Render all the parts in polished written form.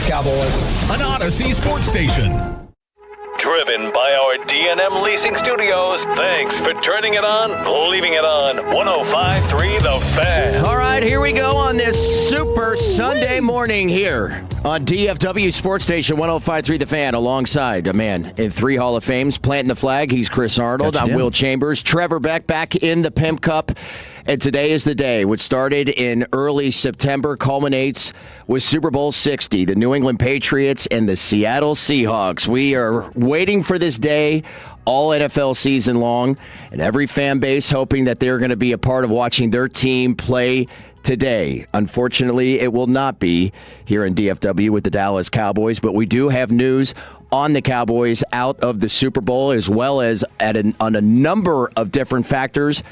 Cowboys. An Odyssey sports station. Driven by our D&M Leasing Studios. Thanks for turning it on, leaving it on. 105.3 The Fan. All right, here we go on this Super Sunday morning here on DFW Sports Station 105.3 The Fan, alongside a man in 3 Hall of Fames, planting the flag. He's Chris Arnold. I'm Will Chambers. Trevor Beck back in the Pimp Cup. And today is the day, which started in early September, culminates with Super Bowl 60, the New England Patriots and the Seattle Seahawks. We are waiting for this day all NFL season long, and every fan base hoping that they're going to be a part of watching their team play today. Unfortunately, it will not be here in DFW with the Dallas Cowboys, but we do have news on the Cowboys out of the Super Bowl, as well as on a number of different factors.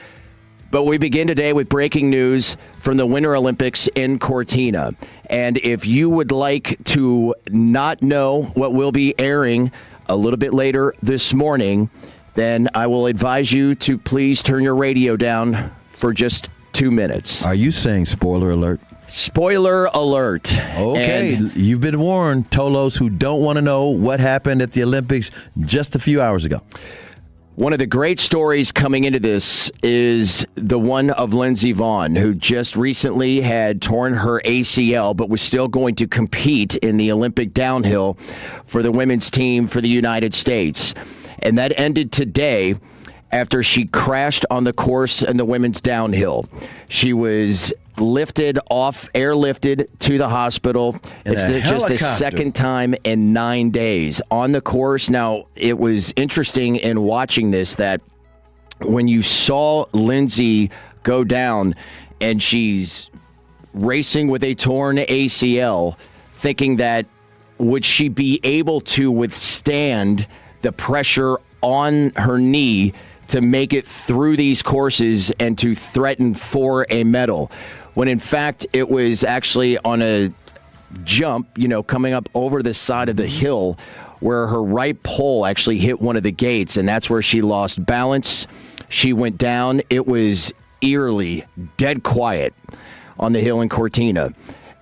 But we begin today with breaking news from the Winter Olympics in Cortina. And if you would like to not know what will be airing a little bit later this morning, then I will advise you to please turn your radio down for just 2 minutes. Are you saying spoiler alert? Spoiler alert. Okay, and you've been warned, Tolos who don't want to know what happened at the Olympics just a few hours ago. One of the great stories coming into this is the one of Lindsey Vonn, who just recently had torn her ACL, but was still going to compete in the Olympic downhill for the women's team for the United States. And that ended today after she crashed on the course in the women's downhill. She was airlifted to the hospital. It's just the second time in 9 days on the course. Now, it was interesting in watching this that when you saw Lindsey go down and she's racing with a torn ACL, thinking that would she be able to withstand the pressure on her knee to make it through these courses and to threaten for a medal, when in fact it was actually on a jump, coming up over the side of the hill where her right pole actually hit one of the gates, and that's where she lost balance. She went down. It was eerily dead quiet on the hill in Cortina,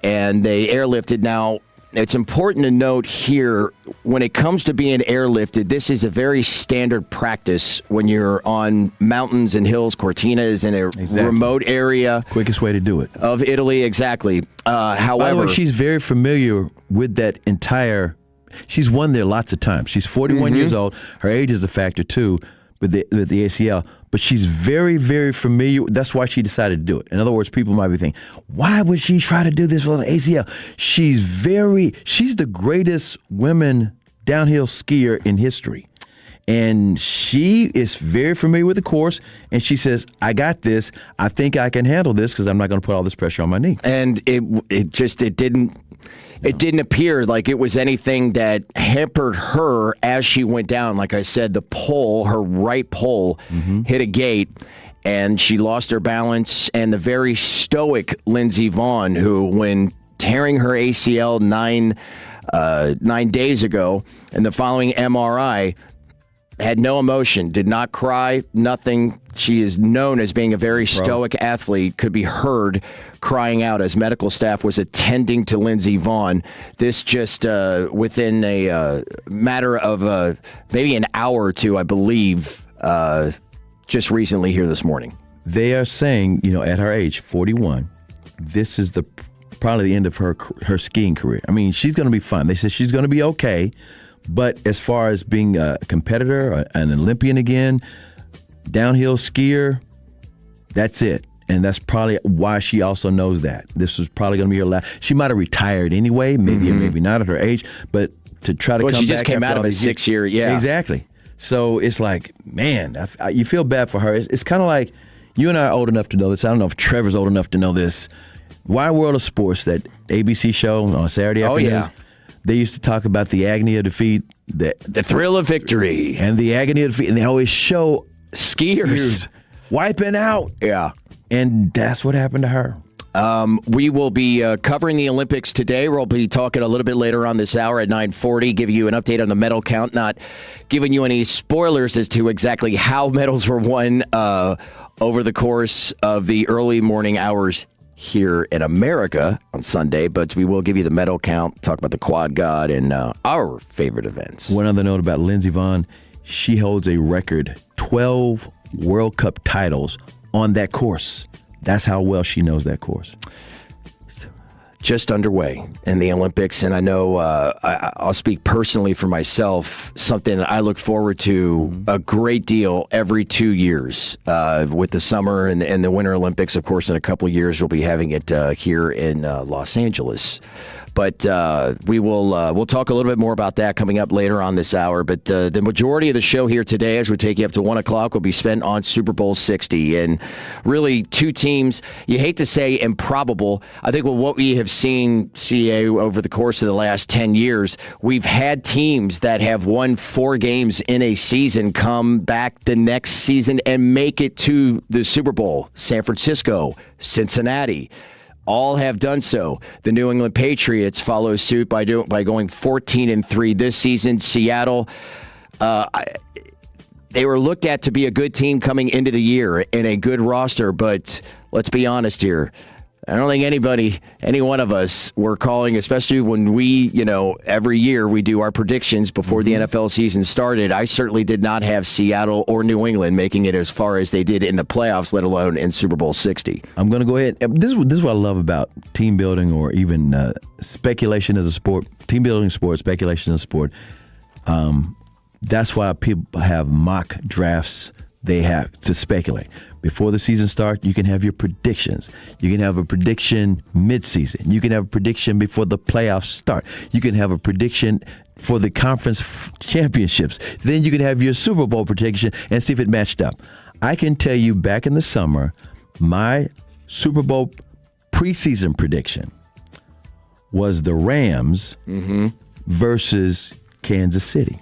and they airlifted. Now, it's important to note here, when it comes to being airlifted, this is a very standard practice when you're on mountains and hills. Cortina is in a remote area. Quickest way to do it. Of Italy, exactly. However, by the way, she's very familiar with that entire. She's won there lots of times. She's 41 years old. Her age is a factor, too, with the ACL. But she's very, very familiar. That's why she decided to do it. In other words, people might be thinking, why would she try to do this with an ACL? She's the greatest women downhill skier in history. And she is very familiar with the course. And she says, I got this. I think I can handle this because I'm not going to put all this pressure on my knee. And it didn't appear like it was anything that hampered her as she went down. Like I said, the pole, her right pole, hit a gate, and she lost her balance. And the very stoic Lindsey Vonn, who, when tearing her ACL 9 days ago, and the following MRI, had no emotion, did not cry, nothing. She is known as being a very stoic athlete, could be heard crying out as medical staff was attending to Lindsey Vonn. This just within a matter of maybe an hour or two, I believe, just recently here this morning. They are saying, at her age, 41, this is probably the end of her skiing career. I mean, she's going to be fine. They said she's going to be okay. But as far as being a competitor, an Olympian again, downhill skier, that's it. And that's probably why she also knows that. This was probably going to be her last. She might have retired anyway, maybe or maybe not at her age, but to try to come back. Well, she just came out of a 6-year, yeah. Exactly. So it's like, man, you feel bad for her. It's kind of like, you and I are old enough to know this. I don't know if Trevor's old enough to know this. Wide World of Sports, that ABC show on Saturday afternoons. Oh, yeah. They used to talk about the agony of defeat. The thrill of victory. And the agony of defeat. And they always show skiers wiping out. Yeah. And that's what happened to her. We will be covering the Olympics today. We'll be talking a little bit later on this hour at 9:40, giving you an update on the medal count, not giving you any spoilers as to exactly how medals were won over the course of the early morning hours here in America on Sunday, but we will give you the medal count, talk about the quad god, and our favorite events. One other note about Lindsey Vonn, she holds a record 12 World Cup titles on that course. That's how well she knows that course. Just underway in the Olympics, and I know I'll speak personally for myself, something I look forward to a great deal every 2 years with the summer and the Winter Olympics. Of course, in a couple of years, we'll be having it here in Los Angeles. But we'll talk a little bit more about that coming up later on this hour. But the majority of the show here today, as we take you up to 1 o'clock, will be spent on Super Bowl 60. And really, two teams, you hate to say improbable. I think with what we have seen, CA, over the course of the last 10 years, we've had teams that have won 4 games in a season come back the next season and make it to the Super Bowl. San Francisco, Cincinnati. All have done so. The New England Patriots follow suit by going 14-3 this season. Seattle, they were looked at to be a good team coming into the year and a good roster, but let's be honest here. I don't think any one of us were calling, especially when we, every year we do our predictions before the NFL season started. I certainly did not have Seattle or New England making it as far as they did in the playoffs, let alone in Super Bowl 60. I'm going to go ahead. This is what I love about team building, or even speculation as a sport. Team building sport, speculation as a sport. That's why people have mock drafts. They have to speculate. Before the season starts, you can have your predictions. You can have a prediction mid-season. You can have a prediction before the playoffs start. You can have a prediction for the conference championships. Then you can have your Super Bowl prediction and see if it matched up. I can tell you back in the summer, my Super Bowl preseason prediction was the Rams versus Kansas City.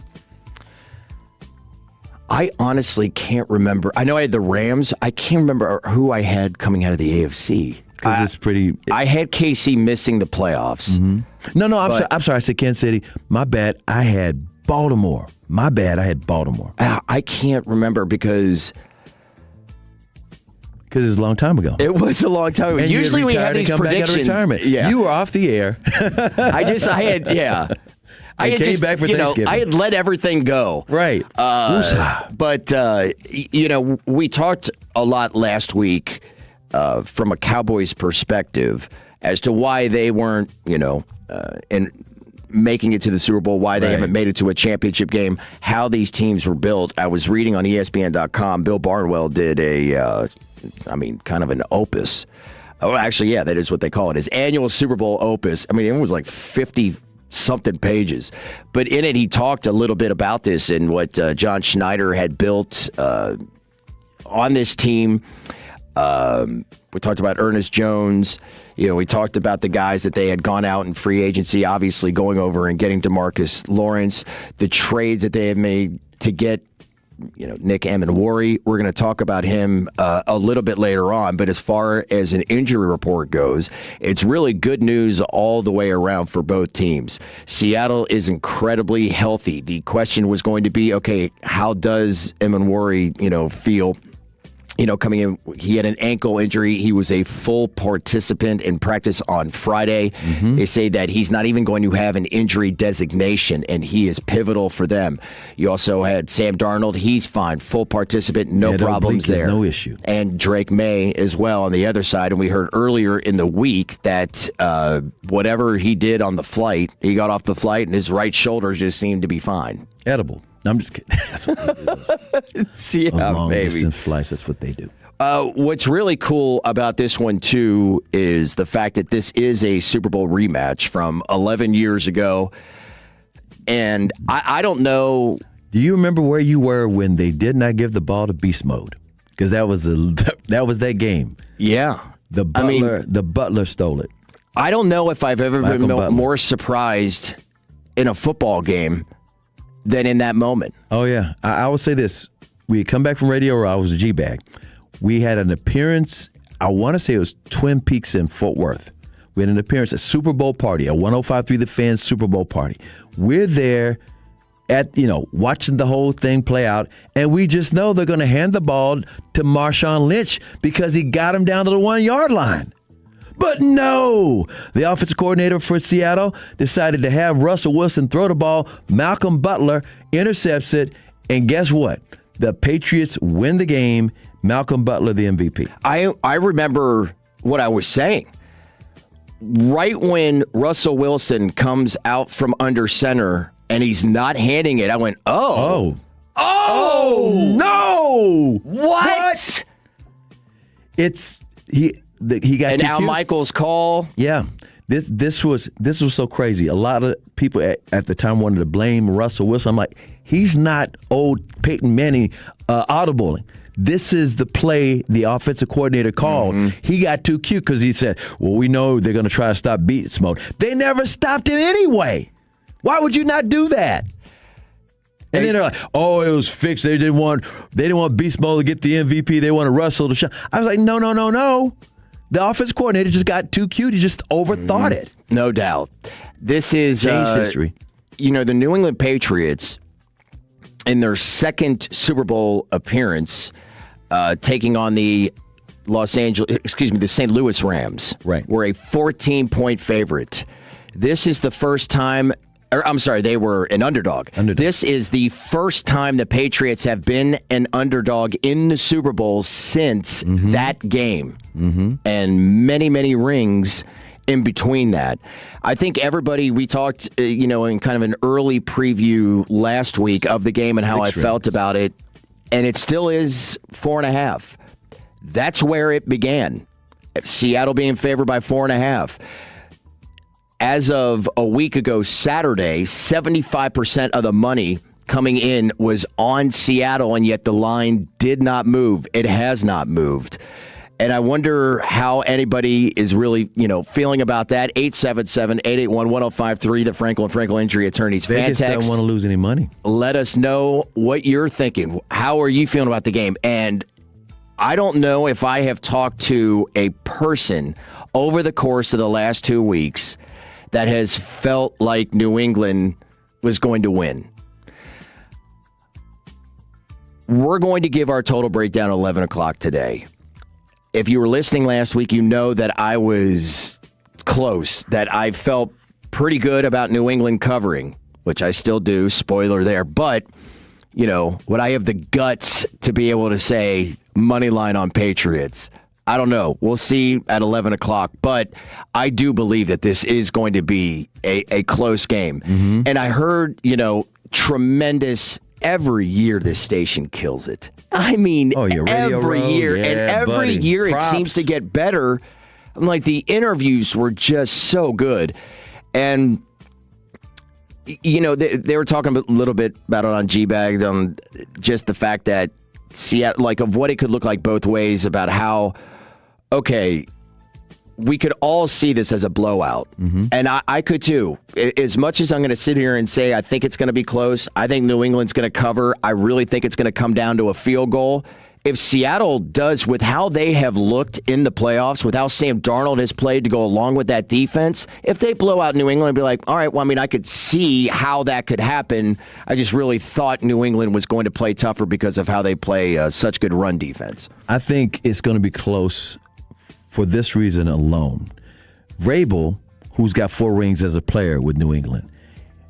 I honestly can't remember. I know I had the Rams. I can't remember who I had coming out of the AFC. Because it's pretty. I had KC missing the playoffs. No, I'm sorry. I said Kansas City. My bad. I had Baltimore. My bad. I had Baltimore. I can't remember because it was a long time ago. It was a long time ago. And usually we have these predictions. Yeah. You were off the air. I came back for Thanksgiving. I had let everything go. Right. But we talked a lot last week from a Cowboys perspective as to why they weren't, making it to the Super Bowl, why they haven't made it to a championship game, how these teams were built. I was reading on ESPN.com, Bill Barnwell did kind of an opus. Oh, actually, yeah, that is what they call it, his annual Super Bowl opus. I mean, it was like 50-something pages. But in it, he talked a little bit about this and what John Schneider had built on this team. We talked about Ernest Jones. We talked about the guys that they had gone out in free agency, obviously going over and getting DeMarcus Lawrence, the trades that they had made to get Nick Amenwari. We're going to talk about him a little bit later on, but as far as an injury report goes, it's really good news all the way around for both teams. Seattle is incredibly healthy. The question was going to be, okay, how does Amenwari, feel? Coming in, he had an ankle injury. He was a full participant in practice on Friday. They say that he's not even going to have an injury designation, and he is pivotal for them. You also had Sam Darnold. He's fine. Full participant. No problems there. No issue. And Drake May as well on the other side. And we heard earlier in the week that whatever he did on the flight, he got off the flight, and his right shoulder just seemed to be fine. Edible. No, I'm just kidding. That's what they do. Those long-distance flights, that's what they do. What's really cool about this one, too, is the fact that this is a Super Bowl rematch from 11 years ago. And I don't know. Do you remember where you were when they did not give the ball to Beast Mode? Because that was that game. Yeah. The Butler stole it. I don't know if I've ever been more surprised in a football game than in that moment. Oh, yeah. I will say this. We had come back from Radio Row. I was a G-Bag. We had an appearance, I want to say it was Twin Peaks in Fort Worth. We had an appearance at Super Bowl party, a 105.3 The Fan Super Bowl party. We're there at, watching the whole thing play out, and we just know they're going to hand the ball to Marshawn Lynch because he got him down to the 1 yard line. But no, the offensive coordinator for Seattle decided to have Russell Wilson throw the ball. Malcolm Butler intercepts it, and guess what? The Patriots win the game. Malcolm Butler, the MVP. I remember what I was saying. Right when Russell Wilson comes out from under center and he's not handing it, I went, oh, no! What? It's he got and too Al cute. Michaels' call. Yeah. This was so crazy. A lot of people at the time wanted to blame Russell Wilson. I'm like, he's not old Peyton Manning audibling. This is the play the offensive coordinator called. He got too cute because he said, well, we know they're going to try to stop beast mode. They never stopped him anyway. Why would you not do that? And then they're like, oh, it was fixed. They didn't want beast mode to get the MVP. They wanted Russell to shine. I was like, no. The offensive coordinator just got too cute. He just overthought it. No doubt. This is Changed history. The New England Patriots in their second Super Bowl appearance, taking on the the St. Louis Rams. Right. Were a 14-point favorite. This is the first time. I'm sorry, they were an underdog. This is the first time the Patriots have been an underdog in the Super Bowl since that game. And many, many rings in between that. I think everybody, we talked, in kind of an early preview last week of the game and how I felt about it, and it still is 4.5. That's where it began. Seattle being favored by 4.5. As of a week ago, Saturday, 75% of the money coming in was on Seattle, and yet the line did not move. It has not moved. And I wonder how anybody is really, feeling about that. 877-881-1053, the Frankel and Frankel Injury Attorneys fan Vegas text. don't want to lose any money. Let us know what you're thinking. How are you feeling about the game? And I don't know if I have talked to a person over the course of the last 2 weeks that has felt like New England was going to win. We're going to give our total breakdown at 11 o'clock today. If you were listening last week, you know that I was close, that I felt pretty good about New England covering, which I still do, spoiler there. But, would I have the guts to be able to say money line on Patriots? I don't know. We'll see at 11 o'clock. But I do believe that this is going to be a close game. And I heard, tremendous. Every year this station kills it. I mean, every year. Yeah, and every year Props. it seems to get better. I'm like, the interviews were just so good. And, they were talking a little bit about it on G-Bag, on just the fact that Seattle, of what it could look like both ways, about how, okay, we could all see this as a blowout. And I could too. As much as I'm going to sit here and say I think it's going to be close, I think New England's going to cover. I really think it's going to come down to a field goal. If Seattle does with how they have looked in the playoffs, with how Sam Darnold has played to go along with that defense, if they blow out New England, I'd be like, all right, well, I could see how that could happen. I just really thought New England was going to play tougher because of how they play such good run defense. I think it's going to be close for this reason alone. Vrabel, who's got 4 rings as a player with New England,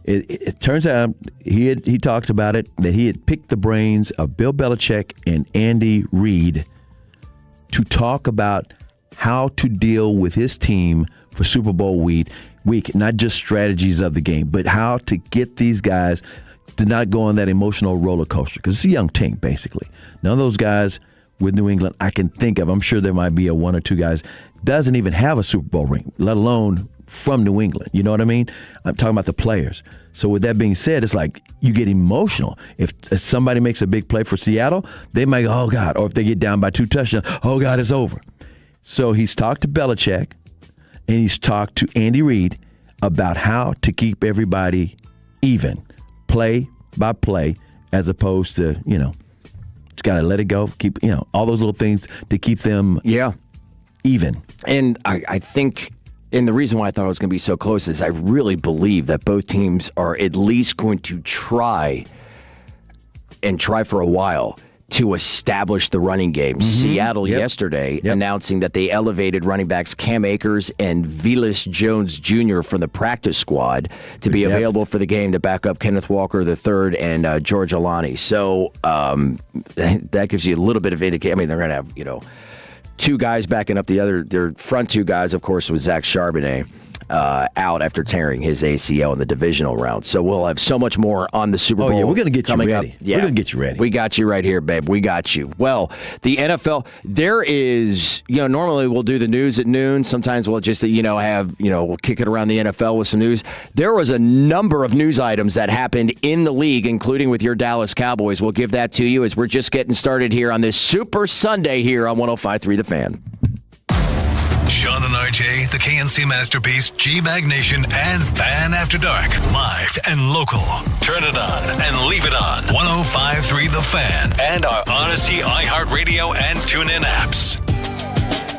it turns out he talked about it, that he had picked the brains of Bill Belichick and Andy Reid to talk about how to deal with his team for Super Bowl week, not just strategies of the game, but how to get these guys to not go on that emotional roller coaster, because it's a young team, basically. None of those guys with New England I can think of, I'm sure there might be a 1 or 2 guys, doesn't even have a Super Bowl ring, let alone from New England. You know what I mean? I'm talking about the players. So with that being said, it's like you get emotional. If somebody makes a big play for Seattle, they might go, oh, God. Or if they get down by 2 touchdowns, oh, God, it's over. So he's talked to Belichick and he's talked to Andy Reid about how to keep everybody even, play by play, as opposed to, just got to let it go, keep, all those little things to keep them even. And I think, and the reason why I thought it was going to be so close is I really believe that both teams are at least going to try for a while to establish the running game. Seattle yesterday announcing that they elevated running backs Cam Akers and Velus Jones Jr. from the practice squad to be available for the game to back up Kenneth Walker III and George Alani. So that gives you a little bit of indication. I mean, they're going to have, two guys backing up their front two guys, of course, was Zach Charbonnet. Out after tearing his ACL in the divisional round. So we'll have so much more on the Super Bowl. Oh, yeah, we're going to get you ready. Yeah. We're going to get you ready. We got you right here, babe. We got you. Well, the NFL, there is, normally we'll do the news at noon. Sometimes we'll just, we'll kick it around the NFL with some news. There was a number of news items that happened in the league, including with your Dallas Cowboys. We'll give that to you as we're just getting started here on this Super Sunday here on 105.3 The Fan. Sean and RJ, the KNC Masterpiece, G-Bag Nation, and Fan After Dark. Live and local. Turn it on and leave it on. 105.3 The Fan. And our Odyssey, iHeartRadio, and TuneIn apps.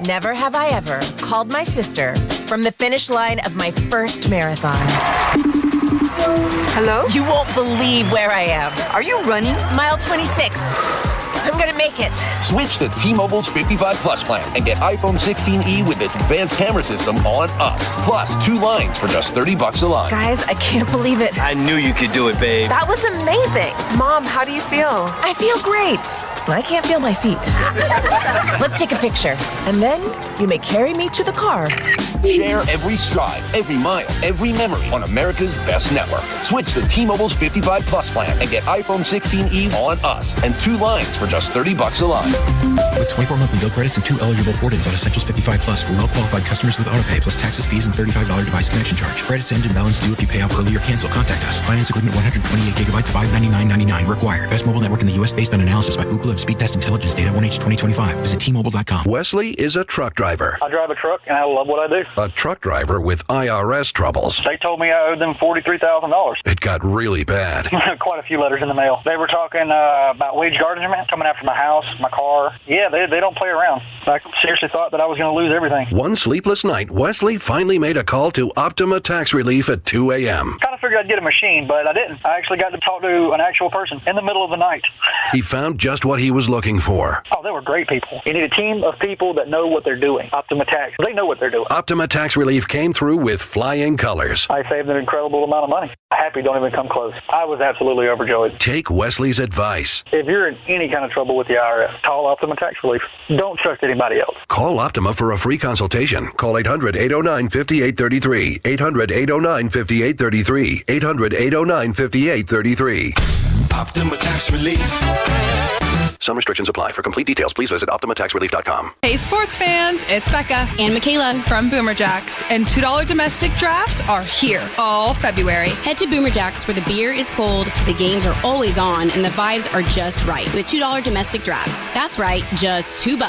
Never have I ever called my sister from the finish line of my first marathon. Hello? You won't believe where I am. Are you running? Mile 26. I'm going to make it. Switch to T-Mobile's 55 Plus plan and get iPhone 16e with its advanced camera system on us. Plus, 2 lines for just $30 a line. Guys, I can't believe it. I knew you could do it, babe. That was amazing. Mom, how do you feel? I feel great. I can't feel my feet. Let's take a picture. And then you may carry me to the car. Share every stride, every mile, every memory on America's best network. Switch to T-Mobile's 55 Plus plan and get iPhone 16e on us and 2 lines for just $30 a line. With 24 monthly bill credits and 2 eligible port-ins on Essentials 55 Plus for well-qualified customers with autopay plus taxes, fees, and $35 device connection charge. Credits end and balance due if you pay off early or cancel. Contact us. Finance agreement 128 gigabytes, $599.99 required. Best mobile network in the U.S. based on analysis by Ookla of Speed Test Intelligence Data 1H 2025. Visit T-Mobile.com. Wesley is a truck driver. I drive a truck and I love what I do. A truck driver with IRS troubles. They told me I owed them $43,000. It got really bad. Quite a few letters in the mail. They were talking about wage garnishment coming after my house, my car. Yeah, they don't play around. I seriously thought that I was going to lose everything. One sleepless night, Wesley finally made a call to Optima Tax Relief at 2 a.m. Kind of figured I'd get a machine, but I didn't. I actually got to talk to an actual person in the middle of the night. He found just what he was looking for. Oh, they were great people. You need a team of people that know what they're doing. Optima Tax, they know what they're doing. Optima Tax Relief came through with flying colors. I saved an incredible amount of money. Happy don't even come close. I was absolutely overjoyed. Take Wesley's advice. If you're in any kind of trouble with the IRS, call Optima Tax Relief. Don't trust anybody else. Call Optima for a free consultation. Call 800-809-5833. 800-809-5833. 800-809-5833. Optima Tax Relief. Some restrictions apply. For complete details, please visit OptimaTaxRelief.com. Hey, sports fans, it's Becca and Michaela from Boomer Jacks, and $2 domestic drafts are here all February. Head to Boomer Jacks where the beer is cold, the games are always on, and the vibes are just right with $2 domestic drafts. That's right, just $2.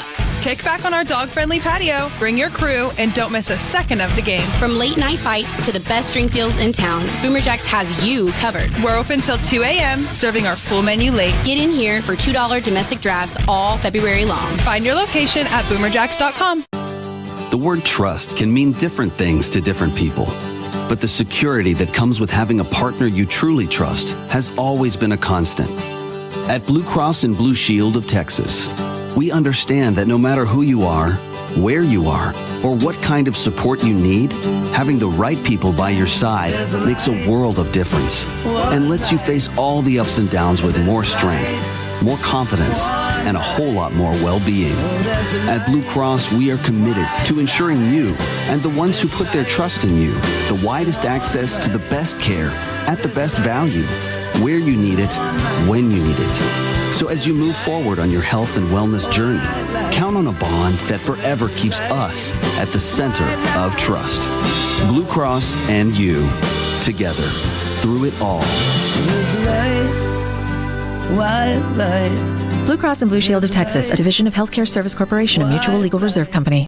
Kick back on our dog-friendly patio, bring your crew, and don't miss a second of the game. From late-night bites to the best drink deals in town, Boomer Jacks has you covered. We're open till 2 a.m., serving our full menu late. Get in here for $2 domestic drafts all February long. Find your location at boomerjacks.com. The word trust can mean different things to different people, but the security that comes with having a partner you truly trust has always been a constant. At Blue Cross and Blue Shield of Texas, we understand that no matter who you are, where you are, or what kind of support you need, having the right people by your side makes a world of difference and lets you face all the ups and downs with more strength, more confidence, and a whole lot more well-being. At Blue Cross, we are committed to ensuring you and the ones who put their trust in you the widest access to the best care at the best value, where you need it, when you need it. So as you move forward on your health and wellness journey, count on a bond that forever keeps us at the center of trust. Blue Cross and you, together, through it all. Blue Cross and Blue Shield of Texas, a division of Healthcare Service Corporation, a mutual legal reserve company.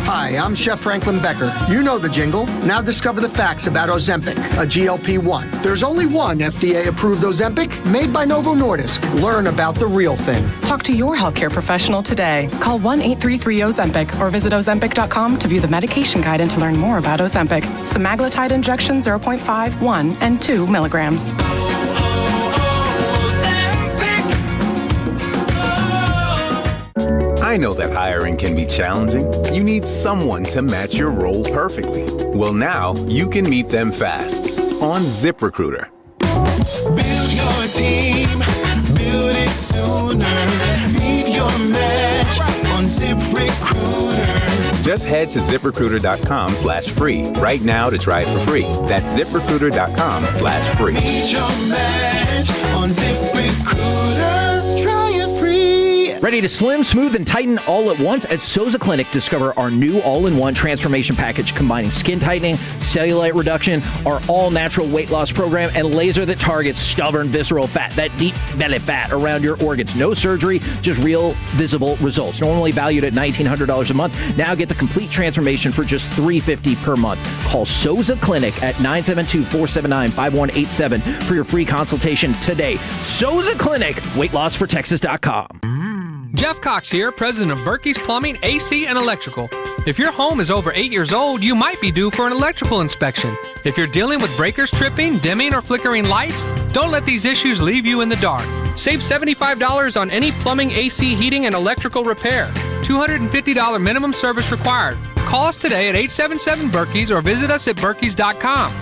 Hi, I'm Chef Franklin Becker. You know the jingle. Now discover the facts about Ozempic, a GLP-1. There's only one FDA-approved Ozempic made by Novo Nordisk. Learn about the real thing. Talk to your healthcare professional today. Call 1-833-OZEMPIC or visit Ozempic.com to view the medication guide and to learn more about Ozempic. Semaglutide injection 0.5, 1, and 2 milligrams. I know that hiring can be challenging. You need someone to match your role perfectly. Well, now you can meet them fast on ZipRecruiter. Build your team, build it sooner. Meet your match on ZipRecruiter. Just head to ZipRecruiter.com/free right now to try it for free. That's ZipRecruiter.com/free. Meet your match on ZipRecruiter. Try it free. Ready to slim, smooth, and tighten all at once? At Souza Clinic, discover our new all-in-one transformation package combining skin tightening, cellulite reduction, our all-natural weight loss program, and laser that targets stubborn visceral fat, that deep belly fat around your organs. No surgery, just real visible results. Normally valued at $1,900 a month. Now get the complete transformation for just $350 per month. Call Souza Clinic at 972-479-5187 for your free consultation today. Souza Clinic, weightlossfortexas.com. Jeff Cox here, president of Berkey's Plumbing, AC, and Electrical. If your home is over 8 years old, you might be due for an electrical inspection. If you're dealing with breakers tripping, dimming, or flickering lights, don't let these issues leave you in the dark. Save $75 on any plumbing, AC, heating, and electrical repair. $250 minimum service required. Call us today at 877-BERKEYS or visit us at Berkeys.com.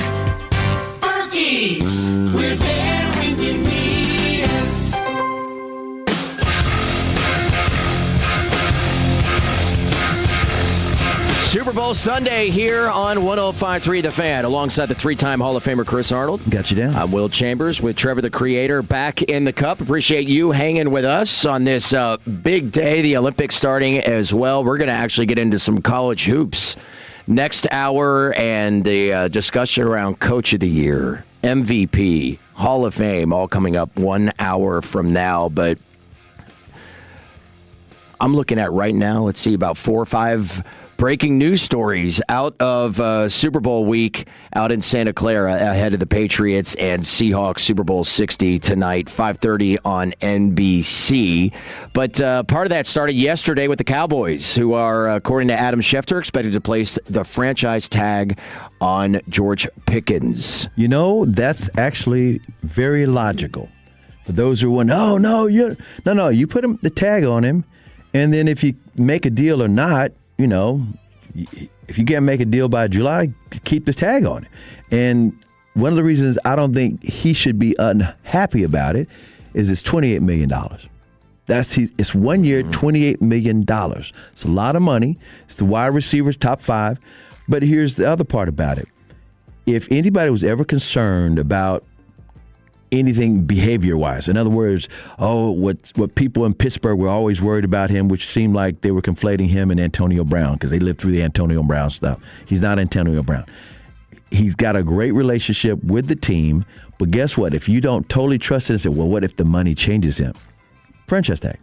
Berkey's, we're there when you need us. Super Bowl Sunday here on 105.3 The Fan, alongside the three-time Hall of Famer Chris Arnold. Got you down. I'm Will Chambers with Trevor the Creator back in the Cup. Appreciate you hanging with us on this big day, the Olympics starting as well. We're going to actually get into some college hoops next hour and the discussion around Coach of the Year, MVP, Hall of Fame, all coming up 1 hour from now. But I'm looking at right now, let's see, about 4 or 5 breaking news stories out of Super Bowl week out in Santa Clara ahead of the Patriots and Seahawks Super Bowl 60 tonight, 5:30 on NBC. But part of that started yesterday with the Cowboys, who are, according to Adam Schefter, expected to place the franchise tag on George Pickens. You know, that's actually very logical. For those who want, you put the tag on him, and then if you make a deal or not, you know, if you can't make a deal by July, keep the tag on it. And one of the reasons I don't think he should be unhappy about it is it's $28 million. It's 1 year, $28 million. It's a lot of money. It's the wide receivers, top 5. But here's the other part about it. If anybody was ever concerned about anything behavior-wise. In other words, what people in Pittsburgh were always worried about him, which seemed like they were conflating him and Antonio Brown because they lived through the Antonio Brown stuff. He's not Antonio Brown. He's got a great relationship with the team, but guess what? If you don't totally trust it and say, well, what if the money changes him? Franchise tag.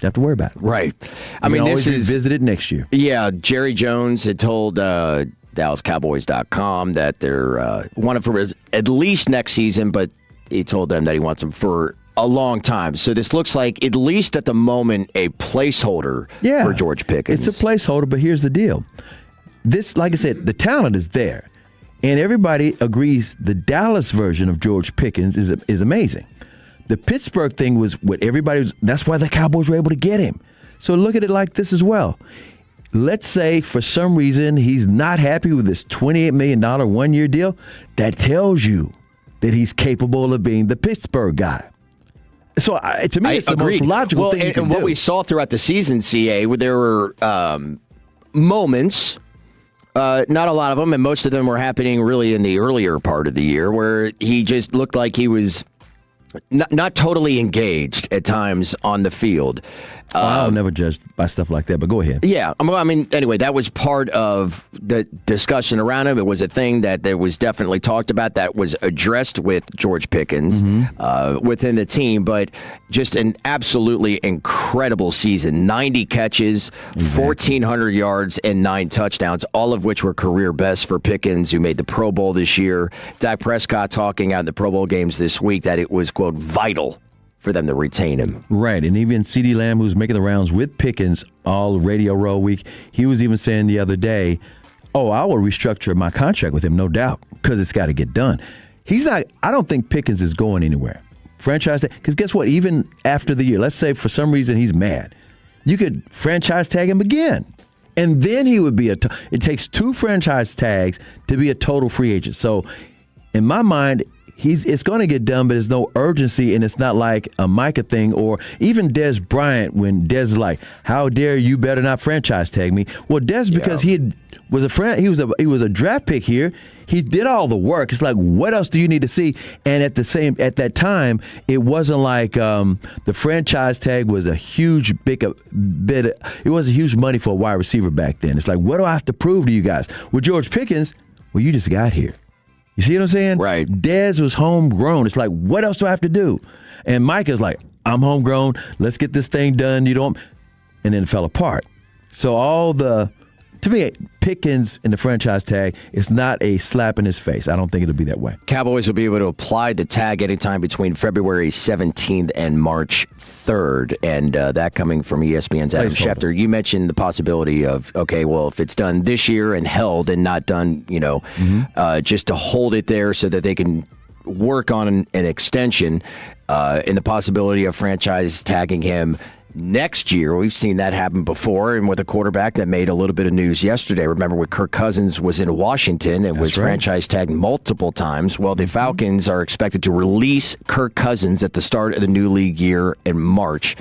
You have to worry about it. Right. I mean, this is visited next year. Yeah, Jerry Jones had told DallasCowboys.com that they're want it for at least next season, but he told them that he wants them for a long time. So this looks like, at least at the moment, a placeholder for George Pickens. It's a placeholder, but here's the deal. This, like I said, the talent is there. And everybody agrees the Dallas version of George Pickens is amazing. The Pittsburgh thing was what everybody was, that's why the Cowboys were able to get him. So look at it like this as well. Let's say for some reason he's not happy with this $28 million 1 year deal. That tells you that he's capable of being the Pittsburgh guy. So to me, it's the most logical thing you can do. What we saw throughout the season, CA, there were moments, not a lot of them, and most of them were happening really in the earlier part of the year, where he just looked like he was not totally engaged at times on the field. I'll never judge by stuff like that, but go ahead. Yeah. I mean, anyway, that was part of the discussion around him. It was a thing that there was definitely talked about, that was addressed with George Pickens within the team, but just an absolutely incredible season. 90 catches, 1,400 yards, and 9 touchdowns, all of which were career best for Pickens, who made the Pro Bowl this year. Dak Prescott talking out in the Pro Bowl games this week that it was, quote, vital for them to retain him. Right, and even CeeDee Lamb, who's making the rounds with Pickens all Radio Row week, he was even saying the other day, I will restructure my contract with him, no doubt, because it's got to get done. I don't think Pickens is going anywhere. Franchise, because guess what? Even after the year, let's say for some reason he's mad. you could franchise tag him again. And then he would be it takes 2 franchise tags to be a total free agent. So in my mind, it's going to get done, but there's no urgency, and it's not like a Micah thing or even Des Bryant when Des is like, "How dare you? Better not franchise tag me." Well, Des, because he was a draft pick here. He did all the work. It's like, what else do you need to see? And at that time, it wasn't like the franchise tag was a huge bit. It wasn't huge money for a wide receiver back then. It's like, what do I have to prove to you guys? With George Pickens, well, you just got here. You see what I'm saying? Right. Dez was homegrown. It's like, what else do I have to do? And Micah's like, I'm homegrown. Let's get this thing done. And then it fell apart. So to me, Pickens in the franchise tag is not a slap in his face. I don't think it'll be that way. Cowboys will be able to apply the tag anytime between February 17th and March 3rd. And that coming from ESPN's Adam Schefter. You mentioned the possibility of, okay, well, if it's done this year and held and not done, just to hold it there so that they can work on an extension and the possibility of franchise tagging him next year. We've seen that happen before, and with a quarterback that made a little bit of news yesterday. Remember when Kirk Cousins was in Washington and was franchise tagged multiple times? Well, the Falcons are expected to release Kirk Cousins at the start of the new league year in March.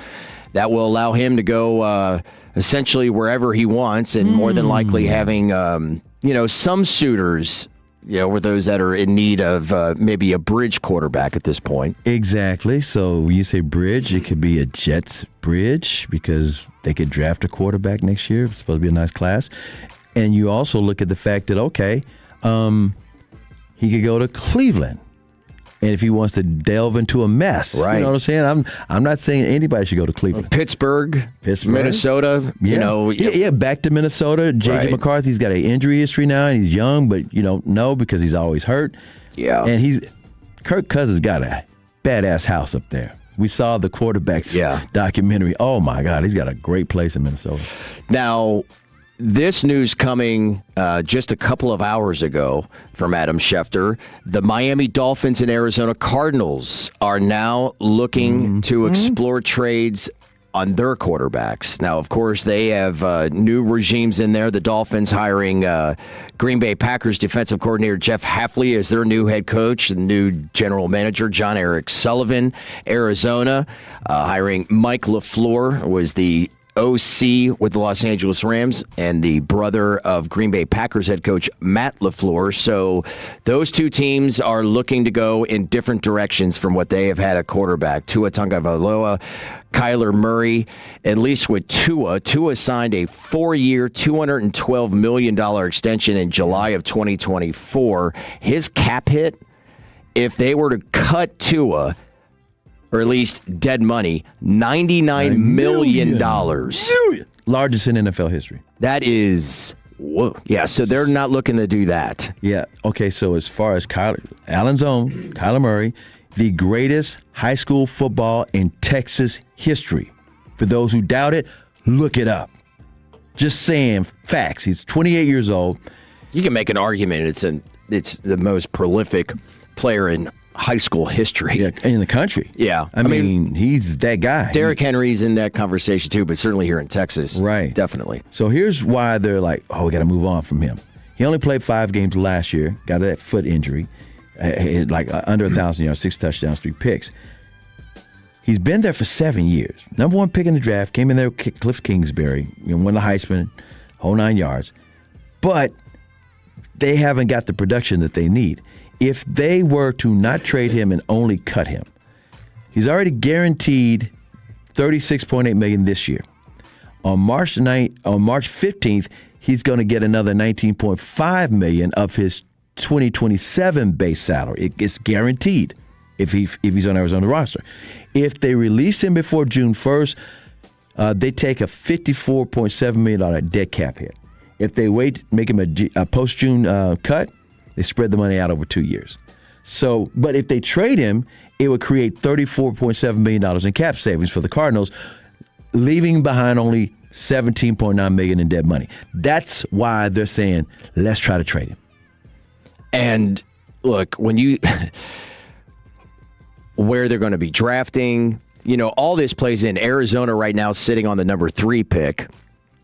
That will allow him to go essentially wherever he wants, and more than likely having some suitors or those that are in need of maybe a bridge quarterback at this point. Exactly. So when you say bridge, it could be a Jets bridge because they could draft a quarterback next year. It's supposed to be a nice class. And you also look at the fact that, he could go to Cleveland. And if he wants to delve into a mess, right. You know what I'm saying? I'm not saying anybody should go to Cleveland. Pittsburgh, Minnesota, back to Minnesota. J.J. McCarthy's got an injury history now, and he's young, but no, because he's always hurt. Yeah. And Kirk Cousins got a badass house up there. We saw the quarterbacks documentary. Oh my God, he's got a great place in Minnesota. Now, this news coming just a couple of hours ago from Adam Schefter. The Miami Dolphins and Arizona Cardinals are now looking to explore trades on their quarterbacks. Now, of course, they have new regimes in there. The Dolphins hiring Green Bay Packers defensive coordinator Jeff Hafley as their new head coach, the new general manager John Eric Sullivan. Arizona hiring Mike LaFleur was the OC with the Los Angeles Rams and the brother of Green Bay Packers head coach Matt LaFleur. So those two teams are looking to go in different directions from what they have had at quarterback. Tua Tagovailoa, Kyler Murray, at least with Tua. Tua signed a 4-year, $212 million extension in July of 2024. His cap hit, if they were to cut Tua, or at least dead money, $99 million. Largest in NFL history. That is, whoa. Yeah, so they're not looking to do that. Yeah, okay, so as far as Allen's own, Kyler Murray, the greatest high school football in Texas history. For those who doubt it, look it up. Just saying facts. He's 28 years old. You can make an argument it's the most prolific player in high school history. Yeah, in the country. Yeah. I mean, he's that guy. Derrick Henry's in that conversation too, but certainly here in Texas. Right. Definitely. So here's why they're like, we got to move on from him. He only played 5 games last year, got that foot injury, under 1,000 yards, 6 touchdowns, 3 picks. He's been there for 7 years. Number 1 pick in the draft, came in there with Cliff Kingsbury, won the Heisman, whole 9 yards. But they haven't got the production that they need. If they were to not trade him and only cut him, he's already guaranteed $36.8 million this year. On March 15th, he's going to get another $19.5 million of his 2027 base salary. It's guaranteed if he's on Arizona roster. If they release him before June 1st, they take a $54.7 million dead cap hit. If they make him a post-June cut, they spread the money out over 2 years. So, but if they trade him, it would create $34.7 million in cap savings for the Cardinals, leaving behind only $17.9 million in dead money. That's why they're saying, let's try to trade him. And look, when where they're going to be drafting, all this plays in. Arizona right now sitting on the number 3 pick.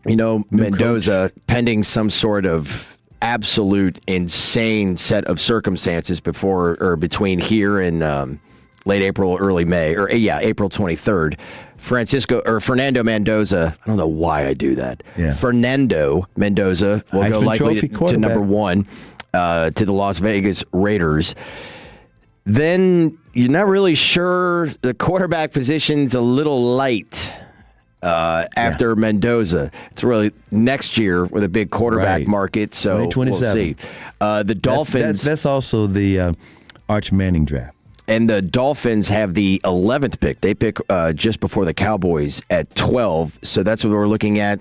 Mendoza pending some sort of absolute insane set of circumstances between here and late April, early May, April 23rd. Fernando Mendoza. I don't know why I do that. Yeah. Fernando Mendoza will go likely to number 1 to the Las Vegas Raiders. Then you're not really sure. The quarterback position's a little light after Mendoza. It's really next year with a big quarterback market, so we'll see. The Dolphins. That's also the Arch Manning draft. And the Dolphins have the 11th pick. They pick just before the Cowboys at 12. So that's what we're looking at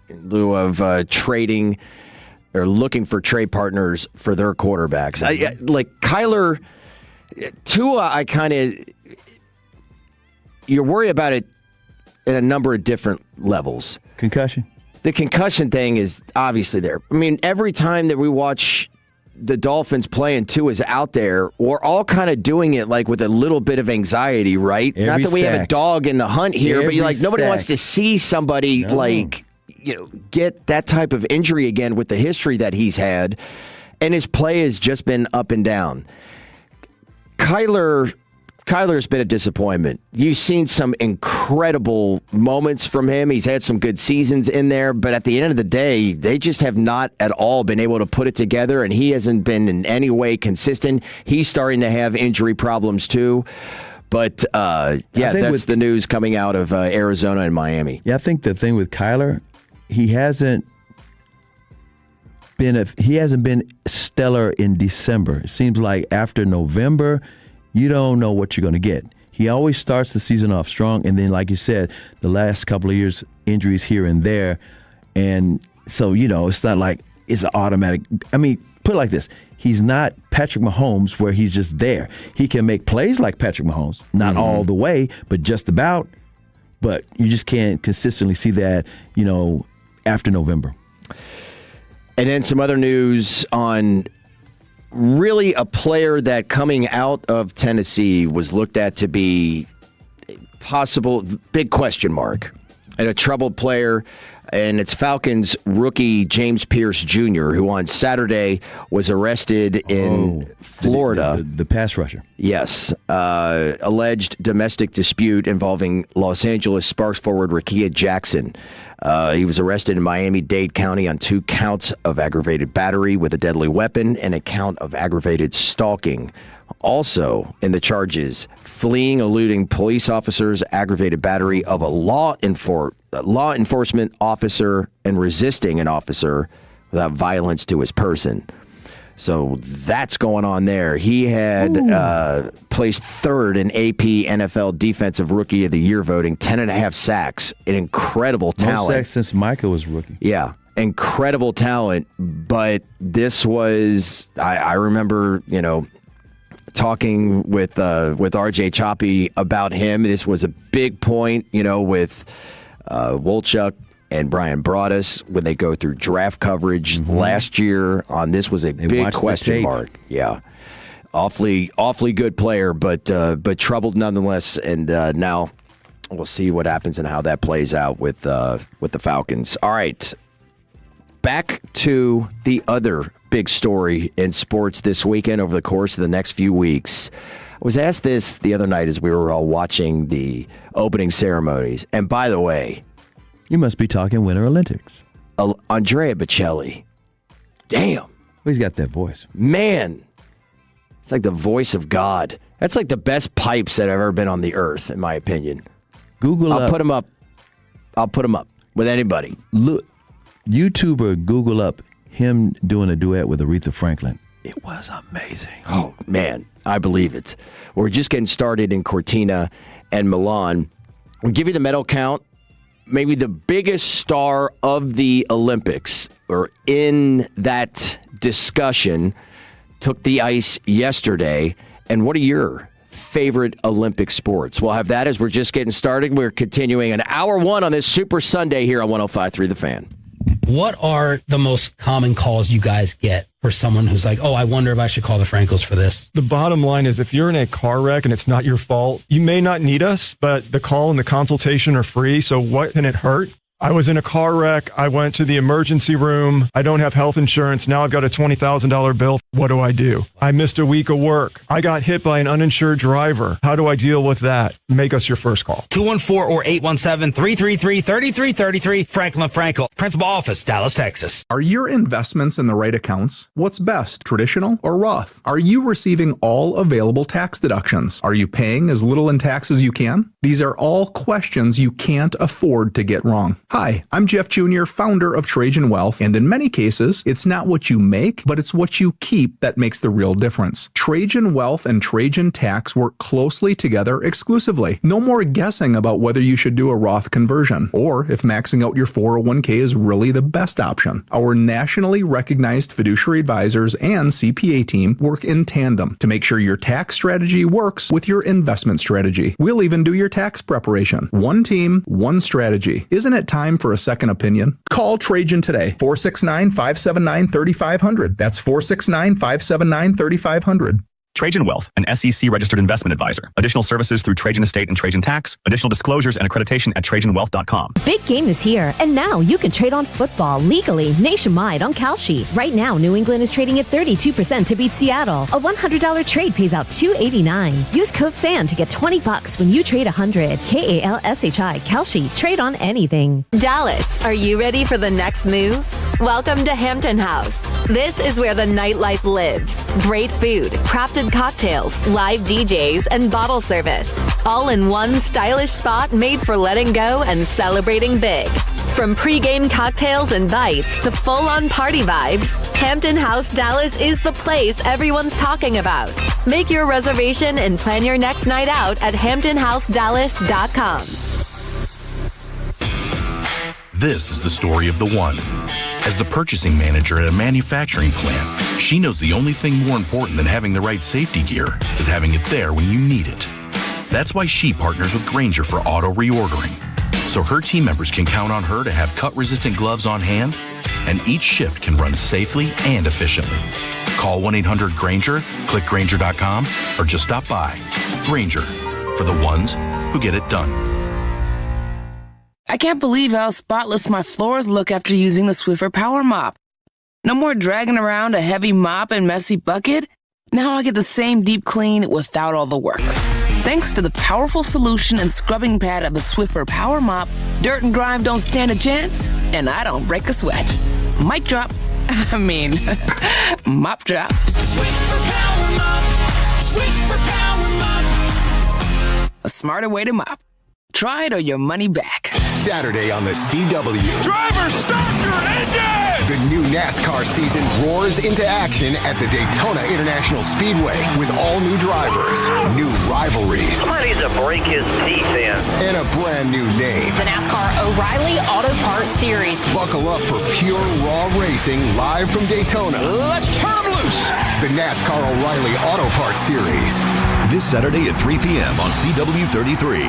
in lieu of trading or looking for trade partners for their quarterbacks. Like Kyler, Tua, you're worried about it in a number of different levels. Concussion? The concussion thing is obviously there. I mean, every time that we watch the Dolphins play and Tua is out there, we're all kind of doing it like with a little bit of anxiety, right? Not that we have a dog in the hunt here, but nobody wants to see somebody get that type of injury again with the history that he's had. And his play has just been up and down. Kyler's been a disappointment. You've seen some incredible moments from him. He's had some good seasons in there, but at the end of the day, they just have not at all been able to put it together, and he hasn't been in any way consistent. He's starting to have injury problems too. But, that's the news coming out of Arizona and Miami. Yeah, I think the thing with Kyler, he hasn't been stellar in December. It seems like after November, you don't know what you're going to get. He always starts the season off strong, and then, like you said, the last couple of years, injuries here and there. And so, it's not like it's an automatic. I mean, put it like this. He's not Patrick Mahomes where he's just there. He can make plays like Patrick Mahomes, not all the way, but just about. But you just can't consistently see that, after November. And then some other news on really a player that coming out of Tennessee was looked at to be possible big question mark and a troubled player. And it's Falcons rookie James Pierce Jr., who on Saturday was arrested in Florida. The pass rusher. Yes. Alleged domestic dispute involving Los Angeles Sparks forward Rakia Jackson. He was arrested in Miami-Dade County on 2 counts of aggravated battery with a deadly weapon and a count of aggravated stalking. Also in the charges, fleeing, eluding police officers, aggravated battery of a law enforcement officer, and resisting an officer without violence to his person. So that's going on there. He had placed 3rd in AP NFL Defensive Rookie of the Year voting, 10.5 sacks, an incredible talent. Most sacks since Micah was rookie. Yeah, incredible talent. But this was, I remember, talking with RJ Choppy about him. This was a big point, with Wolchuk and Brian Broaddus when they go through draft coverage last year on this was a big question mark. Yeah. Awfully good player, but troubled nonetheless. And now we'll see what happens and how that plays out with the Falcons. All right. Back to the other big story in sports this weekend over the course of the next few weeks. I was asked this the other night as we were all watching the opening ceremonies. And by the way, you must be talking Winter Olympics. Andrea Bocelli. Damn. Well, he's got that voice. Man. It's like the voice of God. That's like the best pipes that have ever been on the earth, in my opinion. I'll put him up. I'll put him up with anybody. Look, YouTuber, Google up him doing a duet with Aretha Franklin. It was amazing. Oh, man. I believe it. We're just getting started in Cortina and Milan. We'll give you the medal count. Maybe the biggest star of the Olympics, or in that discussion, took the ice yesterday. And what are your favorite Olympic sports? We'll have that as we're just getting started. We're continuing an hour 1 on this Super Sunday here on 105.3 The Fan. What are the most common calls you guys get for someone who's like, oh, I wonder if I should call the Frankels for this. The bottom line is if you're in a car wreck and it's not your fault, you may not need us, but the call and the consultation are free. So what can it hurt? I was in a car wreck. I went to the emergency room. I don't have health insurance. Now I've got a $20,000 bill. What do? I missed a week of work. I got hit by an uninsured driver. How do I deal with that? Make us your first call. 214 or 817-333-3333. Franklin Frankel, Principal Office, Dallas, Texas. Are your investments in the right accounts? What's best, traditional or Roth? Are you receiving all available tax deductions? Are you paying as little in tax as you can? These are all questions you can't afford to get wrong. Hi, I'm Jeff Jr., founder of Trajan Wealth, and in many cases, it's not what you make, but it's what you keep that makes the real difference. Trajan Wealth and Trajan Tax work closely together exclusively. No more guessing about whether you should do a Roth conversion, or if maxing out your 401k is really the best option. Our nationally recognized fiduciary advisors and CPA team work in tandem to make sure your tax strategy works with your investment strategy. We'll even do your tax preparation. One team, one strategy. Isn't it time for a second opinion? Call Trajan today, 469-579-3500. That's 469-579-3500. Trajan Wealth, an SEC registered investment advisor. Additional services through Trajan Estate and Trajan Tax. Additional disclosures and accreditation at TrajanWealth.com. Big game is here, and now you can trade on football legally nationwide on Kalshi. Right now, New England is trading at 32% to beat Seattle. A $100 trade pays out $289. Use code FAN to get $20 when you trade $100. KALSHI, Kalshi. Trade on anything. Dallas, are you ready for the next move? Welcome to Hampton House. This is where the nightlife lives. Great food, crafted cocktails, live DJs, and bottle service. All in one stylish spot made for letting go and celebrating big. From pre-game cocktails and bites to full-on party vibes, Hampton House Dallas is the place everyone's talking about. Make your reservation and plan your next night out at HamptonHouseDallas.com. This is the story of the one. As the purchasing manager at a manufacturing plant, she knows the only thing more important than having the right safety gear is having it there when you need it. That's why she partners with Grainger for auto reordering, so her team members can count on her to have cut-resistant gloves on hand, and each shift can run safely and efficiently. Call 1-800-GRAINGER, click Grainger.com, or just stop by. Grainger, for the ones who get it done. I can't believe how spotless my floors look after using the Swiffer Power Mop. No more dragging around a heavy mop and messy bucket. Now I get the same deep clean without all the work. Thanks to the powerful solution and scrubbing pad of the Swiffer Power Mop, dirt and grime don't stand a chance, and I don't break a sweat. Mic drop. Mop drop. Swiffer Power Mop. Swiffer Power Mop. A smarter way to mop. Try it or your money back. Saturday on the CW. Driver, stop your engine! The new NASCAR season roars into action at the Daytona International Speedway with all new drivers, new rivalries. Somebody needs to break his teeth in. And a brand new name. The NASCAR O'Reilly Auto Parts Series. Buckle up for pure raw racing live from Daytona. Let's turn them loose! The NASCAR O'Reilly Auto Parts Series. This Saturday at 3 p.m. on CW33.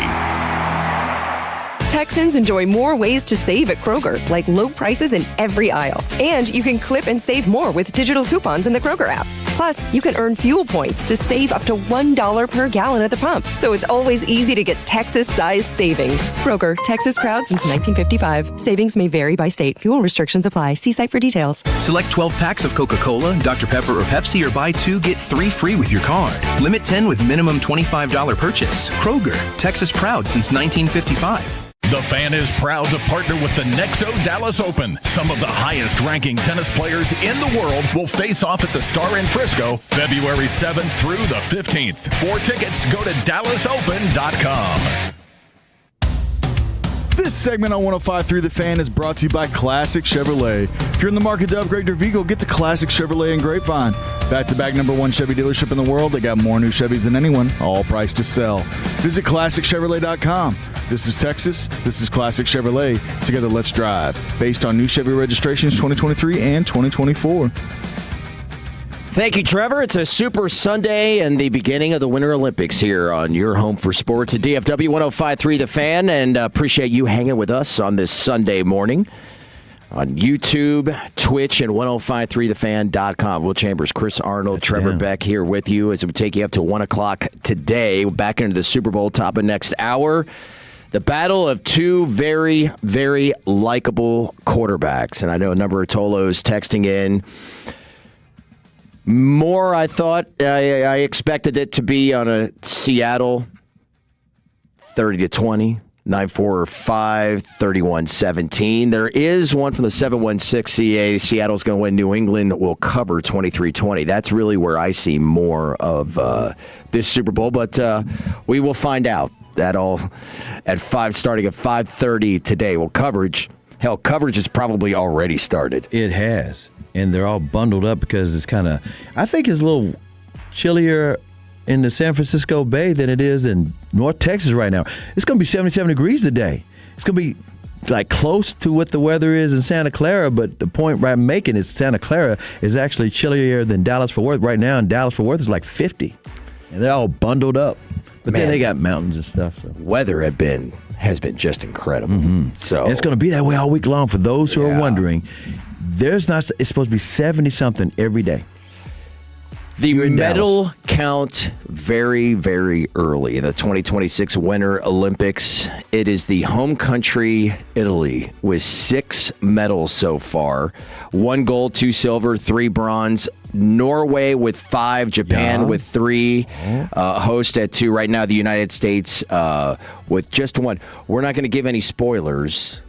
Texans enjoy more ways to save at Kroger, like low prices in every aisle. And you can clip and save more with digital coupons in the Kroger app. Plus, you can earn fuel points to save up to $1 per gallon at the pump. So it's always easy to get Texas-sized savings. Kroger, Texas proud since 1955. Savings may vary by state. Fuel restrictions apply. See site for details. Select 12 packs of Coca-Cola, Dr. Pepper, or Pepsi, or buy 2, get 3 free with your card. Limit 10 with minimum $25 purchase. Kroger, Texas proud since 1955. The Fan is proud to partner with the Nexo Dallas Open. Some of the highest-ranking tennis players in the world will face off at the Star in Frisco February 7th through the 15th. For tickets, go to DallasOpen.com. This segment on 105.3 The Fan is brought to you by Classic Chevrolet. If you're in the market to upgrade your vehicle, get to Classic Chevrolet in Grapevine. Back-to-back #1 Chevy dealership in the world. They got more new Chevys than anyone, all priced to sell. Visit ClassicChevrolet.com. This is Texas. This is Classic Chevrolet. Together, let's drive. Based on new Chevy registrations 2023 and 2024. Thank you, Trevor. It's a Super Sunday and the beginning of the Winter Olympics here on your home for sports at DFW 105.3 The Fan, and appreciate you hanging with us on this Sunday morning. On YouTube, Twitch, and 1053thefan.com. Will Chambers, Chris Arnold, Trevor Beck here with you as we take you up to 1 o'clock today. Back into the Super Bowl, top of next hour. The battle of two very, very likable quarterbacks. And I know a number of Tolos texting in. More, I thought, I expected it to be on a Seattle 30-20. 945, 31-17. There is one from the 716 CA. Seattle's going to win. New England will cover 23-20. That's really where I see more of this Super Bowl. But we will find out. That all at 5, starting at 5:30 today. Well, coverage has probably already started. It has. And they're all bundled up because it's kind of, I think it's a little chillier in the San Francisco Bay than it is in North Texas right now. It's going to be 77 degrees today. It's going to be like close to what the weather is in Santa Clara, but the point I'm making is Santa Clara is actually chillier than Dallas-Fort Worth. Right now in Dallas-Fort Worth is like 50. And they're all bundled up. But then they got mountains and stuff. So. Weather has been just incredible. So and it's going to be that way all week long for those who are wondering. It's supposed to be 70-something every day. The medal count very, very early in the 2026 Winter Olympics. It is the home country, Italy, with 6 medals so far. 1 gold, 2 silver, 3 bronze. Norway with 5, Japan with 3, host at 2. Right now, the United States with just 1. We're not going to give any spoilers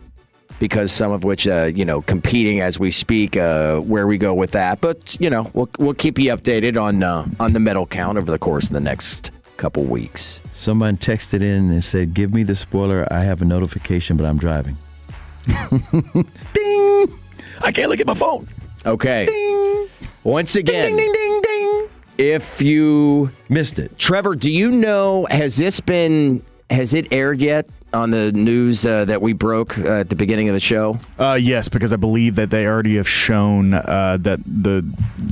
because some of which, competing as we speak, where we go with that. But, we'll keep you updated on the medal count over the course of the next couple weeks. Someone texted in and said, give me the spoiler. I have a notification, but I'm driving. Ding! I can't look at my phone. Okay. Ding! Once again. Ding, ding, ding, ding. If you missed it. Trevor, do you know, has it aired yet? On the news that we broke at the beginning of the show? Yes, because I believe that they already have shown that the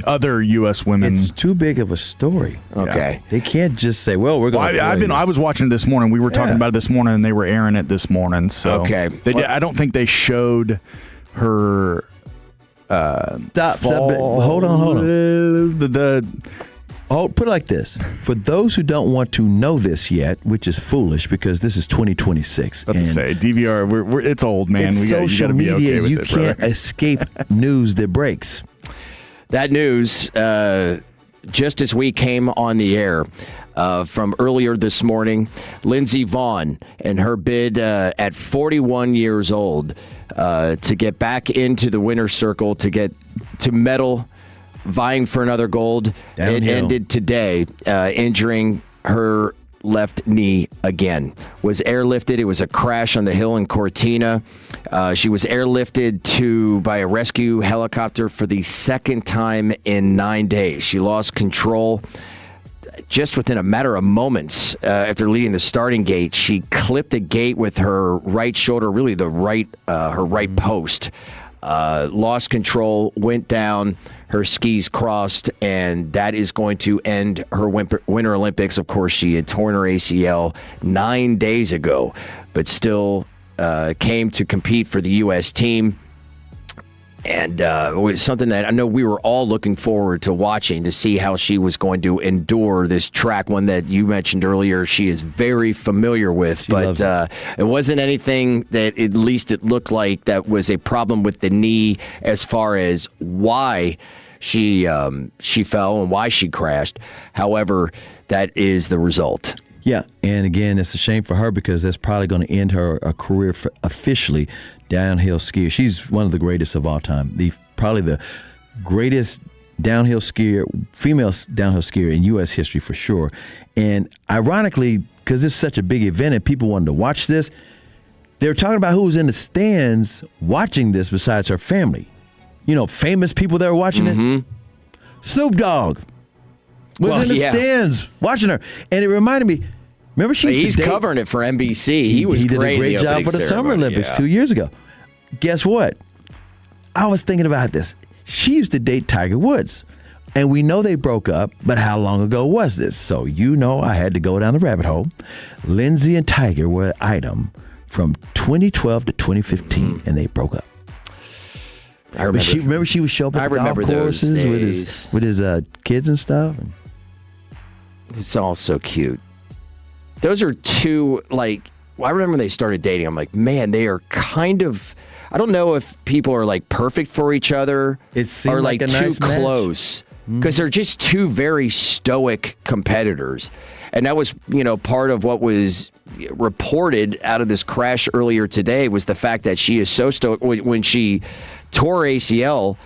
other U.S. women. It's too big of a story. Okay, they can't just say, "Well, we're going." I was watching it this morning. We were talking about it this morning, and they were airing it this morning. So okay, I don't think they showed her. Stop! Hold on. Put it like this. For those who don't want to know this yet, which is foolish because this is 2026. I was about to say, DVR, it's old, man. It's social media. Be okay you can't escape news that breaks. That news, just as we came on the air from earlier this morning, Lindsey Vonn and her bid at 41 years old to get back into the winner's circle, to medal, vying for another gold. Downhill. It ended today, injuring her left knee again. Was airlifted. It was a crash on the hill in Cortina. She was airlifted by a rescue helicopter for the second time in 9 days. She lost control just within a matter of moments after leaving the starting gate. She clipped a gate with her right shoulder, really her right post. Lost control, went down, her skis crossed, and that is going to end her Winter Olympics. Of course, she had torn her ACL 9 days ago, but still came to compete for the U.S. team. And it was something that I know we were all looking forward to watching, to see how she was going to endure this track, one that you mentioned earlier she is very familiar with. But it wasn't anything that, at least it looked like, that was a problem with the knee as far as why she fell and why she crashed. However, that is the result. Yeah, and again, it's a shame for her because that's probably going to end her career officially. Downhill skier. She's one of the greatest of all time. Probably the greatest downhill skier, female downhill skier in U.S. history for sure. And ironically, because it's such a big event and people wanted to watch this, they were talking about who was in the stands watching this besides her family. Famous people that were watching it. Snoop Dogg was in the stands watching her. And it reminded me, remember he's covering it for NBC. He did a great job for the Summer Olympics 2 years ago. Guess what? I was thinking about this. She used to date Tiger Woods. And we know they broke up, but how long ago was this? So I had to go down the rabbit hole. Lindsey and Tiger were an item from 2012 to 2015, and they broke up. I remember. She would show up at the golf courses with his kids and stuff. It's all so cute. Those are two, like, I remember when they started dating, I'm like, man, they are kind of, I don't know if people are like perfect for each other or like too nice close. Because they're just two very stoic competitors. And that was, part of what was reported out of this crash earlier today was the fact that she is so stoic. When she tore ACL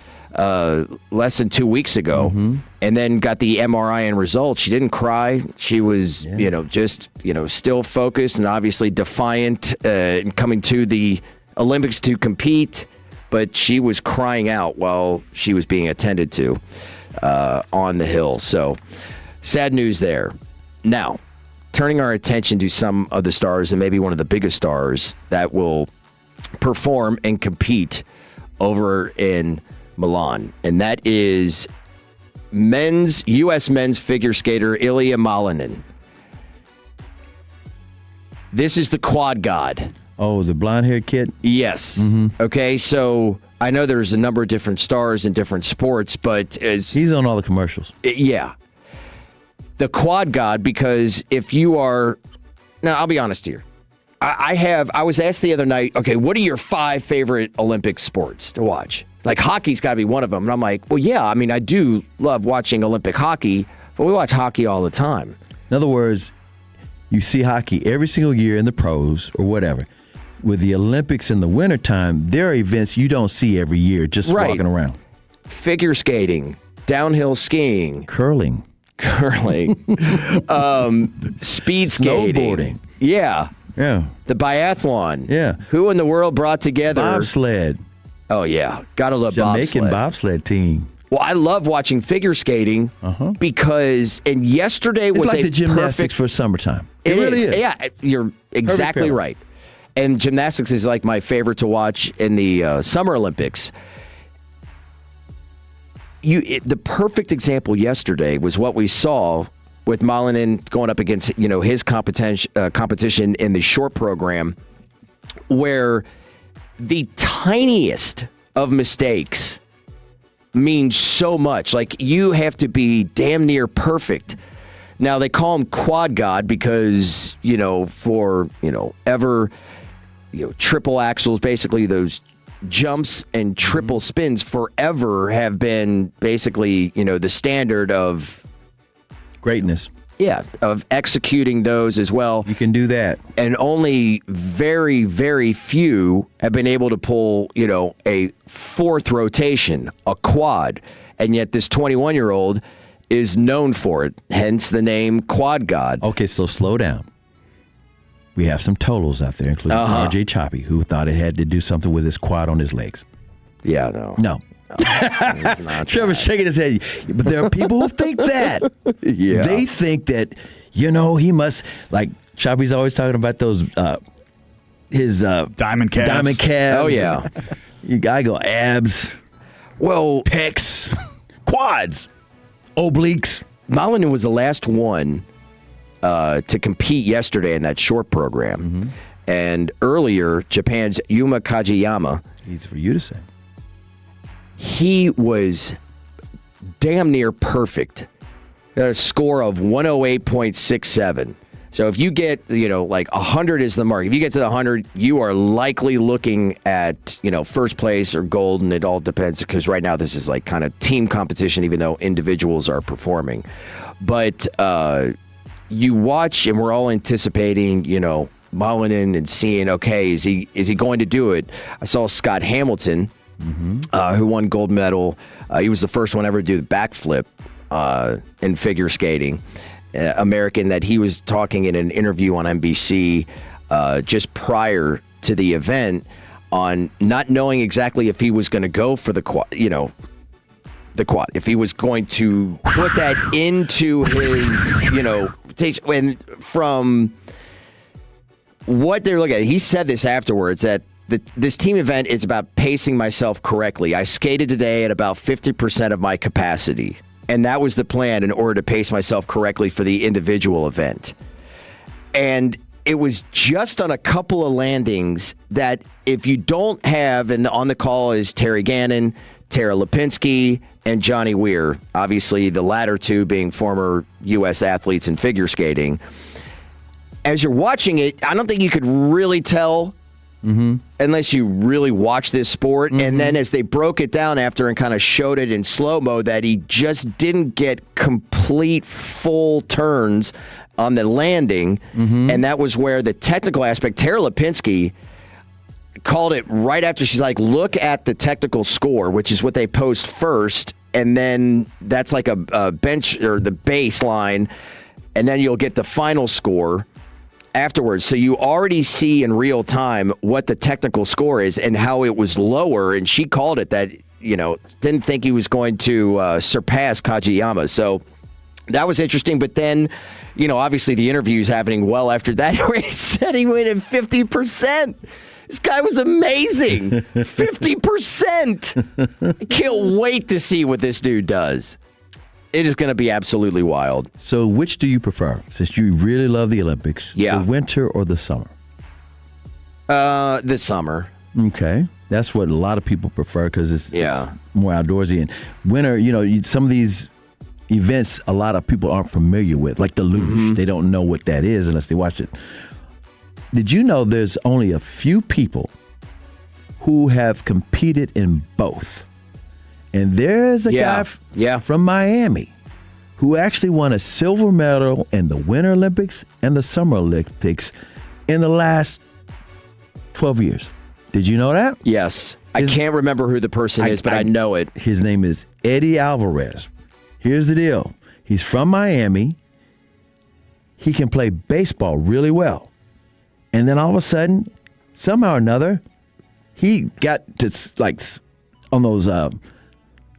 less than 2 weeks ago and then got the MRI and results, she didn't cry. She was, still focused and obviously defiant in coming to the Olympics to compete. But she was crying out while she was being attended to on the hill. So sad news there. Now, turning our attention to some of the stars and maybe one of the biggest stars that will perform and compete over in Milan, and that is U.S. men's figure skater Ilya Malinin. This is the quad god. Oh, the blonde-haired kid? Yes. Okay, so I know there's a number of different stars in different sports, but he's on all the commercials. Yeah. The quad god, because if you are... Now, I'll be honest here. I was asked the other night, okay, what are your 5 favorite Olympic sports to watch? Like, hockey's got to be one of them. And I'm like, well, yeah, I mean, I do love watching Olympic hockey, but we watch hockey all the time. In other words, you see hockey every single year in the pros or whatever. With the Olympics in the wintertime, there are events you don't see every year just walking around. Figure skating, downhill skiing. Curling. Speed skating. Snowboarding. Yeah. Yeah. The biathlon. Yeah. Who in the world brought together? Bobsled. Oh, yeah. Gotta love Jamaican bobsled team. Well, I love watching figure skating because, and yesterday was it's like a the gymnastics for summertime. It really is. Yeah, you're exactly right. And gymnastics is like my favorite to watch in the Summer Olympics. The perfect example yesterday was what we saw with Malinin going up against his competition in the short program, where the tiniest of mistakes means so much. Like, you have to be damn near perfect. Now, they call him quad god because triple axles, basically those jumps and triple spins forever have been basically, the standard of greatness. Yeah, of executing those as well. You can do that. And only very, very few have been able to pull, a fourth rotation, a quad. And yet this 21-year-old is known for it, hence the name Quad God. Okay, so slow down. We have some totals out there, including RJ Choppy, who thought it had to do something with his quad on his legs. Yeah, No. Trevor's shaking his head. But there are people who think that. Yeah. They think that, he must, like, Choppy's always talking about those, his diamond calves. Diamond calves. Oh, yeah. I go abs. Well, pecs, quads, obliques. Malinin was the last one to compete yesterday in that short program. And earlier, Japan's Yuma Kajiyama. Easy for you to say. He was damn near perfect. Got a score of 108.67. So if you get, like 100 is the mark. If you get to the 100, you are likely looking at, first place or gold, and it all depends because right now this is like kind of team competition, even though individuals are performing. But you watch, and we're all anticipating, Malinin and seeing, okay, is he going to do it? I saw Scott Hamilton, who won gold medal. He was the first one ever to do the backflip in figure skating. American, that he was talking in an interview on NBC just prior to the event on not knowing exactly if he was going to go for the quad, if he was going to put that into his, and from what they're looking at, he said this afterwards, that this team event is about pacing myself correctly. I skated today at about 50% of my capacity. And that was the plan in order to pace myself correctly for the individual event. And it was just on a couple of landings that if you don't have, and on the call is Terry Gannon, Tara Lipinski, and Johnny Weir, obviously the latter two being former U.S. athletes in figure skating. As you're watching it, I don't think you could really tell unless you really watch this sport. And then as they broke it down after and kind of showed it in slow-mo that he just didn't get complete full turns on the landing. And that was where the technical aspect, Tara Lipinski called it right after. She's like, look at the technical score, which is what they post first. And then that's like a bench or the baseline. And then you'll get the final score afterwards. So you already see in real time what the technical score is and how it was lower. And she called it that, didn't think he was going to surpass Kajiyama. So that was interesting. But then, obviously the interview's happening well after that where he said he went in 50%. This guy was amazing. 50%. I can't wait to see what this dude does. It is going to be absolutely wild. So which do you prefer, since you really love the Olympics? Yeah. The winter or the summer? The summer. Okay. That's what a lot of people prefer because it's more outdoorsy. And winter, some of these events a lot of people aren't familiar with, like the luge. They don't know what that is unless they watch it. Did you know there's only a few people who have competed in both? And there's a guy from Miami who actually won a silver medal in the Winter Olympics and the Summer Olympics in the last 12 years. Did you know that? Yes. I can't remember who the person is, but I know it. His name is Eddie Alvarez. Here's the deal. He's from Miami. He can play baseball really well. And then all of a sudden, somehow or another, he got to, on those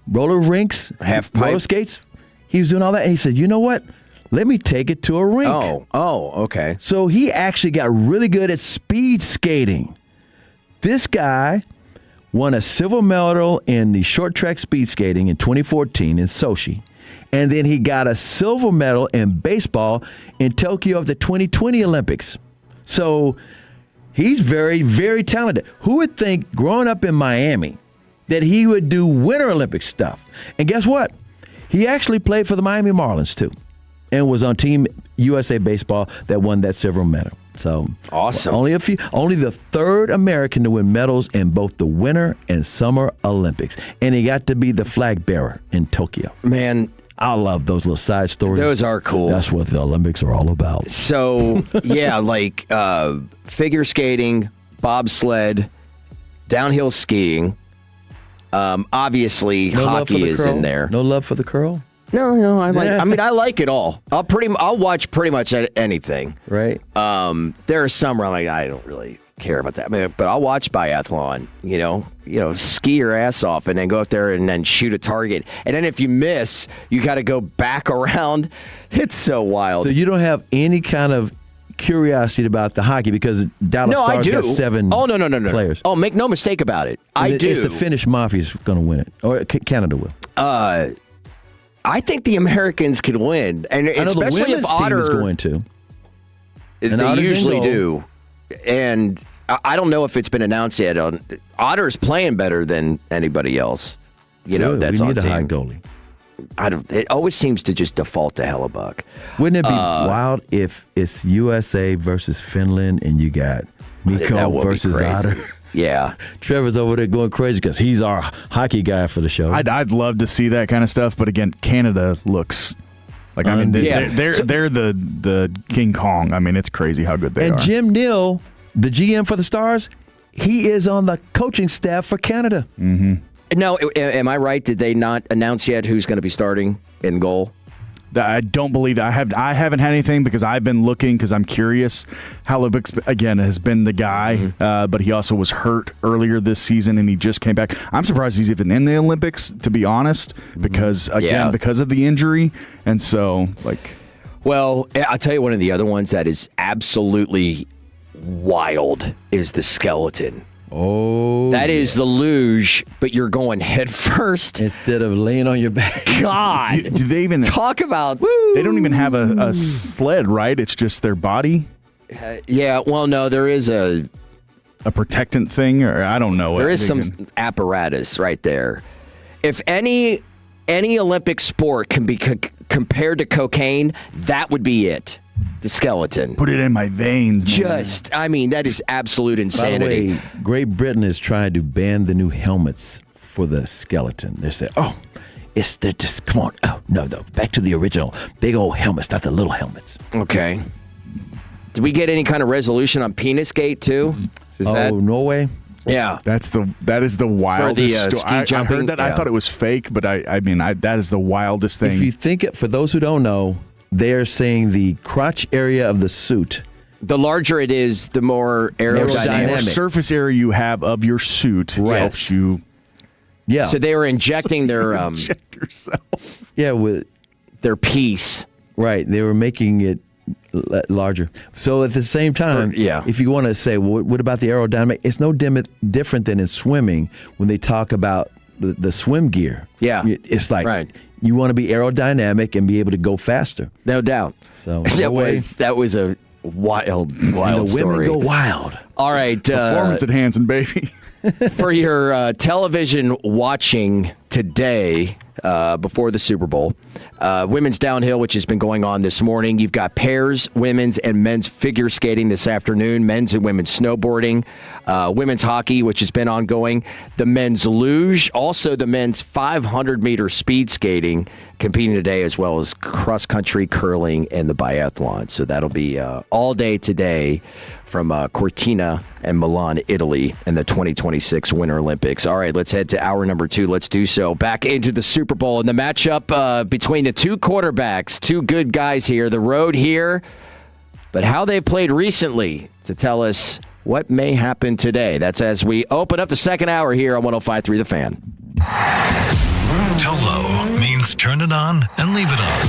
roller rinks, roller skates. He was doing all that, and he said, you know what? Let me take it to a rink. Oh, okay. So he actually got really good at speed skating. This guy won a silver medal in the short track speed skating in 2014 in Sochi. And then he got a silver medal in baseball in Tokyo of the 2020 Olympics. So he's very, very talented. Who would think growing up in Miami that he would do Winter Olympic stuff? And guess what? He actually played for the Miami Marlins too and was on Team USA Baseball that won that silver medal. So awesome. Only the third American to win medals in both the Winter and Summer Olympics. And he got to be the flag bearer in Tokyo. Man, I love those little side stories. Those are cool. That's what the Olympics are all about. So, figure skating, bobsled, downhill skiing. Obviously, hockey is in there. No love for the curl? No, I like it all. I'll watch pretty much anything. Right. There are some where I'm like, I don't really care about that. But I'll watch biathlon, ski your ass off and then go up there and then shoot a target. And then if you miss, you got to go back around. It's so wild. So you don't have any kind of curiosity about the hockey because Dallas Stars got 7 players. Oh, make no mistake about it. I do. It's the Finnish Mafia's going to win it, or Canada will. I think the Americans can win, and especially if Otter is going to. They usually do, and I don't know if it's been announced yet. Otter's playing better than anybody else. That's we on need a team. high goalie. It always seems to just default to Hellebuck. Wouldn't it be wild if it's USA versus Finland and you got Mikko versus Otter? Yeah. Trevor's over there going crazy because he's our hockey guy for the show. I'd love to see that kind of stuff, but again, Canada looks like they're the King Kong. I mean, it's crazy how good they are. And Jim Neal, the GM for the Stars, he is on the coaching staff for Canada. Mm-hmm. No, am I right? Did they not announce yet who's going to be starting in goal? I don't believe that. I haven't had anything because I've been looking because I'm curious. Hellebuck, again, has been the guy, but he also was hurt earlier this season, and he just came back. I'm surprised he's even in the Olympics, to be honest, because, because of the injury. And so, Well, I'll tell you one of the other ones that is absolutely wild is the skeleton. Oh, that is the luge, but you're going head first instead of laying on your back. God, do they even talk about? They don't even have a sled, right? It's just their body. Yeah, well, no, there is a protectant thing, or I don't know. There is some apparatus right there. If any Olympic sport can be compared to cocaine, that would be it. The skeleton. Put it in my veins, man. That is absolute insanity. By the way, Great Britain is trying to ban the new helmets for the skeleton. They say, they're just, come on. Oh, no, back to the original. Big old helmets, not the little helmets. Okay. Did we get any kind of resolution on Penisgate, too? Norway? Yeah. That is the wildest story. Ski jumping. I heard that. Yeah. I thought it was fake, but that is the wildest thing. If you think it, for those who don't know, they're saying the crotch area of the suit. The larger it is, the more aerodynamic. The more surface area you have of your suit helps you. Yeah. So they were injecting their inject yourself. Yeah, with their piece. Right. They were making it larger. So at the same time, if you want to say, well, what about the aerodynamic? It's no different than in swimming when they talk about the swim gear. Yeah. It's like you want to be aerodynamic and be able to go faster. No doubt. So that was a wild the story. Women go wild. All right. Performance enhancing, baby. For your television watching today, before the Super Bowl, women's downhill, which has been going on this morning. You've got pairs, women's and men's figure skating this afternoon, men's and women's snowboarding, women's hockey, which has been ongoing, the men's luge, also the men's 500-meter speed skating competing today, as well as cross-country, curling, and the biathlon. So that'll be all day today from Cortina and Milan, Italy, in the 2026 Winter Olympics. All right, let's head to hour number 2. Let's do so. Back into the Super Bowl and the matchup between the two quarterbacks, two good guys here, the road here, but how they've played recently to tell us what may happen today. That's as we open up the second hour here on 105.3 The Fan. Tolo means turn it on and leave it on.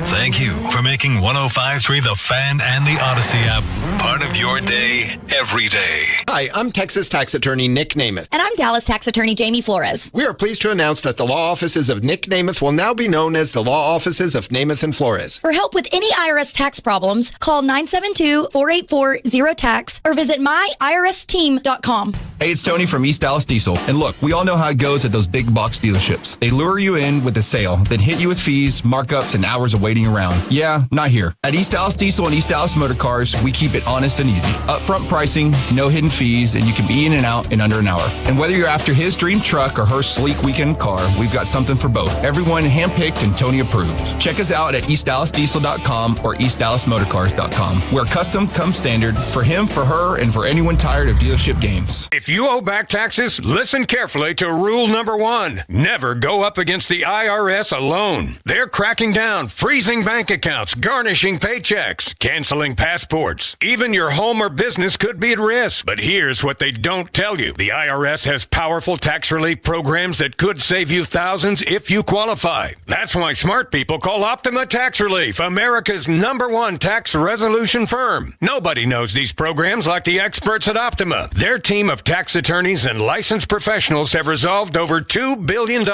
Thank you for making 105.3 The Fan and the Odyssey app part of your day every day. Hi, I'm Texas tax attorney Nick Namath. And I'm Dallas tax attorney Jamie Flores. We are pleased to announce that the law offices of Nick Namath will now be known as the law offices of Namath and Flores. For help with any IRS tax problems, call 972-484-0TAX or visit myiRSteam.com. Hey, it's Tony from East Dallas Diesel. And look, we all know how it goes at those big box dealerships. They lure you in with a sale, then hit you with fees, markups, and hours of waiting around. Yeah, not here. At East Dallas Diesel and East Dallas Motor Cars, we keep it honest and easy. Upfront pricing, no hidden fees, and you can be in and out in under an hour. And whether you're after his dream truck or her sleek weekend car, we've got something for both. Everyone handpicked and Tony approved. Check us out at EastDallasDiesel.com or EastDallasMotorcars.com, where custom comes standard for him, for her, and for anyone tired of dealership games. If you owe back taxes, listen carefully to rule number 1. Never go up against the IRS alone. They're cracking down, freezing bank accounts, garnishing paychecks, canceling passports. Even your home or business could be at risk. But here's what they don't tell you. The IRS has powerful tax relief programs that could save you thousands if you qualify. That's why smart people call Optima Tax Relief, America's #1 tax resolution firm. Nobody knows these programs like the experts at Optima. Their team of tax attorneys and licensed professionals have resolved over $2 billion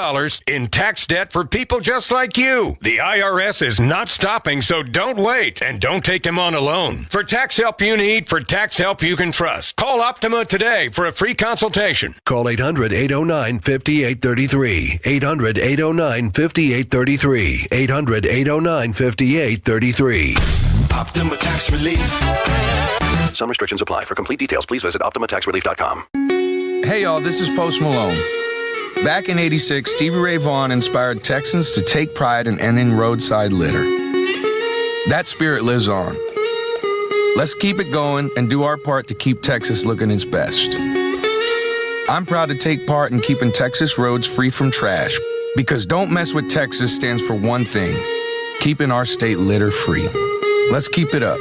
in tax debt for people just like you. The IRS is not stopping, so don't wait and don't take them on alone. For tax help you need, for tax help you can trust, call Optima today for a free consultation. Call 800-809-5833. 800-809-5833. 800-809-5833. Optima Tax Relief. Some restrictions apply. For complete details, please visit OptimaTaxRelief.com. Hey y'all, this is Post Malone. Back in '86, Stevie Ray Vaughan inspired Texans to take pride in ending roadside litter. That spirit lives on. Let's keep it going and do our part to keep Texas looking its best. I'm proud to take part in keeping Texas roads free from trash, because Don't Mess with Texas stands for one thing: keeping our state litter free. Let's keep it up.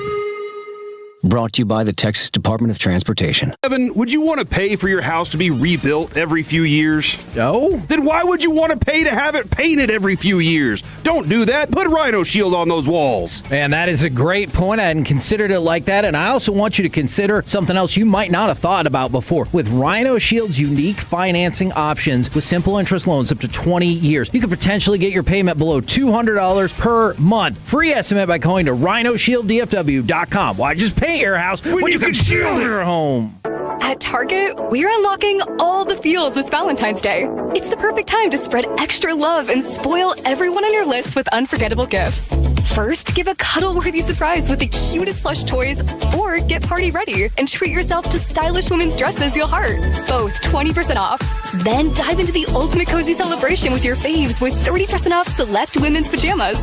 Brought to you by the Texas Department of Transportation. Evan, would you want to pay for your house to be rebuilt every few years? No. Then why would you want to pay to have it painted every few years? Don't do that. Put Rhino Shield on those walls. Man, that is a great point. I hadn't considered it like that. And I also want you to consider something else you might not have thought about before. With Rhino Shield's unique financing options with simple interest loans up to 20 years, you could potentially get your payment below $200 per month. Free estimate by going to rhinoshielddfw.com. Why just pay paint your house when you can shield your home? At Target, we're unlocking all the feels this Valentine's Day. It's the perfect time to spread extra love and spoil everyone on your list with unforgettable gifts. First, give a cuddle-worthy surprise with the cutest plush toys, or get party ready and treat yourself to stylish women's dresses you'll heart. Both 20% off. Then dive into the ultimate cozy celebration with your faves with 30% off select women's pajamas.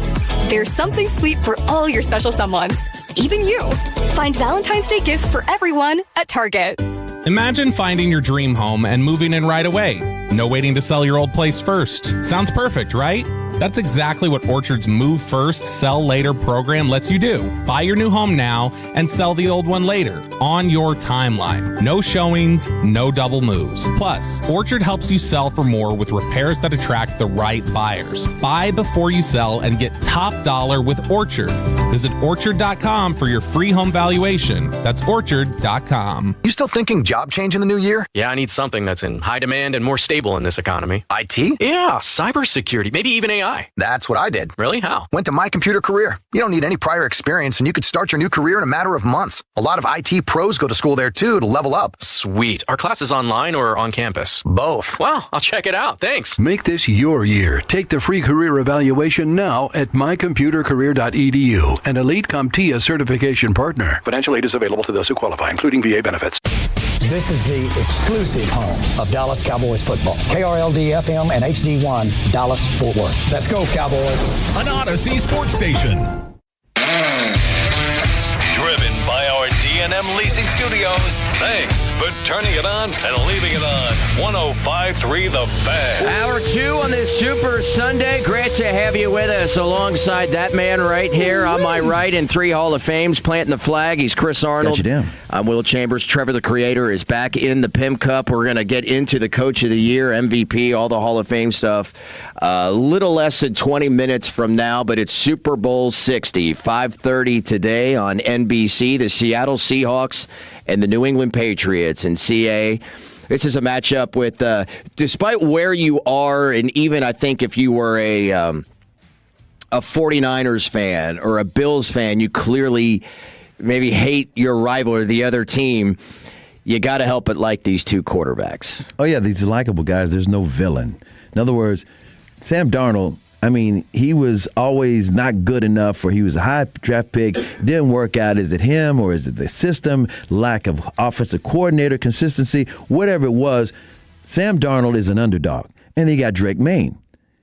There's something sweet for all your special someones, even you. Find Valentine's Day gifts for everyone at Target. Imagine finding your dream home and moving in right away. No waiting to sell your old place first. Sounds perfect, right? That's exactly what Orchard's Move First, Sell Later program lets you do. Buy your new home now and sell the old one later on your timeline. No showings, no double moves. Plus, Orchard helps you sell for more with repairs that attract the right buyers. Buy before you sell and get top dollar with Orchard. Visit Orchard.com for your free home valuation. That's Orchard.com. You still thinking job change in the new year? Yeah, I need something that's in high demand and more stable in this economy. IT? Yeah, cybersecurity, maybe even AI. That's what I did. Really? How? Went to My Computer Career. You don't need any prior experience, and you could start your new career in a matter of months. A lot of IT pros go to school there, too, to level up. Sweet. Are classes online or on campus? Both. Well, I'll check it out. Thanks. Make this your year. Take the free career evaluation now at mycomputercareer.edu, an Elite CompTIA certification partner. Financial aid is available to those who qualify, including VA benefits. This is the exclusive home of Dallas Cowboys football. KRLD-FM and HD1, Dallas, Fort Worth. Let's go, Cowboys. An Odyssey sports station. Driven by our D&M Leasing Studios. Thanks for turning it on and leaving it on. 105.3 The Fan. Hour 2 on this Super Sunday. Great to have you with us alongside that man right here on my right in 3 Hall of Fames, planting the flag. He's Chris Arnold. Got you down. I'm Will Chambers. Trevor, the Creator, is back in the Pim Cup. We're going to get into the Coach of the Year, MVP, all the Hall of Fame stuff. A little less than 20 minutes from now, but it's Super Bowl 60, 5:30 today on NBC. The Seattle Seahawks and the New England Patriots in CA. This is a matchup with, despite where you are, and even I think if you were a 49ers fan or a Bills fan, you clearly maybe hate your rival or the other team. You got to help but like these two quarterbacks. Oh, yeah, these likable guys. There's no villain. In other words, Sam Darnold, I mean, he was always not good enough, or he was a high draft pick. Didn't work out. Is it him, or is it the system, lack of offensive coordinator, consistency, whatever it was? Sam Darnold is an underdog. And then you got Drake May.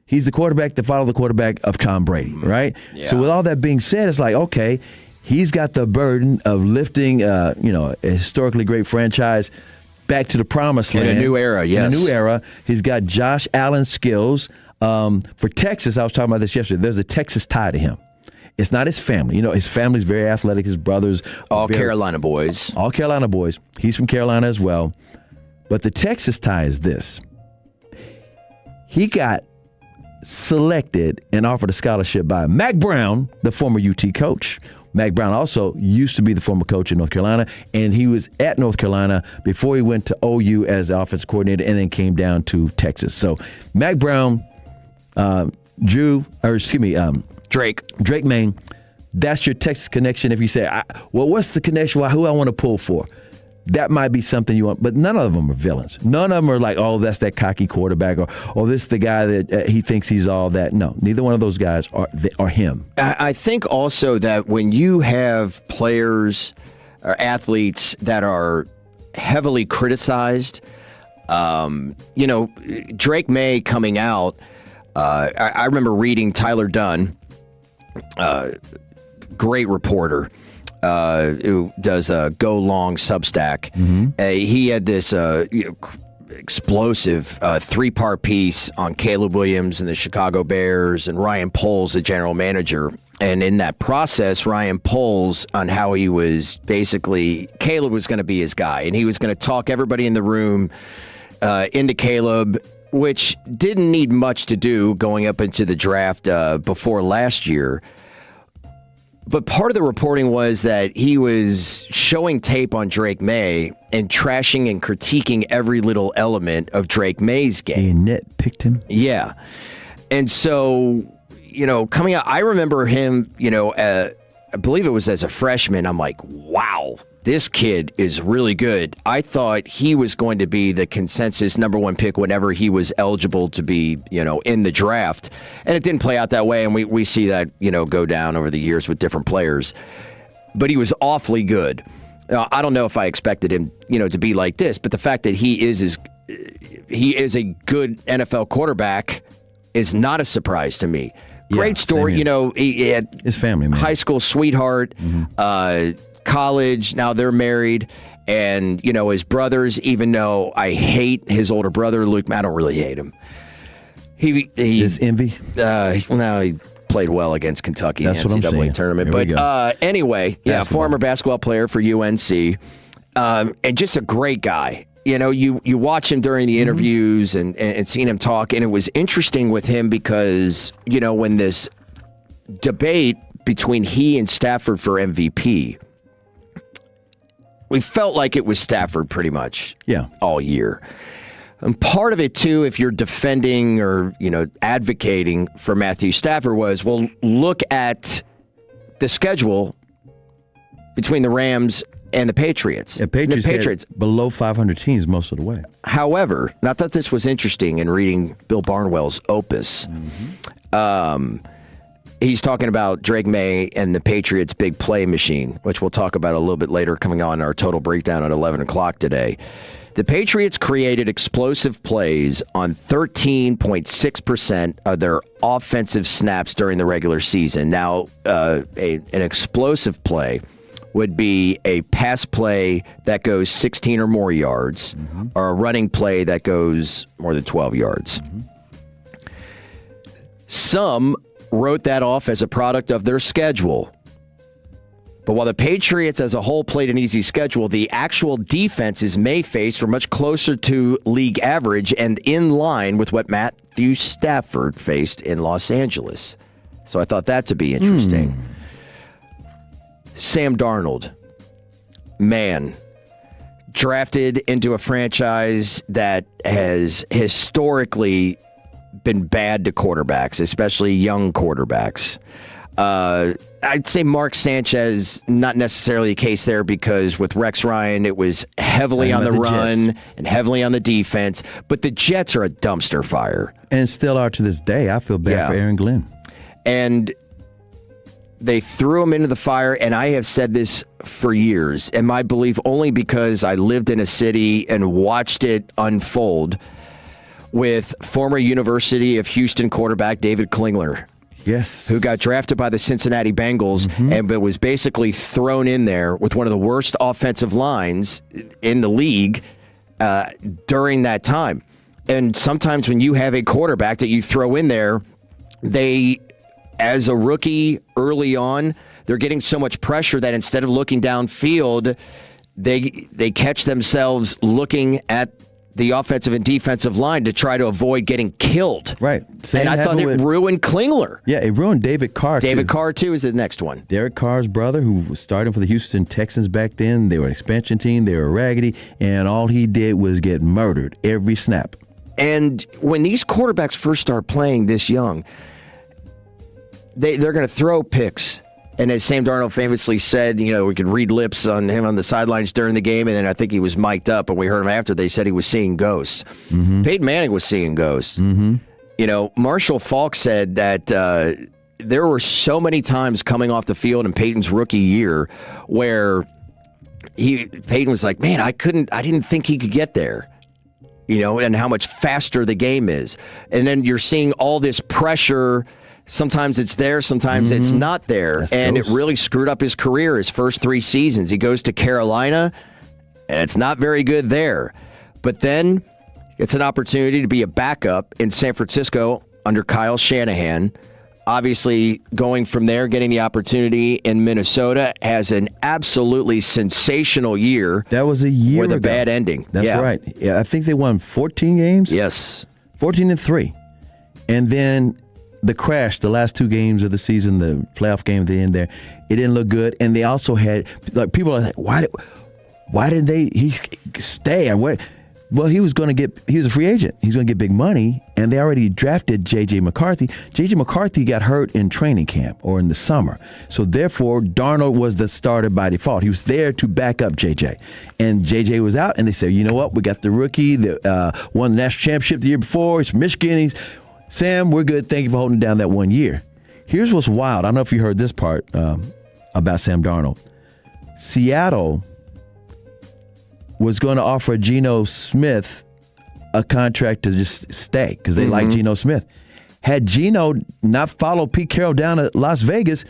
He's the quarterback that followed the quarterback of Tom Brady, right? Yeah. So with all that being said, it's like, okay, he's got the burden of lifting, a historically great franchise back to the promised land. In a new era, yes. In a new era. He's got Josh Allen's skills. For Texas, I was talking about this yesterday, there's a Texas tie to him. It's not his family. You know, his family's very athletic. His brothers all Carolina boys. All Carolina boys. He's from Carolina as well. But the Texas tie is this. He got selected and offered a scholarship by Mack Brown, the former UT coach. Mack Brown also used to be the former coach in North Carolina, and he was at North Carolina before he went to OU as the offensive coordinator and then came down to Texas. So Mack Brown, Drake May, that's your Texas connection. If you say, what's the connection? Who I want to pull for? That might be something you want, but none of them are villains. None of them are like, oh, that's that cocky quarterback, or this is the guy that he thinks he's all that. No, neither one of those guys are him. I think also that when you have players or athletes that are heavily criticized, Drake May coming out, I remember reading Tyler Dunn, great reporter, who does a Go Long Substack. Mm-hmm. He had this explosive 3-part piece on Caleb Williams and the Chicago Bears and Ryan Poles, the general manager. And in that process, Ryan Poles, on how he was basically, Caleb was going to be his guy, and he was going to talk everybody in the room into Caleb, which didn't need much to do going up into the draft before last year. But part of the reporting was that he was showing tape on Drake May and trashing and critiquing every little element of Drake May's game. They nitpicked him? Yeah. And so, coming out, I remember him, I believe it was as a freshman, I'm like, wow, this kid is really good. I thought he was going to be the consensus number one pick whenever he was eligible to be, in the draft. And it didn't play out that way, and we see that, go down over the years with different players. But he was awfully good. I don't know if I expected him, to be like this, but the fact that he is a good NFL quarterback is not a surprise to me. Great story, he had his family, man. High school sweetheart, college, now they're married, and, his brothers, even though I hate his older brother, Luke, I don't really hate him. He is envy? He played well against Kentucky in the NCAA tournament. But anyway, former basketball player for UNC, and just a great guy. You watch him during the interviews and seeing him talk, and it was interesting with him because, when this debate between he and Stafford for MVP, we felt like it was Stafford pretty much all year. And part of it, too, if you're defending or, advocating for Matthew Stafford was, well, look at the schedule between the Rams and the Patriots. The Patriots had below 500 teams most of the way. However, and I thought this was interesting in reading Bill Barnwell's opus. He's talking about Drake May and the Patriots' big play machine, which we'll talk about a little bit later coming on our total breakdown at 11 o'clock today. The Patriots created explosive plays on 13.6% of their offensive snaps during the regular season. Now, an explosive play would be a pass play that goes 16 or more yards, or a running play that goes more than 12 yards. Some wrote that off as a product of their schedule. But while the Patriots as a whole played an easy schedule, the actual defenses May faced were much closer to league average and in line with what Matthew Stafford faced in Los Angeles. So I thought that to be interesting. Sam Darnold, man, drafted into a franchise that has historically been bad to quarterbacks, especially young quarterbacks. I'd say Mark Sanchez, not necessarily the case there because with Rex Ryan, it was heavily on the run and heavily on the defense. But the Jets are a dumpster fire. And still are to this day. I feel bad for Aaron Glenn. And they threw him into the fire, and I have said this for years, and my belief only because I lived in a city and watched it unfold with former University of Houston quarterback David Klingler. Yes. Who got drafted by the Cincinnati Bengals but was basically thrown in there with one of the worst offensive lines in the league during that time. And sometimes when you have a quarterback that you throw in there, they, as a rookie early on, they're getting so much pressure that instead of looking downfield, they catch themselves looking at the offensive and defensive line to try to avoid getting killed. Right. And I thought it ruined Klingler. Yeah, it ruined David Carr, David Carr, too, is the next one. Derek Carr's brother, who was starting for the Houston Texans back then. They were an expansion team. They were raggedy. And all he did was get murdered every snap. And when these quarterbacks first start playing this young, they're going to throw picks. And as Sam Darnold famously said, we could read lips on him on the sidelines during the game, and then I think he was mic'd up, and we heard him after. They said he was seeing ghosts. Peyton Manning was seeing ghosts. Marshall Faulk said that there were so many times coming off the field in Peyton's rookie year where Peyton was like, man, I didn't think he could get there. And how much faster the game is. And then you're seeing all this pressure. Sometimes it's there, sometimes it's not there. And it really screwed up his career, his first 3 seasons. He goes to Carolina, and it's not very good there. But then it's an opportunity to be a backup in San Francisco under Kyle Shanahan. Obviously, going from there, getting the opportunity in Minnesota, has an absolutely sensational year. That was a year with ago. a bad ending. That's right. Yeah, I think they won 14 games. Yes. 14-3. And then the crash, the last 2 games of the season, the playoff game at the end there, it didn't look good. And they also had, people are like, why did he stay? Well, he was a free agent. He's going to get big money, and they already drafted J.J. McCarthy. J.J. McCarthy got hurt in training camp or in the summer. So, therefore, Darnold was the starter by default. He was there to back up J.J. And J.J. was out, and they said, you know what? We got the rookie that won the national championship the year before. He's from Michigan. Sam, we're good. Thank you for holding down that 1 year. Here's what's wild. I don't know if you heard this part about Sam Darnold. Seattle was going to offer Geno Smith a contract to just stay because they like Geno Smith. Had Geno not followed Pete Carroll down to Las Vegas,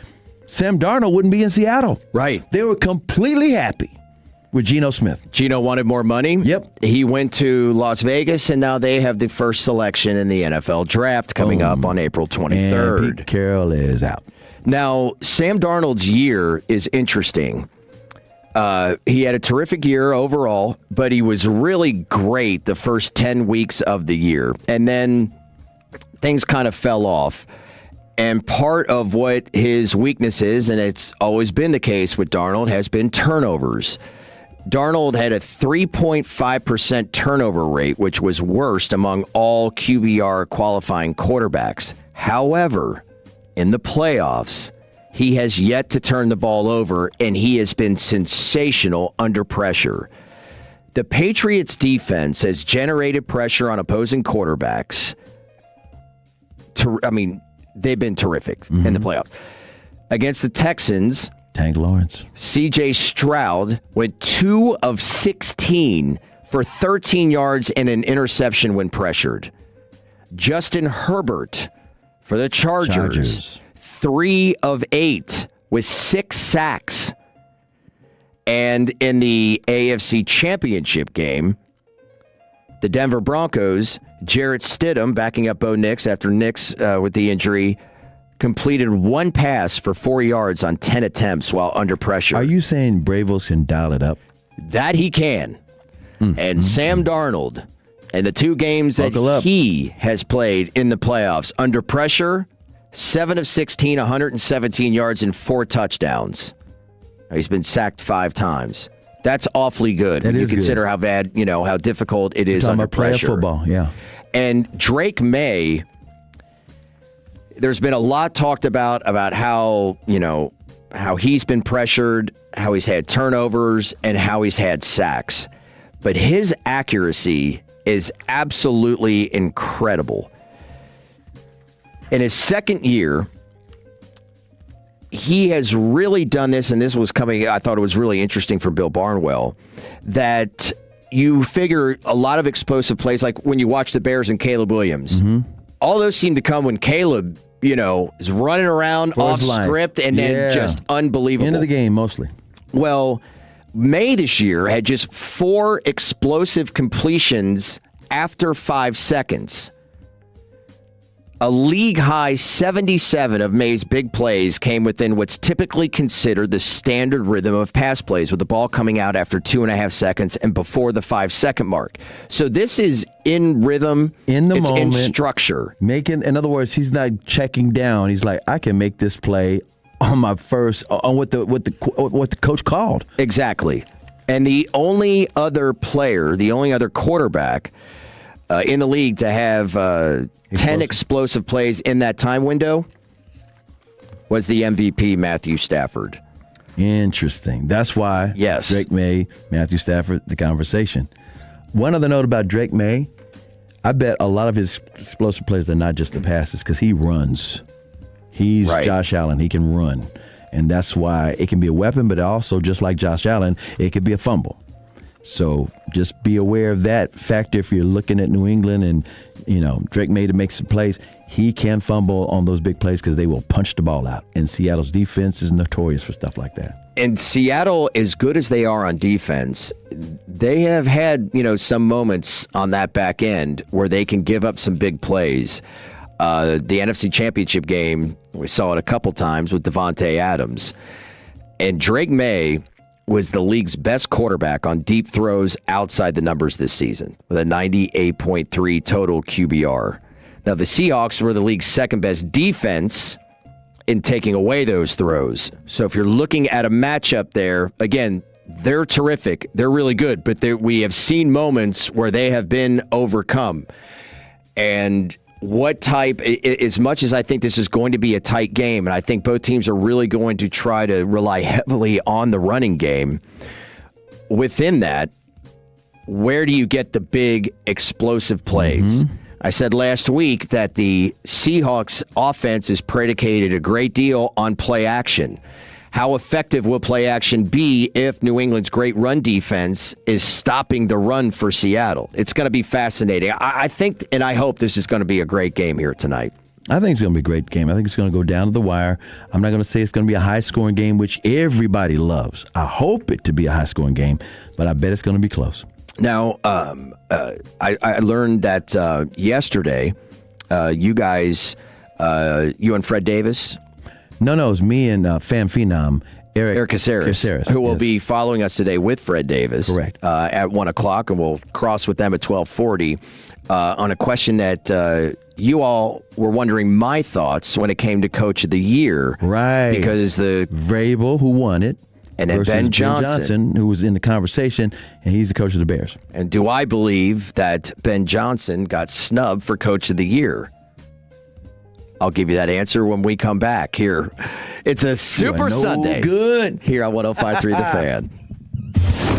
Sam Darnold wouldn't be in Seattle. Right. They were completely happy with Geno Smith. Geno wanted more money. Yep. He went to Las Vegas, and now they have the first selection in the NFL draft coming up on April 23rd. And Pete Carroll is out. Now, Sam Darnold's year is interesting. He had a terrific year overall, but he was really great the first 10 weeks of the year. And then things kind of fell off. And part of what his weakness is, and it's always been the case with Darnold, has been turnovers. Darnold had a 3.5% turnover rate, which was worst among all QBR qualifying quarterbacks. However, in the playoffs, he has yet to turn the ball over, and he has been sensational under pressure. The Patriots' defense has generated pressure on opposing quarterbacks. They've been terrific in the playoffs. Against the Texans, Tank Lawrence, C.J. Stroud went 2 of 16 for 13 yards and an interception when pressured. Justin Herbert for the Chargers. 3 of 8 with 6 sacks. And in the AFC Championship game, the Denver Broncos, Jarrett Stidham, backing up Bo Nix after Nix with the injury, completed 1 pass for 4 yards on 10 attempts while under pressure. Are you saying Bravos can dial it up? That he can. And Sam Darnold, and the 2 games that he has played in the playoffs under pressure, 7 of 16, 117 yards, and 4 touchdowns. He's been sacked 5 times. That's awfully good when you consider how bad, how difficult it is under pressure. Football, yeah. And Drake May, there's been a lot talked about how, how he's been pressured, how he's had turnovers, and how he's had sacks. But his accuracy is absolutely incredible. In his second year, he has really done this, and this was coming, I thought it was really interesting for Bill Barnwell, that you figure a lot of explosive plays, like when you watch the Bears and Caleb Williams, all those seem to come when Caleb, is running around off script and then just unbelievable. End of the game, mostly. Well, May this year had just 4 explosive completions after 5 seconds. A league-high 77 of May's big plays came within what's typically considered the standard rhythm of pass plays, with the ball coming out after 2.5 seconds and before the 5-second mark. So this is in rhythm, in the it's moment, in structure. In other words, he's not checking down. He's like, I can make this play on my first, on what the coach called. Exactly. And the only other quarterback in the league to have 10 explosive plays in that time window was the MVP, Matthew Stafford. Interesting. That's why Drake May, Matthew Stafford, the conversation. One other note about Drake May, I bet a lot of his explosive plays are not just the passes, because he runs. He's Josh Allen. He can run. And that's why it can be a weapon, but also, just like Josh Allen, it could be a fumble. So just be aware of that factor if you're looking at New England and, Drake May to make some plays. He can fumble on those big plays because they will punch the ball out. And Seattle's defense is notorious for stuff like that. And Seattle, as good as they are on defense, they have had, some moments on that back end where they can give up some big plays. The NFC Championship game, we saw it a couple times with Devontae Adams. And Drake May was the league's best quarterback on deep throws outside the numbers this season, with a 98.3 total QBR. Now, the Seahawks were the league's second best defense in taking away those throws. So if you're looking at a matchup there, again, they're terrific. They're really good, but we have seen moments where they have been overcome. And what type, as much as I think this is going to be a tight game, and I think both teams are really going to try to rely heavily on the running game, within that, where do you get the big explosive plays? Mm-hmm. I said last week that the Seahawks offense is predicated a great deal on play action. How effective will play action be if New England's great run defense is stopping the run for Seattle? It's going to be fascinating. I think and I hope this is going to be a great game here tonight. I think it's going to be a great game. I think it's going to go down to the wire. I'm not going to say it's going to be a high-scoring game, which everybody loves. I hope it to be a high-scoring game, but I bet it's going to be close. Now, I learned that yesterday, you guys, you and Fred Davis. No, it was me and fan phenom Eric Caceres, who will be following us today with Fred Davis. Correct. At 1 o'clock, and we'll cross with them at 12:40 on a question that you all were wondering my thoughts when it came to Coach of the Year. Right. Because the Vrabel, who won it, and then Ben Johnson, who was in the conversation, and he's the coach of the Bears. And do I believe that Ben Johnson got snubbed for Coach of the Year? I'll give you that answer when we come back here. It's a Super Sunday. Good. Here on 105.3 The Fan.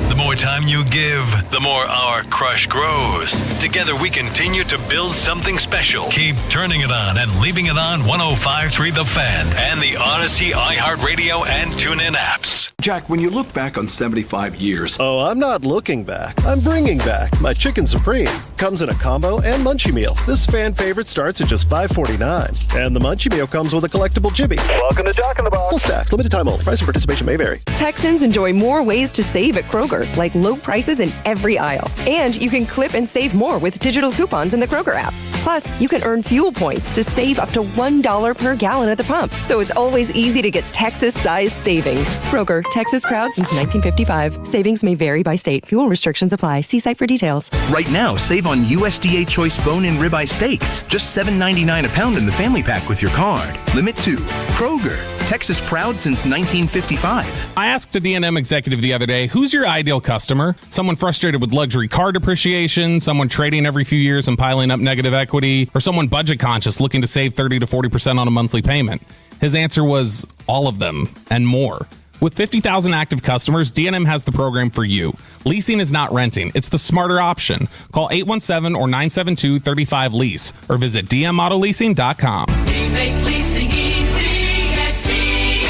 The more time you give, the more our crush grows. Together we continue to build something special. Keep turning it on and leaving it on 105.3 The Fan and the Odyssey, iHeartRadio, and TuneIn apps. Jack, when you look back on 75 years... Oh, I'm not looking back. I'm bringing back my Chicken Supreme. Comes in a combo and munchie meal. This fan favorite starts at just $5.49. And the munchie meal comes with a collectible jibby. Welcome to Jack in the Box. Full stacks, limited time only. Price and participation may vary. Texans enjoy more ways to save at Kroger, like low prices in every aisle. And you can clip and save more with digital coupons in the Kroger app. Plus, you can earn fuel points to save up to $1 per gallon at the pump. So it's always easy to get Texas-sized savings. Kroger, Texas proud since 1955. Savings may vary by state. Fuel restrictions apply. See site for details. Right now, save on USDA Choice Bone and Ribeye Steaks. Just $7.99 a pound in the family pack with your card. Limit 2. Kroger. Texas proud since 1955. I asked a D&M executive the other day, who's your ideal customer? Someone frustrated with luxury car depreciation, someone trading every few years and piling up negative equity, or someone budget conscious looking to save 30 to 40% on a monthly payment? His answer was all of them and more. With 50,000 active customers, D&M has the program for you. Leasing is not renting. It's the smarter option. Call 817 or 972-35-LEASE or visit dmautoleasing.com. We make leasing easy at D&M.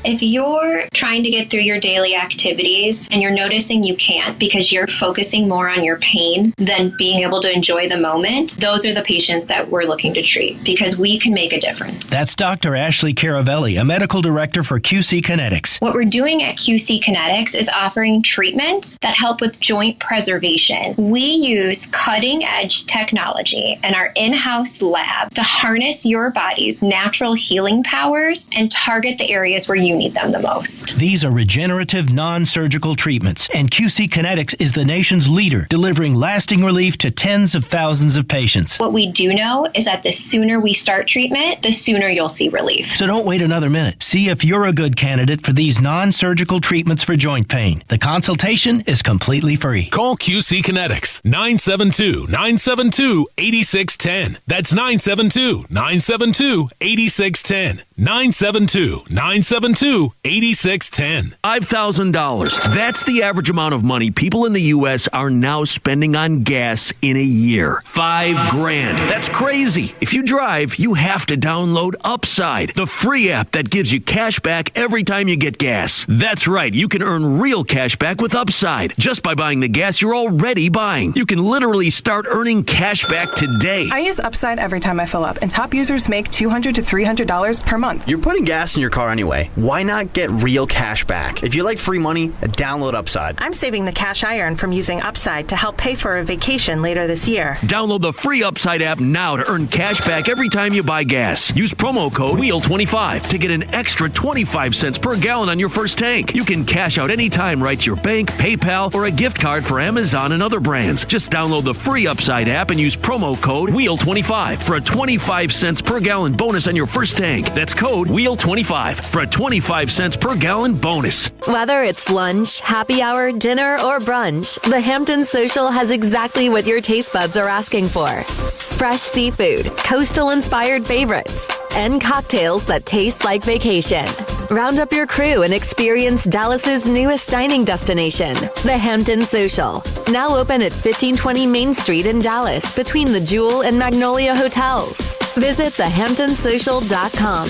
If you're trying to get through your daily activities and you're noticing you can't because you're focusing more on your pain than being able to enjoy the moment, those are the patients that we're looking to treat because we can make a difference. That's Dr. Ashley Caravelli, a medical director for QC Kinetics. What we're doing at QC Kinetics is offering treatments that help with joint preservation. We use cutting-edge technology in our in-house lab to harness your body's natural healing powers and target the areas where you need them the most. These are regenerative, non-surgical treatments, and QC Kinetics is the nation's leader, delivering lasting relief to tens of thousands of patients. What we do know is that the sooner we start treatment, the sooner you'll see relief. So don't wait another minute. See if you're a good candidate for these non-surgical treatments for joint pain. The consultation is completely free. Call QC Kinetics, 972-972-8610. That's 972-972-8610. 972-972-8610. $5,000. That's the average amount of money people in the U.S. are now spending on gas in a year. $5,000. That's crazy. If you drive, you have to download Upside, the free app that gives you cash back every time you get gas. That's right. You can earn real cash back with Upside just by buying the gas you're already buying. You can literally start earning cash back today. I use Upside every time I fill up, and top users make $200 to $300 per month. You're putting gas in your car anyway. Why not get real cash back? If you like free money, download Upside. I'm saving the cash I earn from using Upside to help pay for a vacation later this year. Download the free Upside app now to earn cash back every time you buy gas. Use promo code WHEEL25 to get an extra 25 cents per gallon on your first tank. You can cash out anytime right to your bank, PayPal, or a gift card for Amazon and other brands. Just download the free Upside app and use promo code WHEEL25 for a 25 cents per gallon bonus on your first tank. That's code WHEEL25 for a 25 cents per gallon bonus. Whether it's lunch, happy hour, dinner, or brunch, the Hampton Social has exactly what your taste buds are asking for. Fresh seafood, coastal-inspired favorites, and cocktails that taste like vacation. Round up your crew and experience Dallas's newest dining destination, the Hampton Social. Now open at 1520 Main Street in Dallas between the Jewel and Magnolia Hotels. Visit thehamptonsocial.com.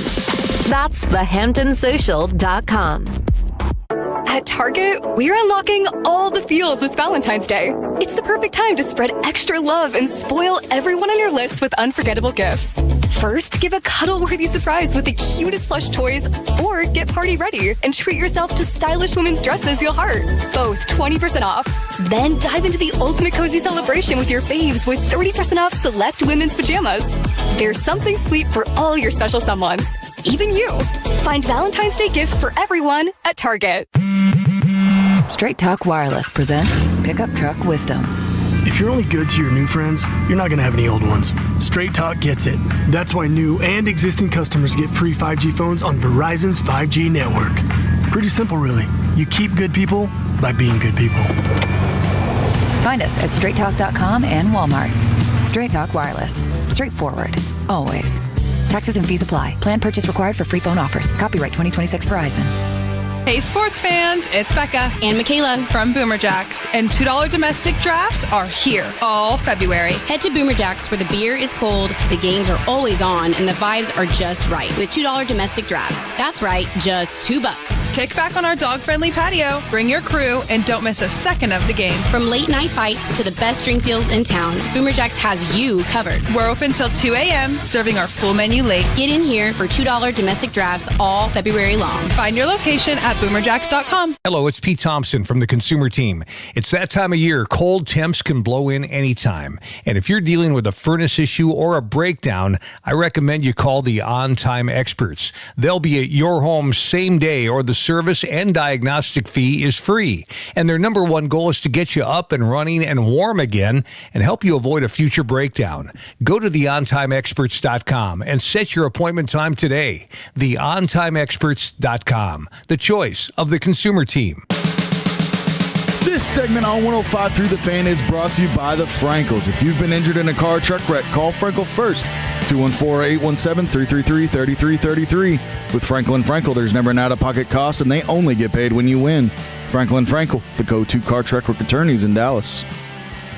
That's thehamptonsocial.com. At Target, we're unlocking all the feels this Valentine's Day. It's the perfect time to spread extra love and spoil everyone on your list with unforgettable gifts. First, give a cuddle-worthy surprise with the cutest plush toys, or get party ready and treat yourself to stylish women's dresses you'll heart. Both 20% off. Then dive into the ultimate cozy celebration with your faves with 30% off select women's pajamas. There's something sweet for all your special someones, even you. Find Valentine's Day gifts for everyone at Target. Straight Talk Wireless presents Pickup Truck Wisdom. If you're only good to your new friends, you're not going to have any old ones. Straight Talk gets it. That's why new and existing customers get free 5G phones on Verizon's 5G network. Pretty simple, really. You keep good people by being good people. Find us at straighttalk.com and Walmart. Straight Talk Wireless. Straightforward. Always. Taxes and fees apply. Plan purchase required for free phone offers. Copyright 2026 Verizon. Hey sports fans, it's Becca and Michaela from Boomer Jacks, and $2 domestic drafts are here all February. Head to Boomer Jacks where the beer is cold, the games are always on, and the vibes are just right with $2 domestic drafts. That's right, just $2. Kick back on our dog-friendly patio, bring your crew, and don't miss a second of the game. From late night bites to the best drink deals in town, Boomer Jacks has you covered. We're open till 2 a.m., serving our full menu late. Get in here for $2 domestic drafts all February long. Find your location at boomerjacks.com. Hello, it's Pete Thompson from the Consumer Team. It's that time of year. Cold temps can blow in anytime. And if you're dealing with a furnace issue or a breakdown, I recommend you call the On-Time Experts. They'll be at your home same day, or the service and diagnostic fee is free. And their number one goal is to get you up and running and warm again and help you avoid a future breakdown. Go to theontimeexperts.com and set your appointment time today. Theontimeexperts.com. The choice of the Consumer Team. This segment on 105.3 The Fan is brought to you by the Frankels. If you've been injured in a car or truck wreck, call Frankel first. 214-817-333-3333. With Frankel & Frankel, there's never an out-of-pocket cost, and they only get paid when you win. Frankel & Frankel, the go-to car, truck, wreck attorneys in Dallas.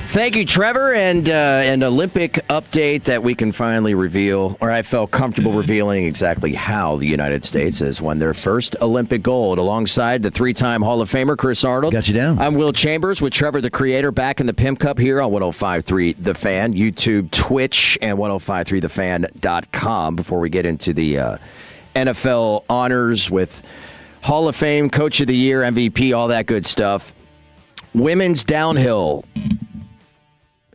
Thank you, Trevor, and an Olympic update that we can finally reveal, or I felt comfortable revealing exactly how the United States has won their first Olympic gold alongside the three-time Hall of Famer Chris Arnold. Got you down. I'm Will Chambers with Trevor, the creator, back in the Pimp Cup here on 105.3 The Fan, YouTube, Twitch, and 105.3thefan.com before we get into the NFL honors with Hall of Fame, Coach of the Year, MVP, all that good stuff. Women's downhill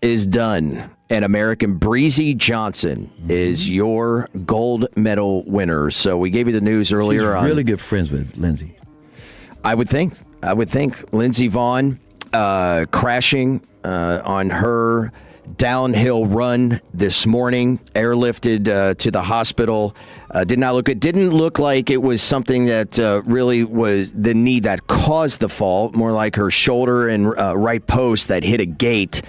is done, and American Breezy Johnson is your gold medal winner. So we gave you the news earlier on. She's really good friends with Lindsey. I would think. Lindsey Vonn crashing on her downhill run this morning, airlifted to the hospital. Did not look good. Didn't look like it was something that really was the knee that caused the fall, more like her shoulder and right post that hit a gate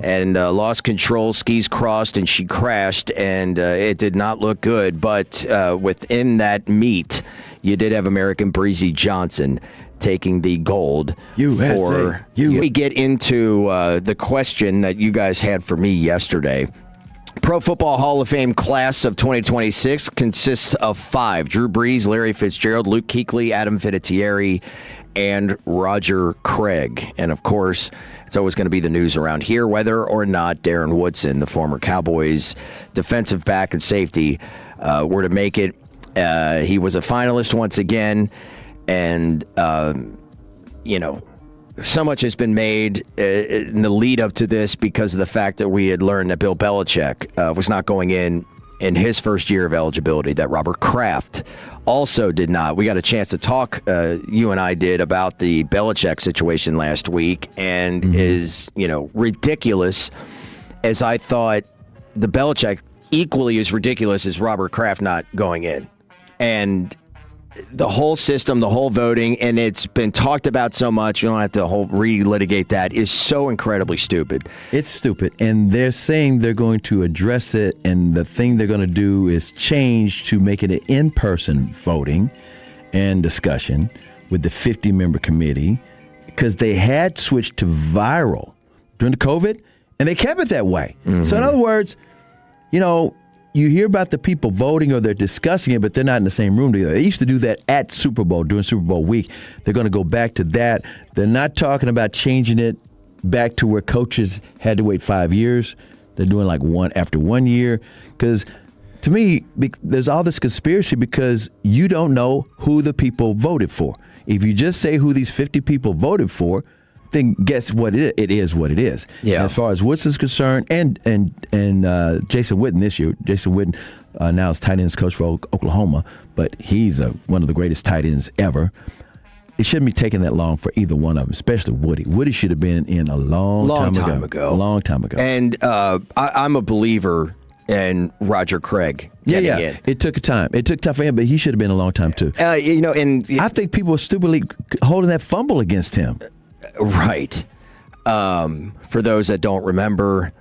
and lost control, skis crossed, and she crashed, and it did not look good. But within that meet, you did have American Breezy Johnson taking the gold. USA. We get into the question that you guys had for me yesterday. Pro Football Hall of Fame class of 2026 consists of 5. Drew Brees, Larry Fitzgerald, Luke Kuechly, Adam Vinatieri, and Roger Craig. And, of course, it's always going to be the news around here whether or not Darren Woodson, the former Cowboys defensive back and safety, were to make it. He was a finalist once again. And, so much has been made in the lead up to this because of the fact that we had learned that Bill Belichick was not going in his first year of eligibility, that Robert Kraft also did not. We got a chance to talk, you and I did, about the Belichick situation last week, and is, ridiculous as I thought the Belichick equally as ridiculous as Robert Kraft not going in. And the whole system, the whole voting, and it's been talked about so much, you don't have to relitigate that, is so incredibly stupid. It's stupid, and they're saying they're going to address it, and the thing they're going to do is change to make it an in-person voting and discussion with the 50-member committee, because they had switched to viral during the COVID, and they kept it that way. Mm-hmm. So in other words, you hear about the people voting or they're discussing it, but they're not in the same room together. They used to do that at Super Bowl, during Super Bowl week. They're going to go back to that. They're not talking about changing it back to where coaches had to wait 5 years. They're doing like one after 1 year. Because to me, there's all this conspiracy because you don't know who the people voted for. If you just say who these 50 people voted for, then guess what it is what it is. Yeah. As far as Woods is concerned, and Jason Witten this year. Jason Witten now is tight ends coach for Oklahoma, but he's one of the greatest tight ends ever. It shouldn't be taking that long for either one of them, especially Woody. Woody should have been in a long time ago. A long time ago. And I'm a believer in Roger Craig. In. It took time. It took time for him, but he should have been a long time too. And I think people are stupidly holding that fumble against him. Right. For those that don't remember,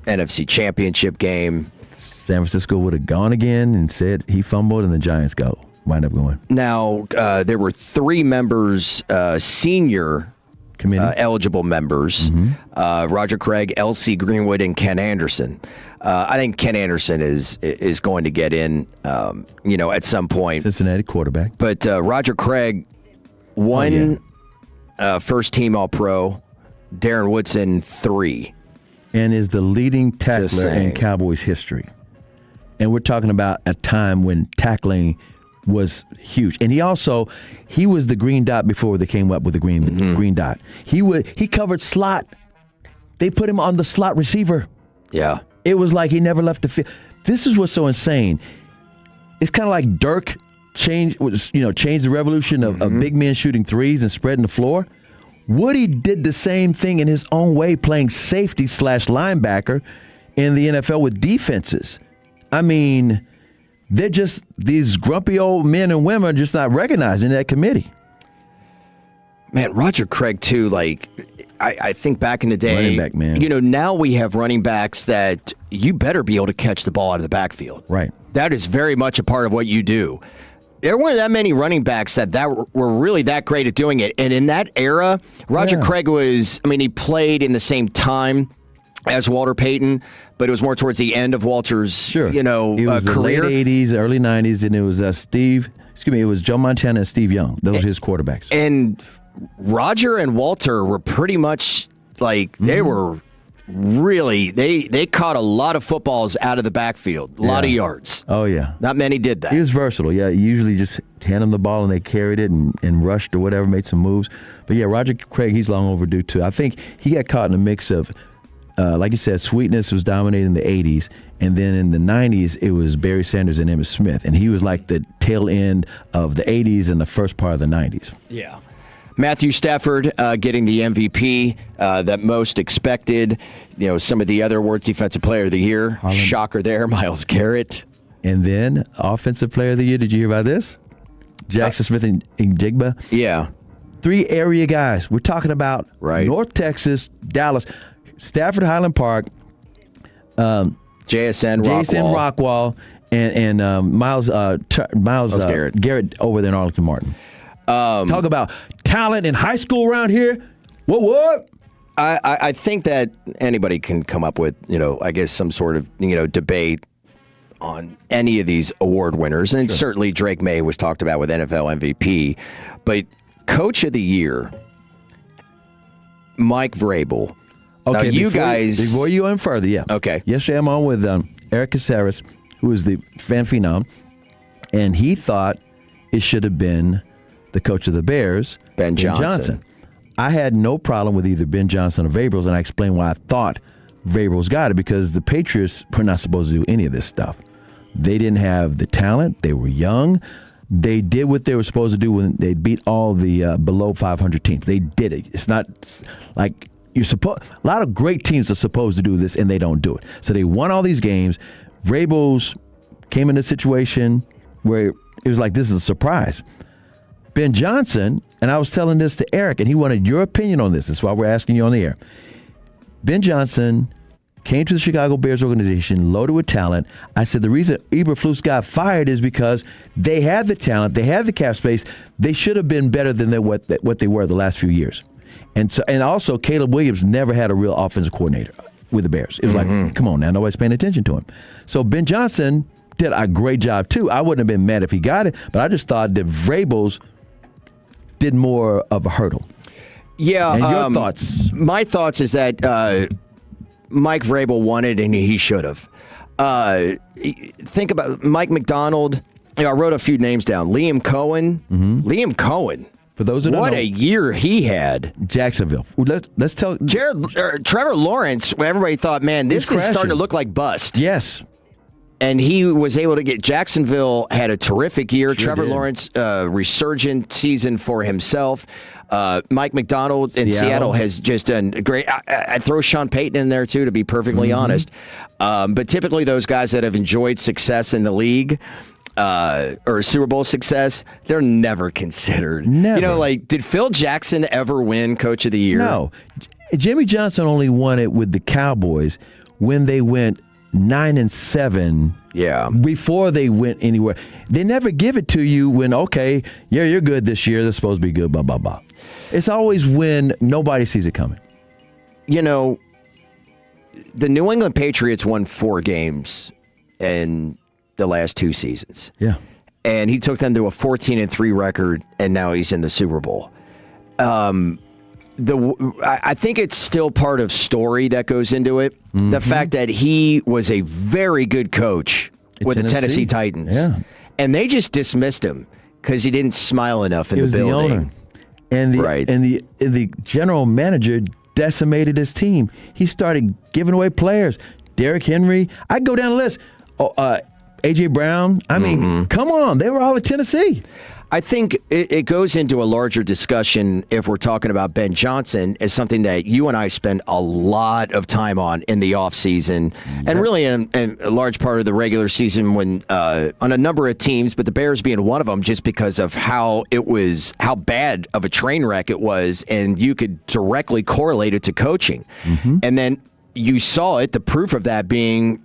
NFC Championship game. San Francisco would have gone again and said he fumbled, and the Giants wind up going. Now, there were 3 members, senior committee eligible members, Roger Craig, L.C. Greenwood, and Ken Anderson. I think Ken Anderson is going to get in, at some point. Cincinnati quarterback. But Roger Craig won first team All-Pro, Darren Woodson 3. And is the leading tackler in Cowboys history. And we're talking about a time when tackling was huge. And he was the green dot before they came up with the green dot. He covered slot. They put him on the slot receiver. Yeah. It was like he never left the field. This is what's so insane. It's kind of like Dirk changed the revolution of big men shooting threes and spreading the floor. Woody did the same thing in his own way, playing safety / linebacker in the NFL with defenses. I mean, they're just these grumpy old men and women are just not recognizing that committee. Man, Roger Craig too. Like, I think back in the day, running back, man. Now we have running backs that you better be able to catch the ball out of the backfield. Right. That is very much a part of what you do. There weren't that many running backs that were really that great at doing it. And in that era, Roger Craig he played in the same time as Walter Payton, but it was more towards the end of Walter's, it was the career. Late 80s, early 90s, and it was it was Joe Montana and Steve Young. Those were his quarterbacks. And Roger and Walter were pretty much they were really, they caught a lot of footballs out of the backfield, a lot of yards. Oh, yeah. Not many did that. He was versatile. Yeah, he usually just hand him the ball and they carried it and rushed or whatever, made some moves. But yeah, Roger Craig, he's long overdue too. I think he got caught in a mix of, like you said, Sweetness was dominating the 80s. And then in the 90s, it was Barry Sanders and Emmitt Smith. And he was like the tail end of the 80s and the first part of the 90s. Yeah. Matthew Stafford getting the MVP that most expected. Some of the other awards, Defensive Player of the Year. Shocker there, Myles Garrett. And then Offensive Player of the Year. Did you hear about this? Jackson Smith and Jigba. Yeah. 3 area guys. We're talking about North Texas, Dallas, Stafford, Highland Park, JSN Rockwall, and Myles Garrett over there in Arlington Martin. Talk about talent in high school around here. What? I think that anybody can come up with, I guess some sort of, debate on any of these award winners. And certainly Drake May was talked about with NFL MVP. But Coach of the Year, Mike Vrabel. Okay, now you guys... Before you go in further, yeah. Okay. Yesterday I'm on with Eric Caceres, who is the fan phenom, and he thought it should have been the coach of the Bears, Ben Johnson. I had no problem with either Ben Johnson or Vrabel, and I explained why I thought Vrabel's got it, because the Patriots were not supposed to do any of this stuff. They didn't have the talent. They were young. They did what they were supposed to do when they beat all the below 500 teams. They did it. It's not like you're supposed. A lot of great teams are supposed to do this, and they don't do it. So they won all these games. Vrabel's came in a situation where It was like, this is a surprise. Ben Johnson, and I was telling this to Eric, and he wanted your opinion on this. That's why we're asking you on the air. Ben Johnson came to the Chicago Bears organization loaded with talent. I said the reason Eberflus got fired is because they had the talent, they had the cap space. They should have been better than what they were the last few years. And also Caleb Williams never had a real offensive coordinator with the Bears. It was like, come on now, nobody's paying attention to him. So Ben Johnson did a great job too. I wouldn't have been mad if he got it, but I just thought that Vrabel's did more of a hurdle. Yeah. And your thoughts? My thoughts is that Mike Vrabel won it, and he should have. Think about Mike McDonald. I wrote a few names down. Liam Cohen. Liam Cohen. For those who don't what know, a year he had. Jacksonville. Let's tell Trevor Lawrence. Everybody thought, man, this is starting to look like bust. Yes. And he was able to get Jacksonville had a terrific year. Trevor did. Lawrence, resurgent season for himself. Mike McDonald in Seattle has just done great. I throw Sean Payton in there, too, to be perfectly honest. But typically those guys that have enjoyed success in the league or Super Bowl success, they're never considered. Never. You know, like, did Phil Jackson ever win Coach of the Year? No. Jimmy Johnson only won it with the Cowboys when they went 9-7. Yeah. Before they went anywhere. They never give it to you when, okay, yeah, you're good this year. They're supposed to be good, blah, blah, blah. It's always when nobody sees it coming. You know, the New England Patriots won 4 games in the last 2 seasons. Yeah. And he took them to a 14-3 record, and now he's in the Super Bowl. I think it's still part of story that goes into it. The fact that he was a very good coach with the Tennessee Titans. Yeah. And they just dismissed him because he didn't smile enough in the building. The owner. And the general manager decimated his team. He started giving away players. Derrick Henry. I go down the list. A.J. Brown. I mean, come on. They were all at Tennessee. I think it goes into a larger discussion if we're talking about Ben Johnson as something that you and I spend a lot of time on in the offseason and really in a large part of the regular season when on a number of teams, but the Bears being one of them just because of how bad of a train wreck it was, and you could directly correlate it to coaching. And then you saw it, the proof of that being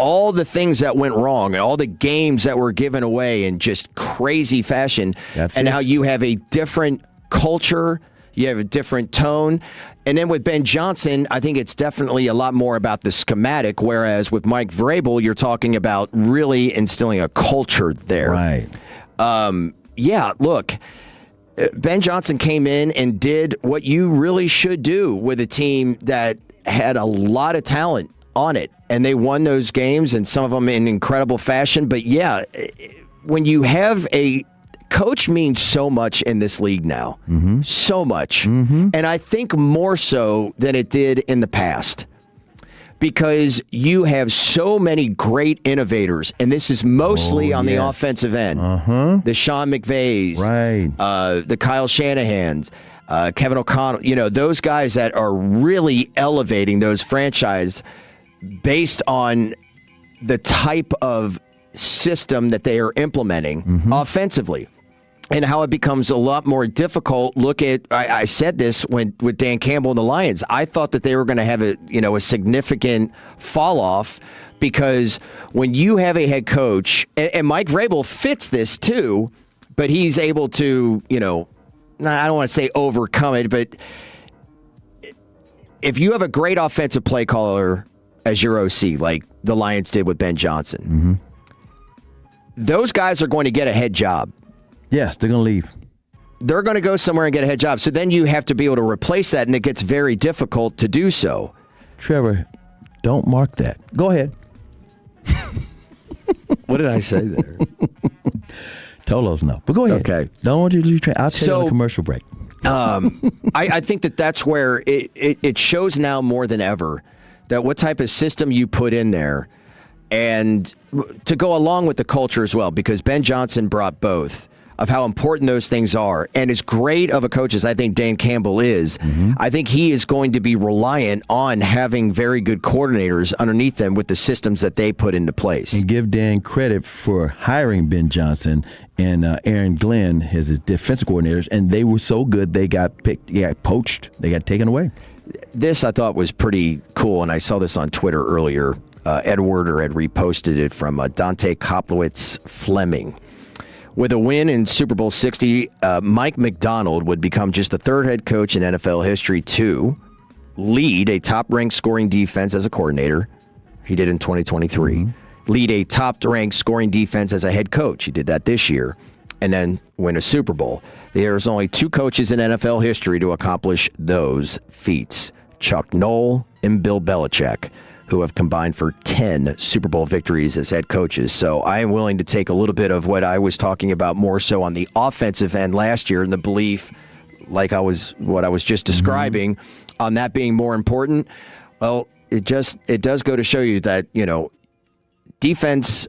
all the things that went wrong, all the games that were given away in just crazy fashion, and how you have a different culture, you have a different tone. And then with Ben Johnson, I think it's definitely a lot more about the schematic, whereas with Mike Vrabel, you're talking about really instilling a culture there. Right. Yeah, look, Ben Johnson came in and did what you really should do with a team that had a lot of talent on it, and they won those games, and some of them in incredible fashion. But yeah, when you have a coach means so much in this league now, so much, and I think more so than it did in the past, because you have so many great innovators, and this is mostly on the offensive end. The Sean McVays, the Kyle Shanahans, Kevin O'Connell, you know, those guys that are really elevating those franchises based on the type of system that they are implementing offensively, and how it becomes a lot more difficult. Look at, I said this with Dan Campbell and the Lions. I thought that they were going to have a significant fall off, because when you have a head coach, and Mike Vrabel fits this too, but he's able to, I don't want to say overcome it, but if you have a great offensive play caller as your OC, like the Lions did with Ben Johnson, those guys are going to get a head job. Yes, they're going to leave. They're going to go somewhere and get a head job. So then you have to be able to replace that, and it gets very difficult to do so. Trevor, don't mark that. Go ahead. What did I say there? Tolos no. But go ahead. Okay. Don't want you to do I'll tell you on a commercial break. I think that's where it shows now more than ever that what type of system you put in there, and to go along with the culture as well, because Ben Johnson brought both. of how important those things are. And as great of a coach as I think Dan Campbell is, I think he is going to be reliant on having very good coordinators underneath them with the systems that they put into place. And give Dan credit for hiring Ben Johnson and Aaron Glenn as his defensive coordinators, and they were so good they got poached, they got taken away. This I thought was pretty cool, and I saw this on Twitter earlier. Ed Werder had reposted it from Dante Koplowitz Fleming. With a win in Super Bowl 60, Mike McDonald would become just the third head coach in NFL history to lead a top-ranked scoring defense as a coordinator. He did in 2023. Lead a top-ranked scoring defense as a head coach. He did that this year. And then win a Super Bowl. There's only two coaches in NFL history to accomplish those feats, Chuck Noll and Bill Belichick, who have combined for 10 Super Bowl victories as head coaches. So I am willing to take a little bit of what I was talking about more so on the offensive end last year, and the belief, what I was just describing, on that being more important. Well, it does go to show you that, defense,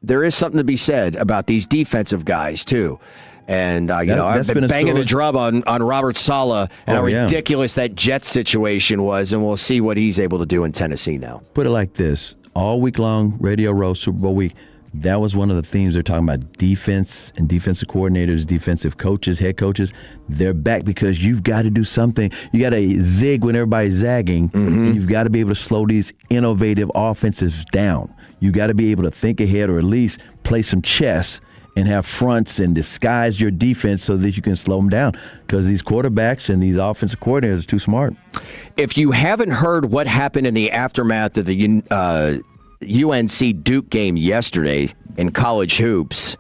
there is something to be said about these defensive guys too. And, I've been banging the drum on Robert Saleh and how ridiculous that Jets situation was, and we'll see what he's able to do in Tennessee now. Put it like this. All week long, Radio Row, Super Bowl week, that was one of the themes they're talking about. Defense and defensive coordinators, defensive coaches, head coaches, they're back because you've got to do something. You got to zig when everybody's zagging, and you've got to be able to slow these innovative offenses down. You got to be able to think ahead or at least play some chess and have fronts and disguise your defense so that you can slow them down, because these quarterbacks and these offensive coordinators are too smart. If you haven't heard what happened in the aftermath of the UNC Duke game yesterday in college hoops,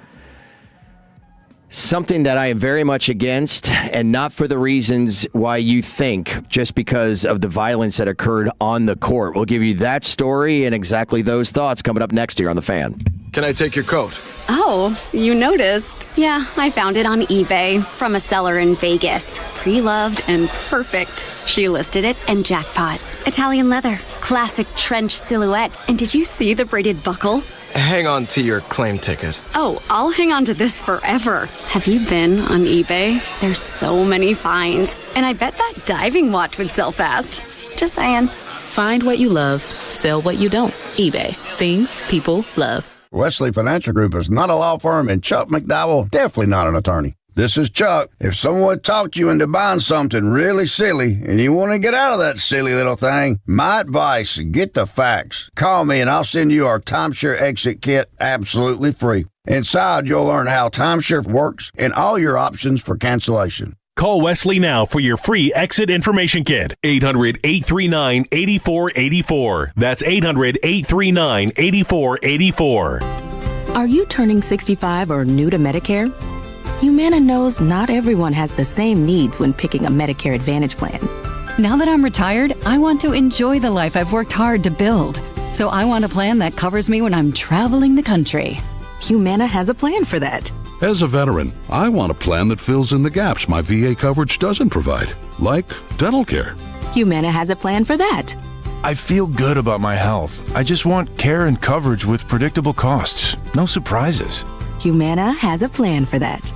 something that I am very much against, and not for the reasons why you think, just because of the violence that occurred on the court. We'll give you that story and exactly those thoughts coming up next here on The Fan. Can I take your coat? Oh, you noticed. Yeah, I found it on eBay from a seller in Vegas. Pre-loved and perfect. She listed it and jackpot. Italian leather, classic trench silhouette. And did you see the braided buckle? Hang on to your claim ticket. Oh, I'll hang on to this forever. Have you been on eBay? There's so many finds. And I bet that diving watch would sell fast. Just saying. Find what you love, sell what you don't. eBay. Things people love. Wesley Financial Group is not a law firm, and Chuck McDowell definitely not an attorney. This is Chuck. If someone talked you into buying something really silly and you want to get out of that silly little thing, my advice, get the facts. Call me and I'll send you our timeshare exit kit absolutely free. Inside, you'll learn how timeshare works and all your options for cancellation. Call Wesley now for your free exit information kit. 800-839-8484. That's 800-839-8484. Are you turning 65 or new to Medicare? Humana knows not everyone has the same needs when picking a Medicare Advantage plan. Now that I'm retired, I want to enjoy the life I've worked hard to build. So I want a plan that covers me when I'm traveling the country. Humana has a plan for that. As a veteran, I want a plan that fills in the gaps my VA coverage doesn't provide, like dental care. Humana has a plan for that. I feel good about my health. I just want care and coverage with predictable costs. No surprises. Humana has a plan for that.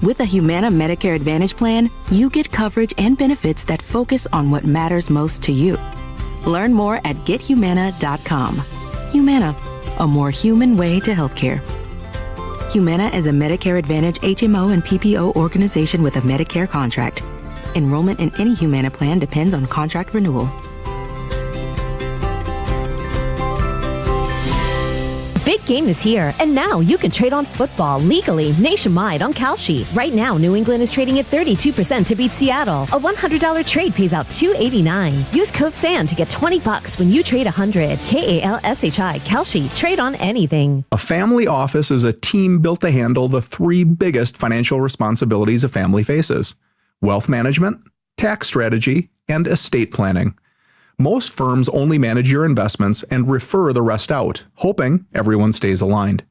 With a Humana Medicare Advantage plan, you get coverage and benefits that focus on what matters most to you. Learn more at gethumana.com. Humana, a more human way to healthcare. Humana is a Medicare Advantage HMO and PPO organization with a Medicare contract. Enrollment in any Humana plan depends on contract renewal. Big game is here, and now you can trade on football legally nationwide on Kalshi. Right now, New England is trading at 32% to beat Seattle. A $100 trade pays out $289. Use code FAN to get $20 when you trade $100. KALSHI, Kalshi. Trade on anything. A family office is a team built to handle the three biggest financial responsibilities a family faces: wealth management, tax strategy, and estate planning. Most firms only manage your investments and refer the rest out, hoping everyone stays aligned.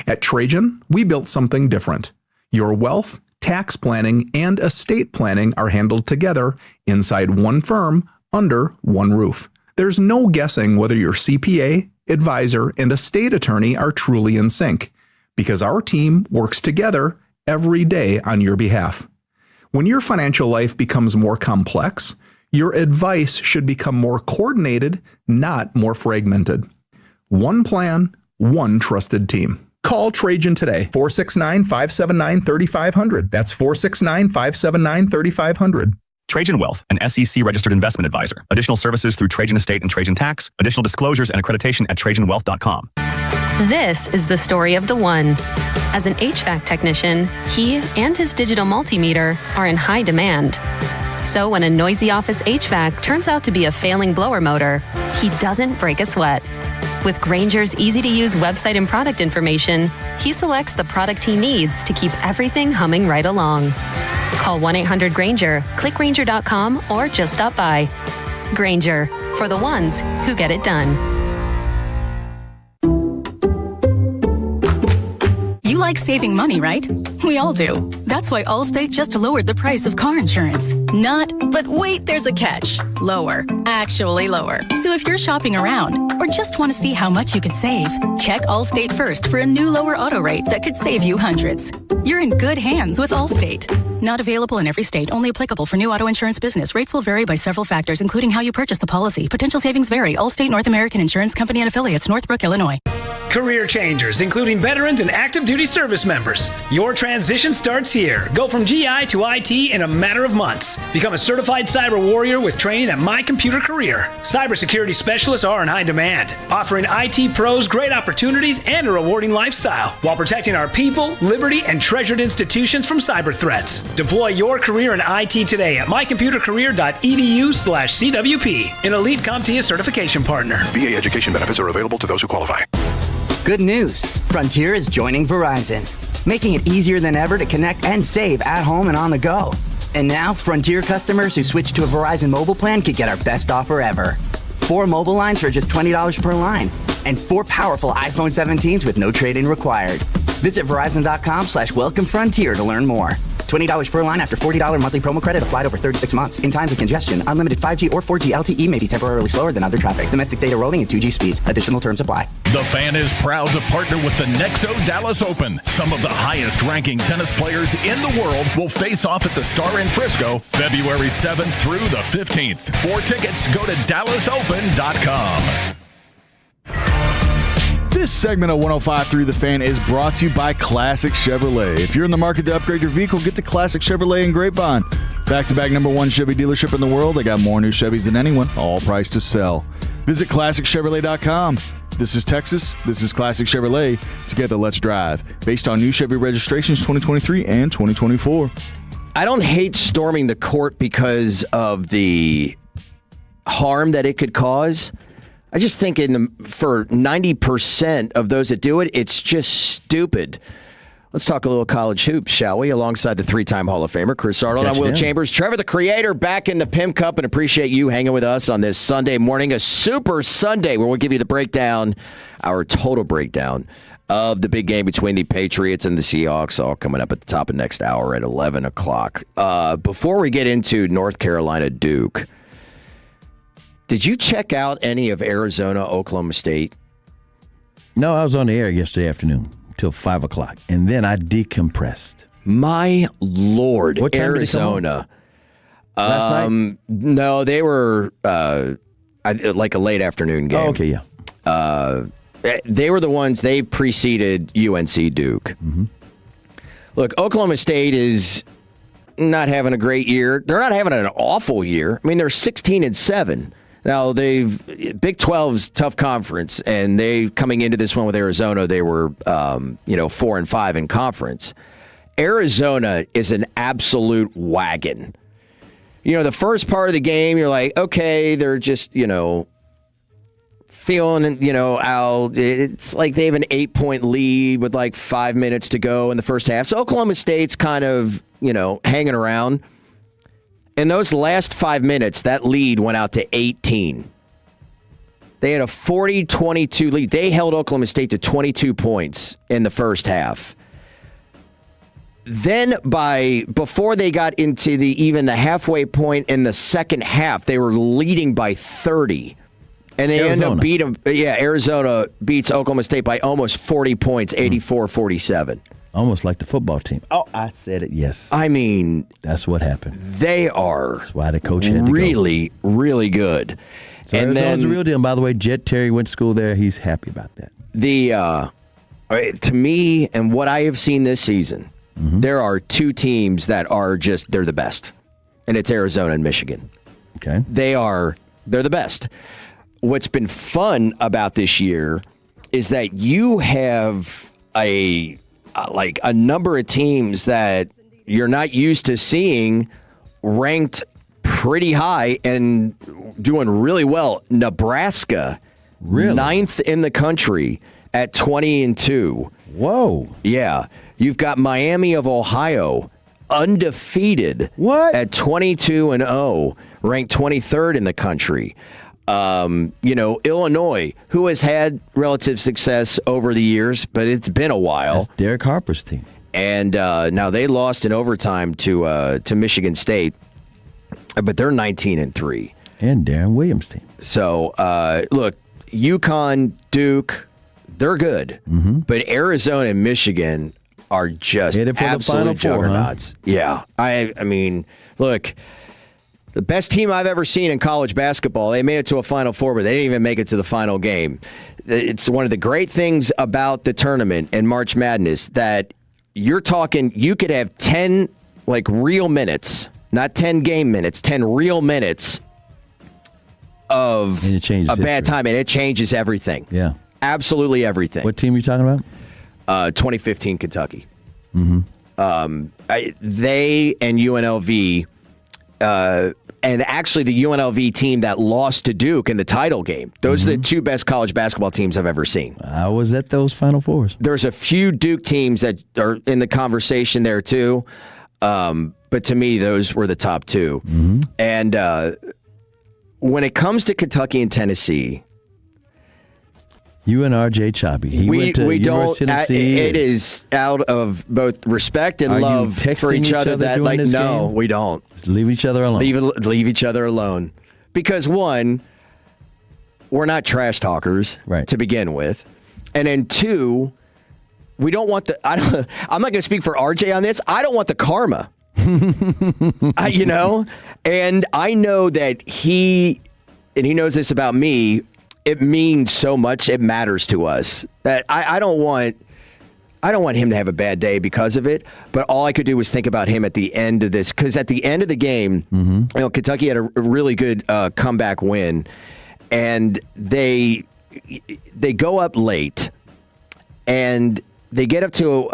At Trajan, we built something different. Your wealth, tax planning, and estate planning are handled together inside one firm under one roof. There's no guessing whether your CPA, advisor, and estate attorney are truly in sync, because our team works together every day on your behalf. When your financial life becomes more complex, your advice should become more coordinated, not more fragmented. One plan, one trusted team. Call Trajan today, 469-579-3500. That's 469-579-3500. Trajan Wealth, an SEC registered investment advisor. Additional services through Trajan Estate and Trajan Tax. Additional disclosures and accreditation at TrajanWealth.com. This is the story of the one. As an HVAC technician, he and his digital multimeter are in high demand. So when a noisy office HVAC turns out to be a failing blower motor, he doesn't break a sweat. With Grainger's easy-to-use website and product information, he selects the product he needs to keep everything humming right along. Call 1-800-GRAINGER, click Grainger.com, or just stop by. Grainger, for the ones who get it done. You like saving money, right? We all do. That's why Allstate just lowered the price of car insurance. Not, but wait, there's a catch. Lower. Actually lower. So if you're shopping around or just want to see how much you could save, check Allstate first for a new lower auto rate that could save you hundreds. You're in good hands with Allstate. Not available in every state. Only applicable for new auto insurance business. Rates will vary by several factors, including how you purchase the policy. Potential savings vary. Allstate North American Insurance Company and Affiliates, Northbrook, Illinois. Career changers, including veterans and active duty service members. Your transition starts here. Go from GI to IT in a matter of months. Become a certified cyber warrior with training at My Computer Career. Cybersecurity specialists are in high demand, offering IT pros great opportunities and a rewarding lifestyle while protecting our people, liberty, and treasured institutions from cyber threats. Deploy your career in IT today at mycomputercareer.edu/CWP, an elite CompTIA certification partner. VA education benefits are available to those who qualify. Good news. Frontier is joining Verizon, making it easier than ever to connect and save at home and on the go. And now, Frontier customers who switch to a Verizon mobile plan could get our best offer ever. 4 mobile lines for just $20 per line, and 4 powerful iPhone 17s with no trade-in required. Visit Verizon.com/WelcomeFrontier to learn more. $20 per line after $40 monthly promo credit applied over 36 months. In times of congestion, unlimited 5G or 4G LTE may be temporarily slower than other traffic. Domestic data roaming and 2G speeds. Additional terms apply. The Fan is proud to partner with the Nexo Dallas Open. Some of the highest ranking tennis players in the world will face off at the Star in Frisco February 7th through the 15th. For tickets, go to DallasOpen.com. This segment of 105.3 The Fan is brought to you by Classic Chevrolet. If you're in the market to upgrade your vehicle, get to Classic Chevrolet in Grapevine. Back-to-back #1 Chevy dealership in the world. They got more new Chevys than anyone, all priced to sell. Visit ClassicChevrolet.com. This is Texas. This is Classic Chevrolet. Together, let's drive. Based on new Chevy registrations 2023 and 2024. I don't hate storming the court because of the harm that it could cause. I just think for 90% of those that do it, it's just stupid. Let's talk a little college hoops, shall we? Alongside the 3-time Hall of Famer, Chris Arnold. I'm Will Chambers. Trevor, the creator, back in the Pim Cup, and appreciate you hanging with us on this Sunday morning, a super Sunday where we'll give you the breakdown, our total breakdown of the big game between the Patriots and the Seahawks, all coming up at the top of next hour at 11 o'clock. Before we get into North Carolina Duke, did you check out any of Arizona, Oklahoma State? No, I was on the air yesterday afternoon till 5 o'clock, and then I decompressed. My Lord, what time Arizona. Last night? No, they were like a late afternoon game. Oh, okay, yeah. They were the ones, they preceded UNC Duke. Mm-hmm. Look, Oklahoma State is not having a great year. They're not having an awful year. I mean, they're 16-7. Now, Big 12's tough conference, and they coming into this one with Arizona, they were 4-5 in conference. Arizona is an absolute wagon. The first part of the game, you're like, okay, they're just, feeling, out. It's like they have an 8-point lead with like 5 minutes to go in the first half. So Oklahoma State's kind of, hanging around. In those last 5 minutes, that lead went out to 18. They had a 40-22 lead. They held Oklahoma State to 22 points in the first half. Then before they got into even the halfway point in the second half, they were leading by 30. And they end up beating Arizona beats Oklahoma State by almost 40 points, 84-47. Almost like the football team. Oh, I said it. Yes. I mean, that's what happened. They are. That's why the coach had to really, really good. So and Arizona's then the real deal. And by the way, Jet Terry went to school there. He's happy about that. To me, and what I have seen this season, there are two teams that are they're the best, and it's Arizona and Michigan. Okay, they're the best. What's been fun about this year is that you have a number of teams that you're not used to seeing ranked pretty high and doing really well. Nebraska, ninth in the country at 20-2. Whoa. Yeah. You've got Miami of Ohio, undefeated at 22-0, ranked 23rd in the country. Illinois, who has had relative success over the years, but it's been a while. That's Derek Harper's team. And now they lost in overtime to Michigan State, but they're 19-3. And Darren Williams' team. So, look, UConn, Duke, they're good. But Arizona and Michigan are just absolute juggernauts. Huh? Yeah. I mean, look, the best team I've ever seen in college basketball, they made it to a Final Four, but they didn't even make it to the final game. It's one of the great things about the tournament and March Madness that you're talking, you could have 10 real minutes, not 10 game minutes, 10 real minutes of a bad time, and it changes everything. Yeah. Absolutely everything. What team are you talking about? 2015 Kentucky. They and UNLV, and actually the UNLV team that lost to Duke in the title game. Those are the two best college basketball teams I've ever seen. I was at those Final Fours. There's a few Duke teams that are in the conversation there too, but to me, those were the top two. And when it comes to Kentucky and Tennessee, you and RJ Choppy. He went to University of Tennessee. It is out of both respect and love for each other that, no, we don't. Just leave each other alone. Leave each other alone. Because, one, we're not trash talkers to begin with. And then, two, we don't want I'm not going to speak for RJ on this. I don't want the karma. And I know that he knows this about me. It means so much. It matters to us that I don't want him to have a bad day because of it. But all I could do was think about him at the end of this, because at the end of the game, Kentucky had a really good comeback win, and they go up late, and they get up to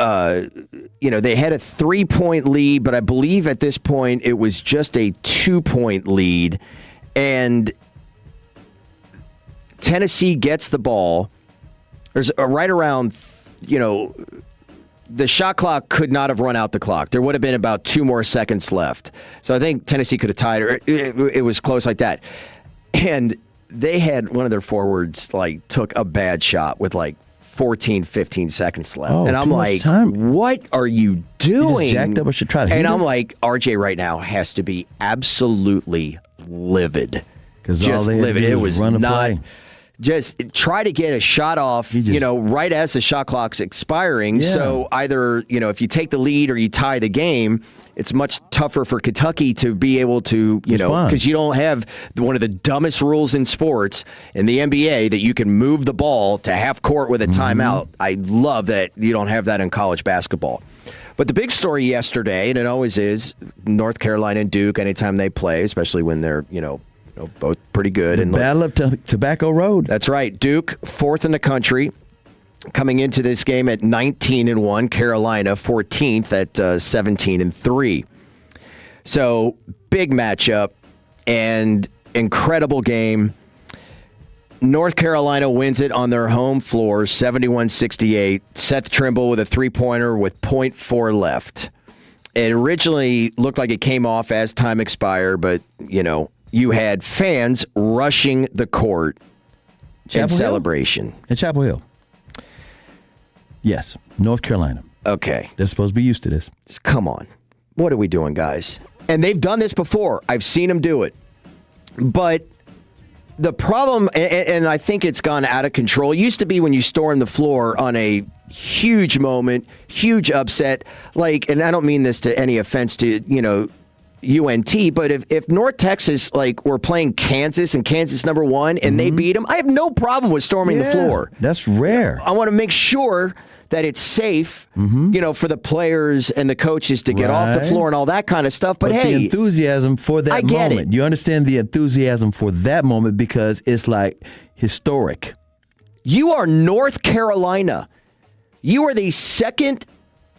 they had a 3-point lead, but I believe at this point it was just a 2-point lead, and Tennessee gets the ball. There's right around, the shot clock could not have run out the clock. There would have been about 2 more seconds left. So I think Tennessee could have tied, or it was close like that. And they had one of their forwards took a bad shot with 14, 15 seconds left. And I'm like, what are you doing? You just jacked up or should try to hit I'm like, RJ right now has to be absolutely livid. Just livid. It was not. Just try to get a shot off, right as the shot clock's expiring. Yeah. So either, if you take the lead or you tie the game, it's much tougher for Kentucky to be able to, because you don't have one of the dumbest rules in sports in the NBA that you can move the ball to half court with a timeout. I love that you don't have that in college basketball. But the big story yesterday, and it always is, North Carolina and Duke, anytime they play, especially when they're, both pretty good. The Battle of Tobacco Road. That's right. Duke, 4th in the country, coming into this game at 19-1. Carolina, 14th at 17-3. So, big matchup and incredible game. North Carolina wins it on their home floor, 71-68. Seth Trimble with a 3-pointer with .4 left. It originally looked like it came off as time expired, but, you had fans rushing the court in celebration. At Chapel Hill. Yes, North Carolina. Okay. They're supposed to be used to this. Come on. What are we doing, guys? And they've done this before. I've seen them do it. But the problem, and I think it's gone out of control, it used to be when you storm the floor on a huge moment, huge upset. Like, and I don't mean this to any offense to, UNT, but if North Texas were playing Kansas and Kansas #1 and they beat them, I have no problem with storming the floor. That's rare. I want to make sure that it's safe, for the players and the coaches to get off the floor and all that kind of stuff. But hey, the enthusiasm for that moment, you understand the enthusiasm for that moment because it's like historic. You are North Carolina. You are the second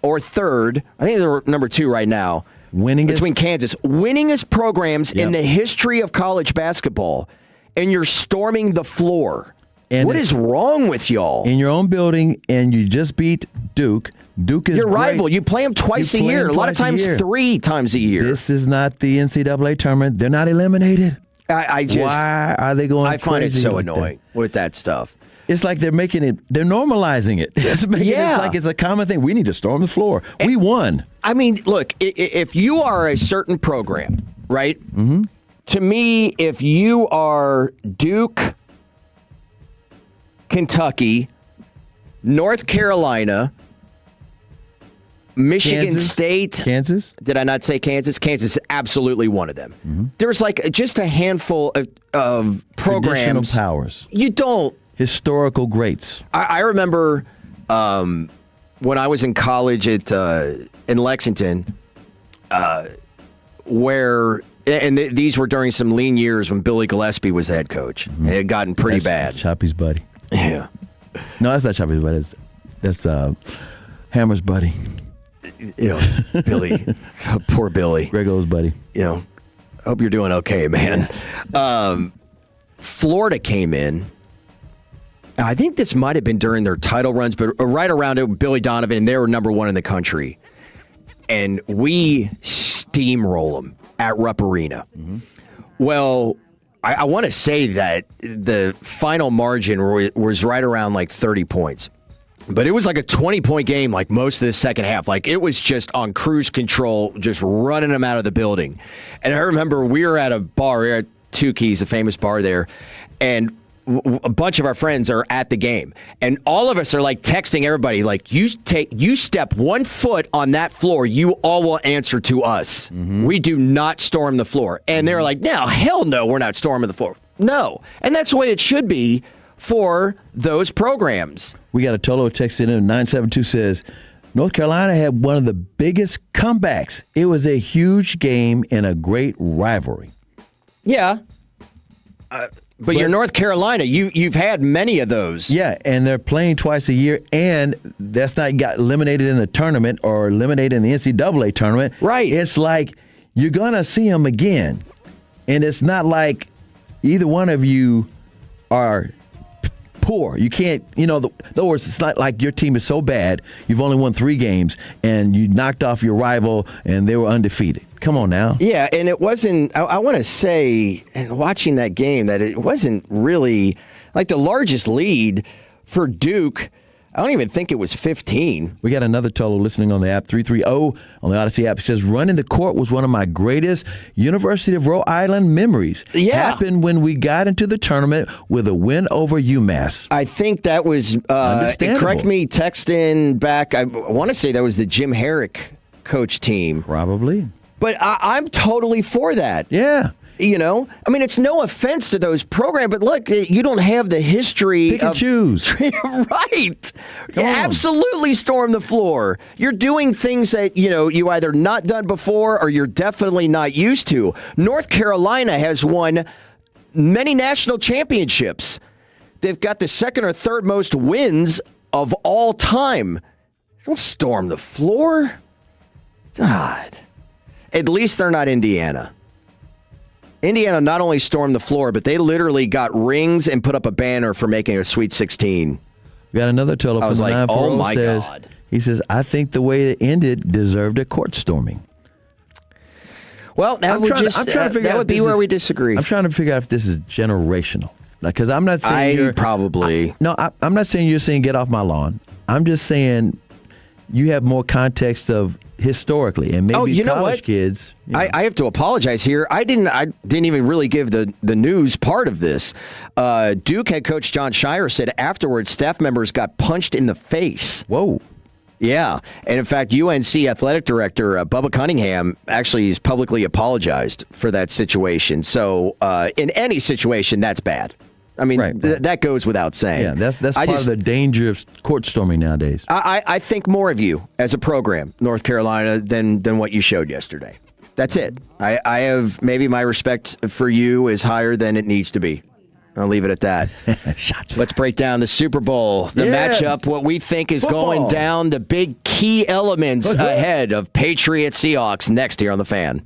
or third, I think they're number 2 right now, between Kansas, winningest programs in the history of college basketball, and you're storming the floor. And what is wrong with y'all? In your own building, and you just beat Duke. Duke is your rival. You play them twice a year. A lot of times 3 times a year. This is not the NCAA tournament. They're not eliminated. Why are they going? I find it so like annoying with that stuff. It's like they're normalizing it. It's making it like it's a common thing. We need to storm the floor. We won. I mean, look, if you are a certain program, right? Mm-hmm. To me, if you are Duke, Kentucky, North Carolina, Michigan State. Kansas? Did I not say Kansas? Kansas is absolutely one of them. Mm-hmm. There's just a handful of programs. Traditional powers. You don't. Historical greats. I remember when I was in college in Lexington, where these were during some lean years when Billy Gillespie was the head coach. Mm-hmm. It had gotten pretty bad. Choppy's buddy. Yeah. No, that's not Choppy's buddy. That's Hammer's buddy. Billy. Poor Billy. Grego's buddy. Hope you're doing okay, man. Florida came in. I think this might have been during their title runs, but right around it, Billy Donovan, and they were #1 in the country. And we steamroll them at Rupp Arena. Mm-hmm. Well, I want to say that the final margin was right around 30 points. But it was like a 20-point game most of the second half. It was just on cruise control, just running them out of the building. And I remember we were at a bar, we were at Two Keys, a famous bar there, and a bunch of our friends are at the game, and all of us are texting everybody, you step 1 foot on that floor, you all will answer to us. Mm-hmm. We do not storm the floor. And they're like, no, hell no, we're not storming the floor. No. And that's the way it should be for those programs. We got a Tolo text in 972 says, North Carolina had one of the biggest comebacks. It was a huge game and a great rivalry. Yeah. But you're North Carolina. You've had many of those. Yeah, and they're playing twice a year, and that's not got eliminated in the tournament or eliminated in the NCAA tournament. Right. It's like you're going to see them again. And it's not like either one of you are poor. You can't, in other words, it's not like your team is so bad, you've only won 3 games, and you knocked off your rival, and they were undefeated. Come on now. Yeah, and it wasn't, I want to say, and watching that game, that it wasn't really, the largest lead for Duke, I don't even think it was 15. We got another Tolo listening on the app, 330 on the Odyssey app. It says, running the court was one of my greatest University of Rhode Island memories. Yeah. Happened when we got into the tournament with a win over UMass. I think that was, correct me, text in back, I want to say that was the Jim Herrick coach team. Probably. But I'm totally for that. Yeah. It's no offense to those programs, but look, you don't have the history. Pick and choose. Right. Absolutely storm the floor. You're doing things that, you either not done before or you're definitely not used to. North Carolina has won many national championships. They've got the second or third most wins of all time. Don't storm the floor. God. At least they're not Indiana. Indiana not only stormed the floor, but they literally got rings and put up a banner for making a Sweet 16. We got another Tolo from the 940 oh my God. He says, I think the way it ended deserved a court storming. Well, now I'm trying to figure that would be where we disagree. I'm trying to figure out if this is generational. Because I'm not saying I'm not saying you're saying get off my lawn. I'm just saying you have more context of historically, and maybe you know college what? kids. I have to apologize here. I didn't even really give the news part of this. Duke head coach John Shire said afterwards staff members got punched in the face. Whoa. Yeah. And in fact, UNC athletic director Bubba Cunningham actually has publicly apologized for that situation. So in any situation, that's bad. I mean, that goes without saying. Yeah, that's part of the danger of court storming nowadays. I think more of you as a program, North Carolina, than what you showed yesterday. That's it. I have maybe my respect for you is higher than it needs to be. I'll leave it at that. Let's break down the Super Bowl, the matchup, what we think is going down, the big key elements ahead of Patriots Seahawks next here on The Fan.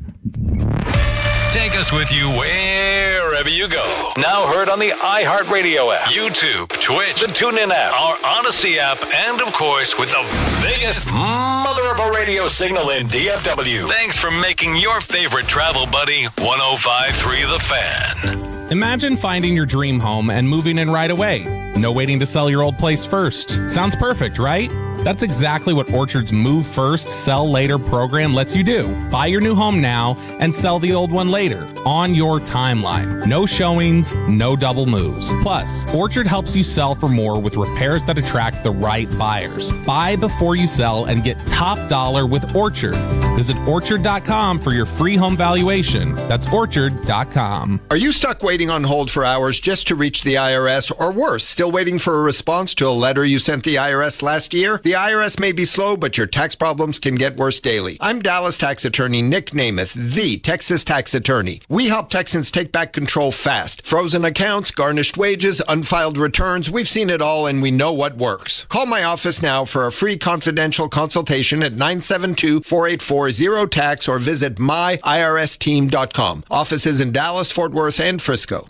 Take us with you wherever you go. Now heard on the iHeartRadio app, YouTube, Twitch, the TuneIn app, our Odyssey app, and of course with the biggest mother of a radio signal in DFW. Thanks for making your favorite travel buddy 105.3 The Fan. Imagine finding your dream home and moving in right away. No waiting to sell your old place first. Sounds perfect, right? That's exactly what Orchard's Move First, Sell Later program lets you do. Buy your new home now and sell the old one later on your timeline. No showings, no double moves. Plus, Orchard helps you sell for more with repairs that attract the right buyers. Buy before you sell and get top dollar with Orchard. Visit Orchard.com for your free home valuation. That's Orchard.com. Are you stuck waiting on hold for hours just to reach the IRS, or worse, still waiting for a response to a letter you sent the IRS last year? The IRS may be slow, but your tax problems can get worse daily. I'm Dallas tax attorney Nick Namath, the Texas tax attorney. We help Texans take back control fast. Frozen accounts, garnished wages, unfiled returns, we've seen it all and we know what works. Call my office now for a free confidential consultation at 972-484-0TAX or visit myiRSteam.com. Offices in Dallas, Fort Worth, and Frisco.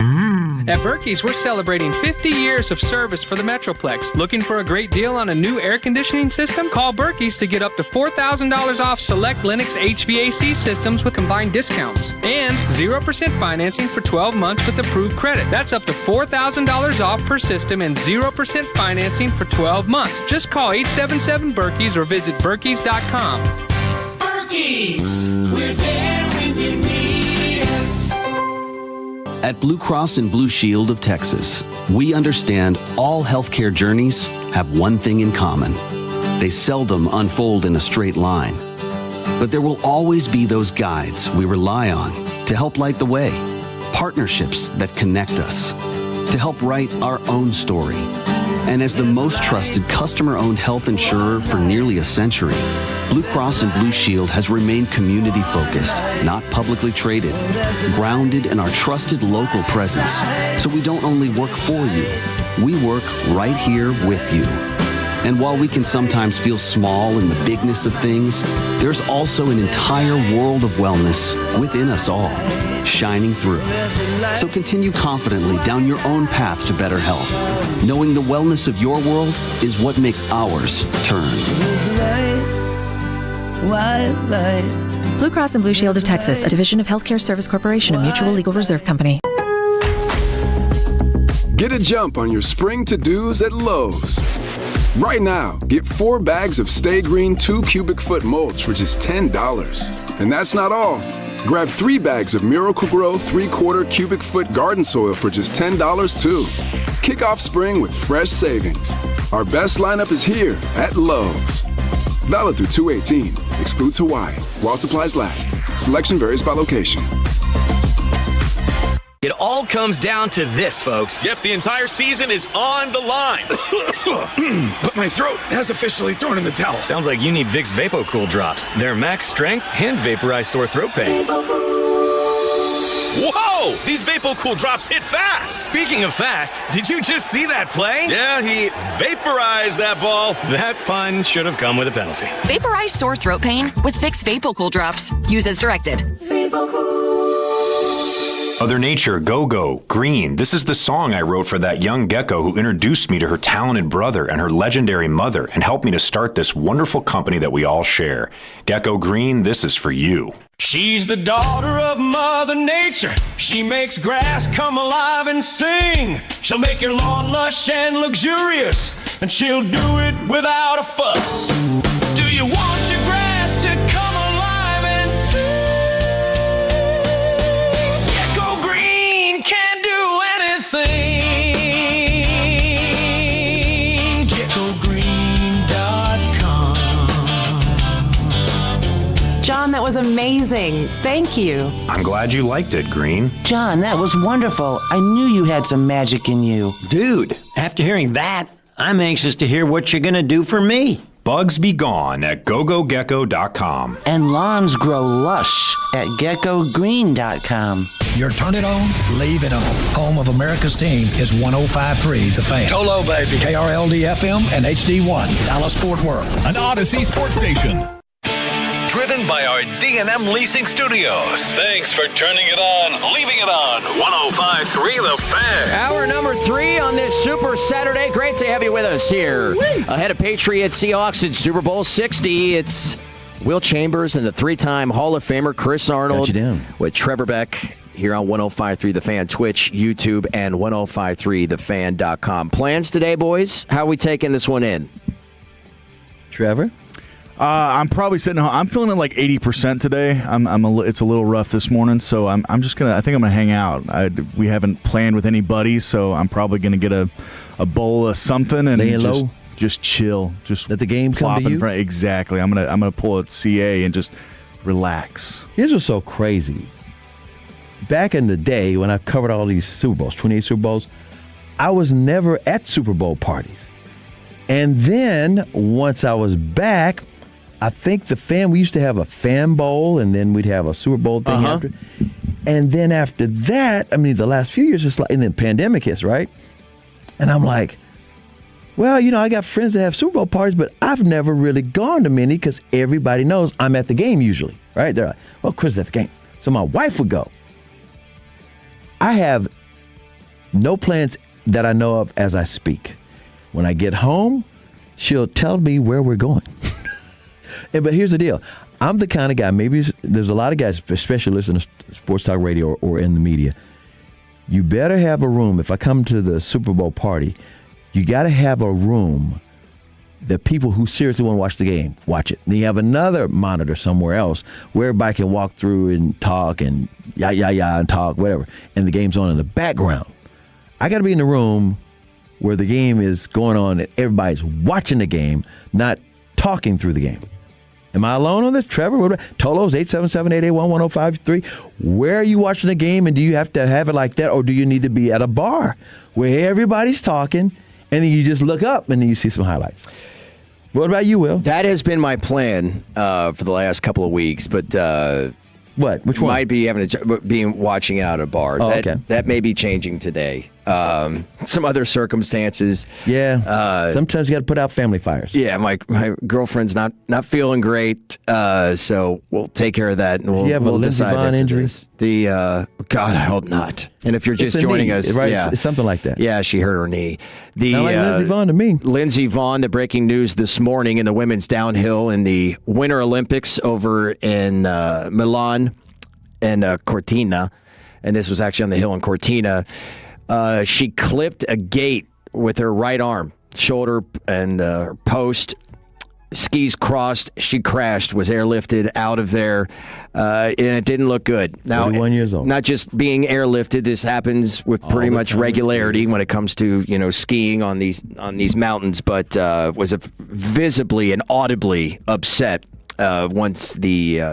At Berkey's, we're celebrating 50 years of service for the Metroplex. Looking for a great deal on a new air conditioning system? Call Berkey's to get up to $4,000 off select Lennox HVAC systems with combined discounts. And 0% financing for 12 months with approved credit. That's up to $4,000 off per system and 0% financing for 12 months. Just call 877-BERKEYS or visit Berkeys.com. Berkey's, we're there when you need us. At Blue Cross and Blue Shield of Texas, we understand all healthcare journeys have one thing in common. They seldom unfold in a straight line. But there will always be those guides we rely on to help light the way, partnerships that connect us, to help write our own story. And as the most trusted customer-owned health insurer for nearly a century, Blue Cross and Blue Shield has remained community-focused, not publicly traded, grounded in our trusted local presence. So we don't only work for you, we work right here with you. And while we can sometimes feel small in the bigness of things, there's also an entire world of wellness within us all, shining through. So continue confidently down your own path to better health, knowing the wellness of your world is what makes ours turn. Blue Cross and Blue Shield of Texas, a division of Healthcare Service Corporation, a mutual legal reserve company. Get a jump on your spring to-dos at Lowe's. Right now, get 4 bags of Stay Green 2 cubic foot mulch for just $10. And that's not all. Grab 3 bags of Miracle Grow 3/4 cubic foot garden soil for just $10 too. Kick off spring with fresh savings. Our best lineup is here at Lowe's. Valid through 2/18. Excludes Hawaii. While supplies last. Selection varies by location. It all comes down to this, folks. Yep, the entire season is on the line. But my throat has officially thrown in the towel. Sounds like you need Vicks VapoCool drops. They're max strength and vaporize sore throat pain. Whoa! These VapoCool drops hit fast. Speaking of fast, did you just see that play? Yeah, he vaporized that ball. That pun should have come with a penalty. Vaporize sore throat pain with Vicks VapoCool drops. Use as directed. Mother Nature, go, green. This is the song I wrote for that young gecko who introduced me to her talented brother and her legendary mother and helped me to start this wonderful company that we all share. Gecko Green, this is for you. She's the daughter of Mother Nature. She makes grass come alive and sing. She'll make your lawn lush and luxurious, and she'll do it without a fuss. Do you want your grass to come amazing. Thank you. I'm glad you liked it, Green. John, that was wonderful. I knew you had some magic in you. Dude, after hearing that, I'm anxious to hear what you're going to do for me. Bugs be gone at gogogecko.com. And lawns grow lush at geckogreen.com. Your turn it on, leave it on. Home of America's team is 105.3 The Fan. Hello, baby. KRLD-FM and HD1, Dallas-Fort Worth. An Odyssey sports station. Driven by our D&M Leasing Studios. Thanks for turning it on, leaving it on. 105.3 The Fan. Hour number 3 on this Super Saturday. Great to have you with us here. Whee! Ahead of Patriots Seahawks in Super Bowl 60. It's Will Chambers and the 3-time Hall of Famer Chris Arnold with Trevor Beck here on 105.3 The Fan, Twitch, YouTube, and 105.3thefan.com. Plans today, boys? How are we taking this one in? Trevor? I'm probably sitting home. I'm feeling like 80% today. It's a little rough this morning, so I think I'm gonna hang out. We haven't planned with any buddies, so I'm probably gonna get a bowl of something and just chill. Just let the game come to you. Exactly. I'm gonna pull a CA and just relax. Here's what's so crazy. Back in the day when I covered all these Super Bowls, 28 Super Bowls, I was never at Super Bowl parties. And then once I was back, I think we used to have a fan bowl, and then we'd have a Super Bowl thing after. And then after that, the last few years, it's like, and then pandemic hits, right? And I'm like, well, I got friends that have Super Bowl parties, but I've never really gone to many because everybody knows I'm at the game usually, right? They're like, well, Chris is at the game. So my wife would go. I have no plans that I know of as I speak. When I get home, she'll tell me where we're going. But here's the deal. I'm the kind of guy, maybe there's a lot of guys, especially listening to sports talk radio or in the media. You better have a room. If I come to the Super Bowl party, you got to have a room that people who seriously want to watch the game, watch it. Then you have another monitor somewhere else where everybody can walk through and talk and and talk, whatever. And the game's on in the background. I got to be in the room where the game is going on and everybody's watching the game, not talking through the game. Am I alone on this, Trevor? What about Tolos, 877-881-1053. Where are you watching the game, and do you have to have it like that, or do you need to be at a bar where everybody's talking, and then you just look up, and then you see some highlights? What about you, Will? That has been my plan for the last couple of weeks, but what? Which one? Might be watching it out at a bar. Okay. That may be changing today. Some other circumstances. Yeah. Sometimes you got to put out family fires. Yeah, my girlfriend's not feeling great, so we'll take care of that. And we'll, you have a Lindsey Vonn injury? God, I hope not. And if you're just joining us, right? Yeah, it's something like that. Yeah, she hurt her knee. Not like Lindsey Vonn to me. Lindsey Vonn, the breaking news this morning in the women's downhill in the Winter Olympics over in Milan and Cortina, and this was actually on the hill in Cortina. She clipped a gate with her right arm, shoulder, and post. Skis crossed. She crashed, was airlifted out of there, and it didn't look good. Now, 41 years old. Not just being airlifted. This happens with pretty much regularity when it comes to skiing on these mountains, but was visibly and audibly upset once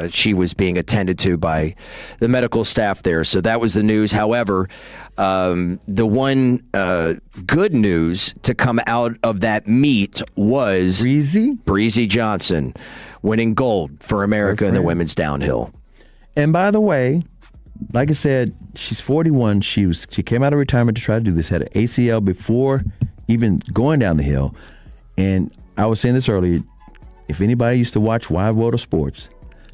she was being attended to by the medical staff there. So that was the news. However, the one good news to come out of that meet was Breezy Johnson winning gold for America in the women's downhill. And by the way, like I said, she's 41. She came out of retirement to try to do this. Had an ACL before even going down the hill. And I was saying this earlier. If anybody used to watch Wide World of Sports,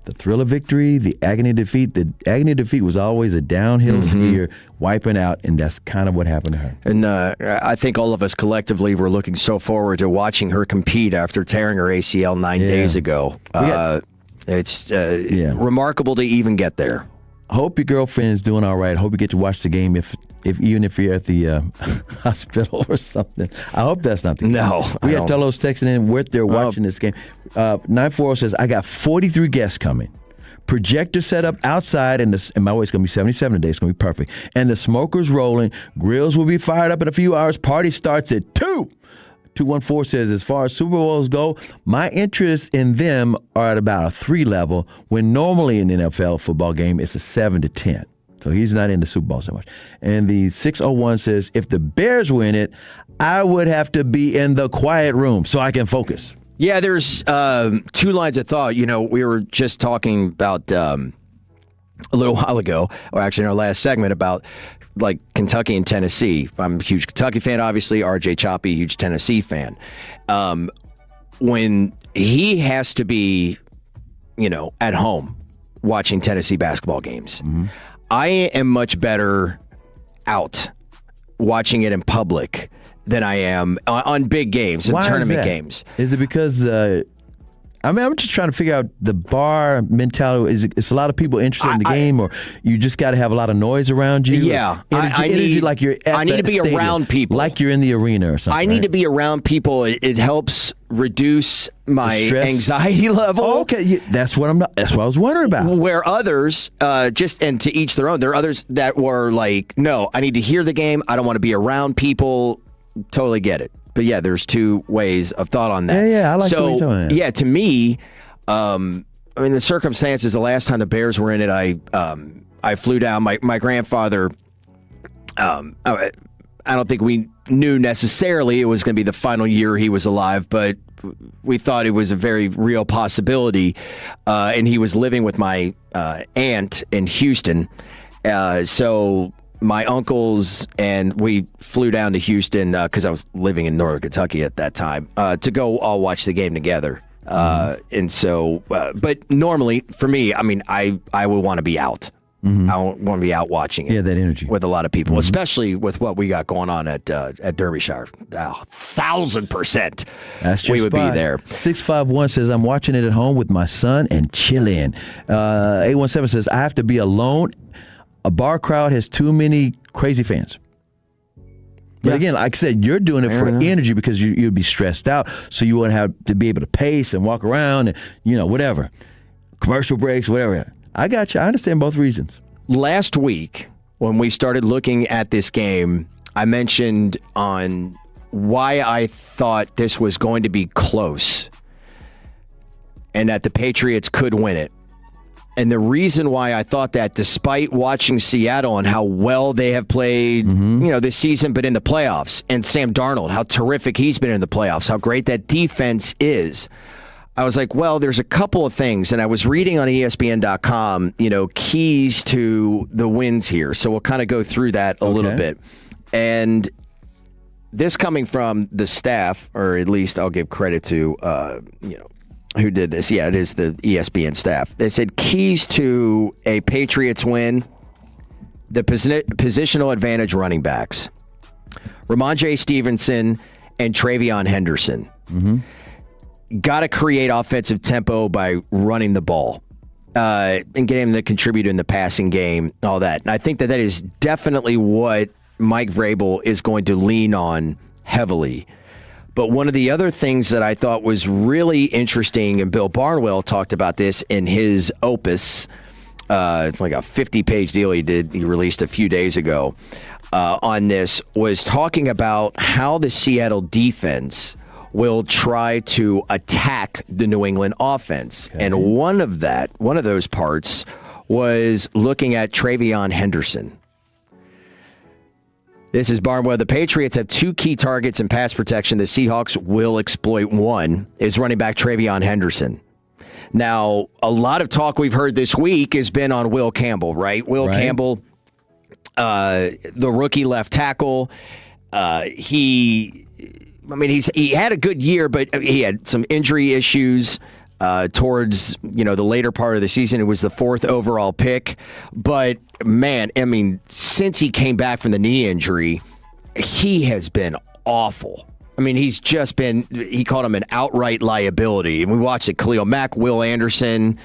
the thrill of victory, the agony of defeat was always a downhill skier wiping out, and that's kind of what happened to her. And I think all of us collectively were looking so forward to watching her compete after tearing her ACL 9 days ago. It's remarkable to even get there. I hope your girlfriend's doing all right. I hope you get to watch the game even if you're at the hospital or something. I hope that's not the case. No. We have Telos texting in what they're watching this game. 940 says, I got 43 guests coming. Projector set up outside, and my way, it's going to be 77 today. It's going to be perfect. And the smoker's rolling. Grills will be fired up in a few hours. Party starts at 2. 214 says, as far as Super Bowls go, my interest in them are at about a 3 level, when normally in an NFL football game, it's a 7 to 10. So he's not into Super Bowl so much. And the 601 says, if the Bears win it, I would have to be in the quiet room so I can focus. Yeah, there's 2 lines of thought. You know, we were just talking about a little while ago, or actually in our last segment, about like Kentucky and Tennessee. I'm a huge Kentucky fan, obviously. RJ Choppy, huge Tennessee fan. When he has to be, you know, at home watching Tennessee basketball games, I am much better out watching it in public than I am on big games and tournament games. Is it because I'm just trying to figure out the bar mentality. Is a lot of people interested in the game, or you just got to have a lot of noise around you? Yeah, energy like you're at I need to be stadium, around people, like you're in the arena or something. I need to be around people. It helps reduce my anxiety level. Oh, okay, that's what I was wondering about. Where others, and to each their own. There are others that were like, no, I need to hear the game. I don't want to be around people. Totally get it. But yeah, there's 2 ways of thought on that. Yeah, I like the way you're doing it. Yeah, to me, I mean, the circumstances, the last time the Bears were in it, I flew down. My grandfather, I don't think we knew necessarily it was going to be the final year he was alive, but we thought it was a very real possibility. And he was living with my aunt in Houston. So my uncles and we flew down to Houston because I was living in Northern Kentucky at that time to go all watch the game together. And so, but normally for me, I mean, I would want to be out. I want to be out watching it. Yeah, that energy with a lot of people, especially with what we got going on at Derbyshire. 1,000%. We would be there. 651 says, I'm watching it at home with my son and chilling. 817 says, I have to be alone. A bar crowd has too many crazy fans. But again, like I said, you're doing it for energy because you'd be stressed out, so you wouldn't have to be able to pace and walk around and, whatever. Commercial breaks, whatever. I got you. I understand both reasons. Last week, when we started looking at this game, I mentioned on why I thought this was going to be close and that the Patriots could win it. And the reason why I thought that, despite watching Seattle and how well they have played, this season, but in the playoffs, and Sam Darnold, how terrific he's been in the playoffs, how great that defense is, I was like, well, there's a couple of things. And I was reading on ESPN.com, keys to the wins here. So we'll kind of go through that a little bit. And this coming from the staff, or at least I'll give credit to, who did this. Yeah, it is the ESPN staff. They said keys to a Patriots win, the positional advantage running backs, Ramondre Stevenson and Travion Henderson. Got to create offensive tempo by running the ball and getting them to contribute in the passing game, all that. And I think that is definitely what Mike Vrabel is going to lean on heavily. But one of the other things that I thought was really interesting, and Bill Barnwell talked about this in his opus, it's like a 50-page deal he released a few days ago on this, was talking about how the Seattle defense will try to attack the New England offense. Okay. And one of those parts was looking at Travion Henderson. This is Barnwell. The Patriots have 2 key targets in pass protection. The Seahawks will exploit. One is running back Travion Henderson. Now, a lot of talk we've heard this week has been on Will Campbell, right? Campbell, the rookie left tackle. He had a good year, but he had some injury issues towards the later part of the season. It was the 4th overall pick, but man, since he came back from the knee injury, he has been awful. He's just been, he called him an outright liability. And we watched it, Khalil Mack, Will Anderson,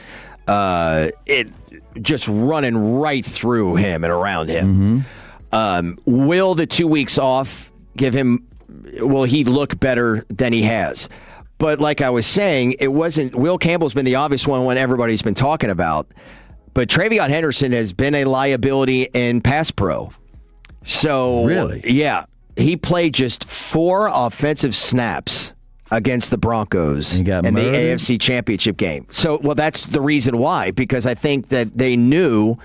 it just running right through him and around him. Will the 2 weeks off will he look better than he has? But like I was saying, it wasn't, Will Campbell's been the obvious one everybody's been talking about. But Travion Henderson has been a liability in pass pro. So, really? Yeah. he played just 4 offensive snaps against the Broncos in the AFC Championship game. So, well, that's the reason why, because I think that they knew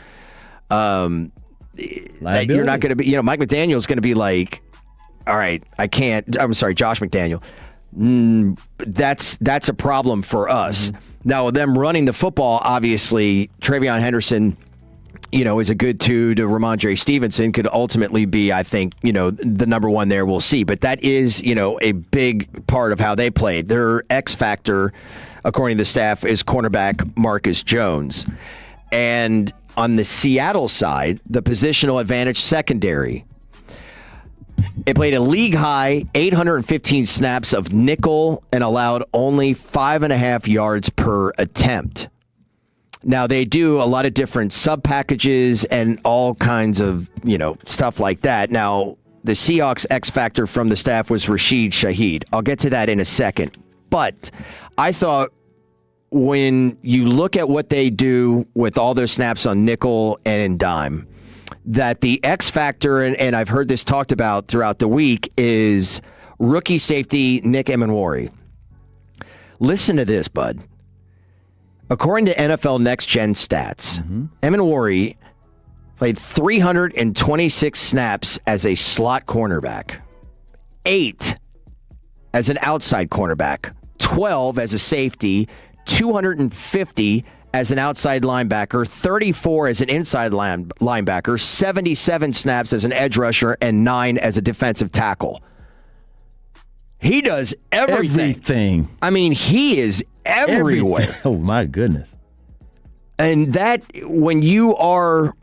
that you're not going to be, Mike McDaniel's going to be like, all right, Josh McDaniel. That's a problem for us. Mm-hmm. Now, them running the football, obviously, Travion Henderson, is a good 2 to Ramondre Stevenson, could ultimately be, I think, the number 1 there. We'll see. But that is, a big part of how they played. Their X factor, according to the staff, is cornerback Marcus Jones. And on the Seattle side, the positional advantage secondary, it played a league-high 815 snaps of nickel and allowed only 5.5 yards per attempt. Now, they do a lot of different sub-packages and all kinds of, stuff like that. Now, the Seahawks X factor from the staff was Rashid Shaheed. I'll get to that in a second. But I thought when you look at what they do with all their snaps on nickel and in dime, that the X factor, and I've heard this talked about throughout the week, is rookie safety Nick Emenwari. Listen to this, bud. According to NFL Next Gen stats, Emenwari played 326 snaps as a slot cornerback, 8 as an outside cornerback, 12 as a safety, 250 as an outside linebacker, 34 as an inside linebacker, 77 snaps as an edge rusher, and 9 as a defensive tackle. He does everything. I mean, he is everywhere. Everything. Oh, my goodness. And that, when you are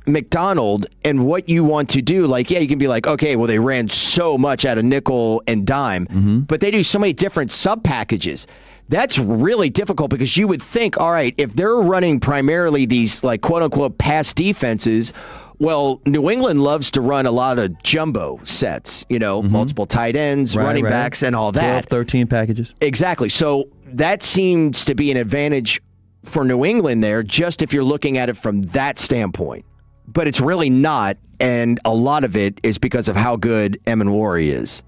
McDonald and what you want to do, you can be like, okay, well, they ran so much out of nickel and dime, but they do so many different sub-packages. That's really difficult because you would think, all right, if they're running primarily these quote-unquote pass defenses, well, New England loves to run a lot of jumbo sets, multiple tight ends, running backs, and all that. 12, 13 packages. Exactly. So that seems to be an advantage for New England there, just if you're looking at it from that standpoint. But it's really not, and a lot of it is because of how good Emenwari is.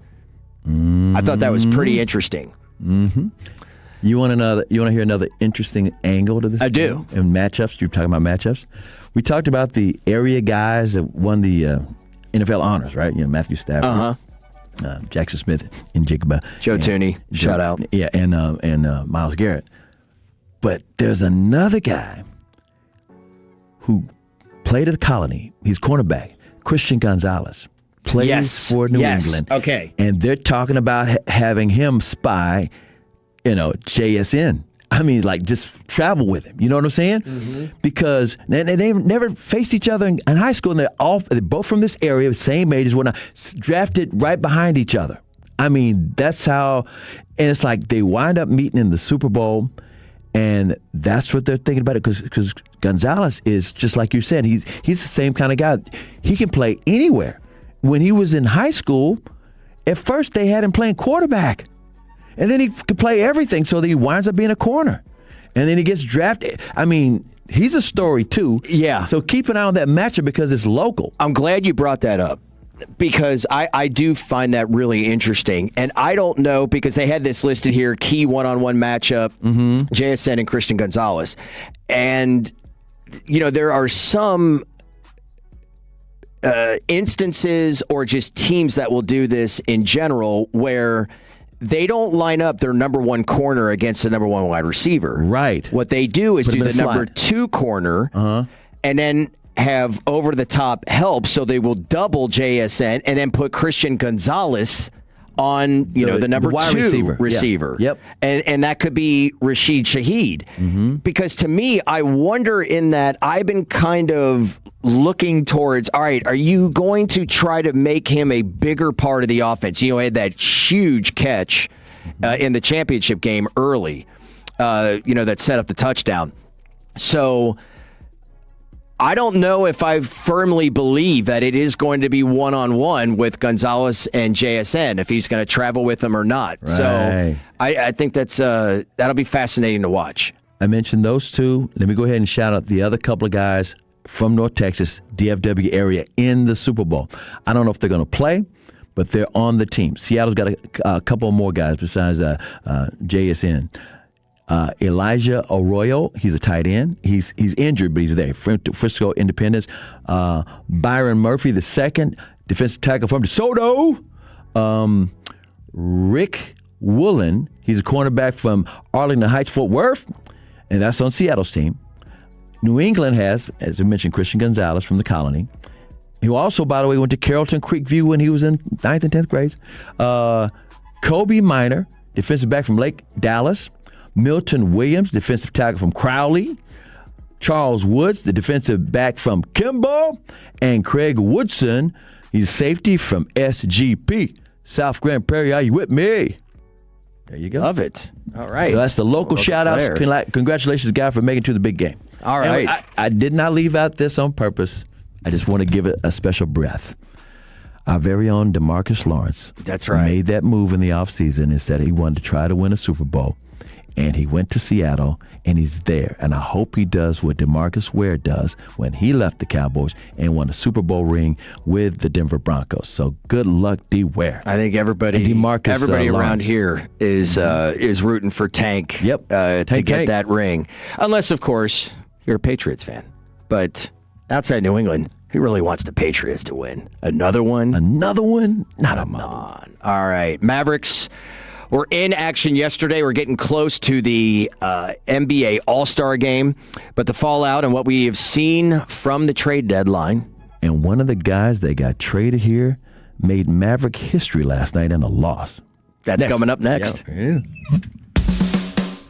I thought that was pretty interesting. Mm-hmm. You want to hear another interesting angle to this? I do. And matchups. You're talking about matchups. We talked about the area guys that won the NFL honors, right? Matthew Stafford, Jackson Smith, and Jacob Joe Tooney. Shout out. Yeah, and Myles Garrett. But there's another guy who played at the Colony. He's cornerback, Christian Gonzalez. Plays for New England. Okay. And they're talking about having him spy JSN. I mean, just travel with him. You know what I'm saying? Mm-hmm. Because they've never faced each other in high school, and they're both from this area, same age as whatnot, drafted right behind each other. I mean, that's how, and it's like they wind up meeting in the Super Bowl, and that's what they're thinking about it, because Gonzalez is, just like you said, he's the same kind of guy. He can play anywhere. When he was in high school, at first they had him playing quarterback. And then he could play everything, so that he winds up being a corner. And then he gets drafted. I mean, he's a story, too. Yeah. So keep an eye on that matchup because it's local. I'm glad you brought that up because I do find that really interesting. And I don't know, because they had this listed here, key one-on-one matchup, JSN and Christian Gonzalez. And, there are some instances or just teams that will do this in general where they don't line up their number 1 corner against the number 1 wide receiver. Right. What they do is do the number 2 corner and then have over-the-top help, so they will double JSN and then put Christian Gonzalez on the number 2 receiver. Yeah. Yep. And that could be Rashid Shaheed. Because to me, I wonder in that I've been kind of looking towards, all right, are you going to try to make him a bigger part of the offense? He had that huge catch in the championship game early, that set up the touchdown. So I don't know if I firmly believe that it is going to be one-on-one with Gonzalez and JSN, if he's going to travel with them or not. Right. So I think that'll be fascinating to watch. I mentioned those two. Let me go ahead and shout out the other couple of guys from North Texas, DFW area, in the Super Bowl. I don't know if they're going to play, but they're on the team. Seattle's got a couple more guys besides JSN. Elijah Arroyo, he's a tight end. He's injured, but he's there. Frisco Independence. Byron Murphy, the second defensive tackle from DeSoto. Rick Woolen, he's a cornerback from Arlington Heights, Fort Worth, and that's on Seattle's team. New England has, as I mentioned, Christian Gonzalez from the Colony, who also, by the way, went to Carrollton Creekview when he was in 9th and 10th grades. Kobe Minor, defensive back from Lake Dallas. Milton Williams, defensive tackle from Crowley. Charles Woods, the defensive back from Kimball. And Craig Woodson, he's safety from SGP. South Grand Prairie, are you with me? There you go. Love it. All right. So that's the local shout-outs. Congratulations, guy, for making it to the big game. All right. And I did not leave out this on purpose. I just want to give it a special breath. Our very own DeMarcus Lawrence. That's right. Made that move in the offseason and said he wanted to try to win a Super Bowl. And he went to Seattle, and he's there. And I hope he does what DeMarcus Ware does when he left the Cowboys and won a Super Bowl ring with the Denver Broncos. So good luck, D. Ware. I think everybody around here is rooting for Tank, to get that ring. Unless, of course, you're a Patriots fan. But outside New England, who really wants the Patriots to win? Another one? Another one? Not Come on. All right. Mavericks were in action yesterday. We're getting close to the NBA All-Star game. But the fallout and what we have seen from the trade deadline. And one of the guys that got traded here made Maverick history last night in a loss. That's coming up next. Yeah.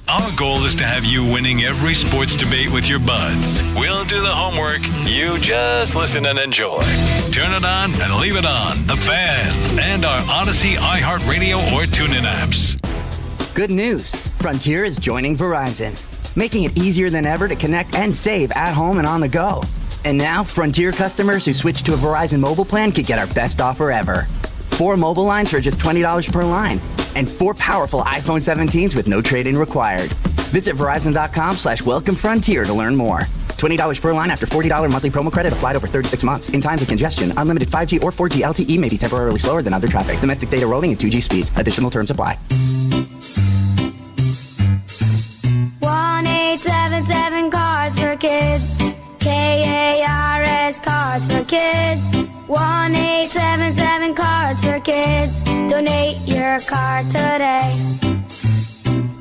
Our goal is to have you winning every sports debate with your buds. We'll do the homework. You just listen and enjoy. Turn it on and leave it on. The Fan and our Odyssey, iHeartRadio, or TuneIn apps. Good news. Frontier is joining Verizon, making it easier than ever to connect and save at home and on the go. And now, Frontier customers who switch to a Verizon mobile plan could get our best offer ever. 4 mobile lines for just $20 per line. And 4 powerful iPhone 17s with no trade-in required. Visit Verizon.com/Welcome Frontier to learn more. $20 per line after $40 monthly promo credit applied over 36 months. In times of congestion, unlimited 5G or 4G LTE may be temporarily slower than other traffic. Domestic data roaming and 2G speeds. Additional terms apply. 1-877 Cards for Kids. KARS Cards for Kids. 1-877 Cards for Kids. Donate your card today.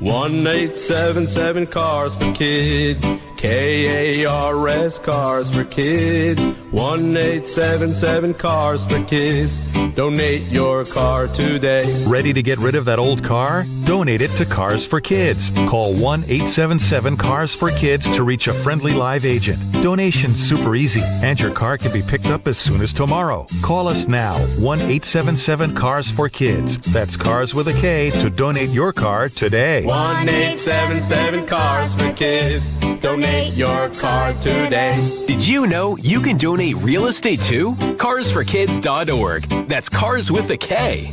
1-877 Cars for Kids. KARS Cars for Kids. 1-877 Cars for Kids. Donate your car today. Ready to get rid of that old car? Donate it to Cars for Kids. Call 1-877-CARS-FOR-KIDS to reach a friendly live agent. Donation's super easy, and your car can be picked up as soon as tomorrow. Call us now, 1-877-CARS-FOR-KIDS. That's Cars with a K to donate your car today. 1-877 Cars for Kids. Donate your car today. Did you know you can donate real estate too? CarsForKids.org. That's Cars with a K.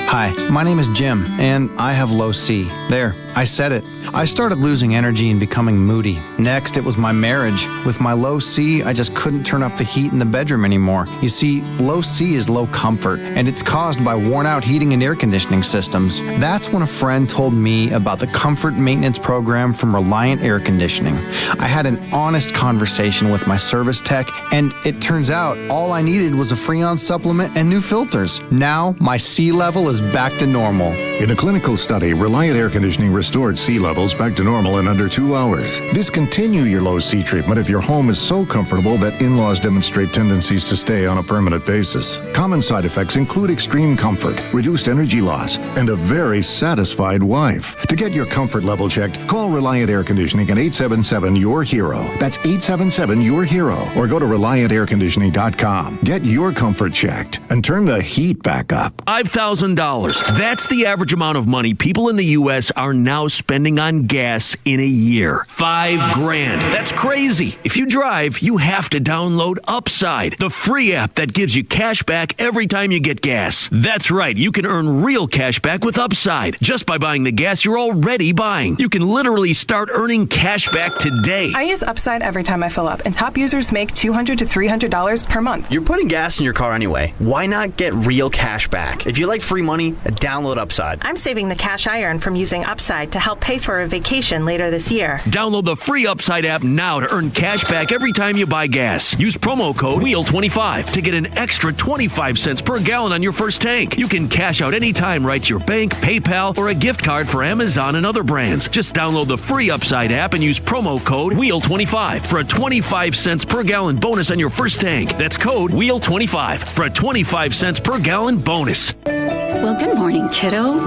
Hi, my name is Jim, and I have low C. There, I said it. I started losing energy and becoming moody. Next, it was my marriage. With my low C, I just couldn't turn up the heat in the bedroom anymore. You see, low C is low comfort, and it's caused by worn-out heating and air conditioning systems. That's when a friend told me about the comfort maintenance program from Reliant Air Conditioning. I had an honest conversation with my service tech, and it turns out all I needed was a Freon supplement and new filters. Now, my C level is back to normal. In a clinical study, Reliant Air Conditioning restored C levels back to normal in under 2 hours. Discontinue your low C treatment if your home is so comfortable that in-laws demonstrate tendencies to stay on a permanent basis. Common side effects include extreme comfort, reduced energy loss, and a very satisfied wife. To get your comfort level checked, call Reliant Air Conditioning at 877-YOUR-HERO. That's 877-YOUR-HERO. Or go to ReliantAirConditioning.com. Get your comfort checked and turn the heat back up. $5,000 That's the average amount of money people in the U.S. are now spending on gas in a year. $5,000. That's crazy. If you drive, you have to download Upside, the free app that gives you cash back every time you get gas. That's right. You can earn real cash back with Upside just by buying the gas you're already buying. You can literally start earning cash back today. I use Upside every time I fill up, and top users make $200 to $300 per month. You're putting gas in your car anyway. Why not get real cash back? If you like free money, download Upside. I'm saving the cash I earn from using Upside to help pay for a vacation later this year. Download the free Upside app now to earn cash back every time you buy gas. Use promo code WHEEL25 to get an extra 25 cents per gallon on your first tank. You can cash out anytime right to your bank, PayPal, or a gift card for Amazon and other brands. Just download the free Upside app and use promo code WHEEL25 for a 25 cents per gallon bonus on your first tank. That's code WHEEL25 for a 25 cents per gallon bonus. Well, good morning, kiddo.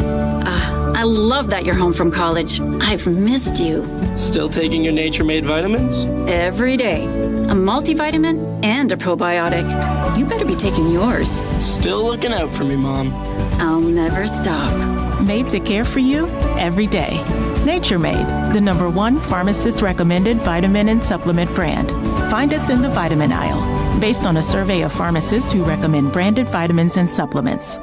I love that you're home from college. I've missed you. Still taking your nature-made vitamins? Every day. A multivitamin and a probiotic. You better be taking yours. Still looking out for me, Mom. I'll never stop. Made to care for you every day. Nature Made, the #1 pharmacist-recommended vitamin and supplement brand. Find us in the vitamin aisle, based on a survey of pharmacists who recommend branded vitamins and supplements.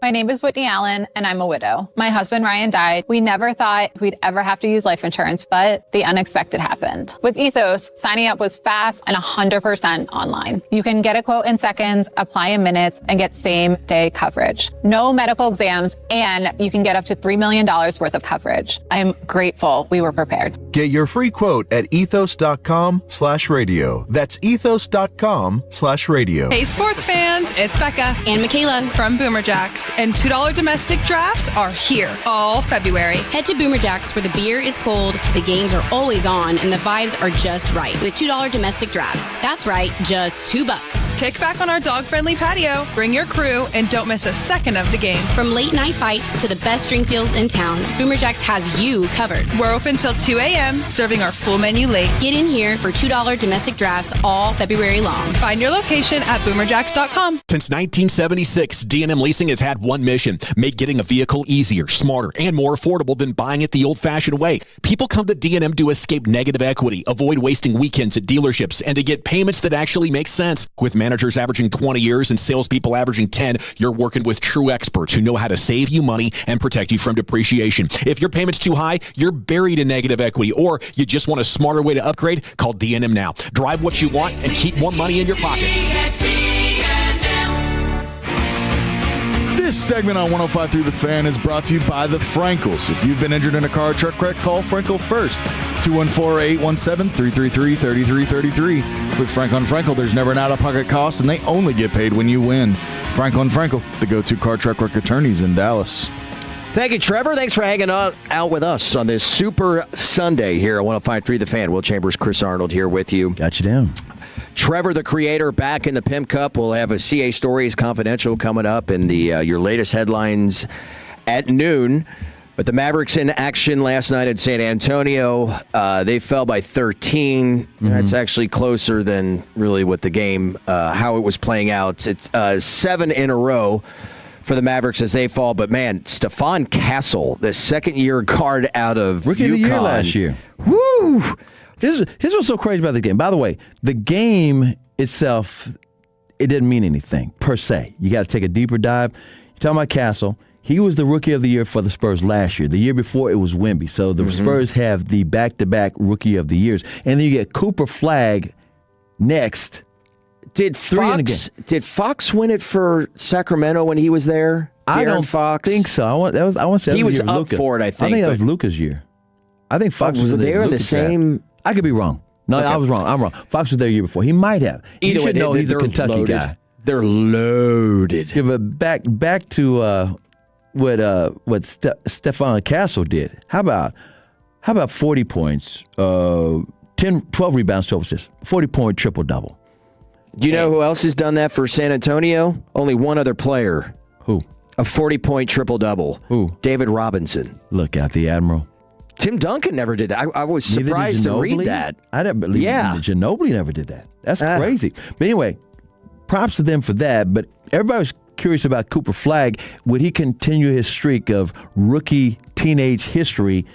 My name is Whitney Allen, and I'm a widow. My husband, Ryan, died. We never thought we'd ever have to use life insurance, but the unexpected happened. With Ethos, signing up was fast and 100% online. You can get a quote in seconds, apply in minutes, and get same-day coverage. No medical exams, and you can get up to $3 million worth of coverage. I'm grateful we were prepared. Get your free quote at ethos.com/radio. That's ethos.com/radio. Hey, sports fans, it's Becca and Michaela from Boomer Jacks. And $2 domestic drafts are here all February. Head to Boomer Jacks where the beer is cold, the games are always on, and the vibes are just right with $2 domestic drafts. That's right, just $2. Kick back on our dog-friendly patio, bring your crew, and don't miss a second of the game. From late night bites to the best drink deals in town, Boomer Jacks has you covered. We're open till 2 a.m., serving our full menu late. Get in here for $2 domestic drafts all February long. Find your location at boomerjacks.com. Since 1976, D&M Leasing has had one mission: make getting a vehicle easier, smarter, and more affordable than buying it the old-fashioned way. People come to D&M to escape negative equity, avoid wasting weekends at dealerships, and to get payments that actually make sense. With managers averaging 20 years and salespeople averaging 10, you're working with true experts who know how to save you money and protect you from depreciation. If your payment's too high, you're buried in negative equity, or you just want a smarter way to upgrade, call D&M now. Drive what you want and keep more money in your pocket. This segment on 105.3 The Fan is brought to you by the Frankels. If you've been injured in a car or truck wreck, call Frankel first. 214-817-333-3333. With Frankel and Frankel, there's never an out-of-pocket cost, and they only get paid when you win. Frankel and Frankel, the go-to car truck wreck attorneys in Dallas. Thank you, Trevor. Thanks for hanging out with us on this Super Sunday here at 105.3 The Fan. Will Chambers, Chris Arnold here with you. Got you down. Trevor, the creator, back in the Pimp Cup. We'll have a CA Stories Confidential coming up and your latest headlines at noon. But the Mavericks in action last night at San Antonio. They fell by 13. Mm-hmm. That's actually closer than really what the game, how it was playing out. It's 7 in a row for the Mavericks as they fall. But, man, Stephon Castle, the second-year guard out of Rookie UConn. of the year last year. Woo! Here's what's so crazy about the game. By the way, the game itself, it didn't mean anything per se. You got to take a deeper dive. You're talking about Castle. He was the Rookie of the Year for the Spurs last year. The year before, it was Wemby. So the Spurs have the back-to-back Rookie of the Years. And then you get Cooper Flagg next. Did Fox win it for Sacramento when he was there? I don't think so. I want to say he was up for it, I think. I think that was Luka's year. I think Fox was there. They were the same. I could be wrong. No, okay. I was wrong. I'm wrong. Fox was there a year before. He might have. Either way, he's a Kentucky loaded. guy. They're loaded. Yeah, but back to what Stephon Castle did. How about 40 points, 12 rebounds, 12 assists, 40-point triple-double. Do you know who else has done that for San Antonio? Only one other player. Who? A 40-point triple-double. Who? David Robinson. Look out, the Admiral. Tim Duncan never did that. I was surprised to read that. I didn't believe Ginobili never did that. That's crazy. But anyway, props to them for that. But everybody was curious about Cooper Flagg. Would he continue his streak of rookie teenage history,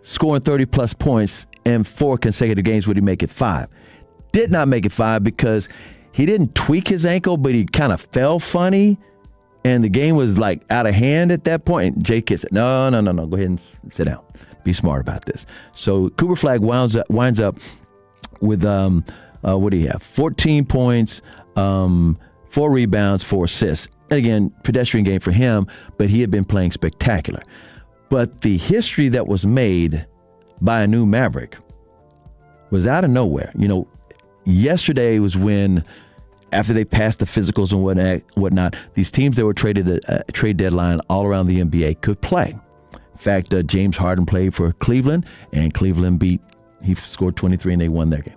scoring 30-plus points in 4 consecutive games? Would he make it 5? Did not make it 5 because he didn't tweak his ankle, but he kind of fell funny, and the game was like out of hand at that point. And Jay Kidd said, no, go ahead and sit down. Be smart about this. So Cooper Flagg winds up with, what do you have? 14 points, 4 rebounds, 4 assists. Again, pedestrian game for him, but he had been playing spectacular. But the history that was made by a new Maverick was out of nowhere. Yesterday was when, after they passed the physicals and whatnot, these teams that were traded at a trade deadline all around the NBA could play. In fact, James Harden played for Cleveland, and Cleveland he scored 23 and they won their game.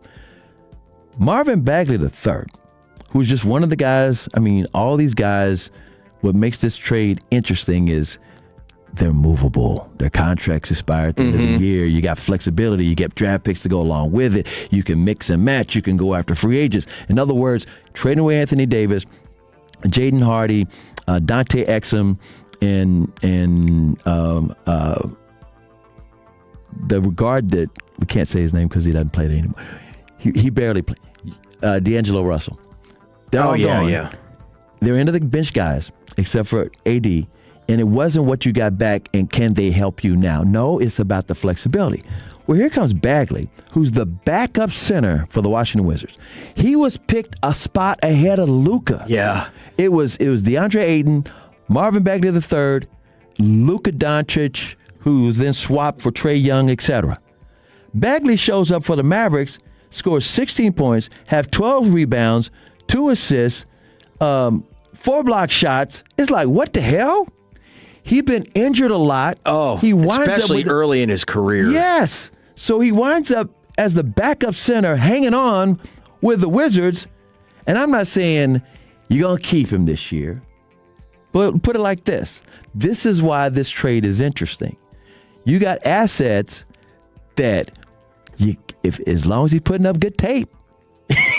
Marvin Bagley III, who's just one of the guys, all these guys, what makes this trade interesting is they're movable. Their contracts expire at the end of the year. You got flexibility. You get draft picks to go along with it. You can mix and match. You can go after free agents. In other words, trading away Anthony Davis, Jaden Hardy, Dante Exum, and the guard that we can't say his name because he doesn't play it anymore. He barely played. D'Angelo Russell. They're all gone. Yeah. They're into the bench guys, except for AD. And it wasn't what you got back and can they help you now. No, it's about the flexibility. Well, here comes Bagley, who's the backup center for the Washington Wizards. He was picked a spot ahead of Luka. Yeah. It was DeAndre Ayton, Marvin Bagley III, Luka Doncic, who was then swapped for Trae Young, etc. Bagley shows up for the Mavericks, scores 16 points, have 12 rebounds, 2 assists, 4 block shots. It's like, what the hell? He's been injured a lot. Oh, he winds especially early in his career. Yes. So he winds up as the backup center hanging on with the Wizards. And I'm not saying you're going to keep him this year. But put it like this. This is why this trade is interesting. You got assets that, if as long as he's putting up good tape,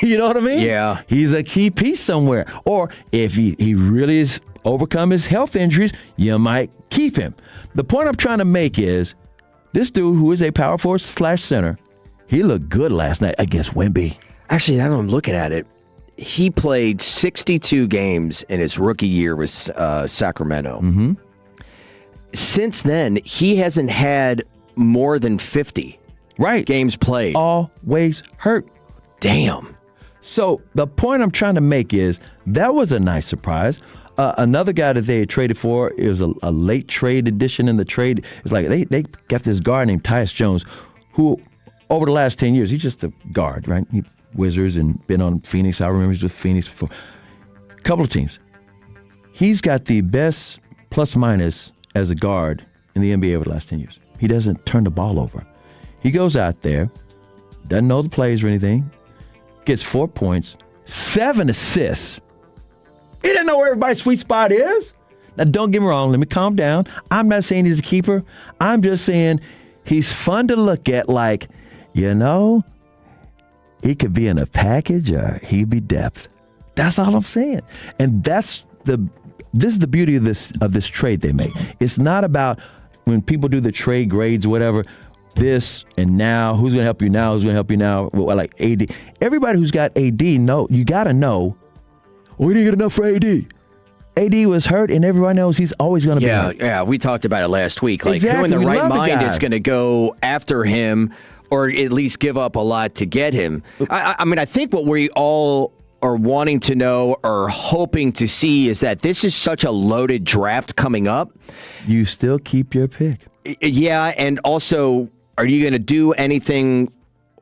you know what I mean? Yeah. He's a key piece somewhere. Or if he really is overcome his health injuries, you might keep him. The point I'm trying to make is this dude who is a power forward / center, he looked good last night against Wemby. Actually, now that I'm looking at it, he played 62 games in his rookie year with Sacramento. Mm-hmm. Since then, he hasn't had more than 50 games played. Always hurt. Damn. So the point I'm trying to make is that was a nice surprise. Another guy that they had traded for, it was a late trade addition in the trade. It's like they got this guard named Tyus Jones, who over the last 10 years, he's just a guard, right? Wizards and been on Phoenix. I remember he's with Phoenix for a couple of teams. He's got the best plus minus as a guard in the NBA over the last 10 years. He doesn't turn the ball over. He goes out there, doesn't know the plays or anything, gets 4 points, 7 assists. He didn't know where everybody's sweet spot is. Now, don't get me wrong. Let me calm down. I'm not saying he's a keeper. I'm just saying he's fun to look at like, he could be in a package or he'd be depth. That's all I'm saying. And this is the beauty of this trade they make. It's not about when people do the trade grades or whatever, this and now, who's going to help you now, who's going to help you now, like AD. Everybody who's got AD, you got to know, we didn't get enough for AD. AD was hurt, and everybody knows he's always going to be hurt. Yeah, we talked about it last week. Like, exactly. Who in the We right love the mind guy. is going to go after him or at least give up a lot to get him? I think what we all are wanting to know or hoping to see is that this is such a loaded draft coming up. You still keep your pick. Yeah, and also, are you going to do anything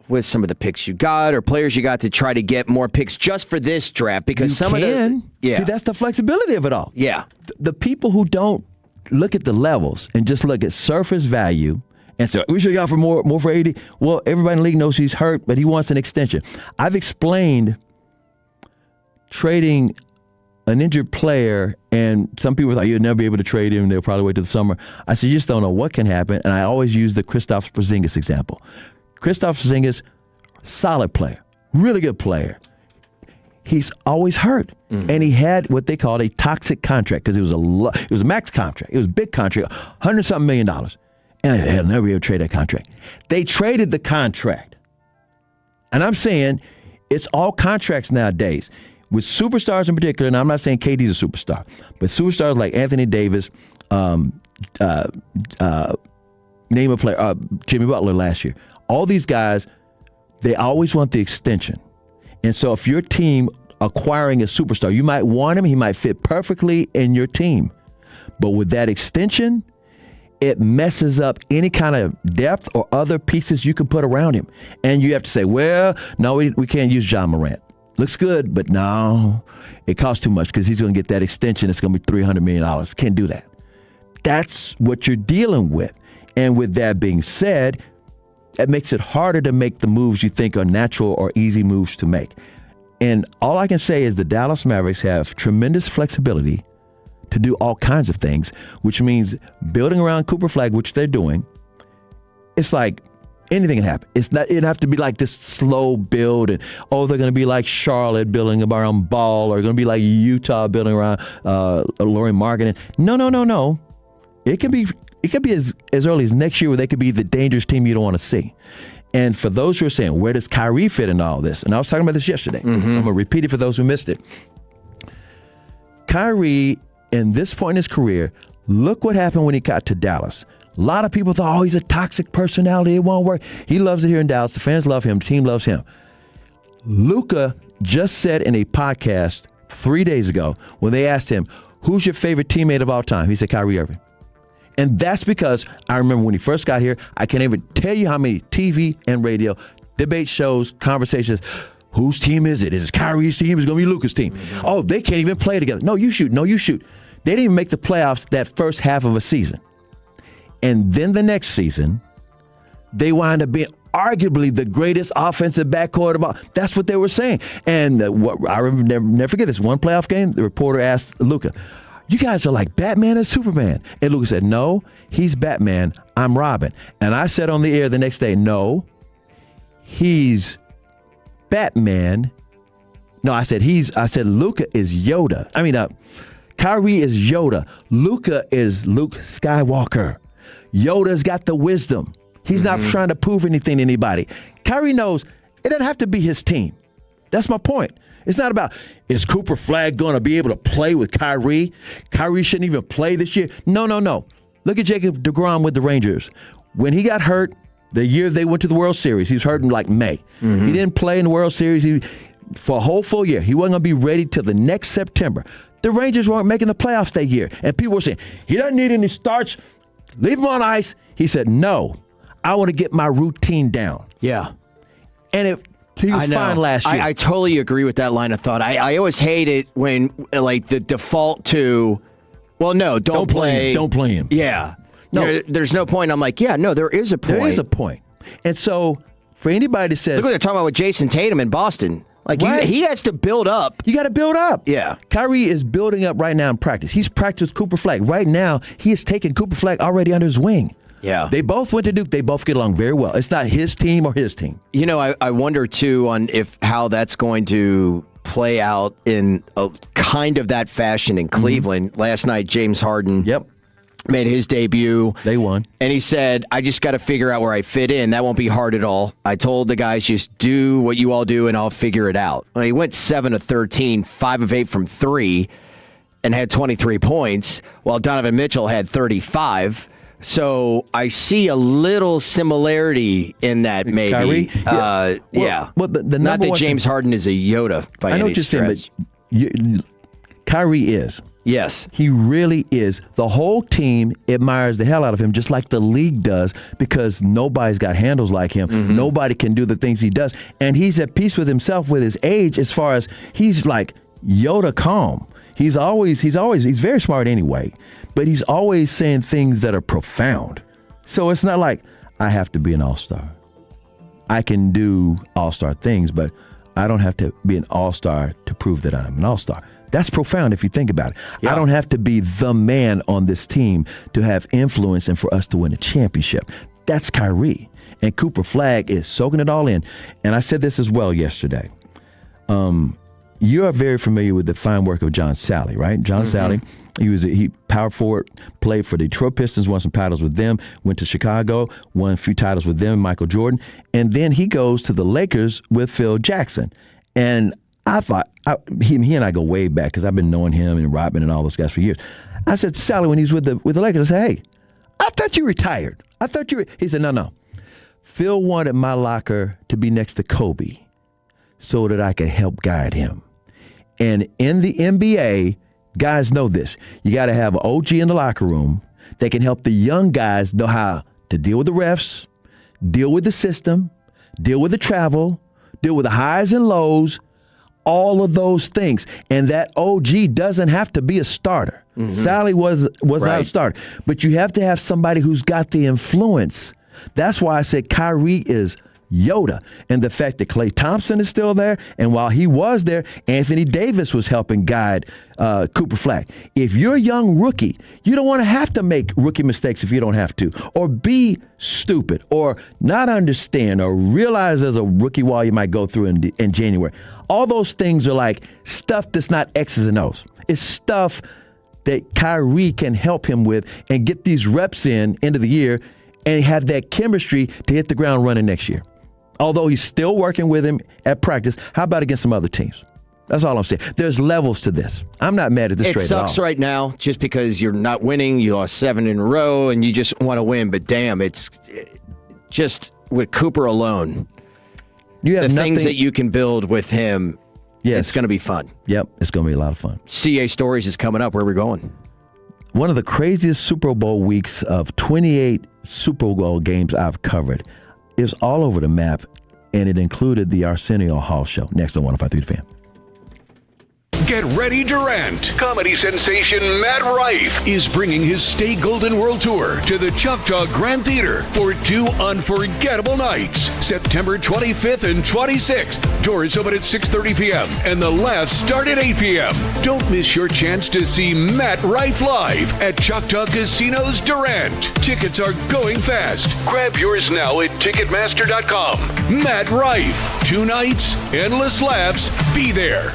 with some of the picks you got or players you got to try to get more picks just for this draft? Because See, that's the flexibility of it all. Yeah. The people who don't look at the levels and just look at surface value and say, we should have got for more for AD. Well, everybody in the league knows he's hurt, but he wants an extension. I've explained trading an injured player, and some people thought you'd never be able to trade him. They'll probably wait till the summer. I said, you just don't know what can happen. And I always use the Kristaps Porzingis example. Kristaps Porzingis, solid player, really good player. he's always hurt. And he had what they called a toxic contract because it was a max contract. It was a big contract, $100-something million. And they'll never be able to trade that contract. They traded the contract. And I'm saying it's all contracts nowadays. With superstars in particular, and I'm not saying KD's a superstar, but superstars like Anthony Davis, name a player, Jimmy Butler last year. All these guys, they always want the extension. And so if your team acquiring a superstar, you might want him, he might fit perfectly in your team. But with that extension, it messes up any kind of depth or other pieces you can put around him. And you have to say, well, no, we can't use John Morant. Looks good, but no, it costs too much because he's going to get that extension. It's going to be $300 million. Can't do that. That's what you're dealing with. And with that being said, that makes it harder to make the moves you think are natural or easy moves to make. And all I can say is the Dallas Mavericks have tremendous flexibility to do all kinds of things, which means building around Cooper Flag, which they're doing. It's like anything can happen. It doesn't have to be like this slow build and, they're going to be like Charlotte building around Ball or going to be like Utah building around Lauri Markkanen. No. It could be as early as next year where they could be the dangerous team you don't want to see. And for those who are saying, where does Kyrie fit in all this? And I was talking about this yesterday, so I'm going to repeat it for those who missed it. Kyrie, in this point in his career, look what happened when he got to Dallas. A lot of people thought, he's a toxic personality. It won't work. He loves it here in Dallas. The fans love him. The team loves him. Luka just said in a podcast 3 days ago when they asked him, who's your favorite teammate of all time? He said Kyrie Irving. And that's because I remember when he first got here, I can't even tell you how many TV and radio, debate shows, conversations, whose team is it? Is it Kyrie's team? Is it going to be Luka's team? Oh, they can't even play together. No, you shoot. They didn't even make the playoffs that first half of a season. And then the next season, they wind up being arguably the greatest offensive backcourt of all. That's what they were saying. And I remember, never forget this. One playoff game, the reporter asked Luka, you guys are like Batman and Superman. And Luka said, no, he's Batman, I'm Robin. And I said on the air the next day, no, he's Batman. No, I said Luka is Yoda. Kyrie is Yoda. Luka is Luke Skywalker. Yoda's got the wisdom. He's not trying to prove anything to anybody. Kyrie knows it doesn't have to be his team. That's my point. It's not about, is Cooper Flag going to be able to play with Kyrie? Kyrie shouldn't even play this year. No. Look at Jacob deGrom with the Rangers. When he got hurt, the year they went to the World Series, he was hurt in like May. He didn't play in the World Series for a whole full year. He wasn't going to be ready till the next September. The Rangers weren't making the playoffs that year. And people were saying, he doesn't need any starts. Leave him on ice. He said, no, I want to get my routine down. Yeah. And he was fine last year. I totally agree with that line of thought. I always hate it when, like, the default to, well, no, don't play. Don't play him. Yeah. No, there's no point. I'm like, yeah, no, there is a point. There is a point. And so for anybody that says, look what they're talking about with Jason Tatum in Boston. Like, he has to build up. You got to build up. Yeah. Kyrie is building up right now in practice. He's practiced Cooper Flag. Right now, he has taken Cooper Flag already under his wing. Yeah. They both went to Duke. They both get along very well. It's not his team or his team. You know, I wonder, too, on how that's going to play out in a kind of that fashion in Cleveland. Last night, James Harden made his debut. They won. And he said, I just got to figure out where I fit in. That won't be hard at all. I told the guys, just do what you all do, and I'll figure it out. Well, he went 7 of 13, 5 of 8 from 3, and had 23 points, while Donovan Mitchell had 35. So I see a little similarity in that, maybe. Kyrie? Well, the not that James Harden is a Yoda by any stretch. Kyrie is. Yes. He really is. The whole team admires the hell out of him, just like the league does, because nobody's got handles like him. Nobody can do the things he does. And he's at peace with himself with his age, as far as he's like Yoda calm. He's very smart anyway, but he's always saying things that are profound. So it's not like I have to be an all-star. I can do all-star things, but I don't have to be an all-star to prove that I'm an all-star. That's profound if you think about it. Yeah. I don't have to be the man on this team to have influence and for us to win a championship. That's Kyrie. And Cooper Flag is soaking it all in. And I said this as well yesterday. you are very familiar with the fine work of John Sally, right? John Sally, he power forward, played for the Detroit Pistons, won some titles with them, went to Chicago, won a few titles with them, Michael Jordan, and then he goes to the Lakers with Phil Jackson. And I thought, he and I go way back because I've been knowing him and Rodman and all those guys for years. I said to Sally when he was with the Lakers, I said, hey, I thought you retired. He said, no. Phil wanted my locker to be next to Kobe so that I could help guide him. And in the NBA, guys know this. You got to have an OG in the locker room that can help the young guys know how to deal with the refs, deal with the system, deal with the travel, deal with the highs and lows, all of those things. And that OG doesn't have to be a starter. Sally was not a starter. But you have to have somebody who's got the influence. That's why I said Kyrie is Yoda. And the fact that Klay Thompson is still there, and while he was there, Anthony Davis was helping guide Cooper Flag. If you're a young rookie, you don't want to have to make rookie mistakes if you don't have to, or be stupid, or not understand, or realize there's a rookie wall you might go through in January. All those things are like stuff that's not X's and O's. It's stuff that Kyrie can help him with and get these reps into the year and have that chemistry to hit the ground running next year. Although he's still working with him at practice, how about against some other teams? That's all I'm saying. There's levels to this. I'm not mad at this trade at all. It sucks right now just because you're not winning. You lost 7 in a row, and you just want to win. But damn, it's just with Cooper alone. You have the things that you can build with him. Yes. It's going to be fun. Yep, it's going to be a lot of fun. CA Stories is coming up. Where are we going? One of the craziest Super Bowl weeks of 28 Super Bowl games I've covered. It was all over the map, and it included the Arsenio Hall Show. Next on 105.3 The Fan. Get ready, Durant. Comedy sensation Matt Rife is bringing his Stay Golden World Tour to the Choctaw Grand Theater for 2 unforgettable nights, September 25th and 26th. Doors open at 6:30 p.m. and the laughs start at 8 p.m. Don't miss your chance to see Matt Rife live at Choctaw Casino's Durant. Tickets are going fast. Grab yours now at Ticketmaster.com. Matt Rife. 2 nights, endless laughs. Be there.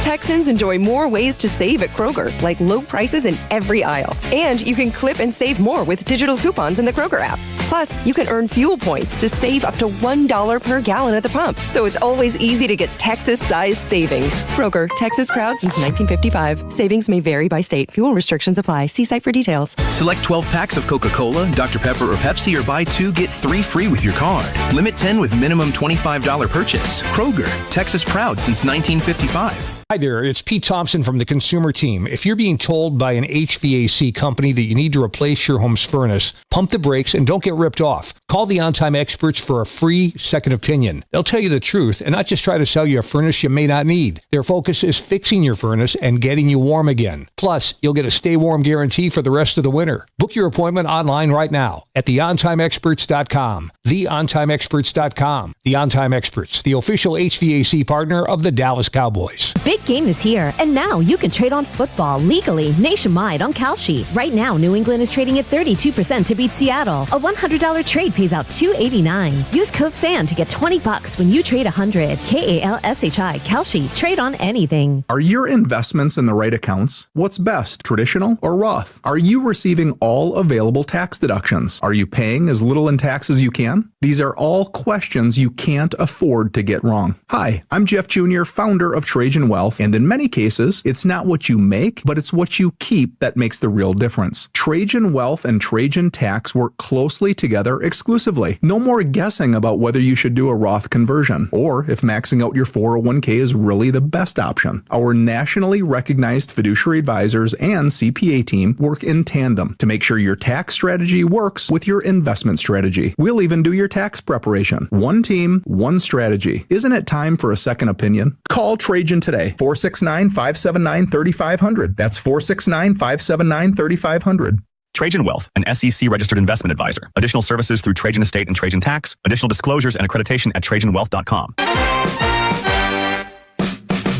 Texans enjoy more ways to save at Kroger, like low prices in every aisle. And you can clip and save more with digital coupons in the Kroger app. Plus, you can earn fuel points to save up to $1 per gallon at the pump. So it's always easy to get Texas-sized savings. Kroger, Texas proud since 1955. Savings may vary by state. Fuel restrictions apply. See site for details. Select 12 packs of Coca-Cola, Dr. Pepper, or Pepsi, or buy 2, get 3 free with your card. Limit 10 with minimum $25 purchase. Kroger, Texas proud since 1955. Hi there, it's Pete Thompson from the Consumer Team. If you're being told by an HVAC company that you need to replace your home's furnace, pump the brakes and don't get ripped off. Call the On Time Experts for a free second opinion. They'll tell you the truth and not just try to sell you a furnace you may not need. Their focus is fixing your furnace and getting you warm again. Plus, you'll get a stay warm guarantee for the rest of the winter. Book your appointment online right now at theontimeexperts.com. Theontimeexperts.com. The On Time Experts, the official HVAC partner of the Dallas Cowboys. Big game is here, and now you can trade on football legally nationwide on Kalshi. Right now, New England is trading at 32% to beat Seattle. A $100 trade pays out $289. Use code FAN to get $20 when you trade $100. KALSHI. Kalshi. Trade on anything. Are your investments in the right accounts? What's best, traditional or Roth? Are you receiving all available tax deductions? Are you paying as little in tax as you can? These are all questions you can't afford to get wrong. Hi, I'm Jeff Jr., founder of Trajan Wealth, and in many cases, it's not what you make, but it's what you keep that makes the real difference. Trajan Wealth and Trajan Tax work closely together exclusively. No more guessing about whether you should do a Roth conversion, or if maxing out your 401k is really the best option. Our nationally recognized fiduciary advisors and CPA team work in tandem to make sure your tax strategy works with your investment strategy. We'll even do your tax preparation. One team, one strategy. Isn't it time for a second opinion? Call Trajan today, 469-579-3500. That's 469-579-3500. Trajan Wealth, an SEC registered investment advisor. Additional services through Trajan Estate and Trajan Tax. Additional disclosures and accreditation at TrajanWealth.com.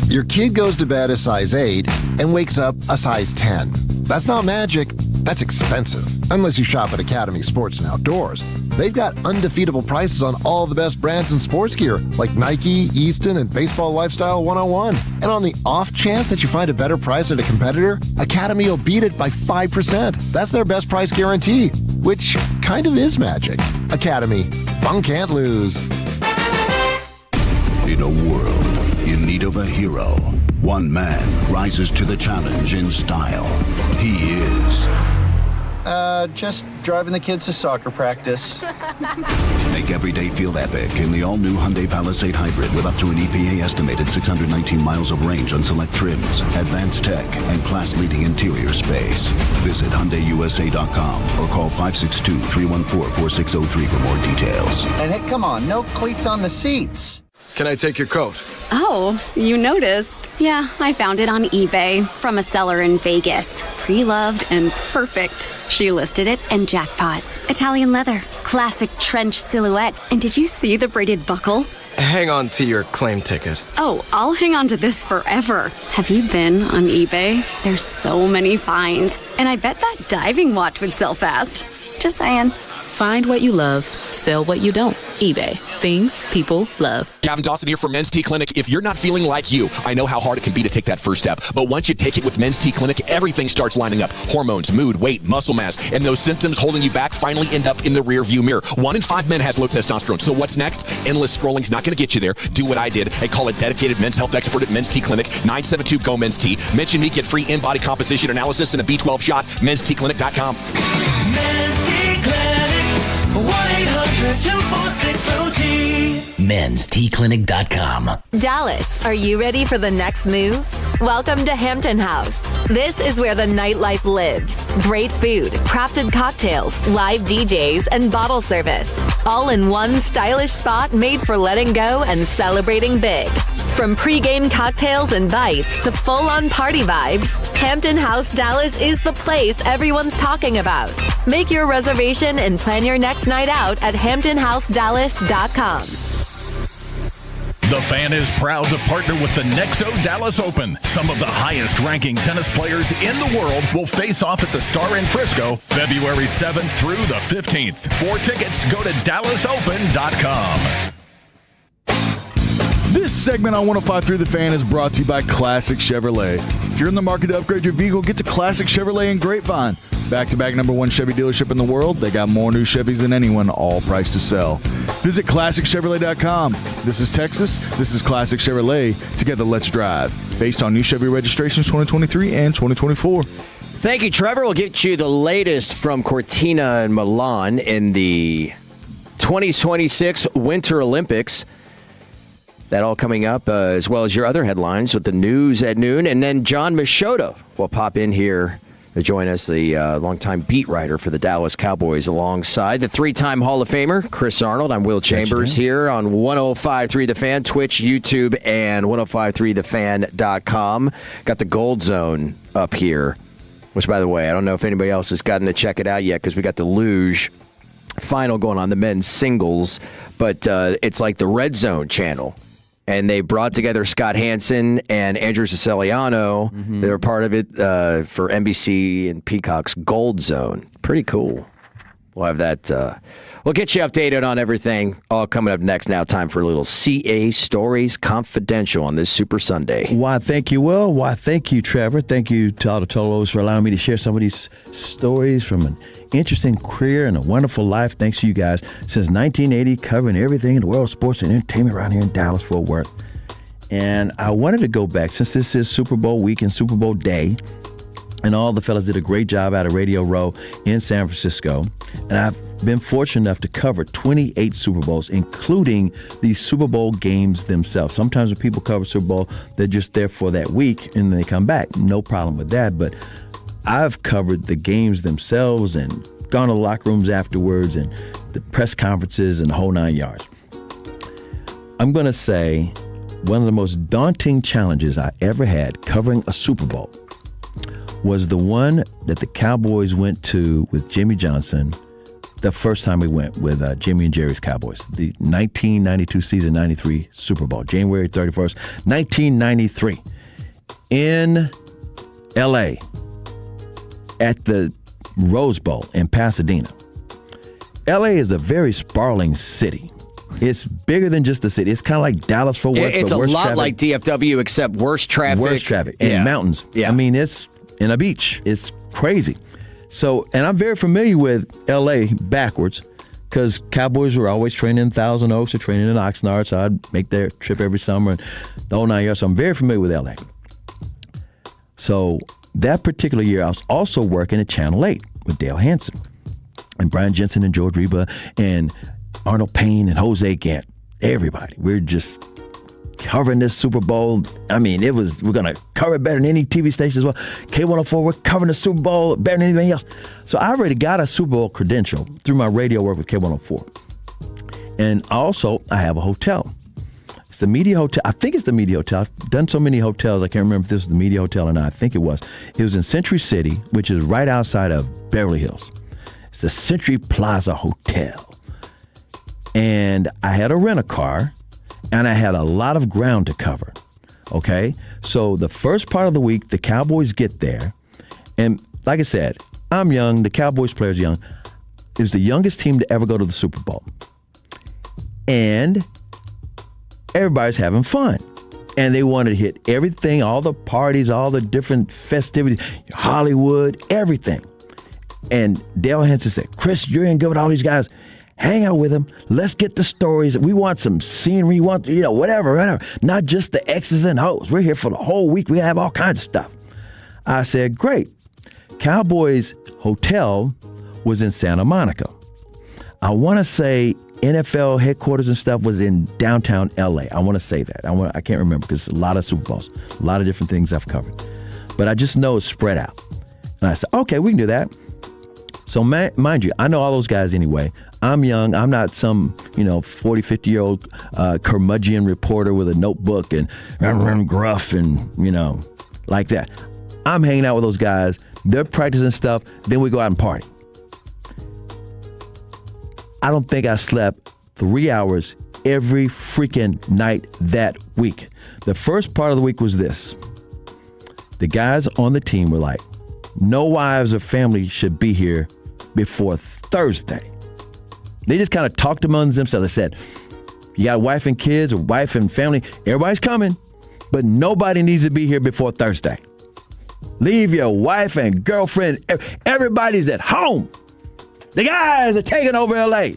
Your kid goes to bed a size 8 and wakes up a size 10. That's not magic. That's expensive. Unless you shop at Academy Sports and Outdoors. They've got undefeatable prices on all the best brands in sports gear, like Nike, Easton, and Baseball Lifestyle 101. And on the off chance that you find a better price at a competitor, Academy will beat it by 5%. That's their best price guarantee, which kind of is magic. Academy, fun can't lose. In a world in need of a hero, one man rises to the challenge in style. He is... just driving the kids to soccer practice. Make every day feel epic in the all-new Hyundai Palisade Hybrid with up to an EPA-estimated 619 miles of range on select trims, advanced tech, and class-leading interior space. Visit HyundaiUSA.com or call 562-314-4603 for more details. And hey, come on, no cleats on the seats. Can I take your coat? Oh, you noticed. Yeah, I found it on eBay from a seller in Vegas. Pre-loved and perfect. She listed it and jackpot. Italian leather, classic trench silhouette. And did you see the braided buckle? Hang on to your claim ticket. Oh, I'll hang on to this forever. Have you been on eBay? There's so many finds. And I bet that diving watch would sell fast. Just saying. Find what you love, sell what you don't. eBay. Things people love. Gavin Dawson here for Men's T Clinic. If you're not feeling like you, I know how hard it can be to take that first step. But once you take it with Men's T Clinic, everything starts lining up. Hormones, mood, weight, muscle mass, and those symptoms holding you back finally end up in the rear view mirror. 1 in 5 men has low testosterone. So what's next? Endless scrolling's not going to get you there. Do what I did and call a dedicated men's health expert at Men's T Clinic, 972-GO-MEN'S-T. Mention me, get free in-body composition analysis and a B12 shot. menstclinic.com. Men's T Clinic. 1-800-246-LOT. menstclinic.com. Dallas, are you ready for the next move? Welcome to Hampton House. This is where the nightlife lives. Great food, crafted cocktails, live DJs, and bottle service. All in one stylish spot made for letting go and celebrating big. From pre-game cocktails and bites to full-on party vibes, Hampton House Dallas is the place everyone's talking about. Make your reservation and plan your next night out at HamptonHouseDallas.com. The Fan is proud to partner with the Nexo Dallas Open. Some of the highest-ranking tennis players in the world will face off at the Star in Frisco, February 7th through the 15th. For tickets, go to DallasOpen.com. This segment on 105.3 The Fan is brought to you by Classic Chevrolet. If you're in the market to upgrade your vehicle, get to Classic Chevrolet in Grapevine. Back-to-back #1 Chevy dealership in the world. They got more new Chevys than anyone, all priced to sell. Visit ClassicChevrolet.com. This is Texas. This is Classic Chevrolet. Together, let's drive. Based on new Chevy registrations 2023 and 2024. Thank you, Trevor. We'll get you the latest from Cortina and Milan in the 2026 Winter Olympics. That all coming up, as well as your other headlines with the news at noon. And then John Machota will pop in here to join us, the longtime beat writer for the Dallas Cowboys, alongside the three-time Hall of Famer, Chris Arnold. I'm Will Chambers here on 105.3 The Fan, Twitch, YouTube, and 105.3thefan.com. Got the Gold Zone up here, which, by the way, I don't know if anybody else has gotten to check it out yet because we got the luge final going on, the men's singles, but it's like the Red Zone channel. And they brought together Scott Hansen and Andrew Siciliano. Mm-hmm. They were part of it for NBC and Peacock's Gold Zone. Pretty cool. We'll have that. We'll get you updated on everything. All coming up next. Now time for a little CA Stories Confidential on this Super Sunday. Why, thank you, Will. Why, thank you, Trevor. Thank you to all the Tolos for allowing me to share some of these stories from an interesting career and a wonderful life. Thanks to you guys. Since 1980, covering everything in the world of sports and entertainment around here in Dallas, Fort Worth. And I wanted to go back, since this is Super Bowl week and Super Bowl day, and all the fellas did a great job out of Radio Row in San Francisco. And I've been fortunate enough to cover 28 Super Bowls, including the Super Bowl games themselves. Sometimes when people cover Super Bowl, they're just there for that week and they come back. No problem with that. But I've covered the games themselves and gone to the locker rooms afterwards and the press conferences and the whole 9 yards. I'm going to say one of the most daunting challenges I ever had covering a Super Bowl was the one that the Cowboys went to with Jimmy Johnson the first time we went with Jimmy and Jerry's Cowboys, the 1992 season, 93 Super Bowl, January 31st, 1993, in L.A. at the Rose Bowl in Pasadena. LA is a very sprawling city. It's bigger than just the city. It's kind of like Dallas for work. It's a lot traffic. like DFW, except worse traffic. Worse traffic and mountains. Yeah. I mean, it's in a beach. It's crazy. So, and I'm very familiar with LA backwards because Cowboys were always training in Thousand Oaks or training in Oxnard, so I'd make their trip every summer and the whole 9 years. So I'm very familiar with LA. So that particular year, I was also working at Channel 8 with Dale Hansen and Brian Jensen and George Reba and Arnold Payne and Jose Gant. Everybody. We're just covering this Super Bowl. I mean, we're going to cover it better than any TV station as well. K104, we're covering the Super Bowl better than anything else. So I already got a Super Bowl credential through my radio work with K104. And also, I have a hotel. It's the Media Hotel. I think it's the Media Hotel. I've done so many hotels, I can't remember if this was the Media Hotel or not. I think it was. It was in Century City, which is right outside of Beverly Hills. It's the Century Plaza Hotel. And I had a rent-a-car, and I had a lot of ground to cover, okay? So the first part of the week, the Cowboys get there, and like I said, I'm young, the Cowboys players young. It was the youngest team to ever go to the Super Bowl. And everybody's having fun. And they wanted to hit everything, all the parties, all the different festivities, Hollywood, everything. And Dale Hansen said, Chris, you're in good with all these guys. Hang out with them. Let's get the stories. We want some scenery. We want, whatever. Not just the X's and O's. We're here for the whole week. We have all kinds of stuff. I said, great. Cowboys Hotel was in Santa Monica. I want to say NFL headquarters and stuff was in downtown LA. I want to say that. I can't remember because a lot of Super Bowls, a lot of different things I've covered. But I just know it's spread out. And I said, okay, we can do that. So mind you, I know all those guys anyway. I'm young. I'm not some, 40, 50-year-old curmudgeon reporter with a notebook and gruff and, like that. I'm hanging out with those guys. They're practicing stuff. Then we go out and party. I don't think I slept 3 hours every freaking night that week. The first part of the week was this. The guys on the team were like, no wives or family should be here before Thursday. They just kind of talked amongst themselves. They said, you got a wife and kids or wife and family, everybody's coming, but nobody needs to be here before Thursday. Leave your wife and girlfriend, everybody's at home. The guys are taking over LA.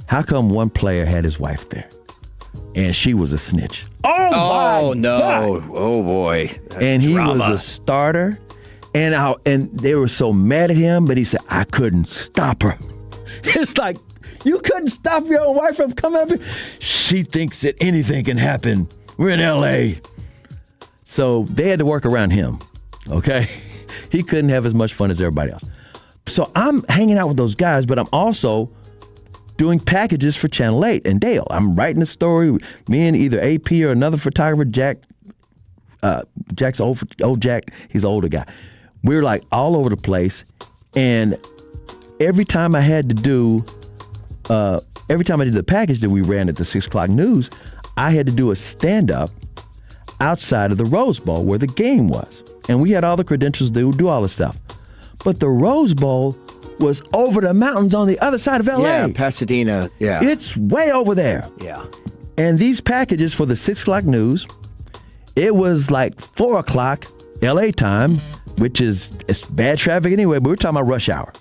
How come one player had his wife there? And she was a snitch. Oh no. God. Oh boy. And he was a starter. And they were so mad at him, but he said, I couldn't stop her. It's like, you couldn't stop your own wife from coming up here? She thinks that anything can happen. We're in LA. So they had to work around him, okay? He couldn't have as much fun as everybody else. So I'm hanging out with those guys, but I'm also doing packages for Channel 8 and Dale. I'm writing a story. Me and either AP or another photographer, Jack's old Jack, he's an older guy. We're like all over the place. And every time I did the package that we ran at the 6 o'clock news, I had to do a stand-up outside of the Rose Bowl where the game was. And we had all the credentials to do all the stuff. But the Rose Bowl was over the mountains on the other side of LA. Yeah, Pasadena. Yeah. It's way over there. Yeah. And these packages for the 6 o'clock news, it was like 4 o'clock LA time, which it's bad traffic anyway, but we're talking about rush hour.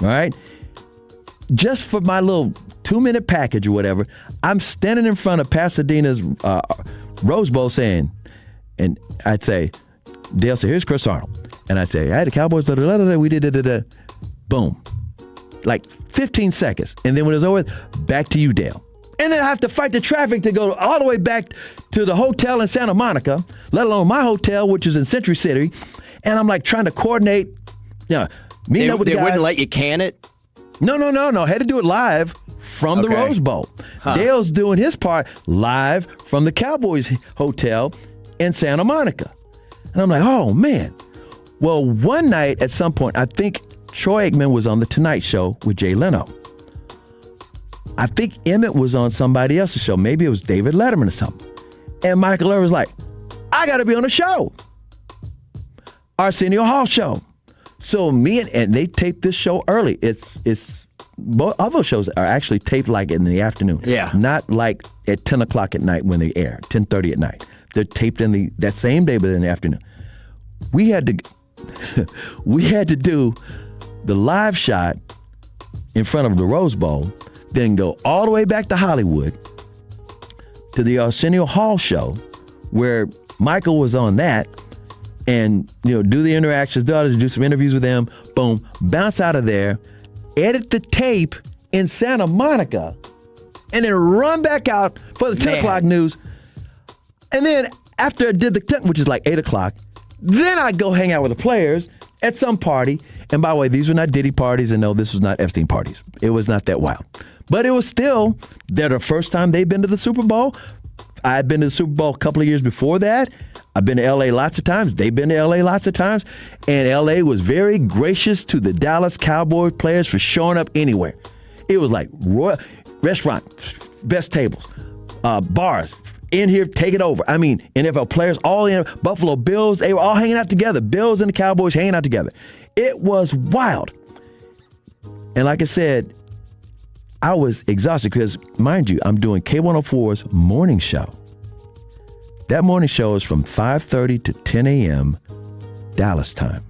All right? Just for my little 2-minute package or whatever, I'm standing in front of Pasadena's Rose Bowl saying, and I'd say, Dale said, here's Chris Arnold. And I'd say, hey, the Cowboys, we did, boom. Like 15 seconds. And then when it was over, back to you, Dale. And then I have to fight the traffic to go all the way back to the hotel in Santa Monica, let alone my hotel, which is in Century City. And I'm like trying to coordinate, meeting up with the guys. They wouldn't let you can it? No. Had to do it live from the Rose Bowl. Huh. Dale's doing his part live from the Cowboys hotel in Santa Monica. And I'm like, oh, man. Well, one night at some point, I think Troy Aikman was on The Tonight Show with Jay Leno. I think Emmett was on somebody else's show. Maybe it was David Letterman or something. And Michael Irvin was like, I got to be on the show. Arsenio Hall show. So me and they taped this show early. It's all those shows are actually taped like in the afternoon. Yeah. Not like at 10 o'clock at night when they air, 10:30 at night. They're taped in that same day, but in the afternoon. We had to do the live shot in front of the Rose Bowl, then go all the way back to Hollywood to the Arsenio Hall show where Michael was on that, and do the interactions, do some interviews with them, boom, bounce out of there, edit the tape in Santa Monica, and then run back out for the 10 o'clock news. And then after I did the 10, which is like 8 o'clock, then I go hang out with the players at some party. And by the way, these were not Diddy parties, and no, this was not Epstein parties. It was not that wild. But it was still, they're the first time they've been to the Super Bowl. I had been to the Super Bowl a couple of years before that. I've been to L.A. lots of times. They've been to L.A. lots of times. And L.A. was very gracious to the Dallas Cowboys players for showing up anywhere. It was like restaurant, best tables, bars, in here, take it over. I mean, NFL players, all in, Buffalo Bills, they were all hanging out together. Bills and the Cowboys hanging out together. It was wild. And like I said, I was exhausted because, mind you, I'm doing K104's morning show. That morning show is from 5:30 to 10 a.m. Dallas time.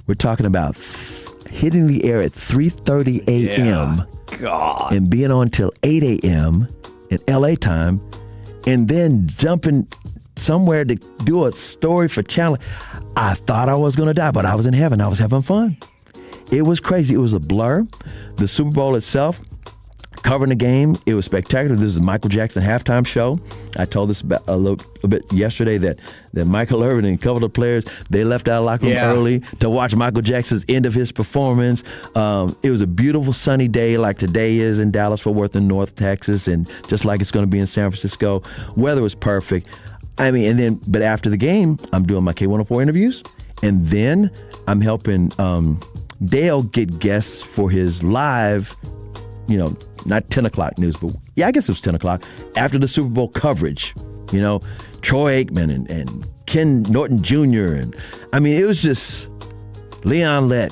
We're talking about hitting the air at 3:30 a.m. God. And being on till 8 a.m. in LA time, and then jumping somewhere to do a story for Channel. I thought I was going to die, but I was in heaven. I was having fun. It was crazy. It was a blur. The Super Bowl itself, covering the game, it was spectacular. This is the Michael Jackson halftime show. I told this about a little bit yesterday that Michael Irvin and a couple of the players, they left out of the locker room early to watch Michael Jackson's end of his performance. It was a beautiful sunny day like today is in Dallas-Fort Worth in North Texas, and just like it's going to be in San Francisco. Weather was perfect. I mean, but after the game, I'm doing my K104 interviews, and then I'm helping Dale get guests for his live, not 10 o'clock news, but I guess it was 10 o'clock, after the Super Bowl coverage, Troy Aikman and Ken Norton Jr. And I mean, it was just Leon Lett,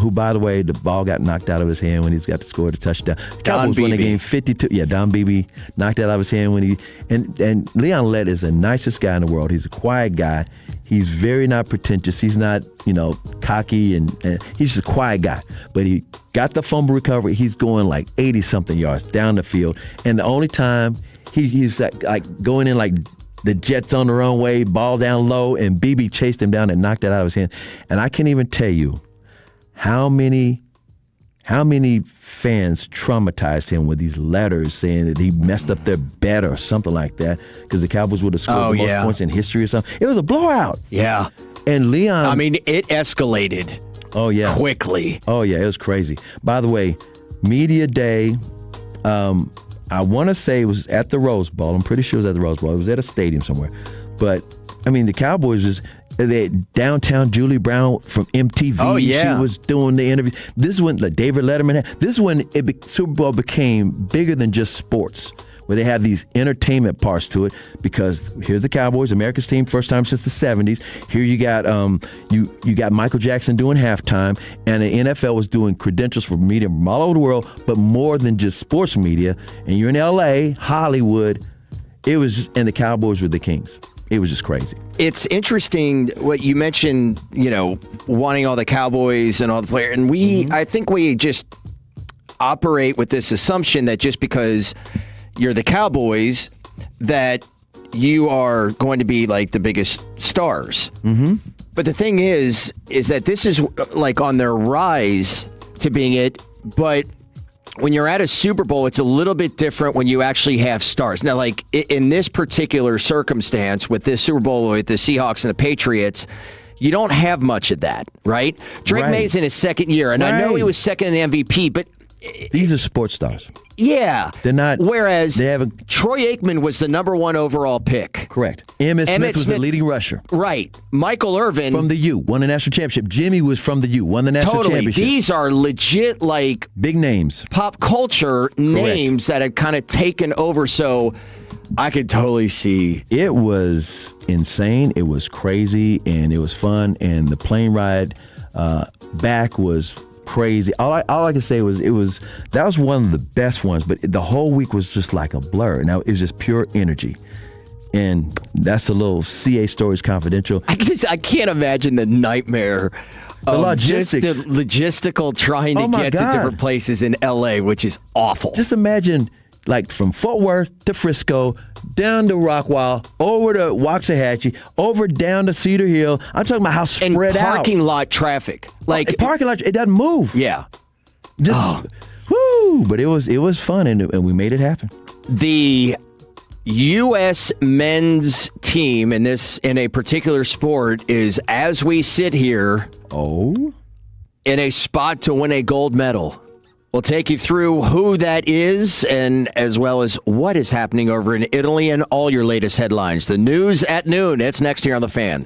who, by the way, the ball got knocked out of his hand when he's got to score the touchdown. Cowboys won the game 52. Yeah, Don Beebe knocked it out of his hand when he, and Leon Lett is the nicest guy in the world. He's a quiet guy. He's very not pretentious. He's not, cocky, and he's just a quiet guy. But he got the fumble recovery. He's going like 80-something yards down the field. And the only time he's like going in like the Jets on the runway, ball down low, and Beebe chased him down and knocked it out of his hand. And I can't even tell you how many fans traumatized him with these letters saying that he messed up their bet or something like that because the Cowboys would have scored the most points in history or something. It was a blowout. Yeah. And Leon... I mean, it escalated. Oh, yeah. Quickly. Oh, yeah. It was crazy. By the way, Media Day, I want to say it was at the Rose Bowl. I'm pretty sure it was at the Rose Bowl. It was at a stadium somewhere. But, I mean, the Cowboys just... Downtown Julie Brown from MTV. Oh, yeah. She was doing the interview. This is when David Letterman had. This is when Super Bowl became bigger than just sports, where they have these entertainment parts to it. Because here's the Cowboys, America's team, first time since the 70s. Here you got you got Michael Jackson doing halftime, and the NFL was doing credentials for media from all over the world, but more than just sports media. And you're in LA, Hollywood. It was just, and the Cowboys were the kings. It was just crazy. It's interesting what you mentioned, wanting all the Cowboys and all the players. And I think we just operate with this assumption that just because you're the Cowboys, that you are going to be like the biggest stars. Mm-hmm. But the thing is that this is like on their rise to being it. But when you're at a Super Bowl, it's a little bit different when you actually have stars. Now, like in this particular circumstance with this Super Bowl with the Seahawks and the Patriots, you don't have much of that, right? Drake May's in his second year, and I know he was second in the MVP, but these are sports stars. Yeah. They're not. Whereas Troy Aikman was the number one overall pick. Correct. Emmitt Smith was the leading rusher. Right. Michael Irvin. From the U, won a national championship. Jimmy was from the U, won the national championship. These are legit, like, big names. Pop culture names that have kind of taken over. So I could totally see. It was insane. It was crazy, and it was fun. And the plane ride back was crazy. All I can say was that was one of the best ones, but the whole week was just like a blur. Now it was just pure energy. And that's a little CA Stories Confidential. I can't imagine the nightmare the of logistics. just the logistical trying to get to different places in LA, which is awful. Just imagine like from Fort Worth to Frisco, down to Rockwall, over to Waxahachie, over down to Cedar Hill. I'm talking about how spread out. Parking lot traffic. Like parking lot, it doesn't move. Yeah. Woo! But it was fun, and we made it happen. The U.S. men's team in a particular sport is, as we sit here, in a spot to win a gold medal. We'll take you through who that is, and as well as what is happening over in Italy and all your latest headlines. The news at noon. It's next here on The Fan.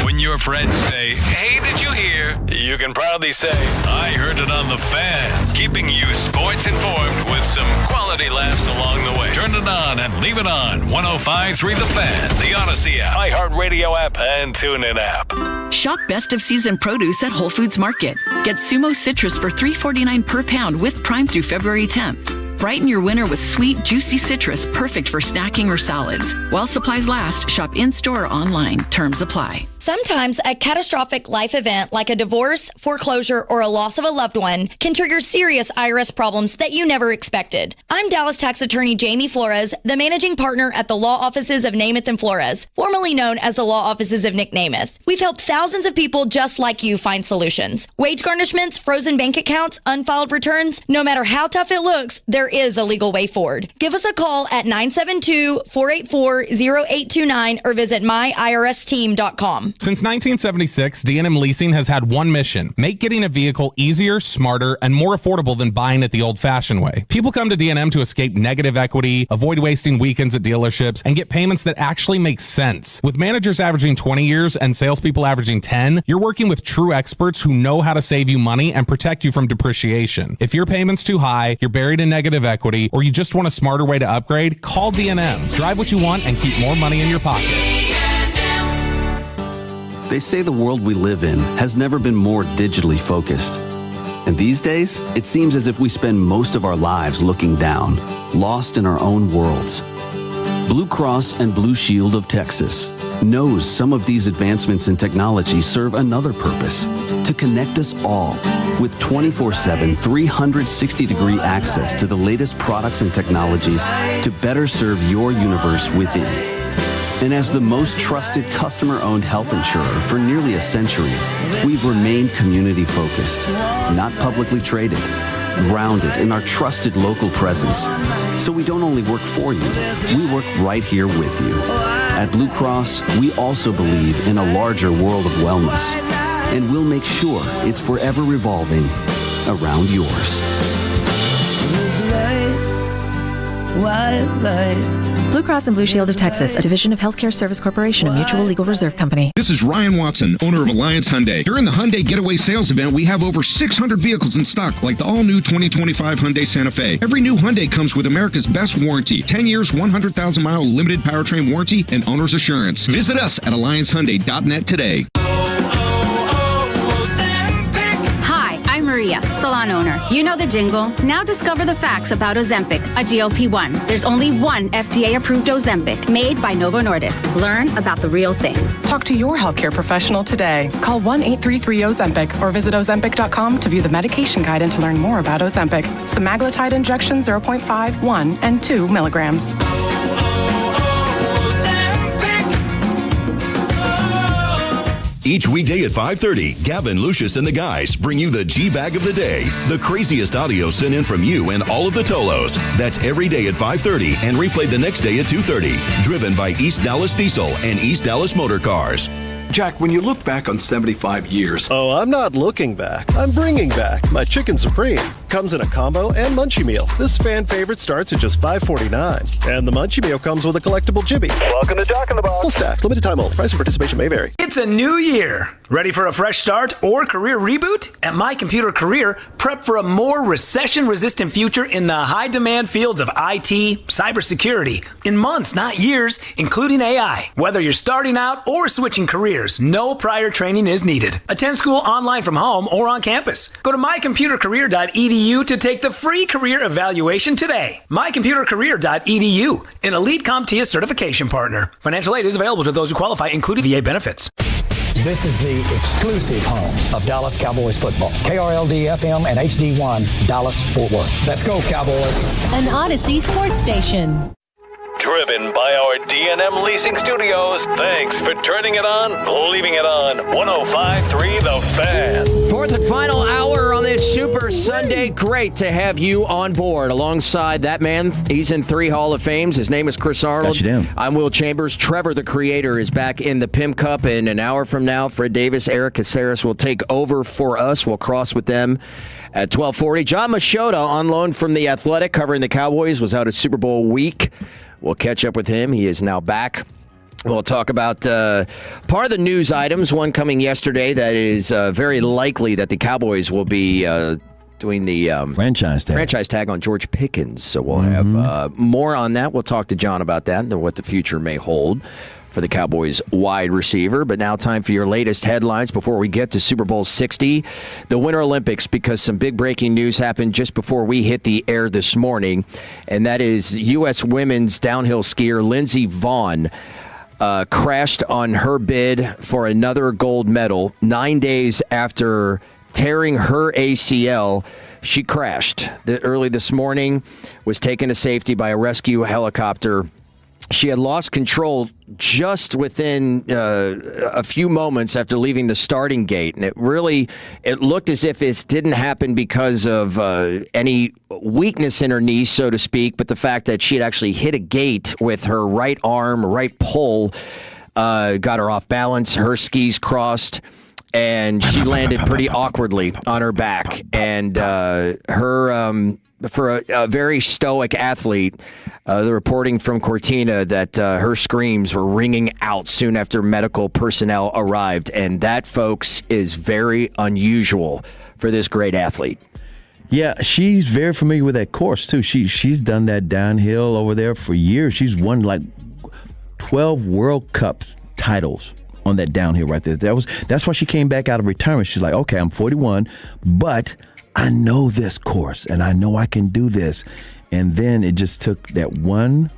When your friends say, "Hey, did you hear?" you can proudly say, "I heard it on The Fan," keeping you sports informed with some quality laughs along the way. Turn it on and leave it on. 105.3 The Fan, the Odyssey app, iHeartRadio app, and TuneIn app. Shop best of season produce at Whole Foods Market. Get Sumo citrus for $3.49 per pound with Prime through February 10th. Brighten your winter with sweet, juicy citrus, perfect for snacking or salads. While supplies last, shop in-store or online. Terms apply. Sometimes a catastrophic life event like a divorce, foreclosure, or a loss of a loved one can trigger serious IRS problems that you never expected. I'm Dallas tax attorney Jamie Flores, the managing partner at the law offices of Namath and Flores, formerly known as the law offices of Nick Namath. We've helped thousands of people just like you find solutions. Wage garnishments, frozen bank accounts, unfiled returns, no matter how tough it looks, there is a legal way forward. Give us a call at 972-484-0829 or visit myiRSteam.com. Since 1976, D&M Leasing has had one mission: make getting a vehicle easier, smarter, and more affordable than buying it the old-fashioned way. People come to D&M to escape negative equity, avoid wasting weekends at dealerships, and get payments that actually make sense. With managers averaging 20 years and salespeople averaging 10, you're working with true experts who know how to save you money and protect you from depreciation. If your payment's too high, you're buried in negative equity, or you just want a smarter way to upgrade, call D&M. Drive what you want and keep more money in your pocket. They say the world we live in has never been more digitally focused. And these days, it seems as if we spend most of our lives looking down, lost in our own worlds. Blue Cross and Blue Shield of Texas knows some of these advancements in technology serve another purpose: to connect us all with 24/7, 360-degree access to the latest products and technologies to better serve your universe within. And as the most trusted customer-owned health insurer for nearly a century, we've remained community-focused, not publicly traded, grounded in our trusted local presence. So we don't only work for you, we work right here with you. At Blue Cross, we also believe in a larger world of wellness, and we'll make sure it's forever revolving around yours. Blue Cross and Blue Shield of Texas, a division of Healthcare Service Corporation, a mutual legal reserve company. This is Ryan Watson, owner of Alliance Hyundai. During the Hyundai Getaway Sales Event, we have over 600 vehicles in stock, like the all-new 2025 Hyundai Santa Fe. Every new Hyundai comes with America's best warranty: 10 years, 100,000-mile limited powertrain warranty, and owner's assurance. Visit us at alliancehyundai.net today. Maria, salon owner. You know the jingle. Now discover the facts about Ozempic, a GLP-1. There's only one FDA-approved Ozempic, made by Novo Nordisk. Learn about the real thing. Talk to your healthcare professional today. Call 1-833-OZEMPIC or visit Ozempic.com to view the medication guide and to learn more about Ozempic. Semaglutide injection 0.5, 1, and 2 milligrams. Each weekday at 5:30, Gavin, Lucius, and the guys bring you the G-Bag of the Day. The craziest audio sent in from you and all of the Tolos. That's every day at 5:30 and replayed the next day at 2:30. Driven by East Dallas Diesel and East Dallas Motor Cars. Jack, when you look back on 75 years... Oh, I'm not looking back. I'm bringing back my Chicken Supreme. comes in a combo and munchie meal. This fan favorite starts at just $5.49. And the munchie meal comes with a collectible jibby. Welcome to Jock in the Box. Full stack, limited time only. Price and participation may vary. It's a new year. Ready for a fresh start or career reboot? At My Computer Career, prep for a more recession-resistant future in the high-demand fields of IT, cybersecurity, in months, not years, including AI. Whether you're starting out or switching careers, no prior training is needed. Attend school online from home or on campus. Go to mycomputercareer.edu to take the free career evaluation today. mycomputercareer.edu, an Elite CompTIA certification partner. Financial aid is available to those who qualify, including VA benefits. This is the exclusive home of Dallas Cowboys football. KRLD-FM and HD1, Dallas-Fort Worth. Let's go, Cowboys. An Odyssey sports station. Driven by our D&M Leasing Studios. Thanks for turning it on, leaving it on. 105.3 The Fan. Fourth and final hour on this Super Sunday. Great to have you on board. Alongside that man, he's in 3 Hall of Fames. His name is Chris Arnold. Got you down. I'm Will Chambers. Trevor, the creator, is back in the Pim Cup. And an hour from now, Fred Davis, Eric Caceres will take over for us. We'll cross with them at 12:40. John Machota, on loan from The Athletic, covering the Cowboys, was out at Super Bowl week. We'll catch up with him. He is now back. We'll talk about part of the news items, one coming yesterday that is very likely that the Cowboys will be doing the franchise tag on George Pickens. So we'll have more on that. We'll talk to John about that and what the future may hold for the Cowboys wide receiver. But now time for your latest headlines before we get to Super Bowl 60, the Winter Olympics, because some big breaking news happened just before we hit the air this morning, and that is U.S. women's downhill skier Lindsey Vonn crashed on her bid for another gold medal 9 days after tearing her ACL. She crashed early this morning, was taken to safety by a rescue helicopter. She had lost control just within a few moments after leaving the starting gate. And it looked as if it didn't happen because of any weakness in her knee, so to speak, but the fact that she had actually hit a gate with her right arm, right pole, got her off balance. Her skis crossed, and she landed pretty awkwardly on her back. And for a very stoic athlete, the reporting from Cortina that her screams were ringing out soon after medical personnel arrived. And that, folks, is very unusual for this great athlete. Yeah, she's very familiar with that course, too. She's done that downhill over there for years. She's won like 12 World Cup titles on that downhill right there. That's why she came back out of retirement. She's like, okay, I'm 41, but I know this course, and I know I can do this. And then it just took that one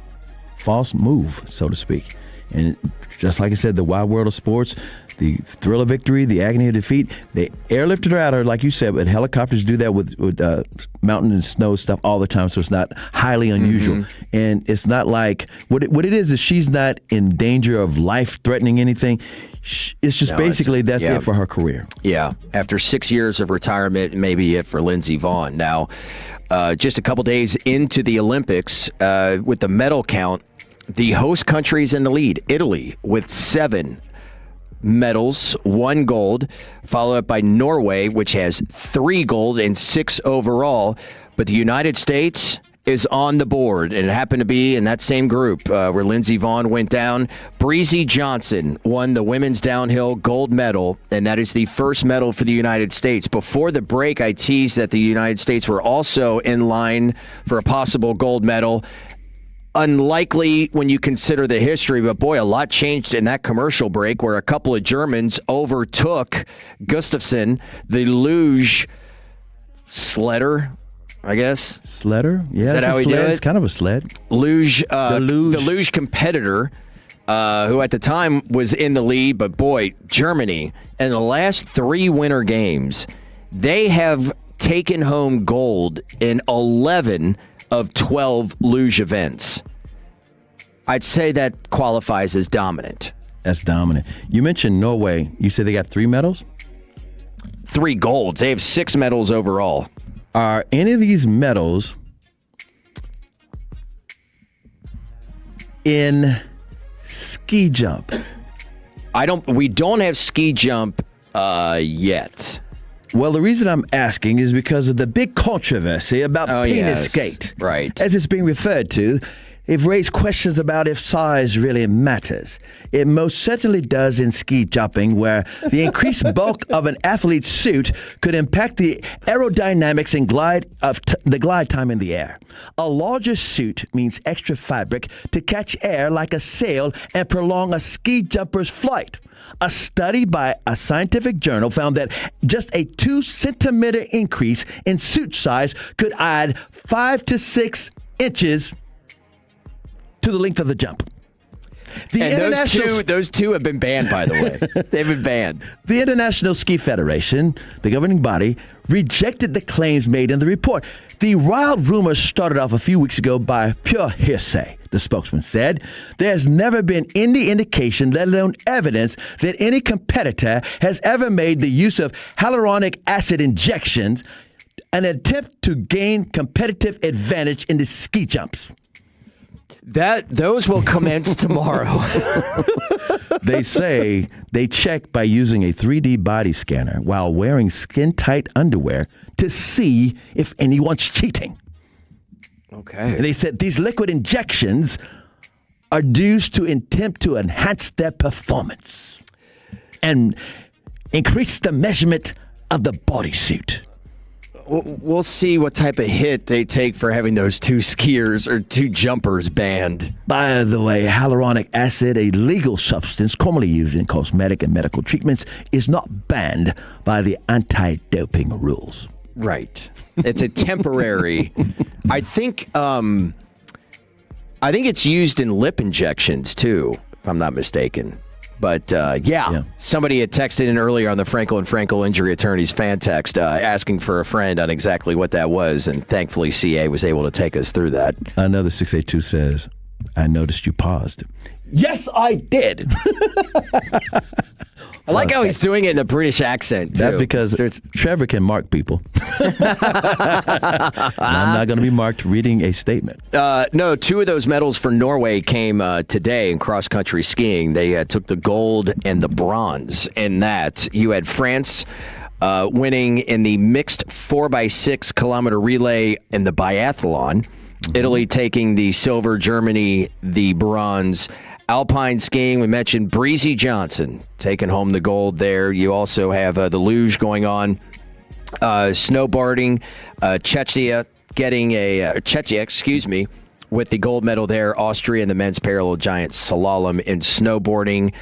false move, so to speak. And just like I said, the wild world of sports, the thrill of victory, the agony of defeat, they airlifted her out of her, like you said, but helicopters do that with mountain and snow stuff all the time, so it's not highly unusual. Mm-hmm. And it's not like, what it is she's not in danger of life-threatening anything. It's just that's it for her career. Yeah. After 6 years of retirement, maybe it for Lindsey Vonn. Now, just a couple days into the Olympics, with the medal count, the host countries in the lead, Italy, with 7 medals, 1 gold, followed up by Norway, which has 3 gold and 6 overall. But the United States is on the board, and it happened to be in that same group where Lindsey Vonn went down. Breezy Johnson won the women's downhill gold medal, and that is the first medal for the United States. Before the break, I teased that the United States were also in line for a possible gold medal. Unlikely when you consider the history, but boy, a lot changed in that commercial break where a couple of Germans overtook Gustafsson, the luge sledder, I guess. Sledder? Yeah. Is that how he did it? It's kind of a sled. Luge, the luge competitor, who at the time was in the lead, but boy, Germany, in the last 3 winter games, they have taken home gold in 11 of 12 luge events. I'd say that qualifies as dominant. That's dominant. You mentioned Norway. You said they got 3 medals? 3 golds. They have 6 medals overall. Are any of these medals in ski jump? We don't have ski jump yet. Well, the reason I'm asking is because of the big controversy about penis skate. Right. As it's being referred to, they've raised questions about if size really matters. It most certainly does in ski jumping, where the increased bulk of an athlete's suit could impact the aerodynamics and the glide time in the air. A larger suit means extra fabric to catch air like a sail and prolong a ski jumper's flight. A study by a scientific journal found that just a 2-centimeter increase in suit size could add 5 to 6 inches to the length of the jump. Those two have been banned, by the way. They've been banned. The International Ski Federation, the governing body, rejected the claims made in the report. The wild rumors started off a few weeks ago by pure hearsay, the spokesman said. There's never been any indication, let alone evidence, that any competitor has ever made the use of hyaluronic acid injections an attempt to gain competitive advantage in the ski jumps. Those will commence tomorrow. They say they check by using a 3D body scanner while wearing skin-tight underwear to see if anyone's cheating. Okay. They said these liquid injections are used to attempt to enhance their performance and increase the measurement of the bodysuit. We'll see what type of hit they take for having those two skiers or two jumpers banned. By the way, hyaluronic acid, a legal substance commonly used in cosmetic and medical treatments, is not banned by the anti-doping rules. Right. It's a temporary. I think it's used in lip injections too, if I'm not mistaken. But, somebody had texted in earlier on the Frankel and Frankel Injury Attorneys fan text asking for a friend on exactly what that was, and thankfully CA was able to take us through that. Another 682 says, I noticed you paused. Yes, I did. I like how he's doing it in a British accent, too. That's because Trevor can mark people. And I'm not going to be marked reading a statement. No, 2 of those medals for Norway came today in cross-country skiing. They took the gold and the bronze in that. You had France winning in the mixed 4x6 kilometer relay in the biathlon. Mm-hmm. Italy taking the silver, Germany the bronze. Alpine skiing, we mentioned Breezy Johnson taking home the gold there. You also have the luge going on. Snowboarding, Czechia with the gold medal there. Austria in the men's parallel giant slalom in snowboarding.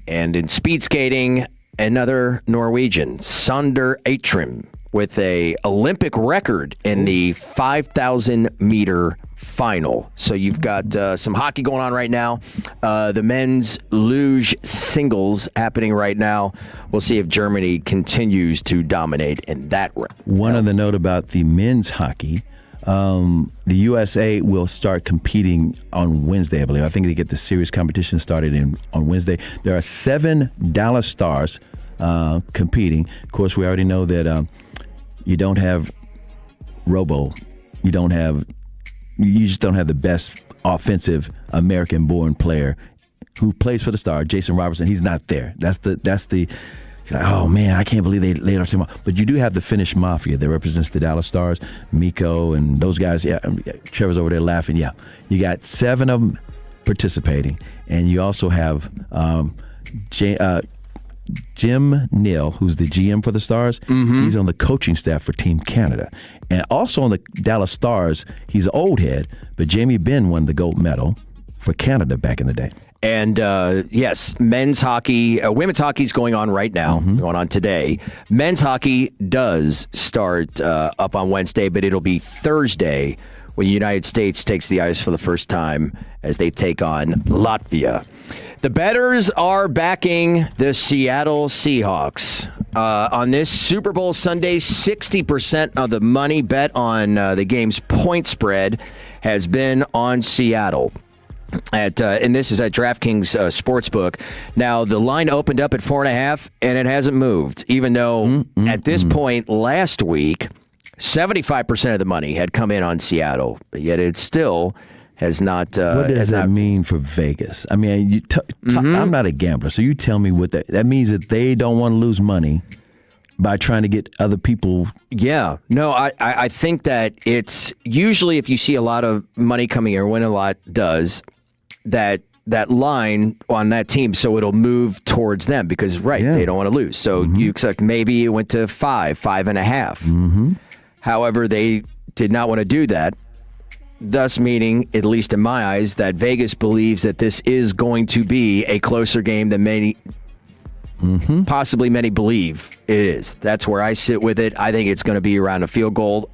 And in speed skating, another Norwegian, Sander Eitrim, with a Olympic record in the 5,000 meter final. So you've got some hockey going on right now. The men's luge singles happening right now. We'll see if Germany continues to dominate in that round. One other note about the men's hockey. The USA will start competing on Wednesday, I believe. I think they get the series competition started on Wednesday. There are 7 Dallas Stars competing. Of course, we already know that you don't have Robo. You just don't have the best offensive American-born player who plays for the Star, Jason Robertson. He's not there. That's the. He's like, oh man, I can't believe they laid off him. But you do have the Finnish Mafia that represents the Dallas Stars, Mikko and those guys. Yeah, Trevor's over there laughing. Yeah, you got 7 of them participating, and you also have Jim Neal, who's the GM for the Stars. Mm-hmm. He's on the coaching staff for Team Canada. And also on the Dallas Stars, he's an old head, but Jamie Benn won the gold medal for Canada back in the day. And yes, men's hockey, women's hockey is going on right now, going on today. Men's hockey does start up on Wednesday, but it'll be Thursday when the United States takes the ice for the first time as they take on Latvia. The bettors are backing the Seattle Seahawks. On this Super Bowl Sunday, 60% of the money bet on the game's point spread has been on Seattle. And this is at DraftKings Sportsbook. Now, the line opened up at 4.5, and it hasn't moved, even though at this point last week, 75% of the money had come in on Seattle, but yet it still has not. What does that mean for Vegas? I mean, I'm not a gambler, so you tell me what that means. That they don't want to lose money by trying to get other people. Yeah. No, I think that it's usually if you see a lot of money coming in, or when a lot does, that line on that team, so it'll move towards them because, they don't want to lose. So you expect maybe it went to 5.5. Mm-hmm. However, they did not want to do that. Thus meaning, at least in my eyes, that Vegas believes that this is going to be a closer game than possibly many believe it is. That's where I sit with it. I think it's going to be around a field goal.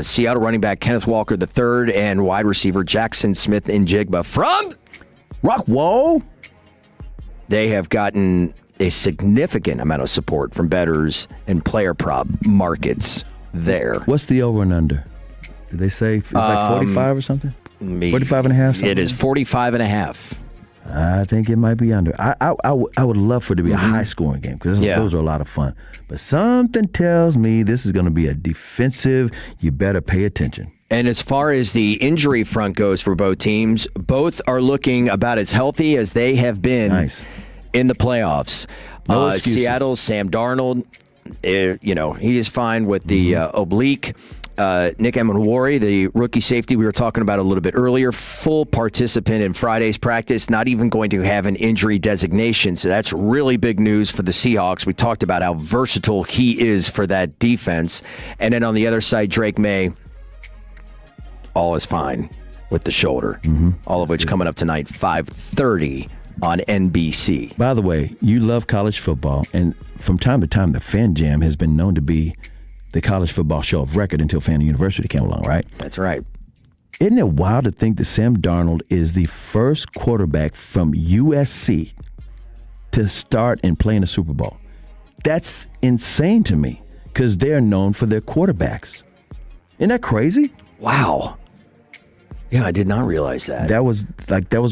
Seattle running back Kenneth Walker III and wide receiver Jackson Smith-Njigba from Rockwall. They have gotten a significant amount of support from bettors and player prop markets there. What's the over and under? Did they say it's like 45 or something? 45 and a half? It is 45 and a half. I think it might be under. I would love for it to be a high-scoring game because those are a lot of fun. But something tells me this is going to be a defensive, you better pay attention. And as far as the injury front goes for both teams, both are looking about as healthy as they have been in the playoffs. No excuses. Seattle's Sam Darnold, he is fine with the oblique. Nick Emenwari, the rookie safety we were talking about a little bit earlier, full participant in Friday's practice, not even going to have an injury designation. So that's really big news for the Seahawks. We talked about how versatile he is for that defense. And then on the other side, Drake May, all is fine with the shoulder. All of which coming up tonight, 5:30 on NBC. By the way, you love college football, and from time to time, the Fan Jam has been known to be the college football show of record until Fan University came along, right? That's right. Isn't it wild to think that Sam Darnold is the first quarterback from USC to start and play in the Super Bowl? That's insane to me because they're known for their quarterbacks. Isn't that crazy? Wow. Yeah, I did not realize that. That was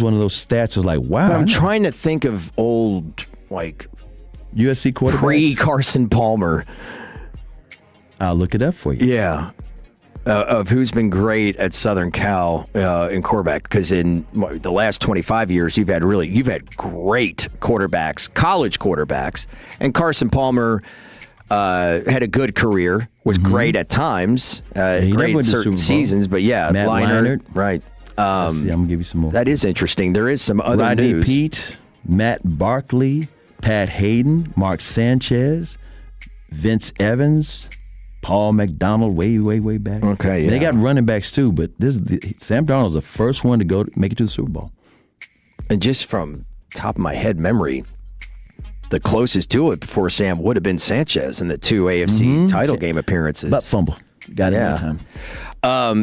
one of those stats. I was like, wow. But I'm trying to think of old, USC quarterbacks. Pre-Carson Palmer. I'll look it up for you. Yeah. Of who's been great at Southern Cal in quarterback, because in the last 25 years you've had great quarterbacks, college quarterbacks, and Carson Palmer had a good career, was great at times, great in certain seasons, but Matt Leinart. Right. I'm gonna give you some more. That is interesting. There is some other Rodney news. Peete, Matt Barkley, Pat Hayden, Mark Sanchez, Vince Evans, Paul McDonald, way back. Okay, yeah. They got running backs too, but Sam Darnold's the first one to make it to the Super Bowl. And just from top of my head memory, the closest to it before Sam would have been Sanchez in the two AFC title game appearances. But fumble. Got it every time.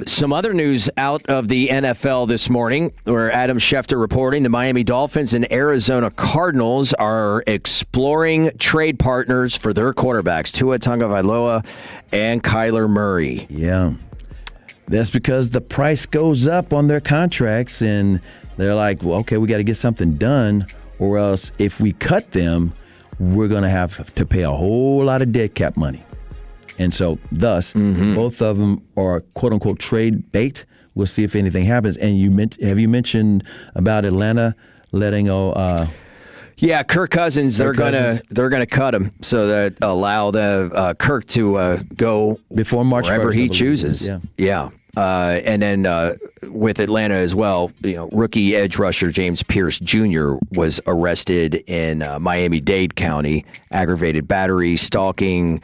Some other news out of the NFL this morning, where Adam Schefter reporting the Miami Dolphins and Arizona Cardinals are exploring trade partners for their quarterbacks, Tua Tagovailoa and Kyler Murray. Yeah. That's because the price goes up on their contracts, and they're like, well, okay, we got to get something done, or else if we cut them, we're going to have to pay a whole lot of dead cap money. And so, thus, both of them are quote-unquote trade bait. We'll see if anything happens. And have you mentioned about Atlanta letting Yeah, Kirk Cousins. They're gonna cut him so that allow the Kirk to go before March wherever 1st, he chooses. Yeah. And then with Atlanta as well, rookie edge rusher James Pierce Jr. was arrested in Miami-Dade County, aggravated battery, stalking.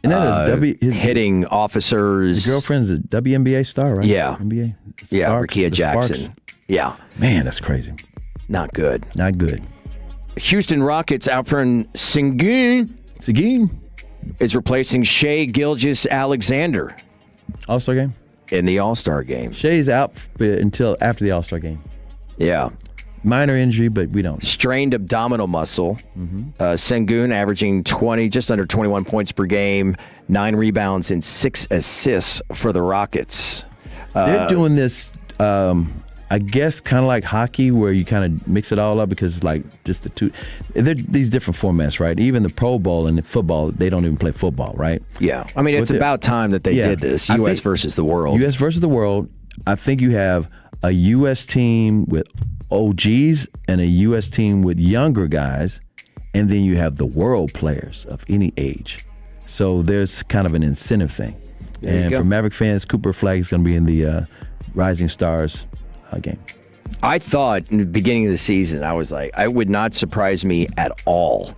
And hitting officers. His girlfriend's a WNBA star, right? Yeah. NBA. Yeah, Rakia Jackson. Sparks. Yeah. Man, that's crazy. Not good. Not good. Houston Rockets Alperen Sengun is replacing Shai Gilgeous-Alexander. All-Star game? In the All-Star game. Shai's out until after the All-Star game. Yeah. Minor injury, but we don't. Strained abdominal muscle. Sengun averaging just under 21 points per game, 9 rebounds and 6 assists for the Rockets. They're doing this, I guess, kind of like hockey, where you kind of mix it all up because it's like just the two. They're these different formats, right? Even the Pro Bowl and the football, they don't even play football, right? Yeah. I mean, it's about time that they did this. U.S. versus the world. U.S. versus the world. I think you have a U.S. team with OGs and a U.S. team with younger guys, and then you have the world players of any age. So there's kind of an incentive thing. There And for Maverick fans, Cooper Flag is going to be in the Rising Stars game. I thought in the beginning of the season, I was like, it would not surprise me at all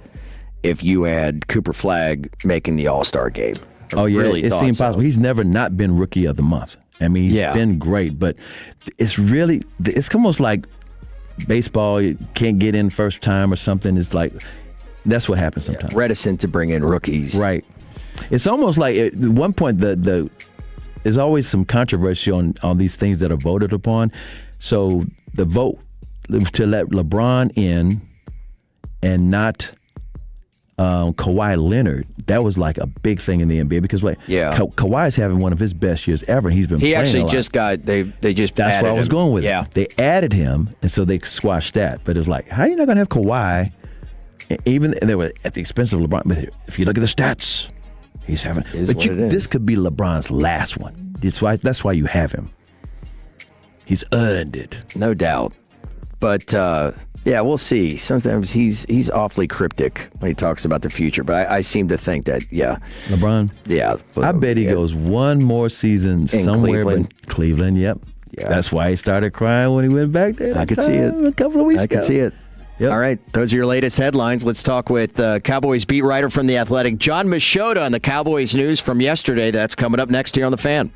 if you had Cooper Flag making the All-Star game. Really it seemed possible. He's never not been Rookie of the Month. I mean, he's been great, but it's almost like baseball. You can't get in first time or something. It's like that's what happens sometimes. Reticent to bring in rookies, right? It's almost like at one point there's always some controversy on these things that are voted upon. So the vote to let LeBron in and not Kawhi Leonard, that was like a big thing in the NBA because Kawhi's having one of his best years ever, and he's been playing actually a lot. just got they just that's added where I was him. going with yeah. it. They added him, and so they squashed that. But it was like, how are you not going to have Kawhi? Even and they were at the expense of LeBron. But if you look at the stats, he's having. This could be LeBron's last one. That's why you have him. He's earned it, no doubt. But yeah, we'll see. Sometimes he's awfully cryptic when he talks about the future, but I seem to think that LeBron. Yeah, I bet he goes one more season somewhere in Cleveland. Yep. Yeah. That's why he started crying when he went back there. I could see it A couple of weeks ago. I could see it. Yep. All right, those are your latest headlines. Let's talk with Cowboys beat writer from The Athletic, John Machota, on the Cowboys news from yesterday. That's coming up next here on The Fan.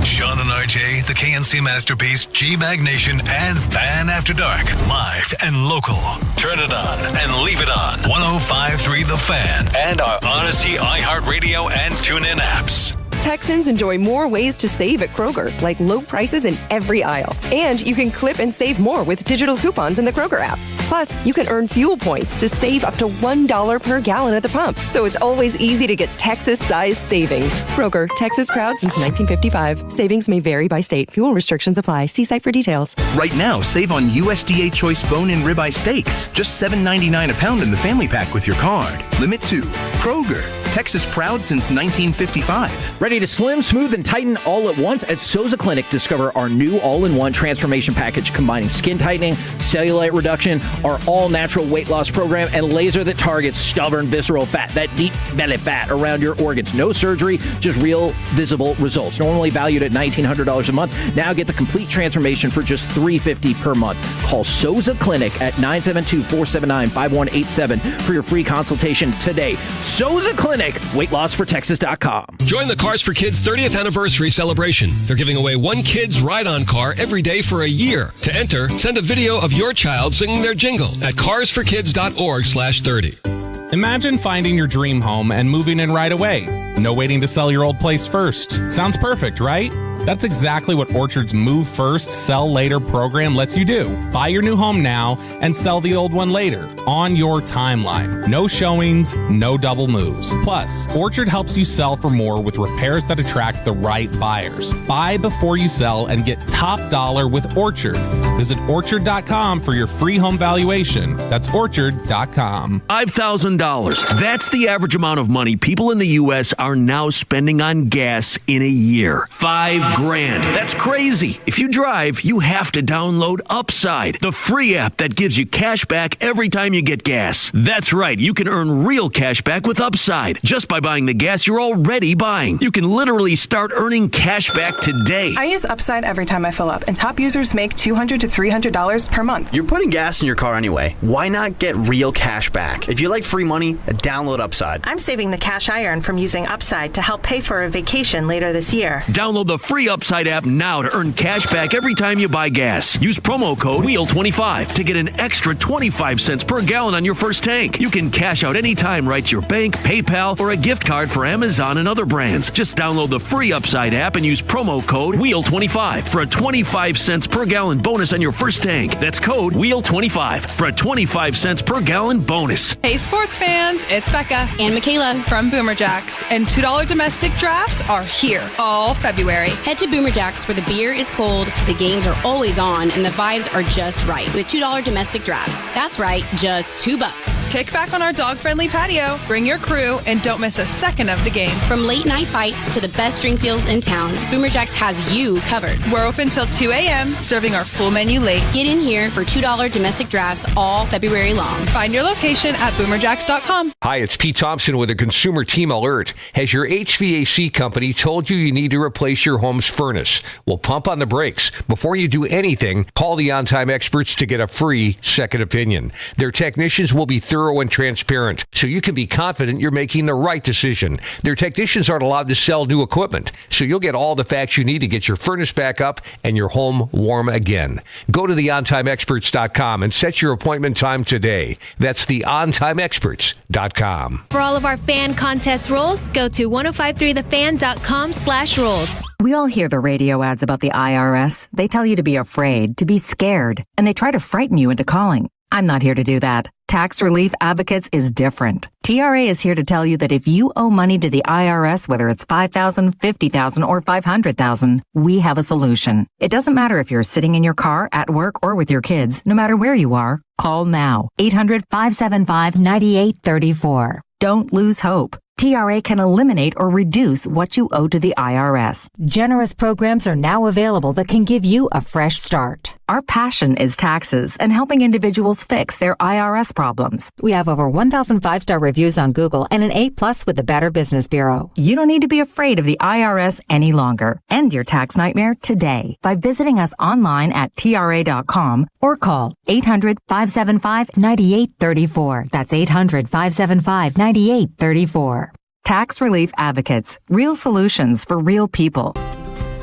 Sean and RJ, the KNC Masterpiece, G-Bag Nation, and Fan After Dark. Live and local. Turn it on and leave it on. 105.3 The Fan. And our Odyssey, iHeartRadio, and TuneIn apps. Texans enjoy more ways to save at Kroger, like low prices in every aisle. And you can clip and save more with digital coupons in the Kroger app. Plus, you can earn fuel points to save up to $1 per gallon at the pump. So it's always easy to get Texas-sized savings. Kroger, Texas proud since 1955. Savings may vary by state. Fuel restrictions apply. See site for details. Right now, save on USDA Choice Bone and Ribeye Steaks. Just $7.99 a pound in the family pack with your card. Limit 2. Kroger, Texas proud since 1955. Ready to slim, smooth, and tighten all at once? At Souza Clinic, discover our new all-in-one transformation package combining skin tightening, cellulite reduction, our all-natural weight loss program, and laser that targets stubborn visceral fat, that deep belly fat around your organs. No surgery, just real visible results. Normally valued at $1,900 a month. Now get the complete transformation for just $350 per month. Call Souza Clinic at 972-479-5187 for your free consultation today. Souza Clinic, weightlossfortexas.com. Join the Cars for Kids 30th anniversary celebration. They're giving away one kid's ride-on car every day for a year. To enter, send a video of your child singing their jingle at carsforkids.org/30. Imagine finding your dream home and moving in right away. No waiting to sell your old place first. Sounds perfect, right? That's exactly what Orchard's Move First, Sell Later program lets you do. Buy your new home now and sell the old one later on your timeline. No showings, no double moves. Plus, Orchard helps you sell for more with repairs that attract the right buyers. Buy before you sell and get top dollar with Orchard. Visit Orchard.com for your free home valuation. That's Orchard.com. $5,000. That's the average amount of money people in the U.S. are now spending on gas in a year. $5,000. That's crazy. If you drive, you have to download Upside, the free app that gives you cash back every time you get gas. That's right. You can earn real cash back with Upside just by buying the gas you're already buying. You can literally start earning cash back today. I use Upside every time I fill up, and top users make $200 to $300 per month. You're putting gas in your car anyway. Why not get real cash back? If you like free money, download Upside. I'm saving the cash I earn from using Upside to help pay for a vacation later this year. Download the free Upside app now to earn cash back every time you buy gas. Use promo code WHEEL25 to get an extra 25 cents per gallon on your first tank. You can cash out anytime right to your bank, PayPal, or a gift card for Amazon and other brands. Just download the free Upside app and use promo code WHEEL25 for a 25 cents per gallon bonus on your first tank. That's code WHEEL25 for a 25 cents per gallon bonus. Hey sports fans, it's Becca and Michaela from Boomer Jacks, and $2 domestic drafts are here all February. Head to Boomer Jacks where the beer is cold, the games are always on, and the vibes are just right with $2 domestic drafts. That's right, just $2. Kick back on our dog-friendly patio, bring your crew, and don't miss a second of the game. From late night bites to the best drink deals in town, Boomer Jacks has you covered. We're open till 2 a.m., serving our full menu venue late. Get in here for $2 domestic drafts all February long. Find your location at boomerjacks.com. Hi, it's Pete Thompson with a Consumer Team Alert. Has your HVAC company told you need to replace your home's furnace? Well, pump on the brakes. Before you do anything, call the On-Time Experts to get a free second opinion. Their technicians will be thorough and transparent, so you can be confident you're making the right decision. Their technicians aren't allowed to sell new equipment, so you'll get all the facts you need to get your furnace back up and your home warm again. Go to theontimeexperts.com and set your appointment time today. That's theontimeexperts.com. For all of our fan contest rules, go to 1053thefan.com/rules. We all hear the radio ads about the IRS. They tell you to be afraid, to be scared, and they try to frighten you into calling. I'm not here to do that. Tax Relief Advocates is different. TRA is here to tell you that if you owe money to the IRS, whether it's $5,000, $50,000, or $500,000, we have a solution. It doesn't matter if you're sitting in your car, at work, or with your kids. No matter where you are, call now. 800-575-9834. Don't lose hope. TRA can eliminate or reduce what you owe to the IRS. Generous programs are now available that can give you a fresh start. Our passion is taxes and helping individuals fix their IRS problems. We have over 1,000 5-star reviews on Google and an A+ with the Better Business Bureau. You don't need to be afraid of the IRS any longer. End your tax nightmare today by visiting us online at TRA.com or call 800-575-9834. That's 800-575-9834. Tax Relief Advocates. Real solutions for real people.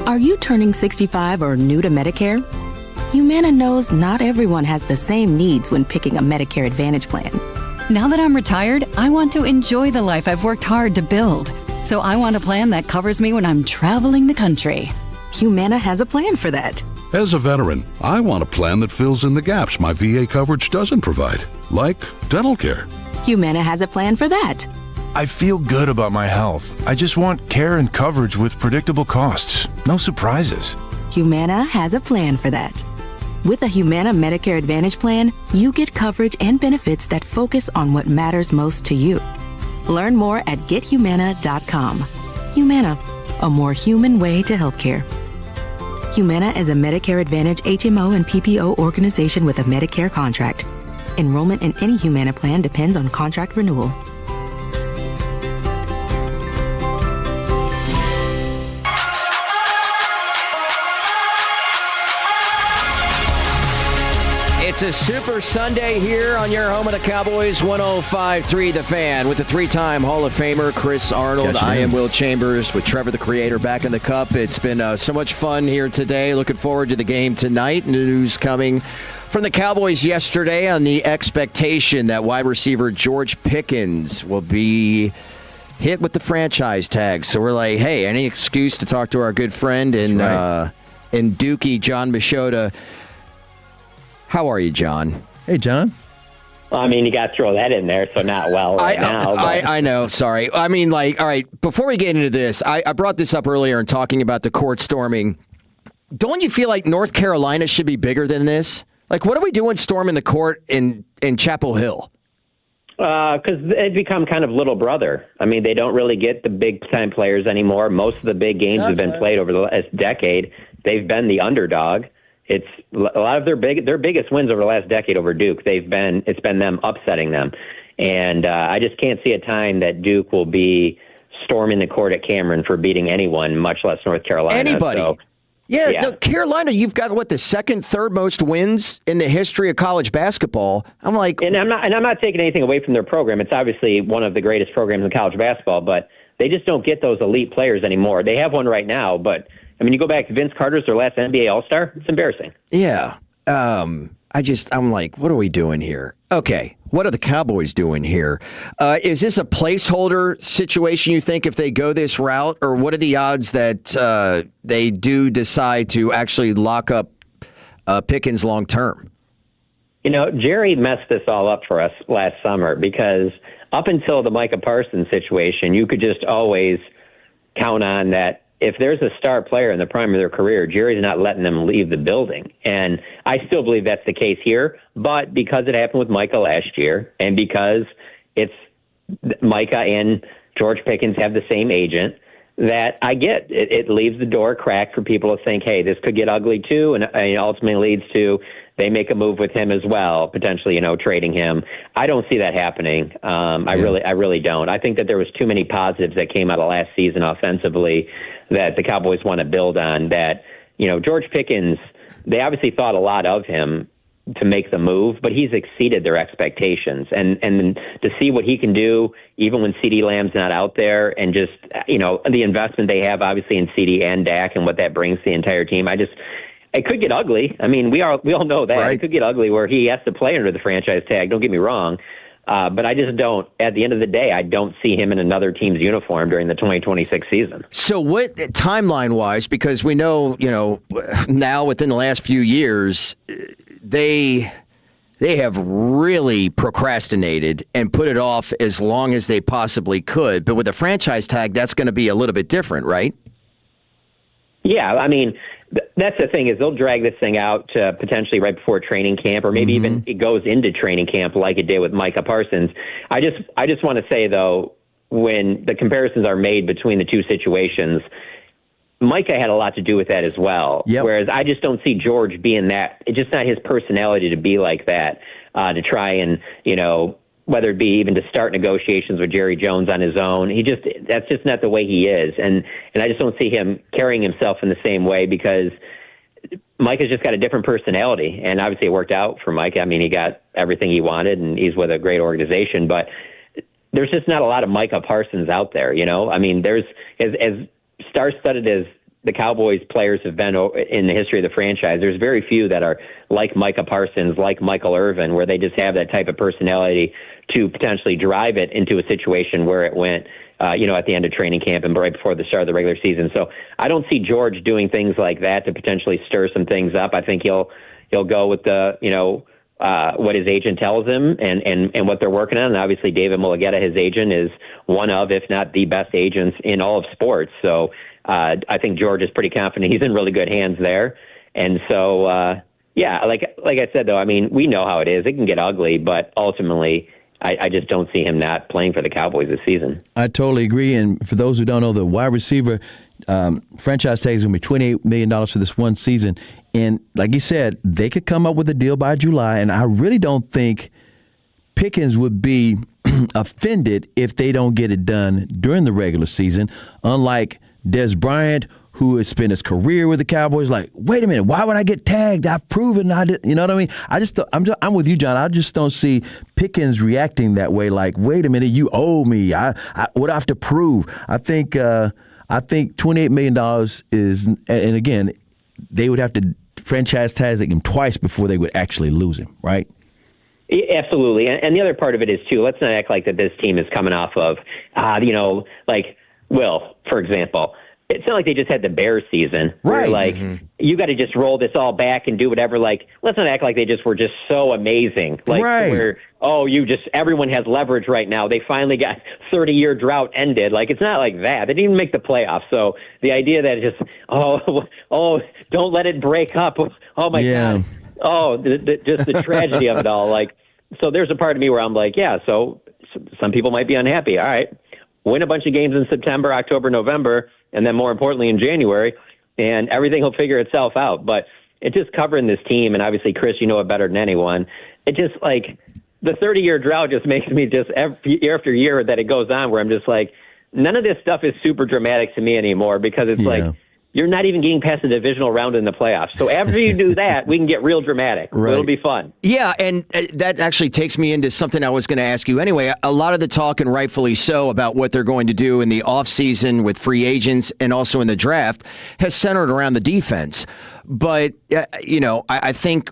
Are you turning 65 or new to Medicare? Humana knows not everyone has the same needs when picking a Medicare Advantage plan. Now that I'm retired, I want to enjoy the life I've worked hard to build. So I want a plan that covers me when I'm traveling the country. Humana has a plan for that. As a veteran, I want a plan that fills in the gaps my VA coverage doesn't provide, like dental care. Humana has a plan for that. I feel good about my health. I just want care and coverage with predictable costs. No surprises. Humana has a plan for that. With a Humana Medicare Advantage plan, you get coverage and benefits that focus on what matters most to you. Learn more at gethumana.com. Humana, a more human way to healthcare. Humana is a Medicare Advantage HMO and PPO organization with a Medicare contract. Enrollment in any Humana plan depends on contract renewal. It's a Super Sunday here on your home of the Cowboys, 105.3 The Fan, with the three-time Hall of Famer Chris Arnold. I am Will Chambers with Trevor the Creator back in the Cup. It's been so much fun here today. Looking forward to the game tonight. News coming from the Cowboys yesterday on the expectation that wide receiver George Pickens will be hit with the franchise tag. So we're like, hey, any excuse to talk to our good friend and Dookie, John Machota. How are you, John? Hey, John. Well, I mean, you got to throw that in there, so not well now. I know, sorry. I mean, like, all right, before we get into this, I brought this up earlier in talking about the court storming. Don't you feel like North Carolina should be bigger than this? Like, what are we doing storming the court in Chapel Hill? Because they've become kind of little brother. I mean, they don't really get the big-time players anymore. Most of the big games have been played over the last decade. They've been the underdog. It's a lot of their biggest wins over the last decade over Duke. It's been them upsetting them, and I just can't see a time that Duke will be storming the court at Cameron for beating anyone, much less North Carolina. Anybody? So, yeah. No, Carolina, you've got the second, third most wins in the history of college basketball. I'm like, and I'm not taking anything away from their program. It's obviously one of the greatest programs in college basketball, but they just don't get those elite players anymore. They have one right now, but. I mean, you go back to Vince Carter's their last NBA All-Star. It's embarrassing. Yeah. I'm like, what are we doing here? Okay. What are the Cowboys doing here? Is this a placeholder situation, you think, if they go this route? Or what are the odds that they do decide to actually lock up Pickens long term? You know, Jerry messed this all up for us last summer because up until the Micah Parsons situation, you could just always count on that. If there's a star player in the prime of their career, Jerry's not letting them leave the building. And I still believe that's the case here. But because it happened with Micah last year, and because it's Micah and George Pickens have the same agent, that I get. It leaves the door cracked for people to think, hey, this could get ugly too, and ultimately leads to they make a move with him as well, potentially, trading him. I don't see that happening. I really don't. I think that there was too many positives that came out of last season offensively that the Cowboys want to build on. That, George Pickens, they obviously thought a lot of him to make the move, but he's exceeded their expectations. And to see what he can do, even when CeeDee Lamb's not out there, and just, the investment they have obviously in CeeDee and Dak and what that brings to the entire team, it could get ugly. I mean, we all know that. Right. It could get ugly where he has to play under the franchise tag. Don't get me wrong. But I just don't, at the end of the day, I don't see him in another team's uniform during the 2026 season. So what, timeline-wise, because we know, now within the last few years, they have really procrastinated and put it off as long as they possibly could. But with a franchise tag, that's going to be a little bit different, right? Yeah, I mean, that's the thing, is they'll drag this thing out to potentially right before training camp, or maybe even it goes into training camp like it did with Micah Parsons. I just want to say, though, when the comparisons are made between the two situations, Micah had a lot to do with that as well. Yep. Whereas I just don't see George being that. It's just not his personality to be like that, to try and, whether it be even to start negotiations with Jerry Jones on his own. That's just not the way he is. And I just don't see him carrying himself in the same way, because Micah's just got a different personality. And obviously it worked out for Micah. I mean, he got everything he wanted and he's with a great organization, but there's just not a lot of Micah Parsons out there, I mean, there's, as star-studded as the Cowboys players have been in the history of the franchise, there's very few that are like Micah Parsons, like Michael Irvin, where they just have that type of personality to potentially drive it into a situation where it went, at the end of training camp and right before the start of the regular season. So I don't see George doing things like that to potentially stir some things up. I think he'll go with the, what his agent tells him and what they're working on. And obviously David Mulugeta, his agent, is one of, if not the best agents in all of sports. So I think George is pretty confident he's in really good hands there. And so, like I said, though, I mean, we know how it is. It can get ugly, but ultimately I just don't see him not playing for the Cowboys this season. I totally agree. And for those who don't know, the wide receiver franchise tag is going to be $28 million for this one season. And like you said, they could come up with a deal by July. And I really don't think Pickens would be offended if they don't get it done during the regular season, unlike Des Bryant, who has spent his career with the Cowboys. Like, wait a minute, why would I get tagged? I've proven I did. You know what I mean? I'm with you, John. I just don't see Pickens reacting that way. Like, wait a minute, you owe me. What do I have to prove? I think $28 million is, and again, they would have to franchise tag him twice before they would actually lose him, right? Absolutely. And the other part of it is, too, let's not act like that this team is coming off of, like Will, for example. It's not like they just had the Bears season. Right. Where, you got to just roll this all back and do whatever. Like, let's not act like they just were just so amazing. Like, where, everyone has leverage right now. They finally got 30-year drought ended. Like, it's not like that. They didn't even make the playoffs. So the idea that just, don't let it break up. Oh, my God. Oh, just the tragedy of it all. Like, so there's a part of me where I'm like, yeah, so some people might be unhappy. All right, win a bunch of games in September, October, November, and then more importantly in January, and everything will figure itself out. But it's just covering this team, and obviously, Chris, you know it better than anyone. It just, like, the 30-year drought just makes me just year after year that it goes on where I'm just like, none of this stuff is super dramatic to me anymore, because it's like, you're not even getting past the divisional round in the playoffs. So after you do that, we can get real dramatic. Right. It'll be fun. Yeah, and that actually takes me into something I was going to ask you anyway. A lot of the talk, and rightfully so, about what they're going to do in the offseason with free agents and also in the draft has centered around the defense. But, I think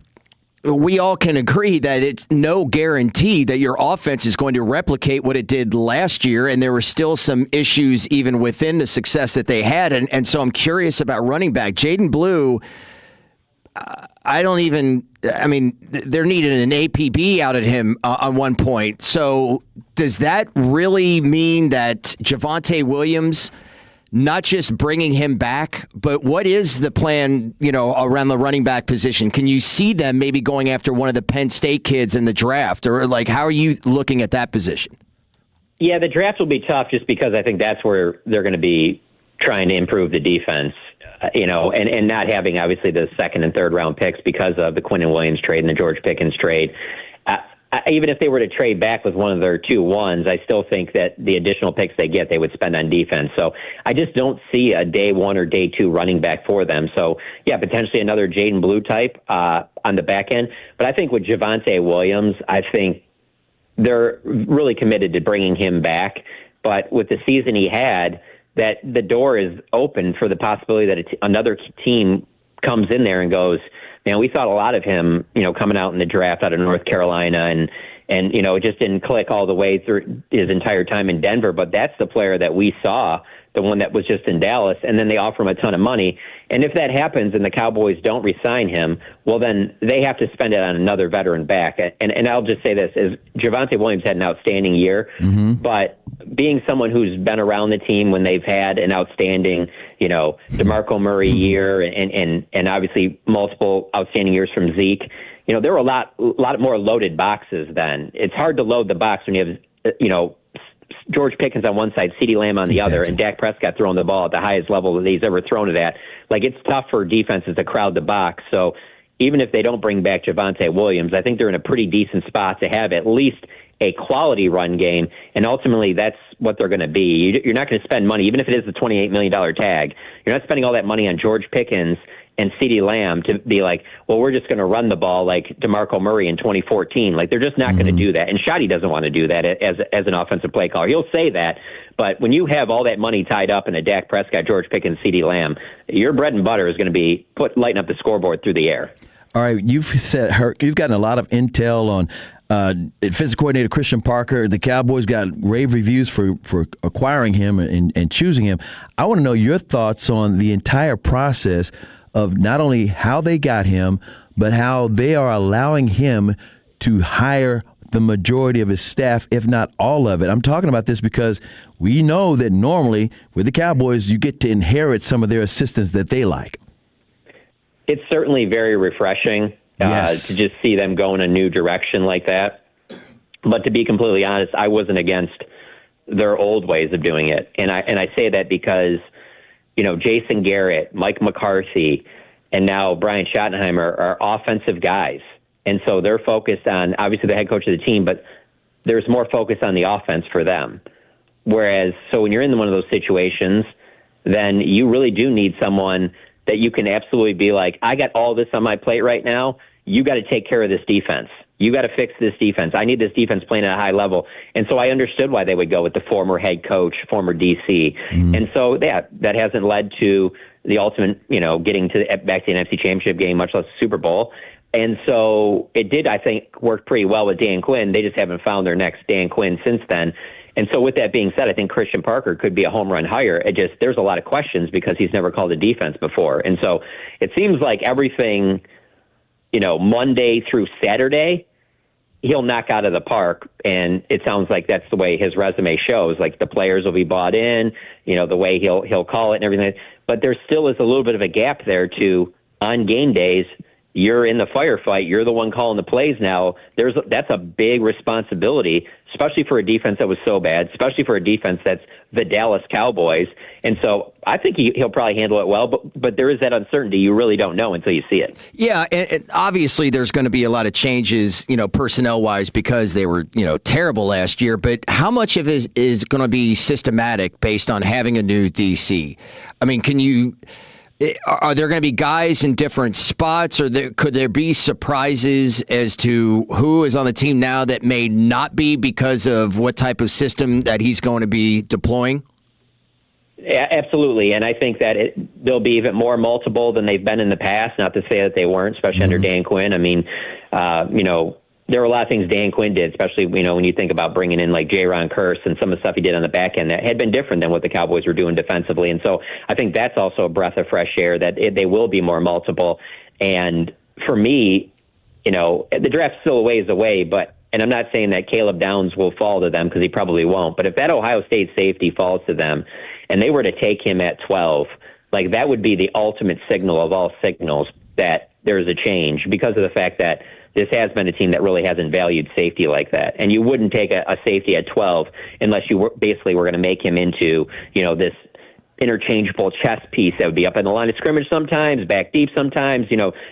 we all can agree that it's no guarantee that your offense is going to replicate what it did last year, and there were still some issues even within the success that they had. And so I'm curious about running back. Jaden Blue, they're needing an APB out at him on one point. So does that really mean that Javonte Williams, not just bringing him back, but what is the plan, around the running back position? Can you see them maybe going after one of the Penn State kids in the draft? Or, how are you looking at that position? Yeah, the draft will be tough just because I think that's where they're going to be trying to improve the defense, and not having obviously the second and third round picks because of the Quinnen Williams trade and the George Pickens trade. Even if they were to trade back with one of their 2-1s, I still think that the additional picks they get, they would spend on defense. So I just don't see a day 1 or day 2 running back for them. So, yeah, potentially another Jaden Blue type on the back end. But I think with Javonte Williams, I think they're really committed to bringing him back. But with the season he had, that the door is open for the possibility that another team comes in there and goes, man, we thought a lot of him, coming out in the draft out of North Carolina, and it just didn't click all the way through his entire time in Denver. But that's the player that we saw, the one that was just in Dallas, and then they offer him a ton of money. And if that happens and the Cowboys don't re-sign him, well, then they have to spend it on another veteran back. And I'll just say this, is Javonte Williams had an outstanding year, but being someone who's been around the team when they've had an outstanding, DeMarco Murray year and obviously multiple outstanding years from Zeke, there were a lot more loaded boxes then. It's hard to load the box when you have, George Pickens on one side, CeeDee Lamb on the other, and Dak Prescott throwing the ball at the highest level that he's ever thrown it at. Like, it's tough for defenses to crowd the box. So even if they don't bring back Javonte Williams, I think they're in a pretty decent spot to have at least a quality run game, and ultimately that's what they're going to be. You're not going to spend money, even if it is the $28 million tag. You're not spending all that money on George Pickens and CeeDee Lamb to be like, well, we're just going to run the ball like DeMarco Murray in 2014. Like, they're just not going to do that. And Shoddy doesn't want to do that as an offensive play caller. He'll say that, but when you have all that money tied up in a Dak Prescott, George Pickens, CeeDee Lamb, your bread and butter is going to be lighting up the scoreboard through the air. All right, you've gotten a lot of intel on defensive coordinator Christian Parker. The Cowboys got rave reviews for acquiring him and choosing him. I want to know your thoughts on the entire process of not only how they got him, but how they are allowing him to hire the majority of his staff, if not all of it. I'm talking about this because we know that normally with the Cowboys, you get to inherit some of their assistants that they like. It's certainly very refreshing to just see them go in a new direction like that. But to be completely honest, I wasn't against their old ways of doing it. And I say that because, Jason Garrett, Mike McCarthy, and now Brian Schottenheimer are offensive guys. And so they're focused on, obviously, the head coach of the team, but there's more focus on the offense for them. Whereas, so when you're in one of those situations, then you really do need someone that you can absolutely be like, I got all this on my plate right now. You got to take care of this defense. You got to fix this defense. I need this defense playing at a high level. And so I understood why they would go with the former head coach, former DC. And so that hasn't led to the ultimate, getting back to the NFC Championship game, much less the Super Bowl. And so it did, I think, work pretty well with Dan Quinn. They just haven't found their next Dan Quinn since then. And so with that being said, I think Christian Parker could be a home run hire. There's a lot of questions because he's never called a defense before. And so it seems like everything, Monday through Saturday, he'll knock out of the park. And it sounds like that's the way his resume shows. Like, the players will be bought in, the way he'll call it and everything. But there still is a little bit of a gap there to, on game days, you're in the firefight. You're the one calling the plays now. That's a big responsibility, especially for a defense that was so bad, especially for a defense that's the Dallas Cowboys. And so I think he'll probably handle it well, but there is that uncertainty. You really don't know until you see it. Yeah, and obviously there's going to be a lot of changes, personnel-wise, because they were, terrible last year. But how much of it is going to be systematic based on having a new DC? I mean, are there going to be guys in different spots, or could there be surprises as to who is on the team now that may not be because of what type of system that he's going to be deploying? Yeah, absolutely. And I think that they'll be even more multiple than they've been in the past, not to say that they weren't, especially under Dan Quinn. I mean, there were a lot of things Dan Quinn did, especially, when you think about bringing in like J-Ron Curse and some of the stuff he did on the back end that had been different than what the Cowboys were doing defensively. And so I think that's also a breath of fresh air, that they will be more multiple. And for me, the draft's still a ways away, and I'm not saying that Caleb Downs will fall to them, because he probably won't. But if that Ohio State safety falls to them and they were to take him at 12, like, that would be the ultimate signal of all signals that there's a change, because of the fact that this has been a team that really hasn't valued safety like that. And you wouldn't take a safety at 12 unless you basically were going to make him into, this interchangeable chess piece that would be up in the line of scrimmage sometimes, back deep sometimes,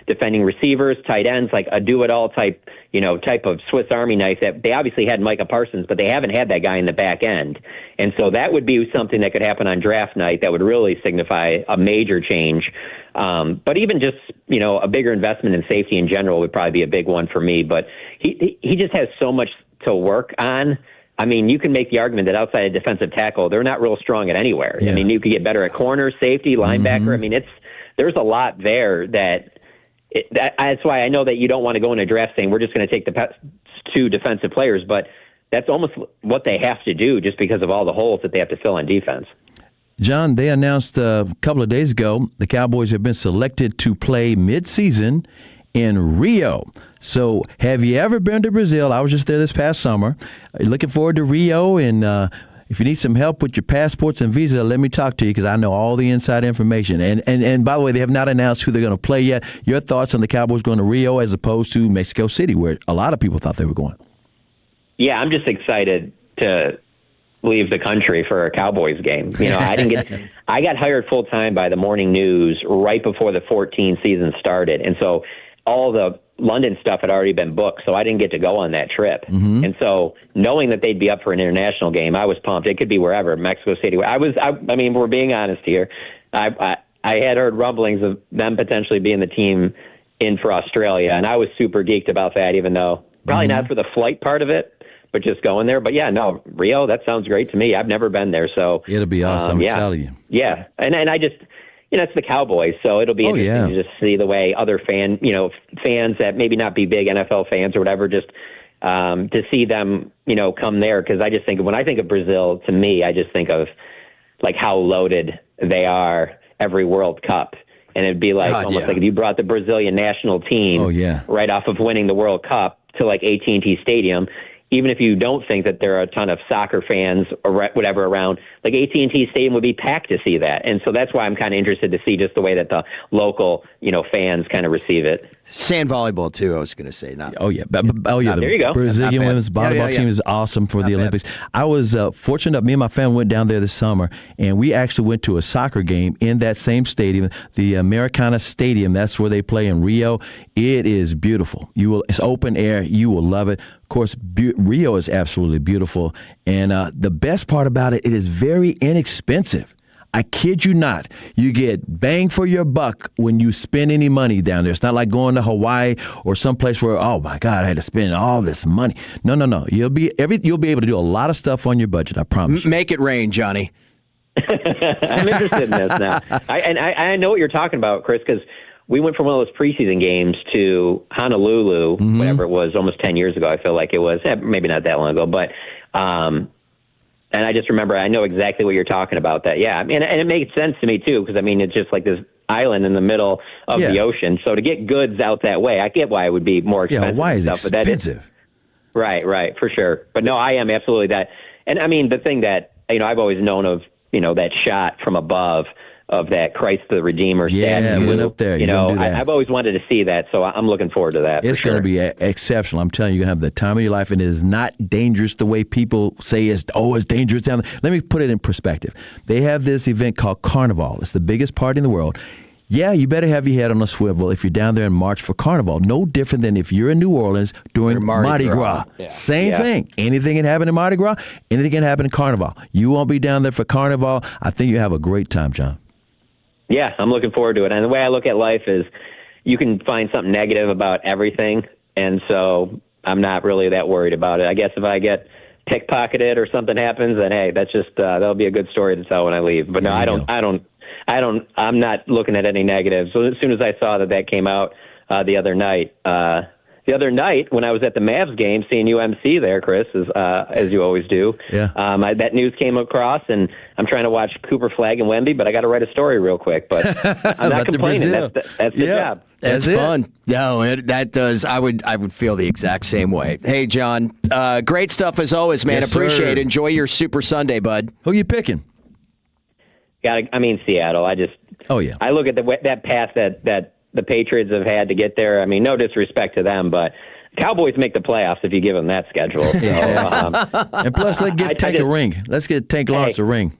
defending receivers, tight ends, like a do-it-all type of Swiss Army knife that they obviously had Micah Parsons, but they haven't had that guy in the back end. And so that would be something that could happen on draft night that would really signify a major change. But even just, a bigger investment in safety in general would probably be a big one for me. But he just has so much to work on. I mean, you can make the argument that outside of defensive tackle, they're not real strong at anywhere. Yeah. I mean, you could get better at corner, safety, linebacker. Mm-hmm. I mean, there's a lot there that's why I know that you don't want to go in a draft saying we're just going to take the 2 defensive players, but that's almost what they have to do just because of all the holes that they have to fill on defense. John, they announced a couple of days ago the Cowboys have been selected to play midseason in Rio. So have you ever been to Brazil? I was just there this past summer. Looking forward to Rio, and if you need some help with your passports and visa, let me talk to you because I know all the inside information. And by the way, they have not announced who they're going to play yet. Your thoughts on the Cowboys going to Rio as opposed to Mexico City, where a lot of people thought they were going? Yeah, I'm just excited to leave the country for a Cowboys game. I got hired full time by the Morning News right before the 2014 season started. And so all the London stuff had already been booked, so I didn't get to go on that trip. Mm-hmm. And so knowing that they'd be up for an international game, I was pumped. It could be wherever, Mexico City. I mean, we're being honest here. I had heard rumblings of them potentially being the team in for Australia, and I was super geeked about that, even though probably not for the flight part of it, but just going there. But yeah, no, Rio, that sounds great to me. I've never been there, so it'll be awesome. I'm telling you. Yeah, and I just, it's the Cowboys, so it'll be interesting to just see the way other fans that maybe not be big NFL fans or whatever, just to see them, come there. Because I just think when I think of Brazil, to me, I just think of like how loaded they are every World Cup. And it'd be like almost like if you brought the Brazilian national team right off of winning the World Cup to like AT&T Stadium, even if you don't think that there are a ton of soccer fans or whatever around, like AT&T Stadium would be packed to see that. And so that's why I'm kind of interested to see just the way that the local, fans kind of receive it. Sand volleyball, too, I was going to say. There you go. Brazilian women's volleyball team is awesome for the Olympics. I was fortunate enough, me and my family went down there this summer, and we actually went to a soccer game in that same stadium, the Maracana Stadium. That's where they play in Rio. It is beautiful. It's open air. You will love it. Of course, Rio is absolutely beautiful. And the best part about it, it is very inexpensive. I kid you not. You get bang for your buck when you spend any money down there. It's not like going to Hawaii or someplace where, oh my God, I had to spend all this money. No. You'll be able to do a lot of stuff on your budget, I promise. Make it rain, Johnny. I'm interested in this now. I know what you're talking about, Chris, because we went from one of those preseason games to Honolulu, whatever it was, almost 10 years ago, I feel like it was. Maybe not that long ago, but and I just remember, I know exactly what you're talking about. That, yeah, and it makes sense to me too, because it's just like this island in the middle of the ocean. So to get goods out that way, I get why it would be more expensive. Yeah, why is expensive? Right, for sure. But no, I am absolutely that. And the thing that I've always known of, that shot from above of that Christ the Redeemer statue. Yeah, went up there. I've always wanted to see that, so I'm looking forward to that. It's going to be exceptional. I'm telling you, you're going to have the time of your life, and it is not dangerous the way people say it's dangerous down there. Let me put it in perspective. They have this event called Carnival. It's the biggest party in the world. Yeah, you better have your head on a swivel if you're down there in March for Carnival. No different than if you're in New Orleans during Mardi Gras. Yeah. Same thing. Anything can happen in Mardi Gras. Anything can happen in Carnival. You won't be down there for Carnival. I think you have a great time, John. Yeah, I'm looking forward to it. And the way I look at life is you can find something negative about everything, and so I'm not really that worried about it. I guess if I get pickpocketed or something happens, then hey, that's just that'll be a good story to tell when I leave. But no, I'm not looking at any negatives. So as soon as I saw that came out the other night when I was at the Mavs game, seeing UMC there, Chris, as you always do, that news came across, and I'm trying to watch Cooper Flagg and Wemby, but I got to write a story real quick. But I'm not complaining. That's the job. That's fun. No, that does. I would feel the exact same way. Hey, John, great stuff as always, man. Yes, appreciate it. sir. Enjoy your Super Sunday, bud. Who you picking? Seattle. I look at that path that the Patriots have had to get there. No disrespect to them, but Cowboys make the playoffs if you give them that schedule. So, and plus, let's give Tank a ring. Let's get Tank Lawrence a ring.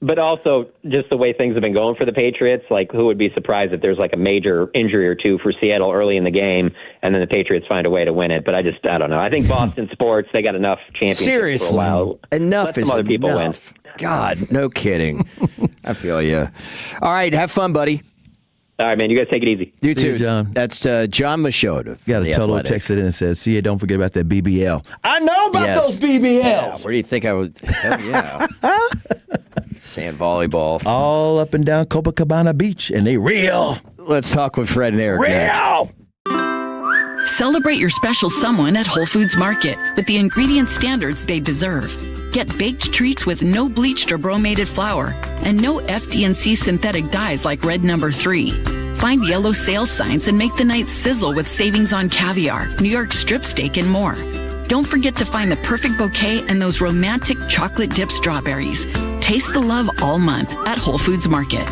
But also, just the way things have been going for the Patriots, like, who would be surprised if there's like a major injury or two for Seattle early in the game, and then the Patriots find a way to win it? But I don't know. I think Boston sports, they got enough championships for a while. Enough Let is some other people enough. win. God, no kidding. I feel you. All right, have fun, buddy. All right, man. You guys take it easy. You See you, too, John. That's John Machota. Got a Toto text it in and says, see you, don't forget about that BBL. I know about those BBLs. Yeah, where do you think I would? Hell yeah. Sand volleyball. All up and down Copacabana Beach, and they real. Let's talk with Fred and Eric next. Celebrate your special someone at Whole Foods Market with the ingredient standards they deserve. Get baked treats with no bleached or bromated flour and no FD&C synthetic dyes like Red No. 3. Find yellow sales signs and make the night sizzle with savings on caviar, New York strip steak, and more. Don't forget to find the perfect bouquet and those romantic chocolate dip strawberries. Taste the love all month at Whole Foods Market.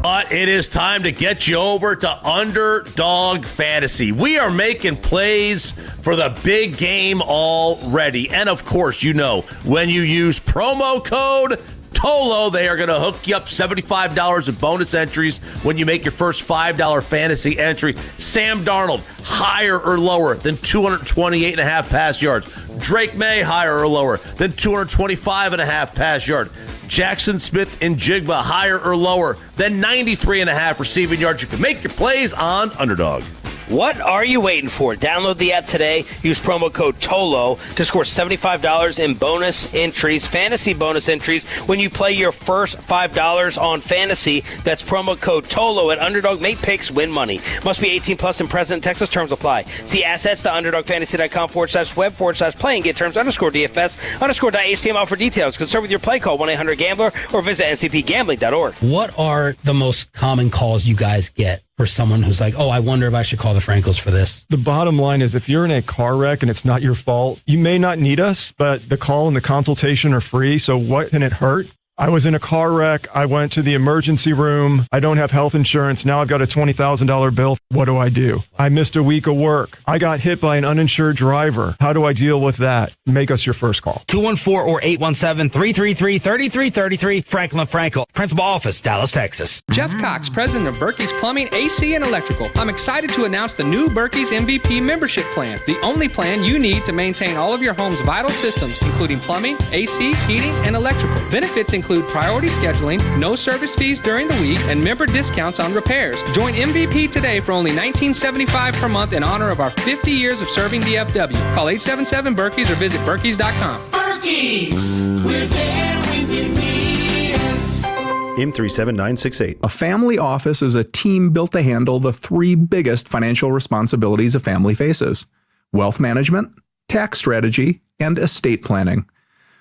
But it is time to get you over to Underdog Fantasy. We are making plays for the big game already. And of course, you know, when you use promo code TOLO, they are going to hook you up $75 in bonus entries when you make your first $5 fantasy entry. Sam Darnold, higher or lower than 228.5 pass yards. Drake May, higher or lower than 225.5 pass yards. Jackson Smith and Jigba, higher or lower than 93.5 receiving yards. You can make your plays on Underdog. What are you waiting for? Download the app today. Use promo code TOLO to score $75 in bonus entries, fantasy bonus entries, when you play your first $5 on fantasy. That's promo code TOLO at Underdog. Make picks, win money. Must be 18 plus and present in Texas. Terms apply. See assets.underdogfantasy.com/web/play and get terms _DFS_.html for details. Concern with your play, call 1-800-GAMBLER or visit ncpgambling.org. What are the most common calls you guys get for someone who's like, oh, I wonder if I should call the Frankels for this? The bottom line is if you're in a car wreck and it's not your fault, you may not need us, but the call and the consultation are free. So what can it hurt? I was in a car wreck. I went to the emergency room. I don't have health insurance. Now I've got a $20,000 bill. What do? I missed a week of work. I got hit by an uninsured driver. How do I deal with that? Make us your first call. 214 or 817-333-3333. Franklin Frankel, Principal Office, Dallas, Texas. Jeff Cox, president of Berkey's Plumbing, AC, and Electrical. I'm excited to announce the new Berkey's MVP membership plan, the only plan you need to maintain all of your home's vital systems, including plumbing, AC, heating, and electrical. Benefits include priority scheduling, no service fees during the week, and member discounts on repairs. Join MVP today for only $19.75 per month in honor of our 50 years of serving DFW. Call 877-BERKEYS or visit Berkeys.com. Berkey's, we're there when you need us. M37968. A family office is a team built to handle the three biggest financial responsibilities a family faces: wealth management, tax strategy, and estate planning.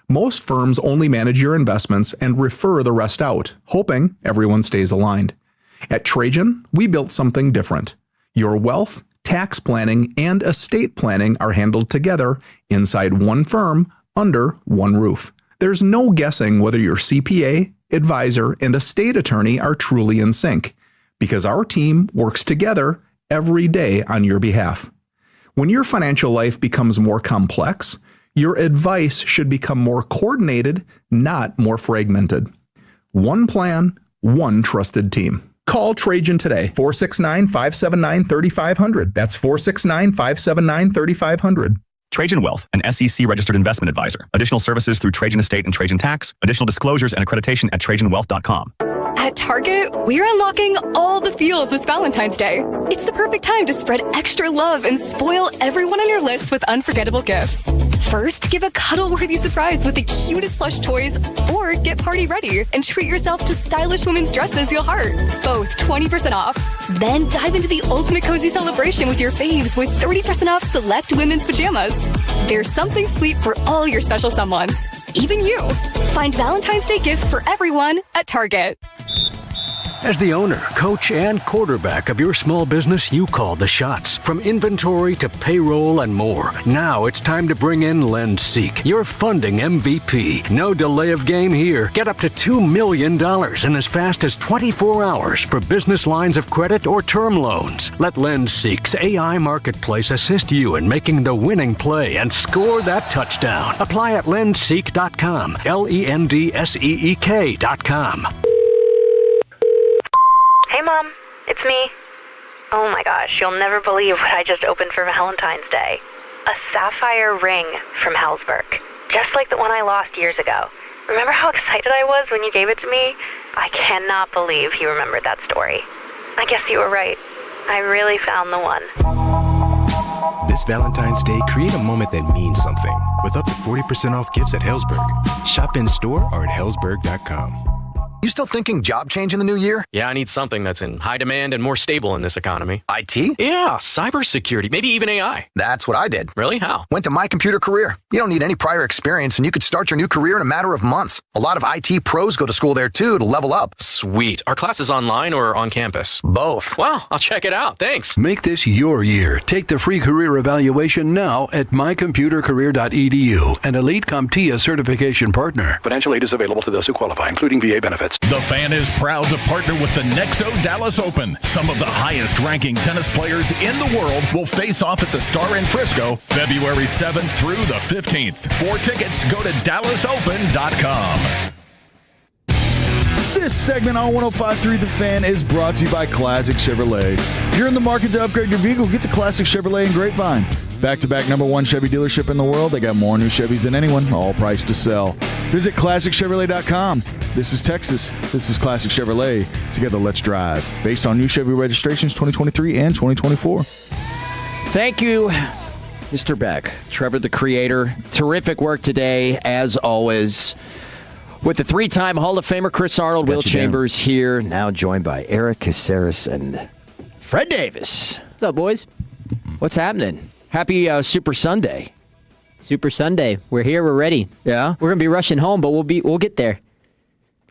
Most firms only manage your investments and refer the rest out, hoping everyone stays aligned. At Trajan, we built something different. Your wealth, tax planning, and estate planning are handled together inside one firm under one roof. There's no guessing whether your CPA, advisor, and estate attorney are truly in sync, because our team works together every day on your behalf. When your financial life becomes more complex, your advice should become more coordinated, not more fragmented. One plan, one trusted team. Call Trajan today, 469-579-3500. That's 469-579-3500. Trajan Wealth, an SEC-registered investment advisor. Additional services through Trajan Estate and Trajan Tax. Additional disclosures and accreditation at TrajanWealth.com. At Target, we're unlocking all the feels this Valentine's Day. It's the perfect time to spread extra love and spoil everyone on your list with unforgettable gifts. First, give a cuddle-worthy surprise with the cutest plush toys, or get party ready and treat yourself to stylish women's dresses you'll heart. Both 20% off. Then dive into the ultimate cozy celebration with your faves with 30% off select women's pajamas. There's something sweet for all your special someones, even you. Find Valentine's Day gifts for everyone at Target. As the owner, coach, and quarterback of your small business, you call the shots. From inventory to payroll and more. Now it's time to bring in LendSeek, your funding MVP. No delay of game here. Get up to $2 million in as fast as 24 hours for business lines of credit or term loans. Let LendSeek's AI marketplace assist you in making the winning play and score that touchdown. Apply at lendseek.com. LENDSEEK.com. Hey, Mom. It's me. Oh my gosh, you'll never believe what I just opened for Valentine's Day. A sapphire ring from Hellsberg. Just like the one I lost years ago. Remember how excited I was when you gave it to me? I cannot believe you remembered that story. I guess you were right. I really found the one. This Valentine's Day, create a moment that means something with up to 40% off gifts at Hellsberg. Shop in store or at hellsberg.com. You still thinking job change in the new year? Yeah, I need something that's in high demand and more stable in this economy. IT? Yeah, cybersecurity, maybe even AI. That's what I did. Really? How? Went to My Computer Career. You don't need any prior experience, and you could start your new career in a matter of months. A lot of IT pros go to school there, too, to level up. Sweet. Are classes online or on campus? Both. Wow, I'll check it out. Thanks. Make this your year. Take the free career evaluation now at mycomputercareer.edu, an Elite CompTIA certification partner. Financial aid is available to those who qualify, including VA benefits. The Fan is proud to partner with the Nexo Dallas Open. Some of the highest-ranking tennis players in the world will face off at the Star in Frisco, February 7th through the 15th. For tickets, go to dallasopen.com. This segment on 105.3 The Fan is brought to you by Classic Chevrolet. If you're in the market to upgrade your vehicle, get to Classic Chevrolet in Grapevine. Back-to-back #1 Chevy dealership in the world. They got more new Chevys than anyone, all priced to sell. Visit ClassicChevrolet.com. This is Texas. This is Classic Chevrolet. Together, let's drive. Based on new Chevy registrations 2023 and 2024. Thank you, Mr. Beck. Trevor, the creator. Terrific work today, as always. With the three-time Hall of Famer Chris Arnold, Will Chambers here, now joined by Eric Caceres and Fred Davis. What's up, boys? What's happening? Happy Super Sunday. Super Sunday. We're here. We're ready. Yeah? We're going to be rushing home, but we'll get there.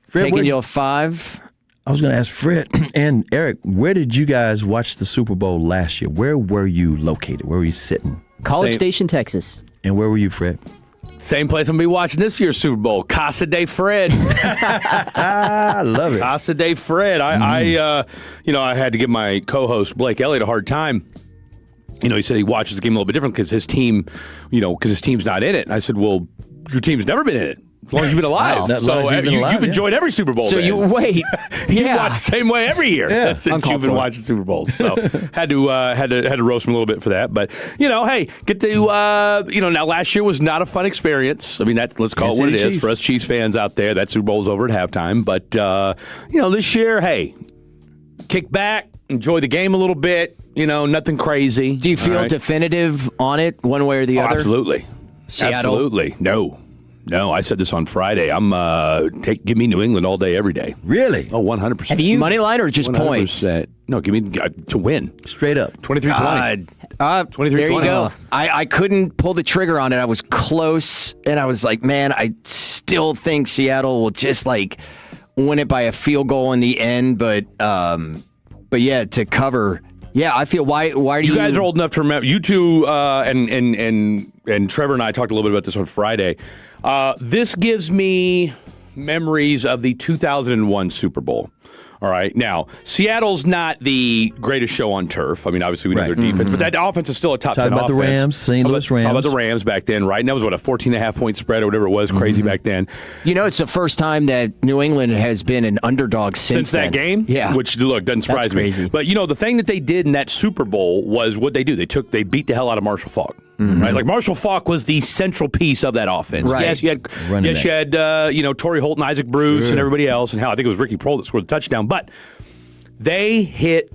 Fred, taking you a 5. I was going to ask Fred and Eric, where did you guys watch the Super Bowl last year? Where were you located? Where were you sitting? College Station, Texas. And where were you, Fred? Same place I'm going to be watching this year's Super Bowl, Casa de Fred. I love it. Casa de Fred. I had to give my co-host Blake Elliott a hard time. He said he watches the game a little bit different because his team, because his team's not in it. And I said, well, your team's never been in it. As long as you've been alive. You've enjoyed every Super Bowl. So then. you wait. You watch the same way every year since you've been watching Super Bowls. So had to roast him a little bit for that. But hey, get to now last year was not a fun experience. I mean, let's call it what it is for us Chiefs fans out there. That Super Bowl's over at halftime. But this year, hey, kick back, enjoy the game a little bit. Nothing crazy. Do you feel definitive on it, one way or the other? Absolutely. Seattle? Absolutely. No, I said this on Friday. Give me New England all day, every day. Really? Oh, 100%. Have you money line or just 100%. Points? No, give me to win. Straight up. 23-20. 23-20. There you go. I couldn't pull the trigger on it. I was close, and I was like, man, I still think Seattle will just win it by a field goal in the end. But yeah, to cover. Yeah, I feel why do you guys are old enough to remember? You two and Trevor and I talked a little bit about this on Friday. This gives me memories of the 2001 Super Bowl. All right. Now, Seattle's not the greatest show on turf. I mean, obviously, we know their defense, but that offense is still a top 10 offense. Talk about the Rams, St. Louis Rams. Talk about the Rams back then, right? And that was, a 14.5-point spread or whatever it was, crazy back then. It's the first time that New England has been an underdog since that game? Yeah. Which, look, doesn't surprise me. But, the thing that they did in that Super Bowl was what they do. They beat the hell out of Marshall Faulk. Right, like Marshall Faulk was the central piece of that offense. Right. Yes, you had Torrey Holt and Isaac Bruce and everybody else, and I think it was Ricky Prohl that scored the touchdown. But they hit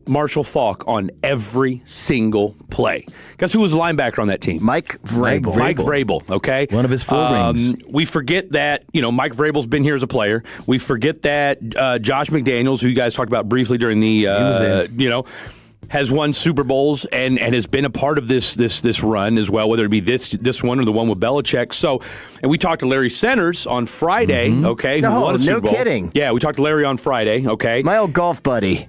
Marshall Faulk on every single play. Guess who was the linebacker on that team? Mike Vrabel. Mike Vrabel, okay? One of his 4 rings. We forget that, Mike Vrabel's been here as a player. We forget that Josh McDaniels, who you guys talked about briefly during the, has won Super Bowls and has been a part of this run as well, whether it be this one or the one with Belichick. So, and we talked to Larry Centers on Friday, okay? Who won a Super Bowl. Kidding. Yeah, we talked to Larry on Friday, okay? My old golf buddy.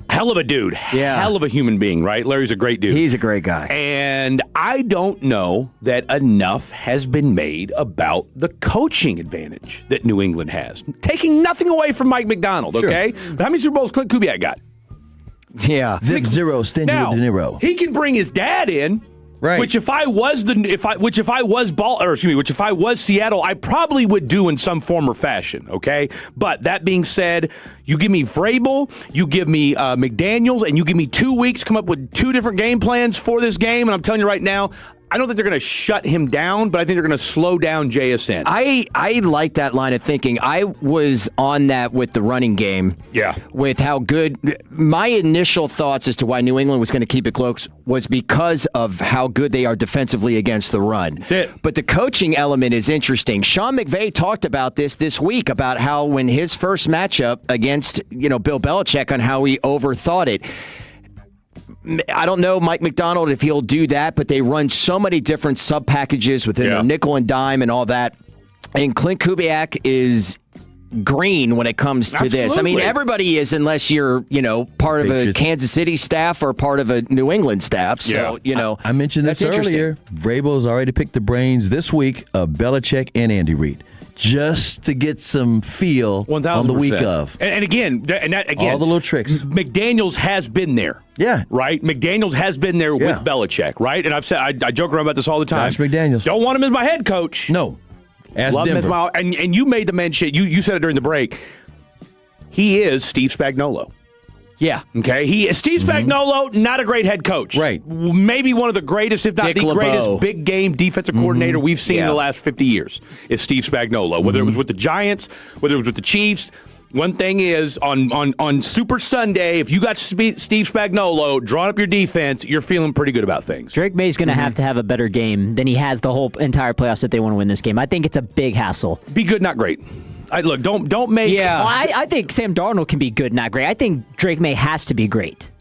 Hell of a dude. Yeah. Hell of a human being, right? Larry's a great dude. He's a great guy. And I don't know that enough has been made about the coaching advantage that New England has. Taking nothing away from Mike McDonald, okay? But how many Super Bowls Clint Kubiak got? Yeah. Zip zero, stingy Now, De Niro. he can bring his dad in. Right. Which if I was Seattle, I probably would do in some form or fashion, okay? But that being said, you give me Vrabel, you give me McDaniels, and you give me 2 weeks to come up with 2 different game plans for this game, and I'm telling you right now, I don't think they're going to shut him down, but I think they're going to slow down JSN. I like that line of thinking. I was on that with the running game. Yeah. With how good my initial thoughts as to why New England was going to keep it close was because of how good they are defensively against the run. That's it. But the coaching element is interesting. Sean McVay talked about this week about how when his first matchup against, Bill Belichick on how he overthought it. I don't know Mike McDonald if he'll do that, but they run so many different sub-packages within their nickel and dime and all that. And Clint Kubiak is green when it comes to this. I mean, everybody is unless you're, part of a Kansas City staff or part of a New England staff. So, I mentioned this earlier. Vrabel's already picked the brains this week of Belichick and Andy Reid. Just to get some feel 1,000%. on the week of. And again, all the little tricks. McDaniels has been there. Yeah. Right? McDaniels has been there with Belichick, right? And I've said, I joke around about this all the time. Josh McDaniels. Don't want him as my head coach. No. Ask Love Denver. him as my, and you made the mention, you said it during the break. He is Steve Spagnuolo. Yeah. Okay. Steve Spagnuolo, not a great head coach. Right. Maybe one of the greatest, if not Dick the LeBeau. greatest big game defensive coordinator we've seen in the last 50 years is Steve Spagnuolo. Whether it was with the Giants, whether it was with the Chiefs. One thing is, on Super Sunday, if you got Steve Spagnuolo drawing up your defense, you're feeling pretty good about things. Drake May's going to have to have a better game than he has the whole entire playoffs if they want to win this game. I think it's a big hassle. Be good, not great. Look, don't make... Yeah. Well, I think Sam Darnold can be good, not great. I think Drake May has to be great.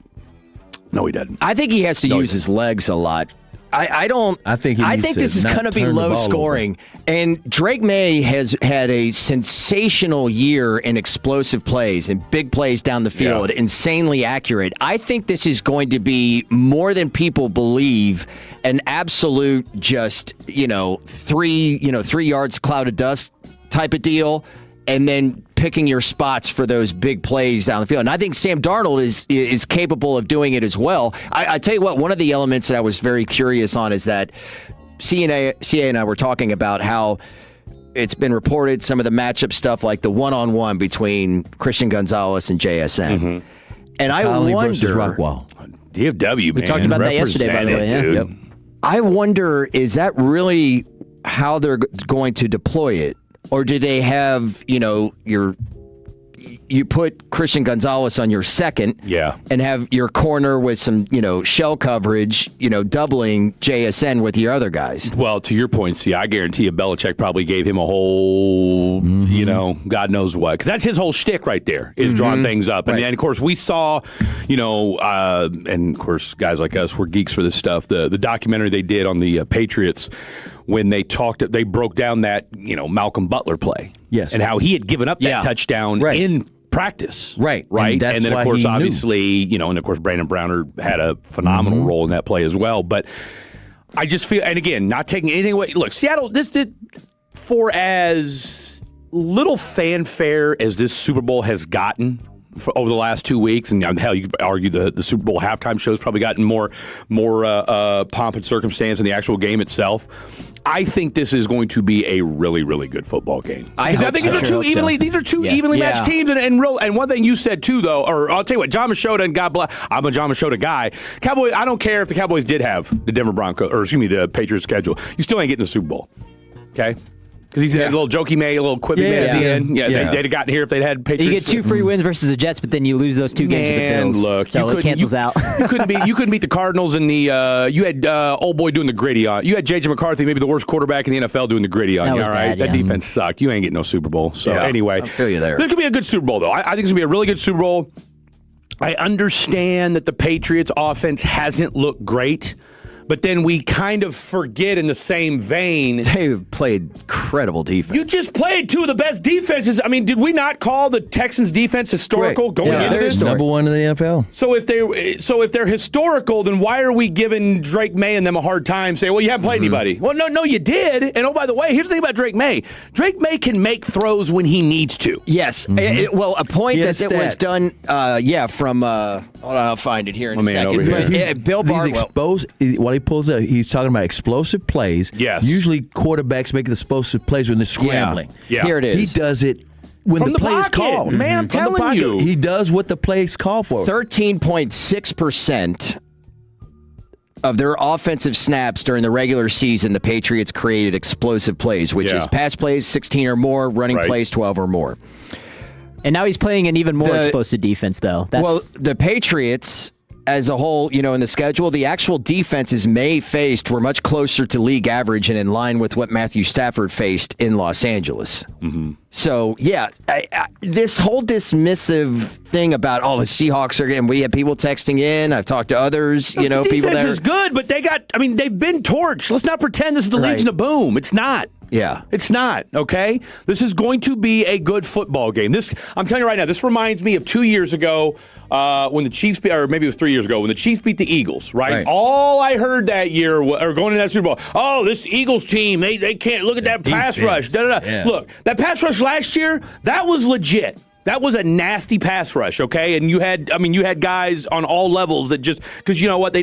No, he doesn't. I think he has to use his legs a lot. I think this is going to be low scoring. And Drake May has had a sensational year in explosive plays and big plays down the field, insanely accurate. I think this is going to be more than people believe, an absolute just, 3 yards cloud of dust type of deal, and then picking your spots for those big plays down the field. And I think Sam Darnold is capable of doing it as well. I tell you what, one of the elements that I was very curious on is that CA and I were talking about how it's been reported some of the matchup stuff, like the one-on-one between Christian Gonzalez and JSN. And I Conley wonder... versus Rockwall. DFW, man. We talked about that yesterday, by the way. Yeah. Dude. Yep. I wonder, is that really how they're going to deploy it? Or do they have, you put Christian Gonzalez on your second and have your corner with some, shell coverage, doubling JSN with your other guys? Well, to your point, I guarantee you Belichick probably gave him a whole, God knows what. Because that's his whole shtick right there, is drawing things up. And, of course, we saw, and, of course, guys like us, we're geeks for this stuff, the documentary they did on the Patriots when they broke down that, Malcolm Butler play. Yes. And how he had given up that touchdown in practice. Right. And then, of course, he knew. obviously, and of course, Brandon Browner had a phenomenal role in that play as well. But I just feel, and again, not taking anything away. Look, Seattle, for as little fanfare as this Super Bowl has gotten over the last 2 weeks, and hell, you could argue the Super Bowl halftime show's probably gotten more pomp and circumstance than the actual game itself. I think this is going to be a really, really good football game. I think these are two evenly matched teams, and one thing you said too, though, or I'll tell you what, John Machota, and God bless, I'm a John Machota guy. Cowboys, I don't care if the Cowboys did have the the Patriots schedule. You still ain't getting the Super Bowl, okay? Because he's a little jokey May, a little quippy May at the end. They'd have gotten here if they'd had Patriots. You get 2 free wins versus the Jets, but then you lose those 2 games with the Bills. Look, so it cancels out. You couldn't beat the Cardinals in the. You had old boy doing the gritty on. You had J.J. McCarthy, maybe the worst quarterback in the NFL, doing the gritty on you. All right, that defense sucked. You ain't getting no Super Bowl. So anyway, I feel you there. This could be a good Super Bowl, though. I think it's gonna be a really good Super Bowl. I understand that the Patriots' offense hasn't looked great, but then we kind of forget in the same vein. They played incredible defense. You just played two of the best defenses. I mean, did we not call the Texans' defense historical going into this? Number one in the NFL. So if they're historical, then why are we giving Drake May and them a hard time saying, well, you haven't played anybody? Well, no, you did. And oh, by the way, here's the thing about Drake May. Drake May can make throws when he needs to. Yes. Well, a point that it was done, from, hold on, I'll find it here in a second. Bill Bartwell. While he pulls it, he's talking about explosive plays. Yes. Usually quarterbacks make the explosive plays when they're scrambling. Yeah. Here it is. He does it when From the play is pocket. called. Man, I'm From the telling you. He does what the play is called for. 13.6% of their offensive snaps during the regular season, the Patriots created explosive plays, which is pass plays 16 or more, running plays 12 or more. And now he's playing an even more explosive defense, though. Well, the Patriots, as a whole, in the schedule, the actual defenses May faced were much closer to league average and in line with what Matthew Stafford faced in Los Angeles. Mm-hmm. So, this whole dismissive thing about, the Seahawks are, and we have people texting in. I've talked to others, The people defense that is good, but they've been torched. Let's not pretend this is the Legion of Boom. It's not. Yeah. It's not, okay? This is going to be a good football game. I'm telling you right now, this reminds me of 2 years ago when the Chiefs, or maybe it was 3 years ago, when the Chiefs beat the Eagles, right? All I heard that year, or going into that Super Bowl, this Eagles team, they can't, look at that pass rush. Yeah. Look, that pass rush last year, that was legit. That was a nasty pass rush, okay? And you had guys on all levels that just, because you know what,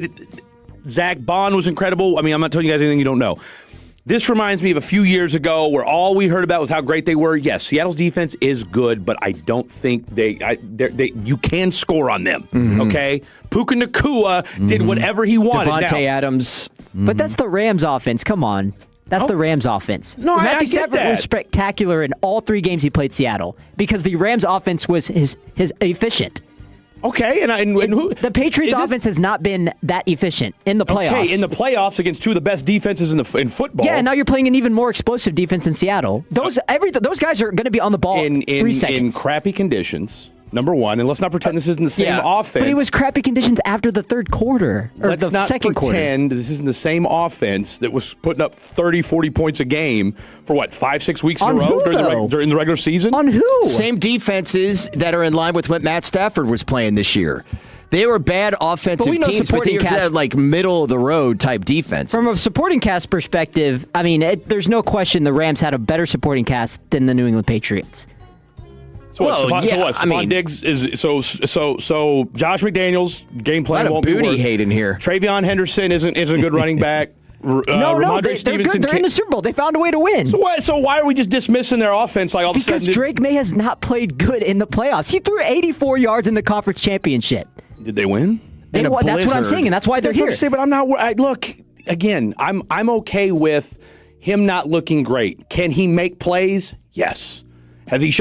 Zach Bond was incredible. I'm not telling you guys anything you don't know. This reminds me of a few years ago where all we heard about was how great they were. Yes, Seattle's defense is good, but I don't think you can score on them, okay? Puka Nacua did whatever he wanted. Devontae Adams. But that's the Rams offense. Come on. That's the Rams offense. No, I Matthew get Stafford that. was spectacular in all 3 games he played Seattle because the Rams offense was his efficient. Okay, and who? The Patriots offense has not been that efficient in the playoffs. Okay, in the playoffs against two of the best defenses in football. Yeah, and now you're playing an even more explosive defense in Seattle. Those guys are going to be on the ball in 3 seconds. In crappy conditions. Number one, and let's not pretend this isn't the same offense. But it was crappy conditions after the third quarter, or the second quarter. Let's not pretend this isn't the same offense that was putting up 30, 40 points a game for, 5-6 weeks in a row during the regular season? On who? Same defenses that are in line with what Matt Stafford was playing this year. They were bad offensive teams, but they were middle-of-the-road type defense. From a supporting cast perspective, there's no question the Rams had a better supporting cast than the New England Patriots. So what? Stephon Diggs is so Josh McDaniels game plan won't be booty hate in here. Travion Henderson isn't a good running back. No, they're good. They're in the Super Bowl. They found a way to win. So why are we just dismissing their offense all of a sudden? Because Drake May has not played good in the playoffs. He threw 84 yards in the conference championship. Did they win? That's what I'm saying, and that's why they're here. But I'm not. Look again. I'm okay with him not looking great. Can he make plays? Yes. Has he?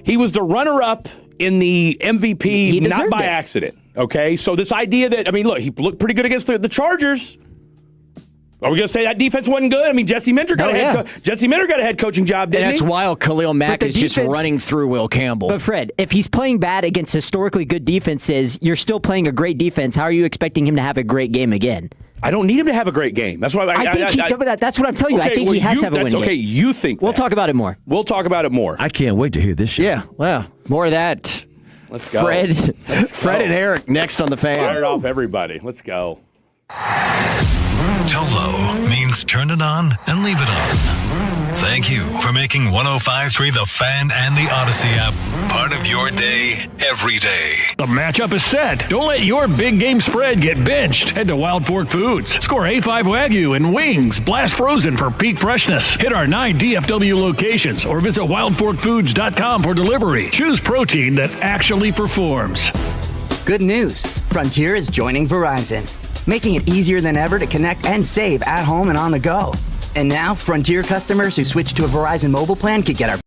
He was the runner-up in the MVP, not by accident. Okay, so this idea that look, he looked pretty good against the Chargers. Are we going to say that defense wasn't good? Jesse Minter got a head coaching job, didn't he? And that's wild. Khalil Mack is just running through Will Campbell. But Fred, if he's playing bad against historically good defenses, you're still playing a great defense. How are you expecting him to have a great game again? I don't need him to have a great game. That's why that's what I'm telling you. I think he has to have a winning game. Okay, you think We'll talk about it more. We'll talk about it more. I can't wait to hear this shit. Yeah, well, more of that. Let's go. Fred and Eric next on the Fan. Fire it off, everybody. Let's go. Tolo means turn it on and leave it on. Thank you for making 105.3 The Fan and the Odyssey app part of your day every day. The matchup is set. Don't let your big game spread get benched. Head to Wild Fork Foods. Score A5 Wagyu and wings. Blast frozen for peak freshness. Hit our 9 DFW locations or visit wildforkfoods.com for delivery. Choose protein that actually performs. Good news. Frontier is joining Verizon, making it easier than ever to connect and save at home and on the go. And now, Frontier customers who switch to a Verizon mobile plan can get our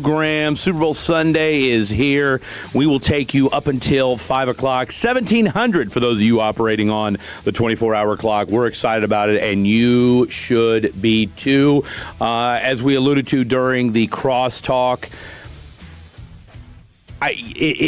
program. Super Bowl Sunday is here. We will take you up until 5 o'clock, 1700 for those of you operating on the 24-hour clock. We're excited about it, and you should be too. As we alluded to during the crosstalk,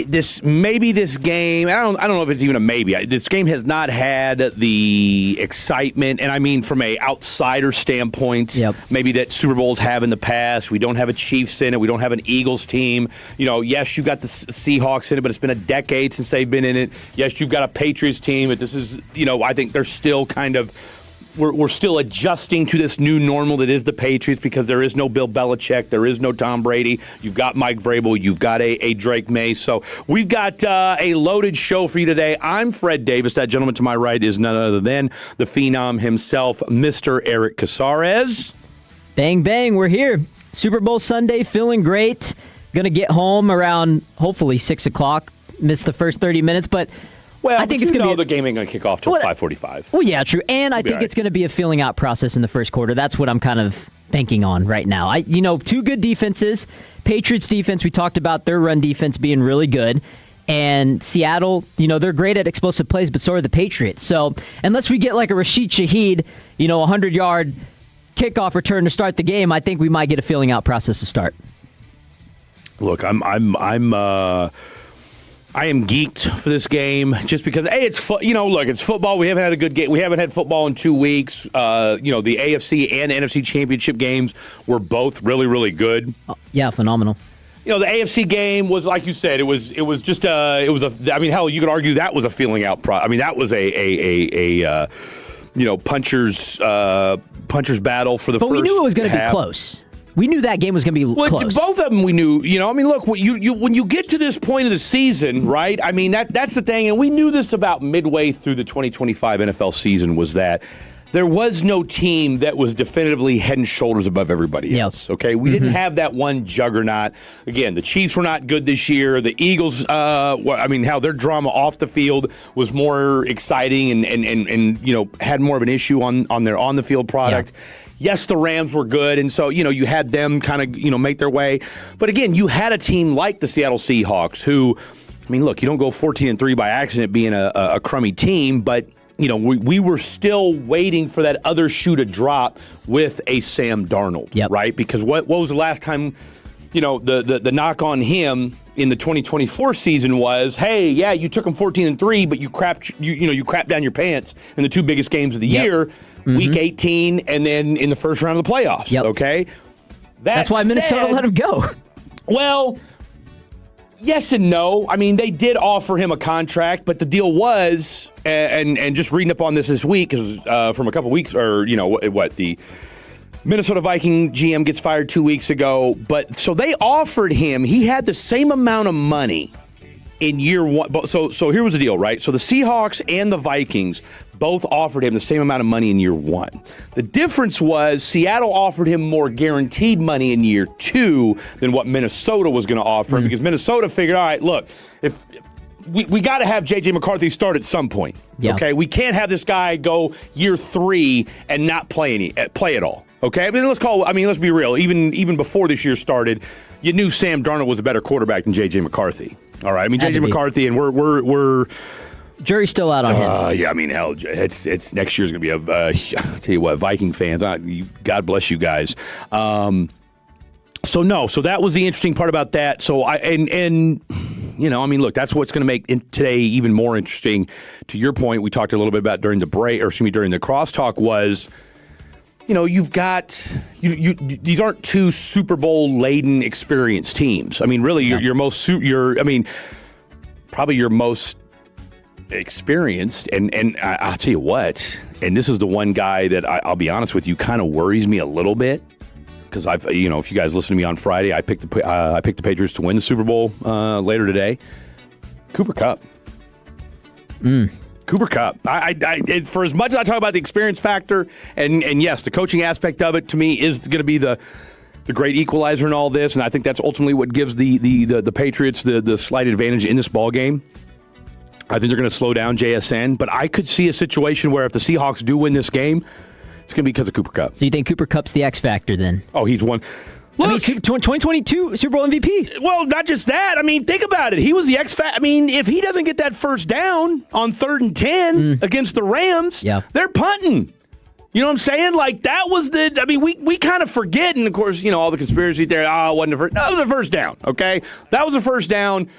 this game, I don't know if it's even a maybe. This game has not had the excitement, and I mean from a outsider standpoint, maybe that Super Bowls have in the past. We don't have a Chiefs in it. We don't have an Eagles team. Yes, you've got the Seahawks in it, but it's been a decade since they've been in it. Yes, you've got a Patriots team, but this is, I think they're still kind of we're still adjusting to this new normal that is the Patriots, because there is no Bill Belichick, there is no Tom Brady. You've got Mike Vrabel, you've got a Drake May. So we've got a loaded show for you today. I'm Fred Davis. That gentleman to my right is none other than the Phenom himself, Mr. Eric Casares. Bang, bang, we're here. Super Bowl Sunday, feeling great. Going to get home around, hopefully, 6 o'clock. Missed the first 30 minutes, but I think it's going to be the game ain't going to kick off till 5:45. Well, yeah, true. And I think it's going to be a filling out process in the first quarter. That's what I'm kind of banking on right now. Two good defenses. Patriots defense, we talked about their run defense being really good. And Seattle, they're great at explosive plays, but so are the Patriots. So unless we get like a Rashid Shaheed, 100-yard kickoff return to start the game, I think we might get a filling out process to start. Look, I am geeked for this game just because, it's it's football. We haven't had a good game. We haven't had football in 2 weeks. The AFC and NFC championship games were both really, really good. Yeah, phenomenal. The AFC game was, like you said, it was just hell, you could argue that was a feeling out that was a puncher's battle for the first. But we knew it was going to be close. We knew that game was going to be close. Both of them we knew. Look, when you get to this point of the season, right? That's the thing, and we knew this about midway through the 2025 NFL season, was that there was no team that was definitively head and shoulders above everybody else. Okay, we didn't have that one juggernaut. Again, the Chiefs were not good this year. The Eagles, how their drama off the field was more exciting and had more of an issue on their on the field product. Yeah. Yes, the Rams were good, and so, you had them kind of, make their way. But again, you had a team like the Seattle Seahawks who, look, you don't go 14-3 by accident being a crummy team, but, we were still waiting for that other shoe to drop with a Sam Darnold, right? Because what was the last time, the knock on him in the 2024 season was, hey, yeah, you took him 14-3, but you crapped down your pants in the two biggest games of the year. Week 18, and then in the first round of the playoffs, okay? That's why Minnesota let him go. Well, yes and no. They did offer him a contract, but the deal was, and just reading up on this week, because from a couple weeks, or, the Minnesota Viking GM gets fired 2 weeks ago, but so they offered him, he had the same amount of money in year one. So here was the deal, right? So the Seahawks and the Vikings both offered him the same amount of money in year one. The difference was Seattle offered him more guaranteed money in year two than what Minnesota was going to offer him, because Minnesota figured, all right, look, if we got to have J.J. McCarthy start at some point, okay? We can't have this guy go year three and not play at all, okay? Let's be real. Even before this year started, you knew Sam Darnold was a better quarterback than J.J. McCarthy. All right, J.J. McCarthy, and we're jury's still out on him. Yeah, hell, it's next year's going to be I'll tell you what, Viking fans, God bless you guys. So that was the interesting part about that. So look, that's what's going to make today even more interesting. To your point, we talked a little bit about during the crosstalk was, you've got these aren't two Super Bowl laden experienced teams. Really, probably your most experienced, and I'll tell you what, and this is the one guy that I'll be honest with you, kind of worries me a little bit, because if you guys listen to me on Friday, I picked the Patriots to win the Super Bowl later today. Cooper Kupp. Cooper Kupp. I for as much as I talk about the experience factor, and yes, the coaching aspect of it to me is going to be the great equalizer in all this, and I think that's ultimately what gives the Patriots the slight advantage in this ball game. I think they're going to slow down JSN, but I could see a situation where if the Seahawks do win this game, it's going to be because of Cooper Kupp. So you think Cooper Kupp's the X factor then? Oh, he's one. Look, I mean, 2022 Super Bowl MVP. Well, not just that. I mean, think about it. He was the X-Factor. I mean, if he doesn't get that first down on 3rd and 10 against the Rams, they're punting. You know what I'm saying? Like, that was we kind of forget, and of course, all the conspiracy there, it wasn't the first. No, it was the first down, okay? That was the first down.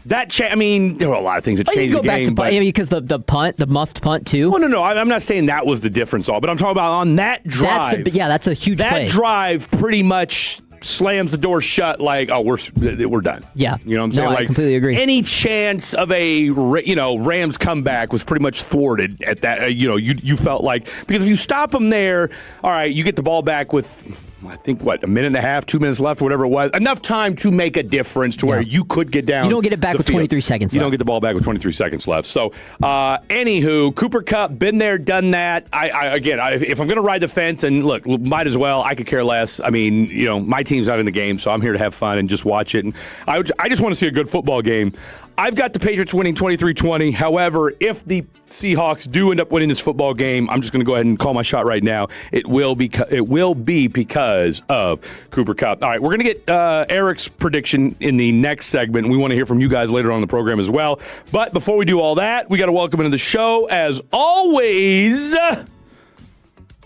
That there were a lot of things that changed the game. Because the punt, the muffed punt, too. Oh, no. I'm not saying that was the difference all, but I'm talking about on that drive. That's a huge play. That drive pretty much slams the door shut like, oh, we're done. Yeah. You know what I'm saying? No, I completely agree. Any chance of a Rams comeback was pretty much thwarted at that. You felt like, because if you stop them there, all right, you get the ball back with, I think, a minute and a half, 2 minutes left, whatever it was. Enough time to make a difference to where you could get down. You don't get it back with 23 seconds left. You don't get the ball back with 23 seconds left. So, anywho, Cooper Kupp, been there, done that. If I'm going to ride the fence, and look, might as well, I could care less. I mean, my team's not in the game, so I'm here to have fun and just watch it. And I just want to see a good football game. I've got the Patriots winning 23-20. However, if the Seahawks do end up winning this football game, I'm just going to go ahead and call my shot right now. It will be because of Cooper Kupp. All right, we're going to get Eric's prediction in the next segment. We want to hear from you guys later on in the program as well. But before we do all that, we got to welcome into the show, as always,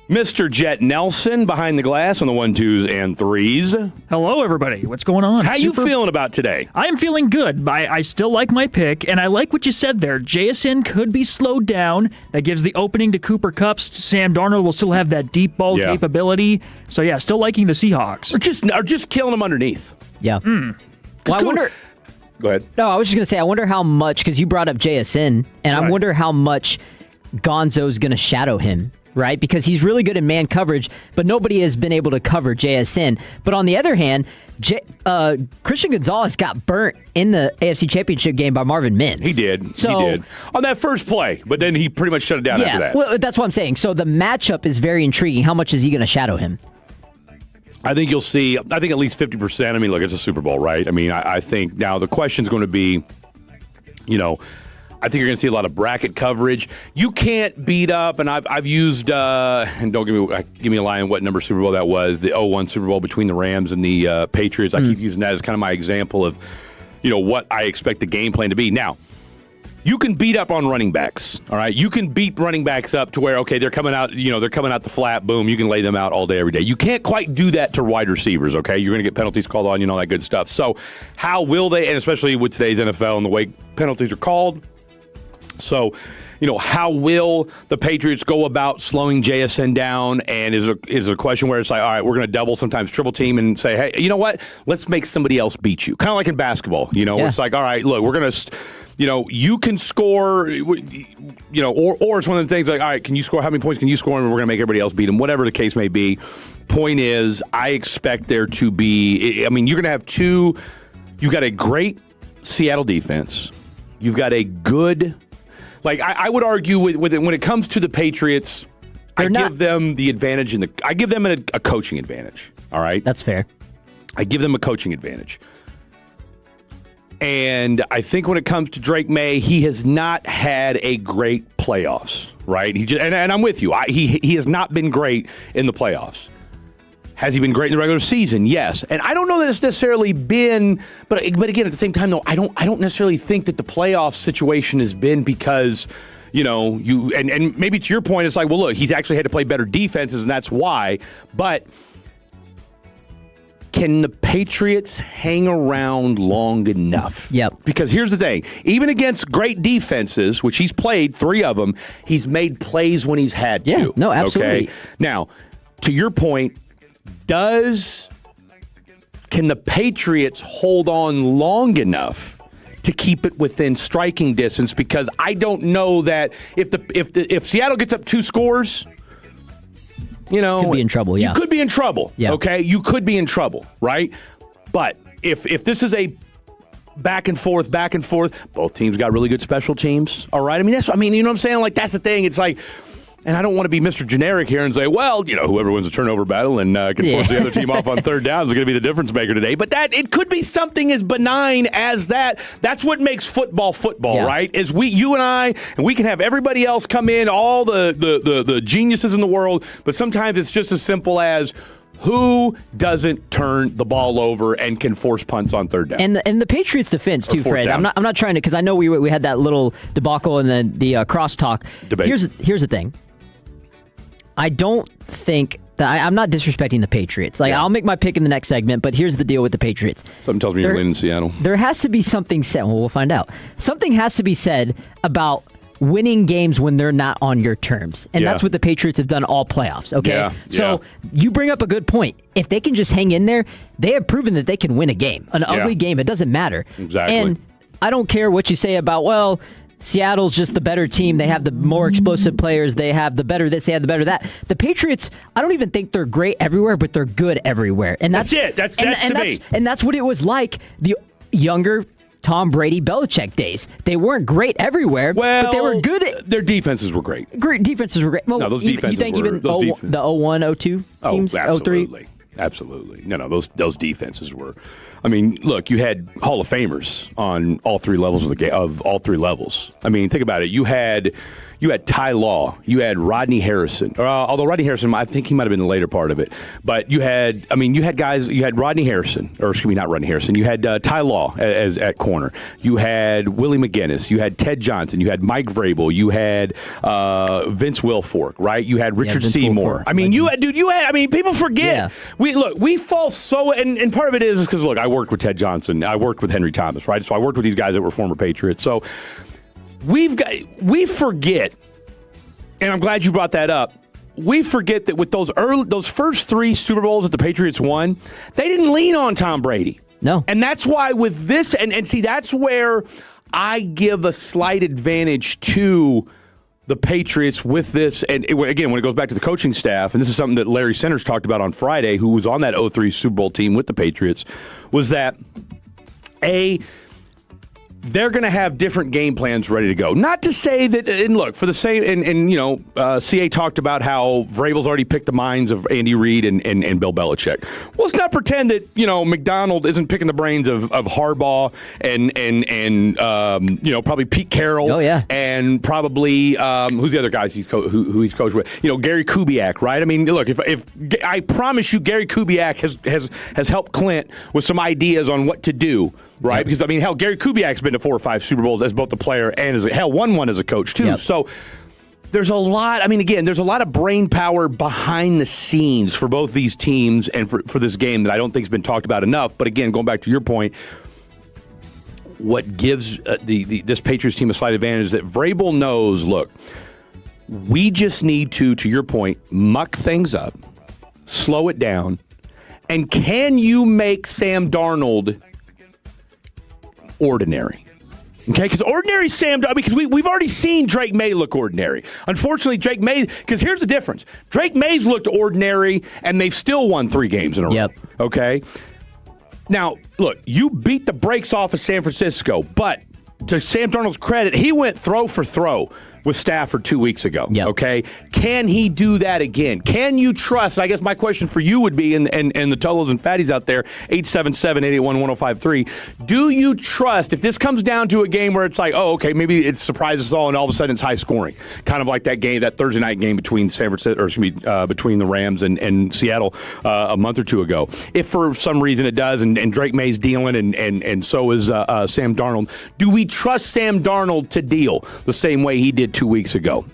Mr. Jet Nelson behind the glass on the 1, 2s, and 3s. Hello, everybody. What's going on? How you feeling about today? I am feeling good. I still like my pick, and I like what you said there. JSN could be slowed down. That gives the opening to Cooper Kupp. Sam Darnold will still have that deep ball capability. So, yeah, still liking the Seahawks. Or just killing them underneath. Yeah. Well, I wonder... Go ahead. No, I was just going to say, I wonder how much, because you brought up JSN, and I wonder how much Gonzo's going to shadow him. Right? Because he's really good in man coverage, but nobody has been able to cover JSN. But on the other hand, Christian Gonzalez got burnt in the AFC Championship game by Marvin Mims. He did. On that first play, but then he pretty much shut it down after that. Well, that's what I'm saying. So the matchup is very intriguing. How much is he going to shadow him? I think you'll see, at least 50%. I mean, look, it's a Super Bowl, right? I mean, I think now the question's going to be, I think you're going to see a lot of bracket coverage. You can't beat up, and I've used, and don't give me a line on what number Super Bowl that was, the 0-1 Super Bowl between the Rams and the Patriots. I keep using that as kind of my example of, what I expect the game plan to be. Now, you can beat up on running backs, all right? You can beat running backs up to where, okay, they're coming out, they're coming out the flat, boom, you can lay them out all day, every day. You can't quite do that to wide receivers, okay? You're going to get penalties called on, all that good stuff. So how will they, and especially with today's NFL and the way penalties are called, so, how will the Patriots go about slowing JSN down? And is it a question where it's like, all right, we're going to double, sometimes triple team, and say, hey, you know what? Let's make somebody else beat you. Kind of like in basketball, where it's like, all right, look, we're going to, you can score, or it's one of the things like, all right, can you score? How many points can you score? And we're going to make everybody else beat them, whatever the case may be. Point is, I expect there to be, you're going to have you've got a great Seattle defense. You've got a good... I would argue with it when it comes to the Patriots, give them the advantage I give them a coaching advantage. All right, that's fair. I give them a coaching advantage, and I think when it comes to Drake May, he has not had a great playoffs. Right, and I'm with you. He has not been great in the playoffs. Has he been great in the regular season? Yes. And I don't know that it's necessarily been, but again, at the same time, though, I don't necessarily think that the playoff situation has been because, and maybe to your point, it's like, well, look, he's actually had to play better defenses, and that's why. But can the Patriots hang around long enough? Yep. Because here's the thing. Even against great defenses, which he's played 3 of them, he's made plays when he's had to. Yeah, no, absolutely. Okay? Now, to your point, can the Patriots hold on long enough to keep it within striking distance? Because I don't know that if Seattle gets up 2 scores, could be in trouble. Yeah, you could be in trouble. Yeah. Okay, you could be in trouble, right? But if this is a back and forth, both teams got really good special teams. All right, you know what I'm saying? Like that's the thing. It's like. And I don't want to be Mr. Generic here and say, well, whoever wins a turnover battle and can force the other team off on 3rd down is going to be the difference maker today. But it could be something as benign as that. That's what makes football, right? Is you and I, and we can have everybody else come in, all the geniuses in the world, but sometimes it's just as simple as Who doesn't turn the ball over and can force punts on third down? And the Patriots defense too, Fred. Down. I'm not trying to, because I know we had that little debacle and then the crosstalk debate. Here's the thing. I don't think that I'm not disrespecting the Patriots. I'll make my pick in the next segment, but here's the deal with the Patriots. Something tells me you're winning in Seattle. There has to be something said. Well, we'll find out. Something has to be said about winning games when they're not on your terms. And that's what the Patriots have done all playoffs, okay? Yeah, so you bring up a good point. If they can just hang in there, they have proven that they can win a game. An ugly game, it doesn't matter. Exactly. And I don't care what you say about, well, Seattle's just the better team. They have the more explosive players. They have the better this, they have the better that. The Patriots, I don't even think they're great everywhere, but they're good everywhere. And that's it. That's to me. And that's what it was like the younger Tom Brady, Belichick days. They weren't great everywhere, but they were good. Their defenses were great. Great defenses were great. Well, No, those defenses you think were- even those the 01, 02 teams, 03? Absolutely. No, those defenses were. I mean, look, you had Hall of Famers on all three levels of the game. Of all three levels. I mean, think about it. You had Ty Law. You had Rodney Harrison. Although Rodney Harrison, I think he might have been the later part of it. But you had guys. You had Rodney Harrison, or excuse me, not Rodney Harrison. You had Ty Law as at corner. You had Willie McGinnis. You had Ted Johnson. You had Mike Vrabel. You had Vince Wilfork. Right. You had Richard Seymour. Wilfork. I mean, you had. I mean, people forget. Yeah. We fall so, and part of it is because look, I worked with Ted Johnson. I worked with Henry Thomas. Right. So I worked with these guys that were former Patriots. So we forget, and I'm glad you brought that up. We forget that with those first three Super Bowls that the Patriots won, they didn't lean on Tom Brady. No. And that's why with this, and see, that's where I give a slight advantage to the Patriots with this. And again, when it goes back to the coaching staff, and this is something that Larry Centers talked about on Friday, who was on that 03 Super Bowl team with the Patriots, was that they're going to have different game plans ready to go. Not to say that, and look, for the same, CA talked about how Vrabel's already picked the minds of Andy Reid and Bill Belichick. Well, let's not pretend that, McDonald isn't picking the brains of Harbaugh and probably Pete Carroll. Oh, yeah. And probably, who's the other guys who he's coached with? Gary Kubiak, right? I mean, look, if I promise you Gary Kubiak has helped Clint with some ideas on what to do. Right, yep. Because, I mean, hell, Gary Kubiak's been to 4 or 5 Super Bowls as both the player and won one as a coach, too. Yep. So there's a lot, there's a lot of brain power behind the scenes for both these teams and for this game that I don't think has been talked about enough. But again, going back to your point, what gives this Patriots team a slight advantage is that Vrabel knows, look, we just need to your point, muck things up, slow it down, and can you make Sam Darnold ordinary? Okay, because ordinary Sam, because we've already seen Drake May look ordinary. Unfortunately, Drake May, because here's the difference. Drake May's looked ordinary, and they've still won 3 games in a row. Okay? Now, look, you beat the brakes off of San Francisco, but to Sam Darnold's credit, he went throw for throw with Stafford 2 weeks ago. Yep. Okay? Can he do that again? Can you trust? I guess my question for you would be, and the Tolos and Fatties out there, 877-881-1053, do you trust, if this comes down to a game where it's like, oh, okay, maybe it surprises us all and all of a sudden it's high scoring, kind of like that game, that Thursday night game between between the Rams and Seattle a month or two ago. If for some reason it does, and Drake May's dealing, and so is Sam Darnold, do we trust Sam Darnold to deal the same way he did 2 weeks ago?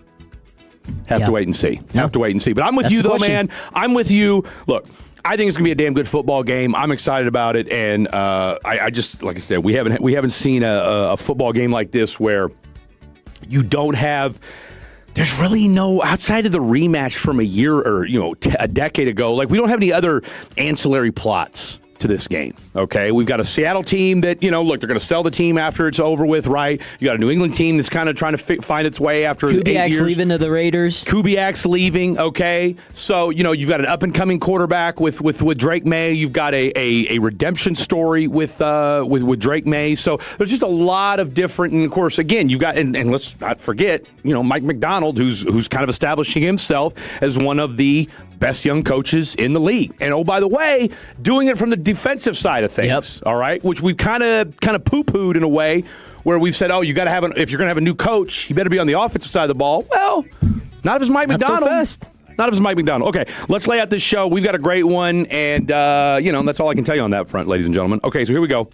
Have to wait and see. Have to wait and see. But I'm with you, though, man. I'm with you. Look, I think it's going to be a damn good football game. I'm excited about it, and I just, like I said, we haven't seen a football game like this where you don't have. There's really no, outside of the rematch from a year or a decade ago. Like, we don't have any other ancillary plots to this game, okay? We've got a Seattle team that, look, they're going to sell the team after it's over with, right? You got a New England team that's kind of trying to find its way after 8 years. Kubiak's leaving to the Raiders. Kubiak's leaving, okay? So, you've got an up-and-coming quarterback with Drake May. You've got a redemption story with Drake May. So there's just a lot of different, and of course, again, you've got, and let's not forget, Mike McDonald, who's kind of establishing himself as one of the best young coaches in the league. And oh, by the way, doing it from the defensive side of things, all right, which we've kind of poo-pooed in a way where we've said, oh, you got to if you're going to have a new coach, you better be on the offensive side of the ball. Well, not if it's Mike McDonald. So fast. Not if it's Mike McDonald. Okay, let's lay out this show. We've got a great one, and, that's all I can tell you on that front, ladies and gentlemen. Okay, so here we go.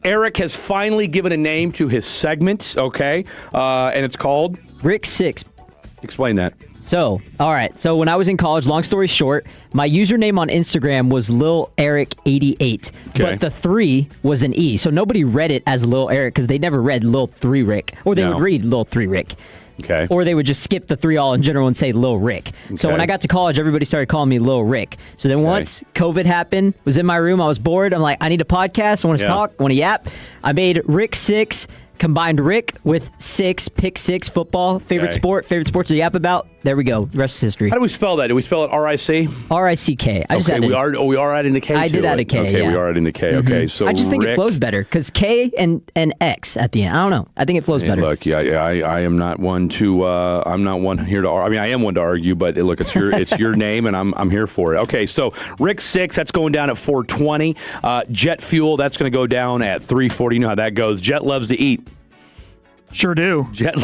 Eric has finally given a name to his segment, okay? And it's called? Rick 6. Explain that. So, all right. So when I was in college, long story short, my username on Instagram was Lil Eric88, but the 3 was an E. So nobody read it as Lil Eric because they never read Lil 3 Rick, or they would read Lil 3 Rick. Okay. Or they would just skip the 3 all in general and say Lil Rick. Okay. So when I got to college, everybody started calling me Lil Rick. So then once COVID happened, was in my room, I was bored. I'm like, I need a podcast. I want to talk. I want to yap. I made Rick 6. Combined Rick with 6, pick 6, football, favorite sport to yap about. There we go. The rest is history. How do we spell that? Do we spell it R-I-C? R-I-C-K. We are adding the K I did add a K, Okay, we are adding the K. Okay, so I just think Rick, it flows better because K and X at the end. I don't know. I think it flows better. Look, I am not one to. I'm not one here to. I mean, I am one to argue, but look, it's your name, and I'm here for it. Okay, so Rick 6, that's going down at 420. Jet Fuel, that's going to go down at 340. You know how that goes. Jet loves to eat. Sure do. Jet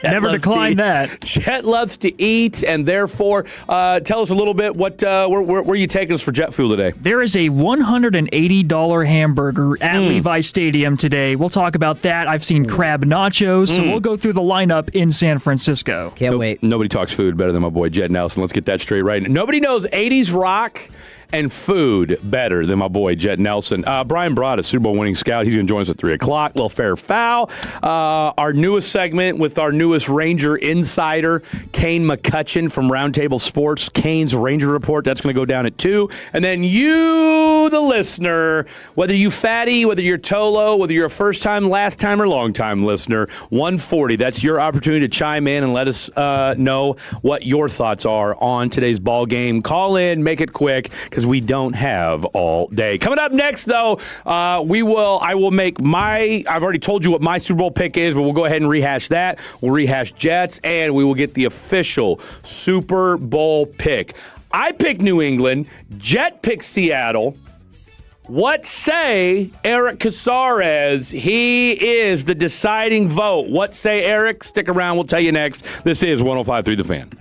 never decline that. Jet loves to eat, and therefore, tell us a little bit where are you taking us for Jet Fuel today? There is a $180 hamburger at Levi Stadium today. We'll talk about that. I've seen crab nachos, so we'll go through the lineup in San Francisco. Can't wait. Nobody talks food better than my boy Jet Nelson. Let's get that straight right. Nobody knows 80s rock and food better than my boy Jet Nelson. Brian Broad, a Super Bowl winning scout, he's going to join us at 3 o'clock. Little fair foul. Our newest segment with our newest Ranger insider, Kane McCutcheon from Roundtable Sports. Kane's Ranger Report, that's going to go down at 2. And then you, the listener, whether you fatty, whether you're Tolo, whether you're a first-time, last-time, or long-time listener, 140. That's your opportunity to chime in and let us know what your thoughts are on today's ball game. Call in, make it quick, because we don't have all day. Coming up next, though, I will make I've already told you what my Super Bowl pick is, but we'll go ahead and rehash that. We'll rehash Jets, and we will get the official Super Bowl pick. I pick New England. Jet picks Seattle. What say Eric Casares? He is the deciding vote. What say Eric? Stick around. We'll tell you next. This is 105.3 The Fan.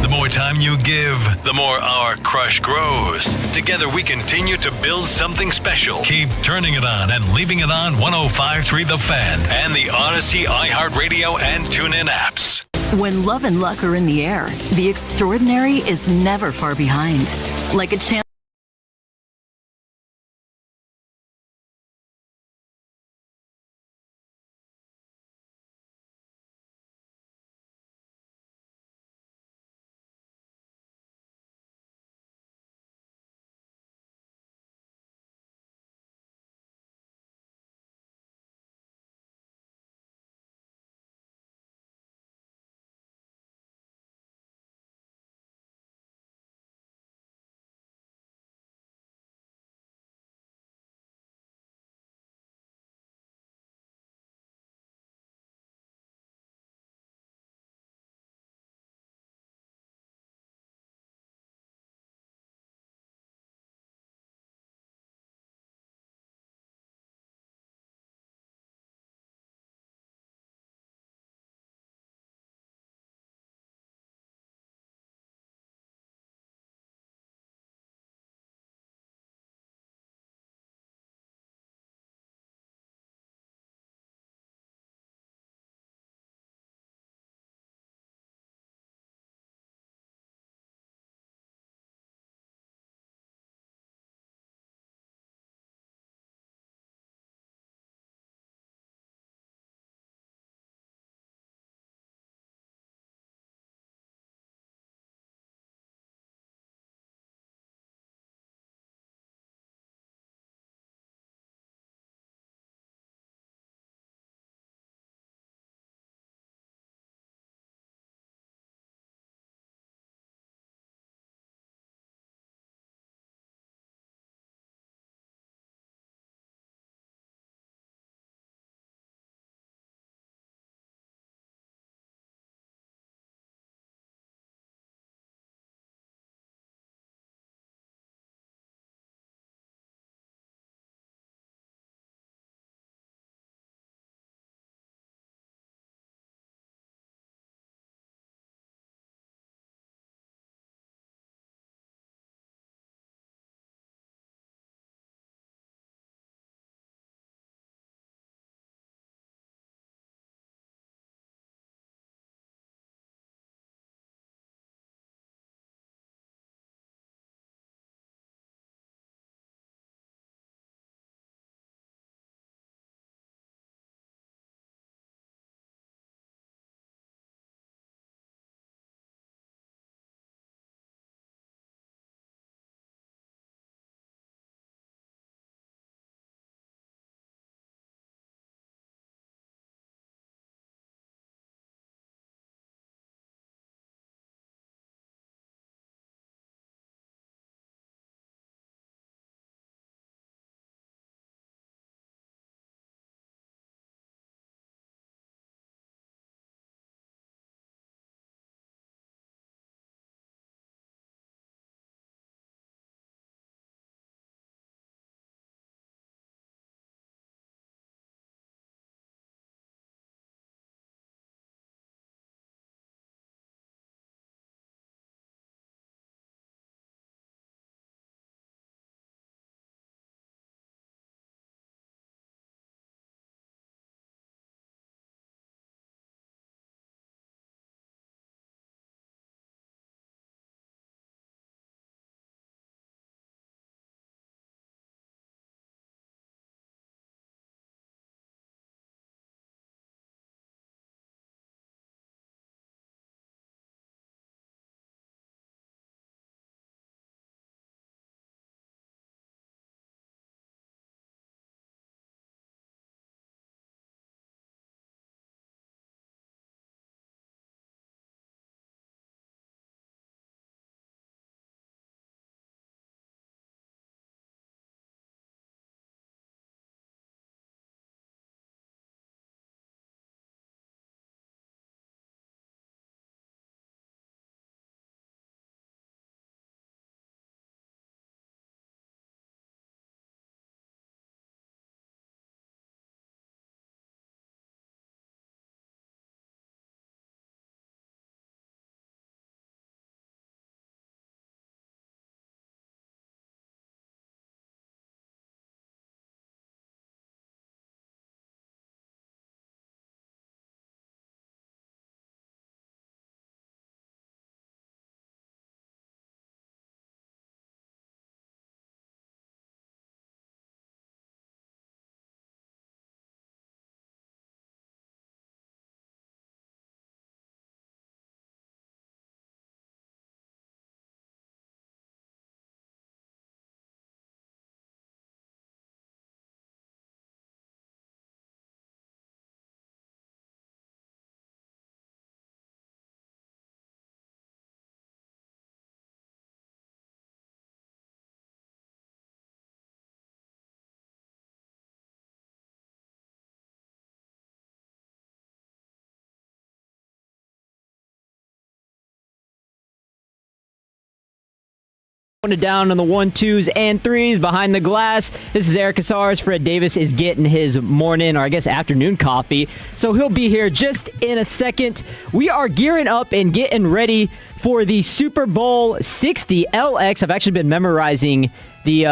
The more time you give, the more our crush grows. Together we continue to build something special. Keep turning it on and leaving it on 105.3 The Fan and the Odyssey, iHeartRadio, and TuneIn apps. When love and luck are in the air, the extraordinary is never far behind. Like a chance It down on the 1, 2s, and 3s behind the glass. This is Eric Casares. Fred Davis is getting his morning, or I guess afternoon coffee. So he'll be here just in a second. We are gearing up and getting ready for the Super Bowl 60 LX. I've actually been memorizing the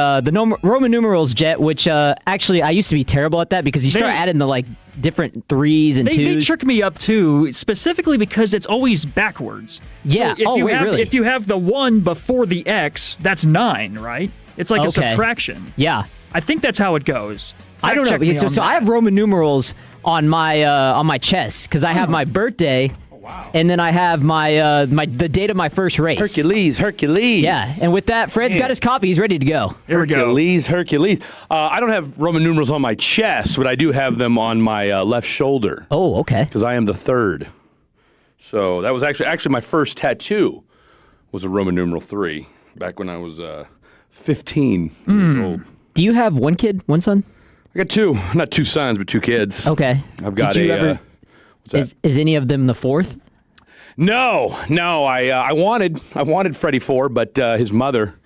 Roman numerals, Jet, which actually I used to be terrible at that because you start adding the different 3s and 2s. They trick me up too, specifically because it's always backwards. Yeah. So really? If you have the 1 before the X, that's 9, right? It's like a subtraction. Yeah. I think that's how it goes. I don't know. So I have Roman numerals on my chest because I have my birthday. And then I have the date of my first race. Hercules. Yeah, and with that, Fred's got his coffee. He's ready to go. Here we go. Hercules. I don't have Roman numerals on my chest, but I do have them on my left shoulder. Oh, okay. Because I am the 3rd. So that was actually my first tattoo was a Roman numeral 3 back when I was 15 years old. Do you have one kid, one son? I got 2. Not 2 sons, but 2 kids. Okay. I've got Is any of them the 4th? No. I wanted Freddie 4, but his mother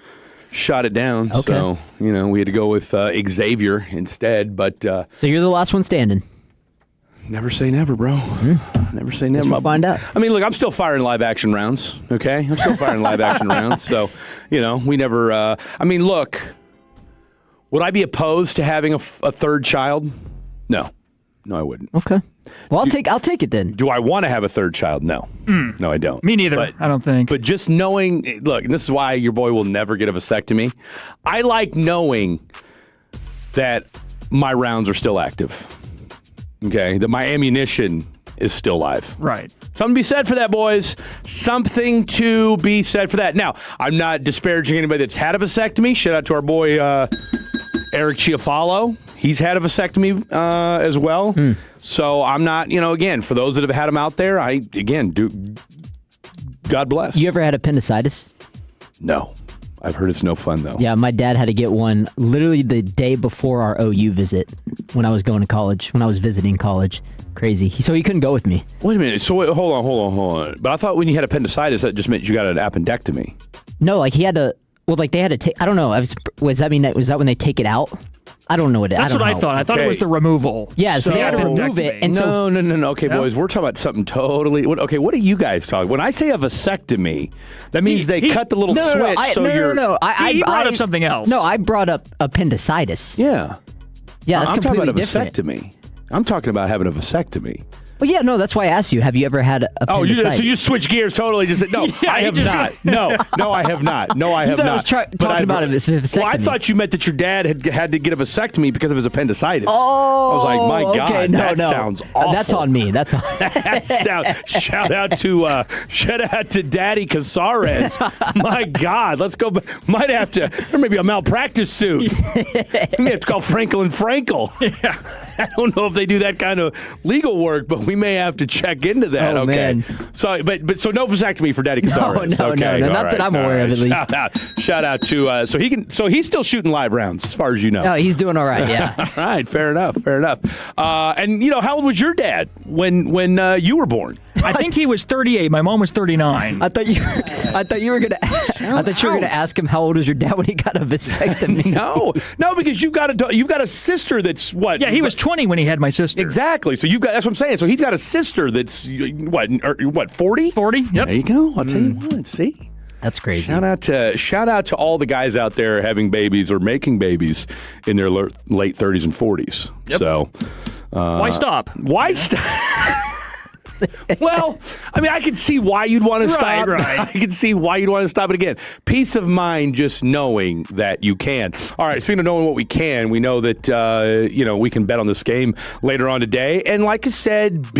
shot it down. Okay. So we had to go with Xavier instead. But so you're the last one standing. Never say never, bro. Never say never. We'll find out. I mean, look, I'm still firing live action rounds. Okay, I'm still firing live action rounds. So we never. I mean, look, would I be opposed to having a 3rd child? No, I wouldn't. Okay. Well, I'll take it then. Do I want to have a 3rd child? No. No, I don't. Me neither, I don't think. But just knowing, look, and this is why your boy will never get a vasectomy. I like knowing that my rounds are still active. Okay? That my ammunition is still live. Right. Something to be said for that, boys. Something to be said for that. Now, I'm not disparaging anybody that's had a vasectomy. Shout out to our boy, Eric Chiafalo. He's had a vasectomy as well. So I'm not, again, for those that have had them out there, God bless. You ever had appendicitis? No. I've heard it's no fun, though. Yeah, my dad had to get one literally the day before our OU visit when I was going to college, when I was visiting college. Crazy. So he couldn't go with me. Wait a minute. So hold on. But I thought when you had appendicitis, that just meant you got an appendectomy. No, he had to, they had to take, I don't know. Was that when they take it out? I don't know what it is. That's what I thought. I thought it was the removal. Yeah, so they had to remove it. And no. Okay, boys, we're talking about something totally. What are you guys talking? When I say a vasectomy, that means they cut the little switch. No. He brought up something else. No, I brought up appendicitis. Yeah. Yeah, that's I'm talking completely about a different. vasectomy. I'm talking about having a vasectomy. Well, yeah, no, that's why I asked you. Have you ever had appendicitis? So you switch gears totally? Just no, I have not. No, I have not. No, I have not. I was talking about a vasectomy. Well, I thought you meant that your dad had to get a vasectomy because of his appendicitis. Oh, I was like, my God, okay, that sounds awful. That's on me. That's on. Shout out to Daddy Casares. My God, let's go. Might have to, or maybe a malpractice suit. We may have to call Frankel and Frankel. Yeah. I don't know if they do that kind of legal work, but we may have to check into that. Oh, okay. Man. So, but no vasectomy for Daddy Casares. No, not that I'm aware of, at least. Shout out to so he's still shooting live rounds as far as you know. No, he's doing all right. Yeah. All right, fair enough. And how old was your dad when you were born? I think he was 38. My mom was 39. I thought you were gonna ask him how old was your dad when he got a vasectomy. No, because you've got a sister that's what? Yeah, he was 20 when he had my sister. Exactly. So that's what I'm saying. So he's got a sister that's what 40? 40. Yep. There you go. I'll tell you what. See. That's crazy. Shout out to all the guys out there having babies or making babies in their late 30s and 40s. Yep. So why stop? Well, I mean, I can see why you'd want to stop. Right. I can see why you'd want to stop it again. Peace of mind just knowing that you can. All right, speaking of knowing what we can, we know that, we can bet on this game later on today. And like I said, what's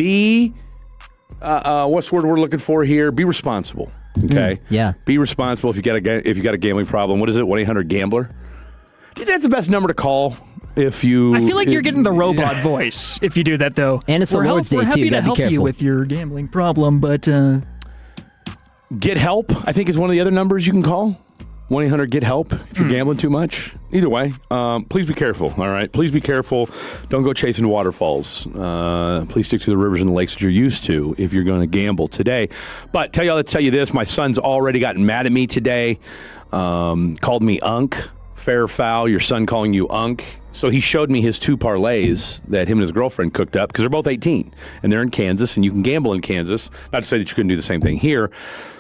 the word we're looking for here? Be responsible. Okay? Yeah. Be responsible if you got a gambling problem. What is it? 1-800-GAMBLER? Do you think that's the best number to call? I feel like you're getting the robot voice if you do that, though. And it's the Lord's Day, too. We're happy to help you with your gambling problem, but... Get help, I think, is one of the other numbers you can call. 1-800-GET-HELP if you're gambling too much. Either way, please be careful, all right? Please be careful. Don't go chasing waterfalls. Please stick to the rivers and the lakes that you're used to if you're going to gamble today. But let's tell you this. My son's already gotten mad at me today. Called me Unk. Fair foul, your son calling you Unk. So he showed me his 2 parlays that him and his girlfriend cooked up because they're both 18 and they're in Kansas and you can gamble in Kansas. Not to say that you couldn't do the same thing here.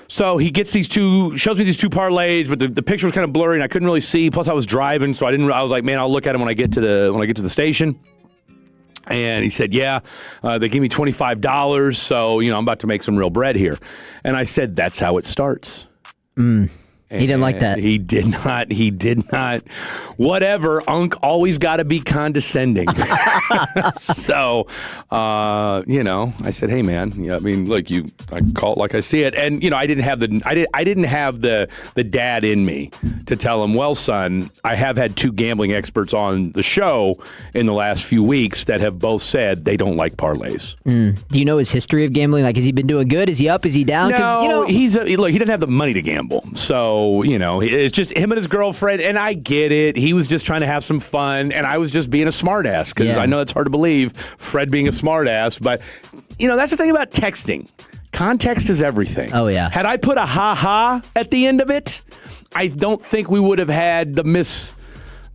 So he gets shows me these 2 parlays, but the picture was kind of blurry and I couldn't really see. Plus I was driving, so I was like, man, I'll look at them when I get to the station. And he said, yeah, they gave me $25, so I'm about to make some real bread here. And I said, that's how it starts. He didn't like that. He did not. Whatever. Unk always got to be condescending. So, I said, hey, man, look, I call it like I see it. And, I didn't have the dad in me to tell him, well, son, I have had 2 gambling experts on the show in the last few weeks that have both said they don't like parlays. Do you know his history of gambling? Like, has he been doing good? Is he up? Is he down? No, he doesn't have the money to gamble. So, it's just him and his girlfriend, and I get it. He was just trying to have some fun, and I was just being a smartass because I know it's hard to believe, Fred being a smartass. But, that's the thing about texting. Context is everything. Oh, yeah. Had I put a ha-ha at the end of it, I don't think we would have had the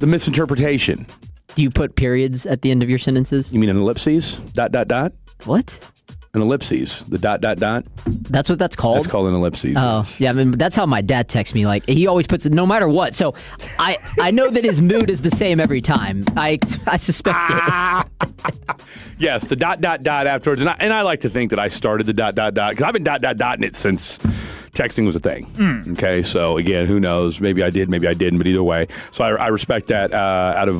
misinterpretation. Do you put periods at the end of your sentences? You mean an ellipses? ... What? That's what that's called? That's called an ellipses. Oh, yeah. That's how my dad texts me. Like, he always puts it no matter what. So I know that his mood is the same every time. I suspect it. Yes, the ... afterwards. And I like to think that I started the ... because I've been ... in it since texting was a thing. Okay, so again, who knows? Maybe I did, maybe I didn't, but either way. So I respect that out of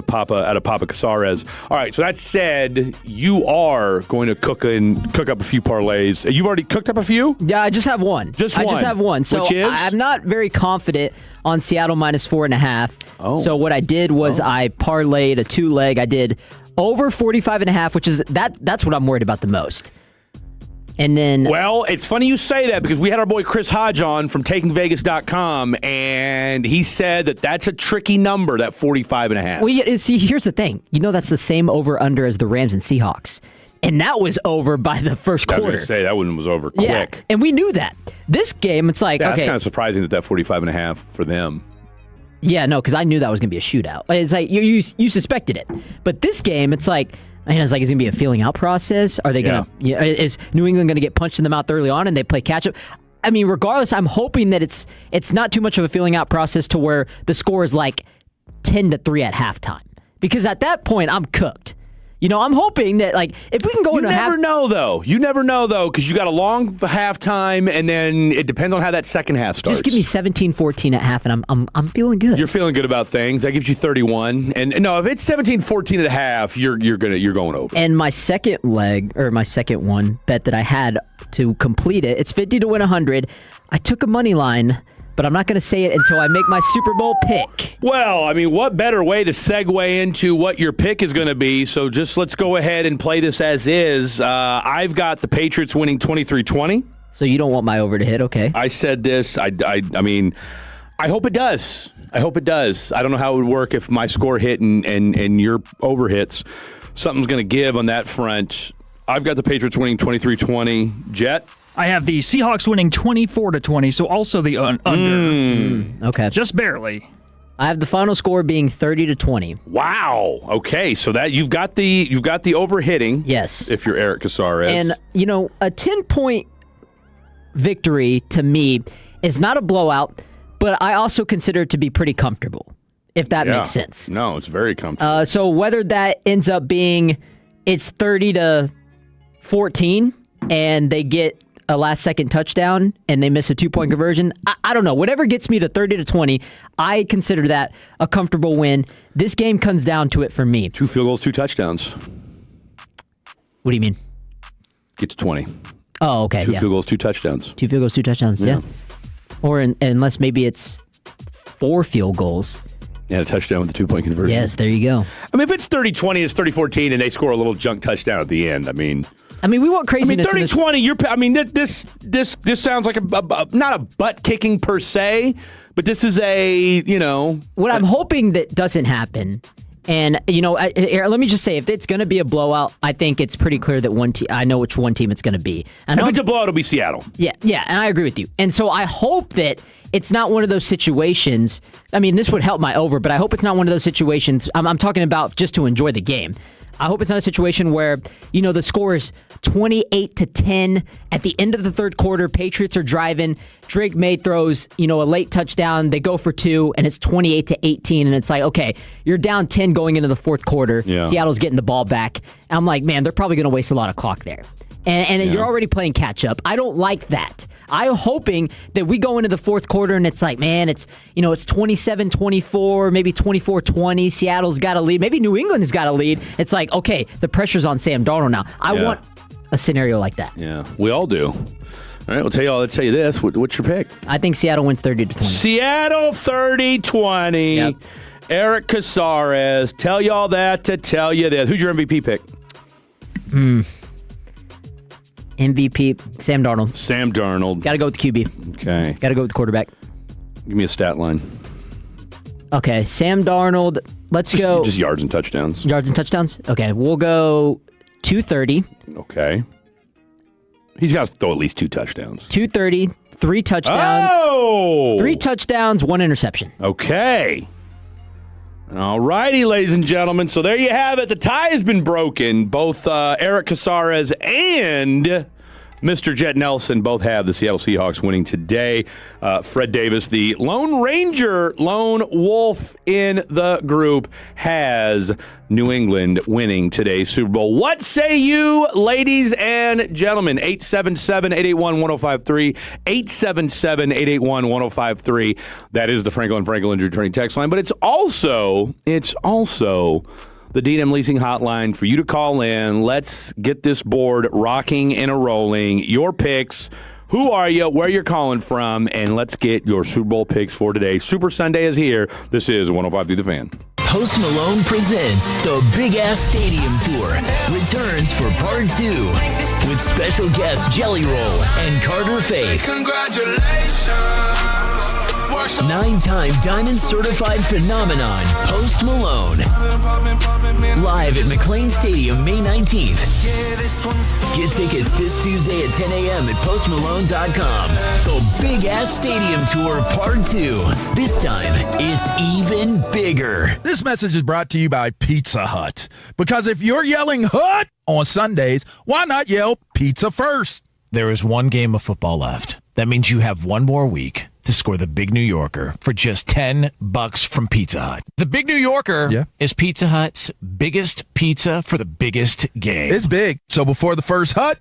Papa Casares. All right, so that said, you are going to cook up a few parlays. You've already cooked up a few? Yeah, I just have one. I just have one. So which is? I'm not very confident on Seattle minus 4.5. Oh. So what I did was I parlayed a 2-leg. I did over 45.5, which is that's what I'm worried about the most. And then, well, it's funny you say that because we had our boy Chris Hodge on from TakingVegas.com, and he said that that's a tricky number, that 45.5. Well, see, here's the thing. That's the same over-under as the Rams and Seahawks. And that was over by the first quarter. I was going to say, that one was over quick. Yeah, and we knew that. This game, it's like, that's kind of surprising that 45.5 for them. Yeah, no, because I knew that was going to be a shootout. It's like, you suspected it. But this game, it's like, is it going to be a feeling out process? Are they going to? Is New England going to get punched in the mouth early on and they play catch up? Regardless, I'm hoping that it's not too much of a feeling out process to where the score is like 10-3 at halftime. Because at that point, I'm cooked. I'm hoping that, like, if we can go into half... You never know, though, because you got a long halftime, and then it depends on how that second half starts. Just give me 17-14 at half, and I'm feeling good. You're feeling good about things. That gives you 31. And no, if it's 17-14 at half, you're going over. And my second one bet that I had to complete it, it's 50 to win 100. I took a money line. But I'm not going to say it until I make my Super Bowl pick. Well, what better way to segue into what your pick is going to be? So just let's go ahead and play this as is. I've got the Patriots winning 23-20. So you don't want my over to hit, okay? I said this. I hope it does. I don't know how it would work if my score hit and your over hits. Something's going to give on that front. I've got the Patriots winning 23-20. Jet? I have the Seahawks winning 24-20, so also the under. Okay. Just barely. I have the final score being 30-20. Wow. Okay, so that you've got the overhitting. Yes. If you're Eric Casares. And a 10-point victory to me is not a blowout, but I also consider it to be pretty comfortable, if that makes sense. No, it's very comfortable. So whether that ends up being it's 30-14 and they get a last-second touchdown and they miss a 2-point conversion, I don't know. Whatever gets me to 30-20, I consider that a comfortable win. This game comes down to it for me. 2 field goals, 2 touchdowns. What do you mean? Get to 20. Oh, okay. 2 field goals, 2 touchdowns. 2 field goals, 2 touchdowns, yeah. Or unless maybe it's 4 field goals. And a touchdown with a 2-point conversion. Yes, there you go. If it's 30-20, it's 30-14, and they score a little junk touchdown at the end, I mean, we want craziness. 30-20. This sounds like not a butt kicking per se, but this is what I'm hoping that doesn't happen. And let me just say, if it's going to be a blowout, I think it's pretty clear that one team. I know which one team it's going to be. If it's a blowout, it'll be Seattle. Yeah, and I agree with you. And so I hope that it's not one of those situations. I mean, this would help my over, but I hope it's not one of those situations. I'm talking about just to enjoy the game. I hope it's not a situation where, the score is 28-10 at the end of the third quarter. Patriots are driving. Drake May throws, a late touchdown. They go for 2, and it's 28-18. And it's like, okay, you're down 10 going into the fourth quarter. Yeah. Seattle's getting the ball back. And I'm like, man, they're probably going to waste a lot of clock there. And you're already playing catch up. I don't like that. I'm hoping that we go into the fourth quarter and it's like, man, it's 27-24, maybe 24-20. Seattle's got a lead. Maybe New England's got a lead. It's like, okay, the pressure's on Sam Darnold now. I want a scenario like that. Yeah, we all do. All right, let's tell you this. What's your pick? I think Seattle wins 30-20. Seattle 30-20. Yep. Eric Casares. Tell you all that to tell you this. Who's your MVP pick? MVP, Sam Darnold. Sam Darnold. Got to go with the QB. Okay. Got to go with the quarterback. Give me a stat line. Okay, Sam Darnold. Let's go. Just yards and touchdowns. Yards and touchdowns? Okay, we'll go 230. Okay. He's got to throw at least 2 touchdowns. 230, 3 touchdowns. Oh! 3 touchdowns, 1 interception. Okay. All righty, ladies and gentlemen. So there you have it. The tie has been broken. Both Eric Casares and Mr. Jet Nelson both have the Seattle Seahawks winning today. Fred Davis, the Lone Ranger, Lone Wolf in the group, has New England winning today's Super Bowl. What say you, ladies and gentlemen? 877-881-1053, 877-881-1053. That is the Franklin Injury Training text line. But it's also the D&M Leasing Hotline for you to call in. Let's get this board rocking and a-rolling. Your picks. Who are you? Where you're calling from? And let's get your Super Bowl picks for today. Super Sunday is here. This is 105 through the Fan. Post Malone presents the Big Ass Stadium Tour. Returns for Part 2 with special guests Jelly Roll and Carter Faith. Congratulations. 9-time Diamond Certified Phenomenon, Post Malone. Live at McLean Stadium, May 19th. Get tickets this Tuesday at 10 a.m. at postmalone.com. The Big Ass Stadium Tour Part 2. This time, it's even bigger. This message is brought to you by Pizza Hut. Because if you're yelling "Hut" on Sundays, why not yell pizza first? There is one game of football left. That means you have one more week to score the Big New Yorker for just $10 from Pizza Hut. The Big New Yorker is Pizza Hut's biggest pizza for the biggest game. It's big. So before the first hut,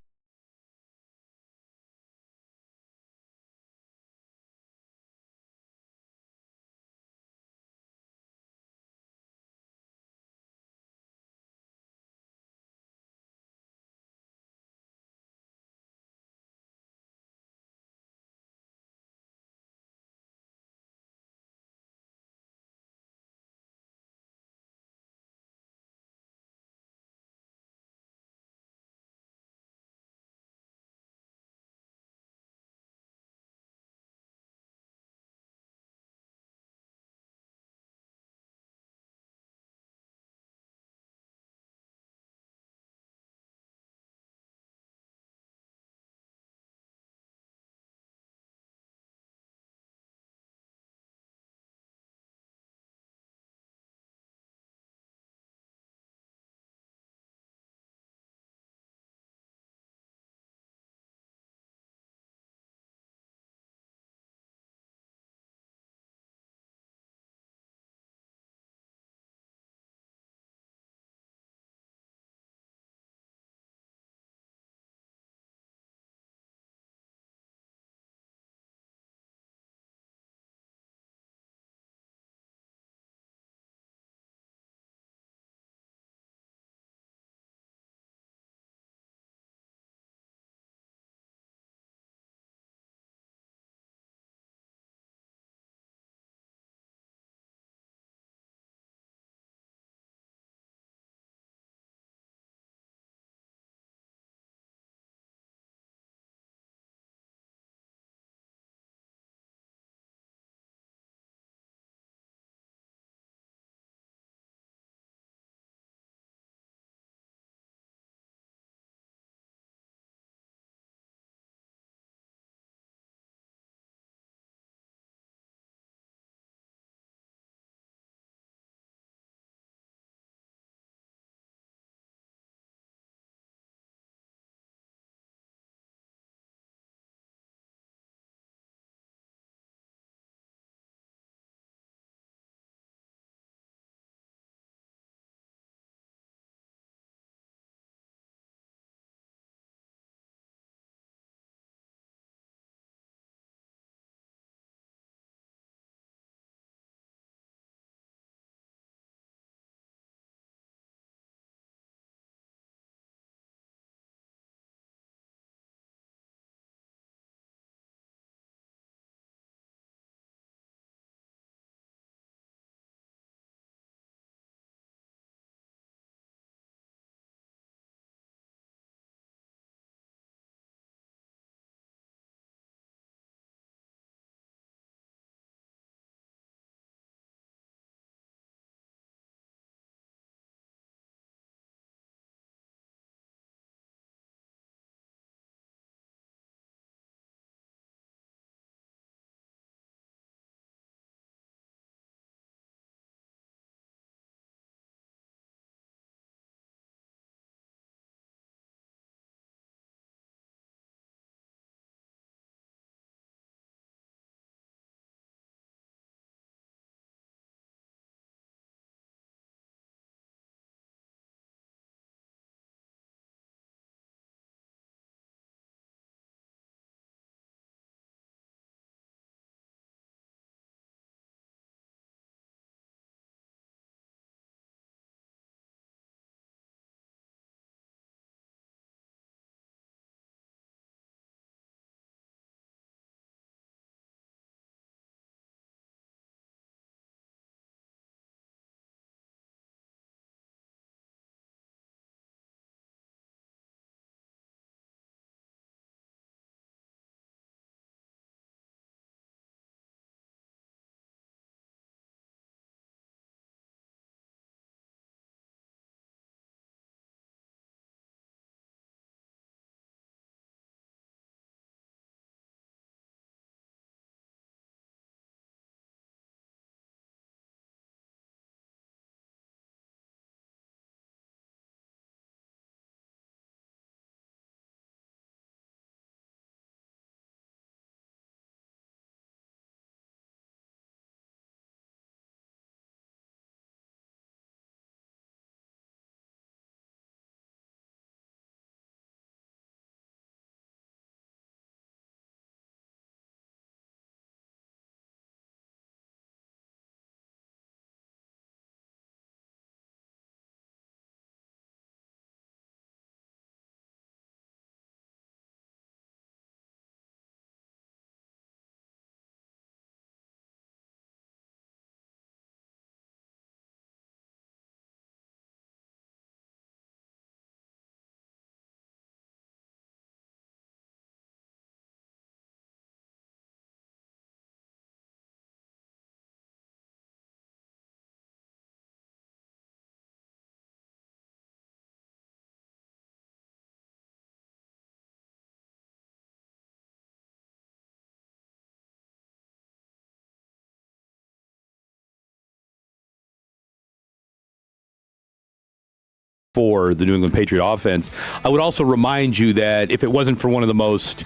for the New England Patriot offense. I would also remind you that if it wasn't for one of the most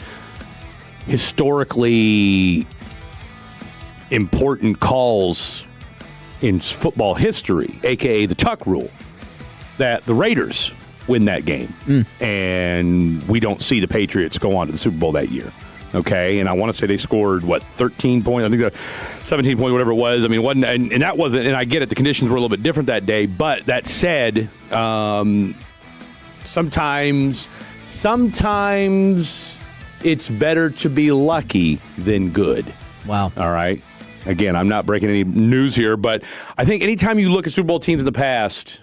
historically important calls in football history, a.k.a. the Tuck rule, that the Raiders win that game, and we don't see the Patriots go on to the Super Bowl that year. Okay, and I want to say they scored, 13 points? I think 17 points, whatever it was. I mean, it wasn't, and that wasn't, and I get it, the conditions were a little bit different that day, but that said, sometimes it's better to be lucky than good. Wow. All right? Again, I'm not breaking any news here, but I think anytime you look at Super Bowl teams in the past,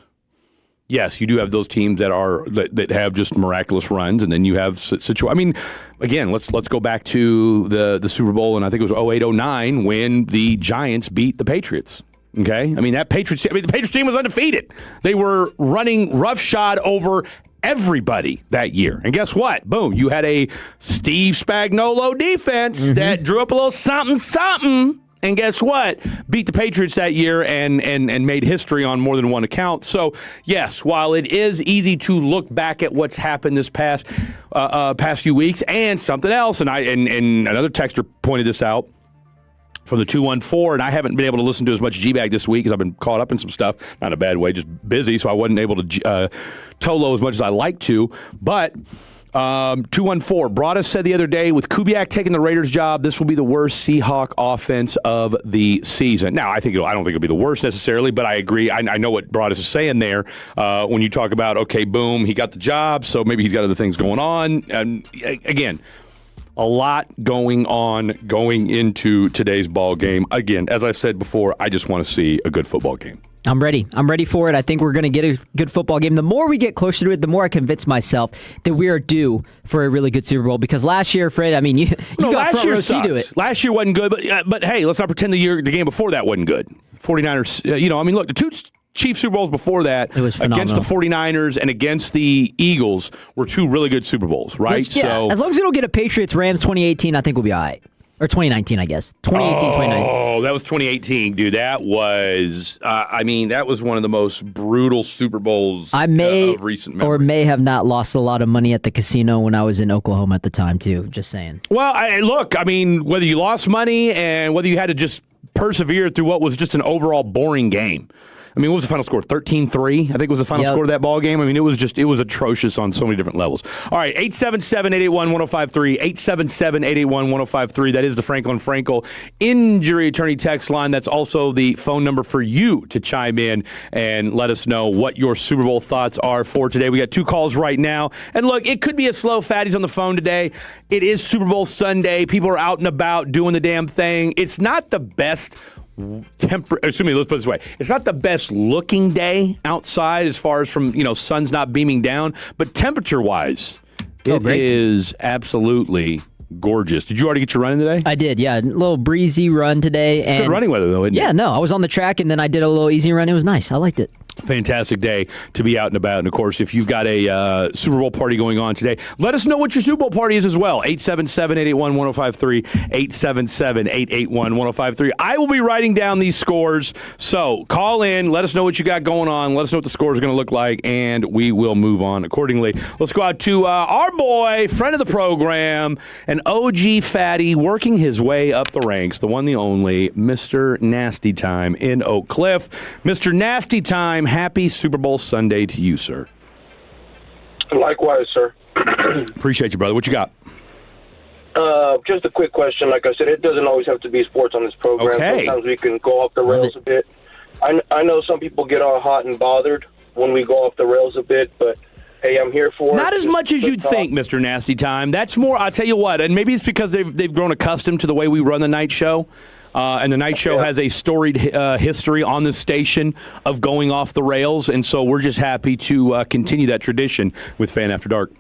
yes, you do have those teams that have just miraculous runs, and then you have I mean, again, let's go back to the Super Bowl, and I think it was 2008-09 when the Giants beat the Patriots. Okay, I mean the Patriots team was undefeated. They were running roughshod over everybody that year, and guess what? Boom, you had a Steve Spagnuolo defense that drew up a little something. And guess what? Beat the Patriots that year and made history on more than one account. So, yes, while it is easy to look back at what's happened this past few weeks and something else, and another texter pointed this out from the 214, and I haven't been able to listen to as much G-Bag this week because I've been caught up in some stuff. Not in a bad way, just busy, so I wasn't able to Tolo as much as I like to. But 214, Broadus said the other day, with Kubiak taking the Raiders' job, this will be the worst Seahawk offense of the season. Now, I don't think it'll be the worst necessarily, but I agree. I know what Broadus is saying there when you talk about, okay, boom, he got the job, so maybe he's got other things going on. And again, a lot going on going into today's ball game. Again, as I've said before, I just want to see a good football game. I'm ready. I'm ready for it. I think we're going to get a good football game. The more we get closer to it, the more I convince myself that we are due for a really good Super Bowl. Because last year, Fred, I mean, you got front row seat to it. Last year wasn't good, but hey, let's not pretend the game before that wasn't good. 49ers, look, the two Chiefs Super Bowls before that, it was against the 49ers and against the Eagles, were two really good Super Bowls, right? Yeah, so as long as we don't get a Patriots-Rams 2018, I think we'll be all right. Or 2019, I guess. 2019. Oh, that was 2018, dude. That was, that was one of the most brutal Super Bowls of recent memory. Or may have not lost a lot of money at the casino when I was in Oklahoma at the time, too. Just saying. Well, whether you lost money and whether you had to just persevere through what was just an overall boring game. I mean, what was the final score? 13-3, I think was the final score of that ball game. I mean, it was atrocious on so many different levels. All right, 877-881-1053, 877-881-1053. That is the Franklin Frankel Injury Attorney text line. That's also the phone number for you to chime in and let us know what your Super Bowl thoughts are for today. We got 2 calls right now. And look, it could be a slow fatties on the phone today. It is Super Bowl Sunday. People are out and about doing the damn thing. It's not the best let's put it this way. It's not the best looking day outside as far as from, sun's not beaming down, but temperature wise, it is absolutely gorgeous. Did you already get your run in today? I did, yeah. A little breezy run today. It's good running weather though, isn't it? Yeah, no, I was on the track and then I did a little easy run. It was nice. I liked it. Fantastic day to be out and about. And, of course, if you've got a Super Bowl party going on today, let us know what your Super Bowl party is as well. 877-881-1053, 877-881-1053. I will be writing down these scores. So call in. Let us know what you got going on. Let us know what the score is going to look like, and we will move on accordingly. Let's go out to our boy, friend of the program, an OG fatty working his way up the ranks, the one, the only, Mr. Nasty Time in Oak Cliff. Mr. Nasty Time, happy Super Bowl Sunday to you, sir. Likewise, sir. Appreciate you, brother. What you got? Just a quick question. Like I said, it doesn't always have to be sports on this program. Okay. Sometimes we can go off the rails a bit. I know some people get all hot and bothered when we go off the rails a bit, but hey, I'm here for it. Not as much as you'd think, Mr. Nasty Time. That's more, I'll tell you what, and maybe it's because they've grown accustomed to the way we run the night show. And the night show has a storied history on the station of going off the rails, and so we're just happy to continue that tradition with Fan After Dark.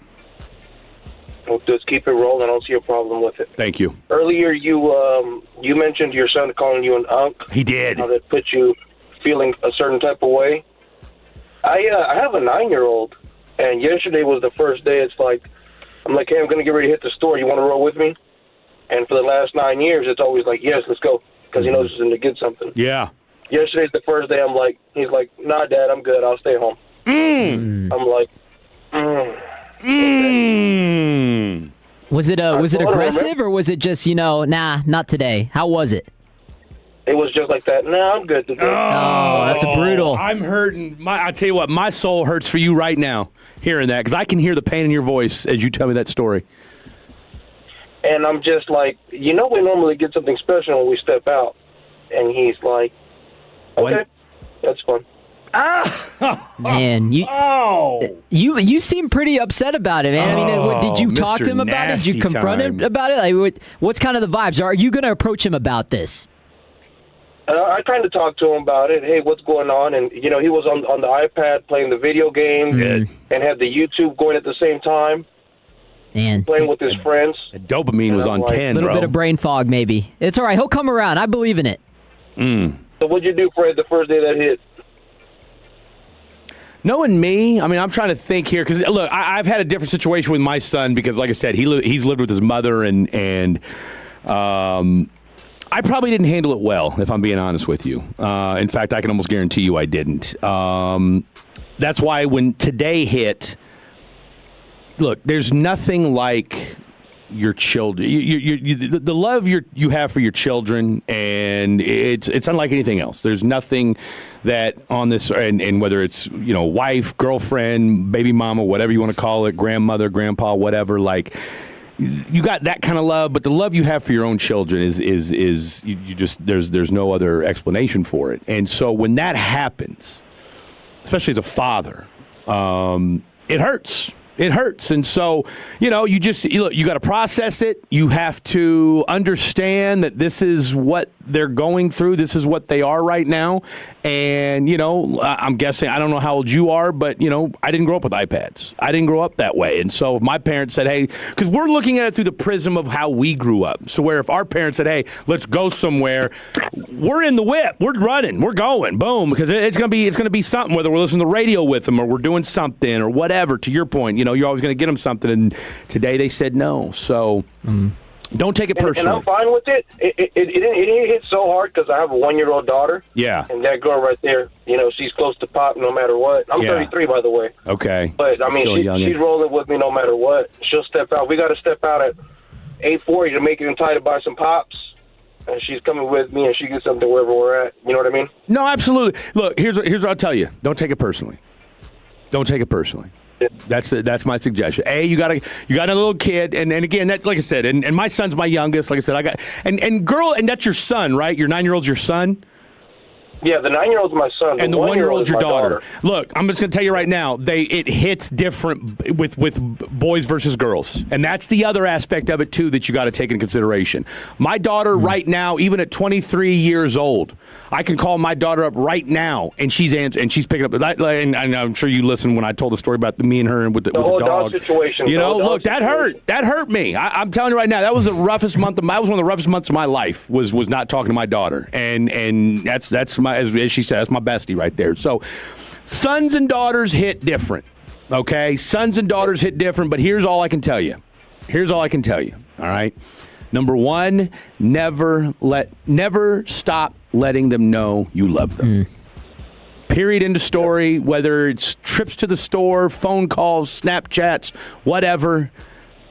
Well, just keep it rolling. I don't see a problem with it. Thank you. Earlier, you mentioned your son calling you an unk. He did. How that put you feeling a certain type of way. I have a 9-year-old, and yesterday was the first day. It's like, I'm like, hey, I'm going to get ready to hit the store. You want to roll with me? And for the last 9 years, it's always like, yes, let's go, because he knows he's going to get something. Yeah. Yesterday's the first day. He's like, nah, Dad, I'm good. I'll stay home. I'm like, Was it aggressive or was it just, nah, not today? How was it? It was just like that. Nah, I'm good today. Oh, that's a brutal. I'm hurting. I tell you what, my soul hurts for you right now hearing that because I can hear the pain in your voice as you tell me that story. And I'm just like, we normally get something special when we step out. And he's like, okay, that's fun. Man, you seem pretty upset about it, man. I mean, did you talk to him about it? Did you confront him about it? Like, what's kind of the vibes? Are you going to approach him about this? I kind of talked to him about it. Hey, what's going on? And, he was on the iPad playing the video game and had the YouTube going at the same time. Man. Playing with his friends. The dopamine was on 10, A little bit of brain fog, maybe. It's all right. He'll come around. I believe in it. So what'd you do, Fred, the first day that hit? Knowing me, I mean, I'm trying to think here because look, I've had a different situation with my son because, like I said, he's lived with his mother and I probably didn't handle it well, if I'm being honest with you. In fact, I can almost guarantee you I didn't. That's why when today hit, look, there's nothing like your children. The love you have for your children, and it's unlike anything else. There's nothing that on this, and whether it's wife, girlfriend, baby mama, whatever you want to call it, grandmother, grandpa, whatever, like. You got that kind of love, but the love you have for your own children is you just there's no other explanation for it. And so when that happens, especially as a father, it hurts. It hurts. And so, you got to process it. You have to understand that this is what they're going through. This is what they are right now. And, I'm guessing, I don't know how old you are, but, I didn't grow up with iPads. I didn't grow up that way. And so if my parents said, hey, because we're looking at it through the prism of how we grew up. So where if our parents said, hey, let's go somewhere, we're in the whip. We're running. We're going. Boom. Because it's going to be something, whether we're listening to the radio with them or we're doing something or whatever, to your point. You're always going to get them something. And today they said no. So don't take it personally. And I'm fine with it. It hit so hard because I have a 1-year-old daughter. Yeah. And that girl right there, she's close to pop no matter what. I'm 33, by the way. Okay. But, I mean, she's rolling with me no matter what. She'll step out. We got to step out at 8:40 to make it in time to buy some pops. And she's coming with me, and she gets something wherever we're at. You know what I mean? No, absolutely. Look, here's what I'll tell you. Don't take it personally. Don't take it personally. That's my suggestion. You got a little kid, and again, that, like I said, and my son's my youngest. Like I said, I got and girl, and that's your son, right? Your 9-year-old's your son. Yeah, the 9-year-old's my son, and the 1-year-old's your daughter. Look, I'm just going to tell you right now, it hits different with boys versus girls, and that's the other aspect of it too that you got to take into consideration. My daughter right now, even at 23 years old, I can call my daughter up right now, and she's picking up. And I'm sure you listened when I told the story about me and her and with the whole dog situation. Look, that hurt. That hurt me. I'm telling you right now, that was the roughest month. That was one of the roughest months of my life. Was not talking to my daughter, and that's my. As she said, that's my bestie right there. So sons and daughters hit different, okay? Sons and daughters hit different, but here's all I can tell you. All right? Number one, never stop letting them know you love them. Period, end of story. Whether it's trips to the store, phone calls, Snapchats, whatever,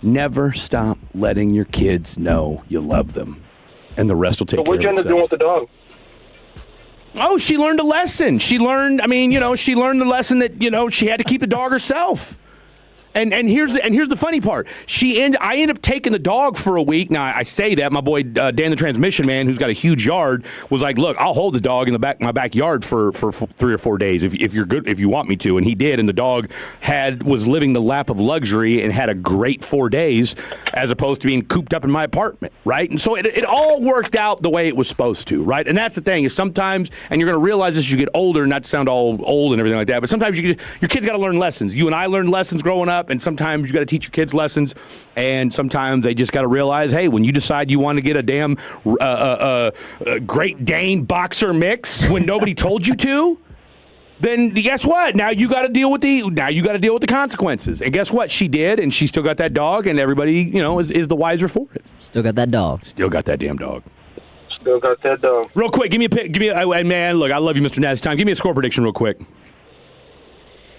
never stop letting your kids know you love them. And the rest will take care of itself. So what'd you end up doing with the dog? Oh, she learned a lesson. She learned the lesson that, she had to keep the dog herself. And here's the funny part. I ended up taking the dog for a week. Now I say that my boy Dan the Transmission Man, who's got a huge yard, was like, "Look, I'll hold the dog in my backyard for 3 or 4 days if you're good, if you want me to." And he did, and the dog was living the lap of luxury and had a great 4 days, as opposed to being cooped up in my apartment, right? And so it all worked out the way it was supposed to, right? And that's the thing is sometimes, and you're going to realize this as you get older, not to sound all old and everything like that, but sometimes your kids got to learn lessons. You and I learned lessons growing up. And sometimes you got to teach your kids lessons, and sometimes they just got to realize, hey, when you decide you want to get a damn Great Dane boxer mix when nobody told you to, then guess what? Now you got to deal with the consequences. And guess what? She did, and she still got that dog, and everybody, is the wiser for it. Still got that dog. Still got that damn dog. Still got that dog. Real quick, give me a man. Look, I love you, Mr. Nasty Time. Give me a score prediction, real quick.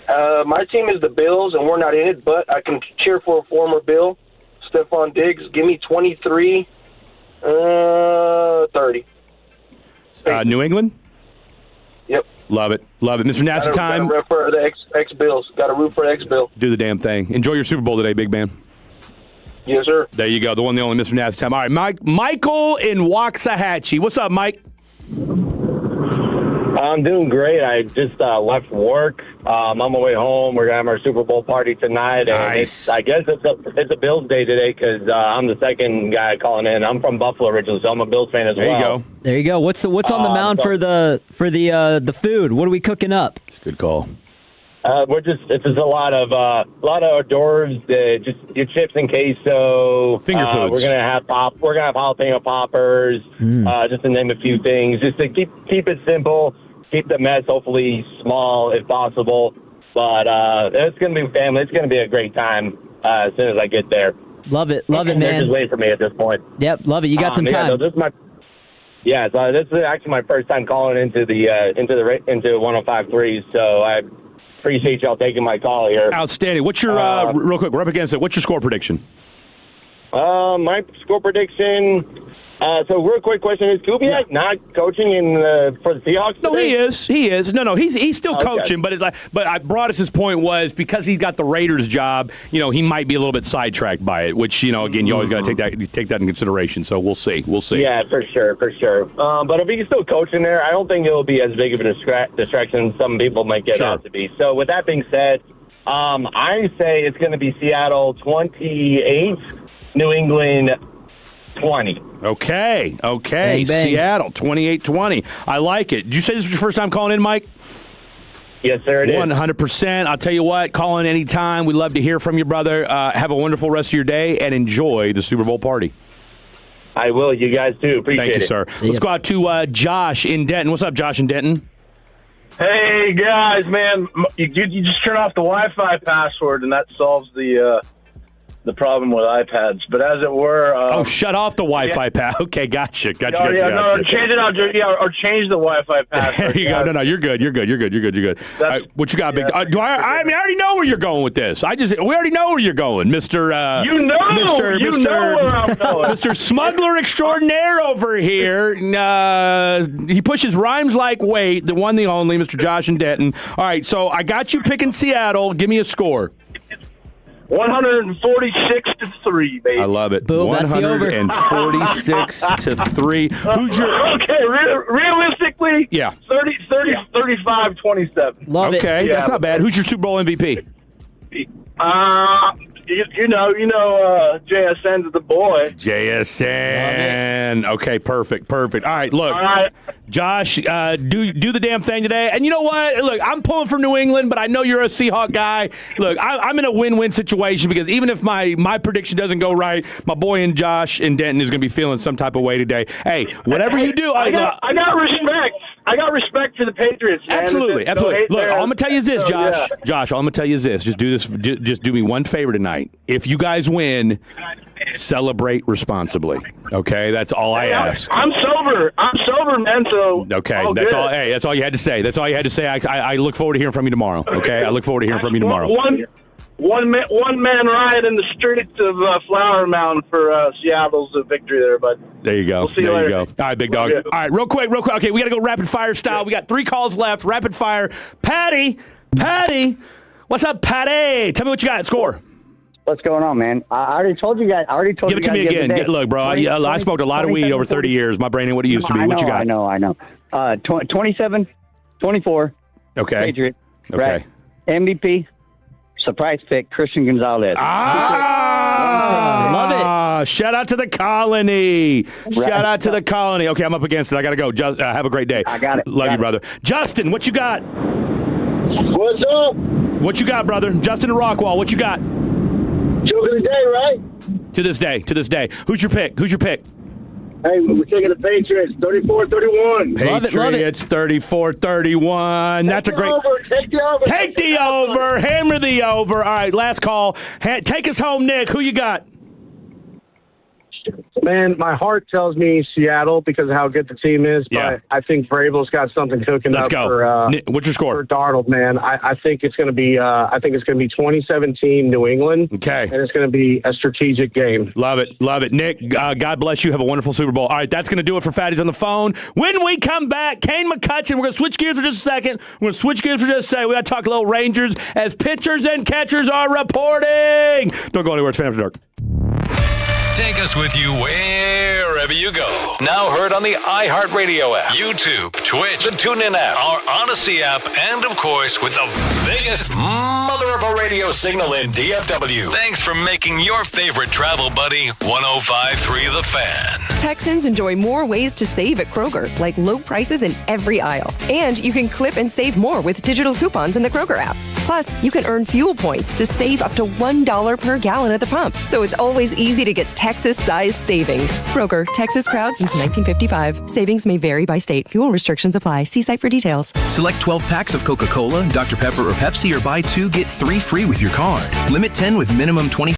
My team is the Bills, and we're not in it, but I can cheer for a former Bill, Stephon Diggs. Give me 23, 30. New England? Yep. Love it. Love it. Mr. Nasty Time. Got to root for the ex-Bills. Got to root for ex-Bill. Do the damn thing. Enjoy your Super Bowl today, big man. Yes, sir. There you go. The one, the only Mr. Nasty Time. All right, Michael in Waxahachie. What's up, Mike? I'm doing great. I just left work. I'm on my way home. We're gonna have our Super Bowl party tonight, and I guess it's a Bills day today because I'm the second guy calling in. I'm from Buffalo originally, so I'm a Bills fan as well. There you go. There you go. What's on the mound for the food? What are we cooking up? It's a good call. It's just a lot of hors d'oeuvres, just your chips and queso. Finger foods. We're gonna have jalapeno poppers, just to name a few things. Just to keep it simple, keep the mess hopefully small if possible. But it's gonna be family. It's gonna be a great time as soon as I get there. Love it, man. They're just waiting for me at this point. Yep, love it. You got some time. So this is actually my first time calling into 105.3. So I appreciate y'all taking my call here. Outstanding. What's your real quick? We're up against it. What's your score prediction? My score prediction. So, real quick question: is Kubiak not coaching for the Seahawks? No, today? he is. No, he's still Okay. coaching. But Broadus's point was because he got the Raiders job. He might be a little bit sidetracked by it. Which again, you always got to take that in consideration. So we'll see. Yeah, for sure. But if he's still coaching there, I don't think it will be as big of a distraction as some people might get out to be. So, with that being said, I say it's going to be Seattle 28, New England 20. Okay. Bang, bang. Seattle 28-20. I like it. Did you say this was your first time calling in, Mike? Yes, sir, it is. 100%. I'll tell you what, call in anytime. We'd love to hear from you, brother. Have a wonderful rest of your day and enjoy the Super Bowl party. I will. You guys too. Appreciate it. Thank you, sir. Let's go out to Josh in Denton. What's up, Josh in Denton? Hey, guys, man. You just turn off the Wi-Fi password, and that solves the problem with iPads. But as it were... shut off the Wi-Fi pass. Okay, gotcha. No, change it out. Or change the Wi-Fi password. There you go. No, you're good. You're good. All right, what you got, big? I already know where you're going with this. We already know where you're going, Mr. You know where I'm going. Mr. Smuggler Extraordinaire over here. He pushes rhymes like weight. The one, the only, Mr. Josh in Denton. All right, so I got you picking Seattle. Give me a score. 146-3, baby. I love it. Boom, that's the over. 146-3. Who's your... Okay, realistically, 35-27. Love it. Okay, that's not bad. Who's your Super Bowl MVP? You know, JSN's the boy. JSN. Okay, perfect. All right, look. All right. Josh, do the damn thing today. And you know what? Look, I'm pulling for New England, but I know you're a Seahawk guy. Look, I'm in a win-win situation because even if my prediction doesn't go right, my boy in Josh in Denton is going to be feeling some type of way today. Hey, whatever you do. I got respect. I got respect for the Patriots, man. Absolutely. Look, all I'm going to tell you is this, Josh. Yeah. Josh, all I'm going to tell you is this. Just do this. Just do me one favor tonight. If you guys win, celebrate responsibly. Okay? That's all I ask. I'm sober, man, so... Okay, that's all. Hey, that's all you had to say. I look forward to hearing from you tomorrow. Okay? I look forward to hearing from you tomorrow. One man riot in the streets of Flower Mound for Seattle's victory there, but there you go. We'll see you later. All right, big dog. All right, real quick. Okay, we got to go rapid fire style. We got 3 calls left. Rapid fire. Patty, what's up, Patty? Tell me what you got. Score. What's going on, man? I already told you guys. Give it to me again. Look, bro, I smoked a lot of weed over 30 years. My brain ain't what it used to be. What you got? I know. 27-24. Okay. Patriot. Okay. Right. MVP. Surprise pick, Christian Gonzalez. Love it. Shout out to the colony. Shout out to the colony. Okay, I'm up against it. I got to go. Have a great day. I got it. Love you, brother. Justin, what you got? What's up? What you got, brother? Justin in Rockwall, what you got? Joke of the day, right? To this day. Who's your pick? Hey, we're taking the Patriots, 34-31. Patriots, 34-31. That's a great... Take the over. Hammer the over. All right, last call. Take us home, Nick. Who you got? Man, my heart tells me Seattle because of how good the team is, but I think Vrabel's got something cooking Let's up go. for What's your score? for Darnold, man. I think it's going to be 2017 New England. Okay. And it's going to be a strategic game. Love it. Nick, God bless you. Have a wonderful Super Bowl. All right, that's going to do it for Fatties on the phone. When we come back, Kane McCutcheon, we're going to switch gears for just a second. We got to talk a little Rangers as pitchers and catchers are reporting. Don't go anywhere. It's Fan After Dark. Take us with you wherever you go. Now heard on the iHeartRadio app, YouTube, Twitch, the TuneIn app, our Odyssey app, and of course, with the biggest mother of a radio signal in DFW. Thanks for making your favorite travel buddy 105.3 The Fan. Texans enjoy more ways to save at Kroger, like low prices in every aisle. And you can clip and save more with digital coupons in the Kroger app. Plus, you can earn fuel points to save up to $1 per gallon at the pump. So it's always easy to get Texas-sized savings. Kroger, Texas proud since 1955. Savings may vary by state. Fuel restrictions apply. See site for details. Select 12 packs of Coca-Cola, Dr. Pepper, or Pepsi, or buy 2, get 3 free with your card. Limit 10 with minimum 20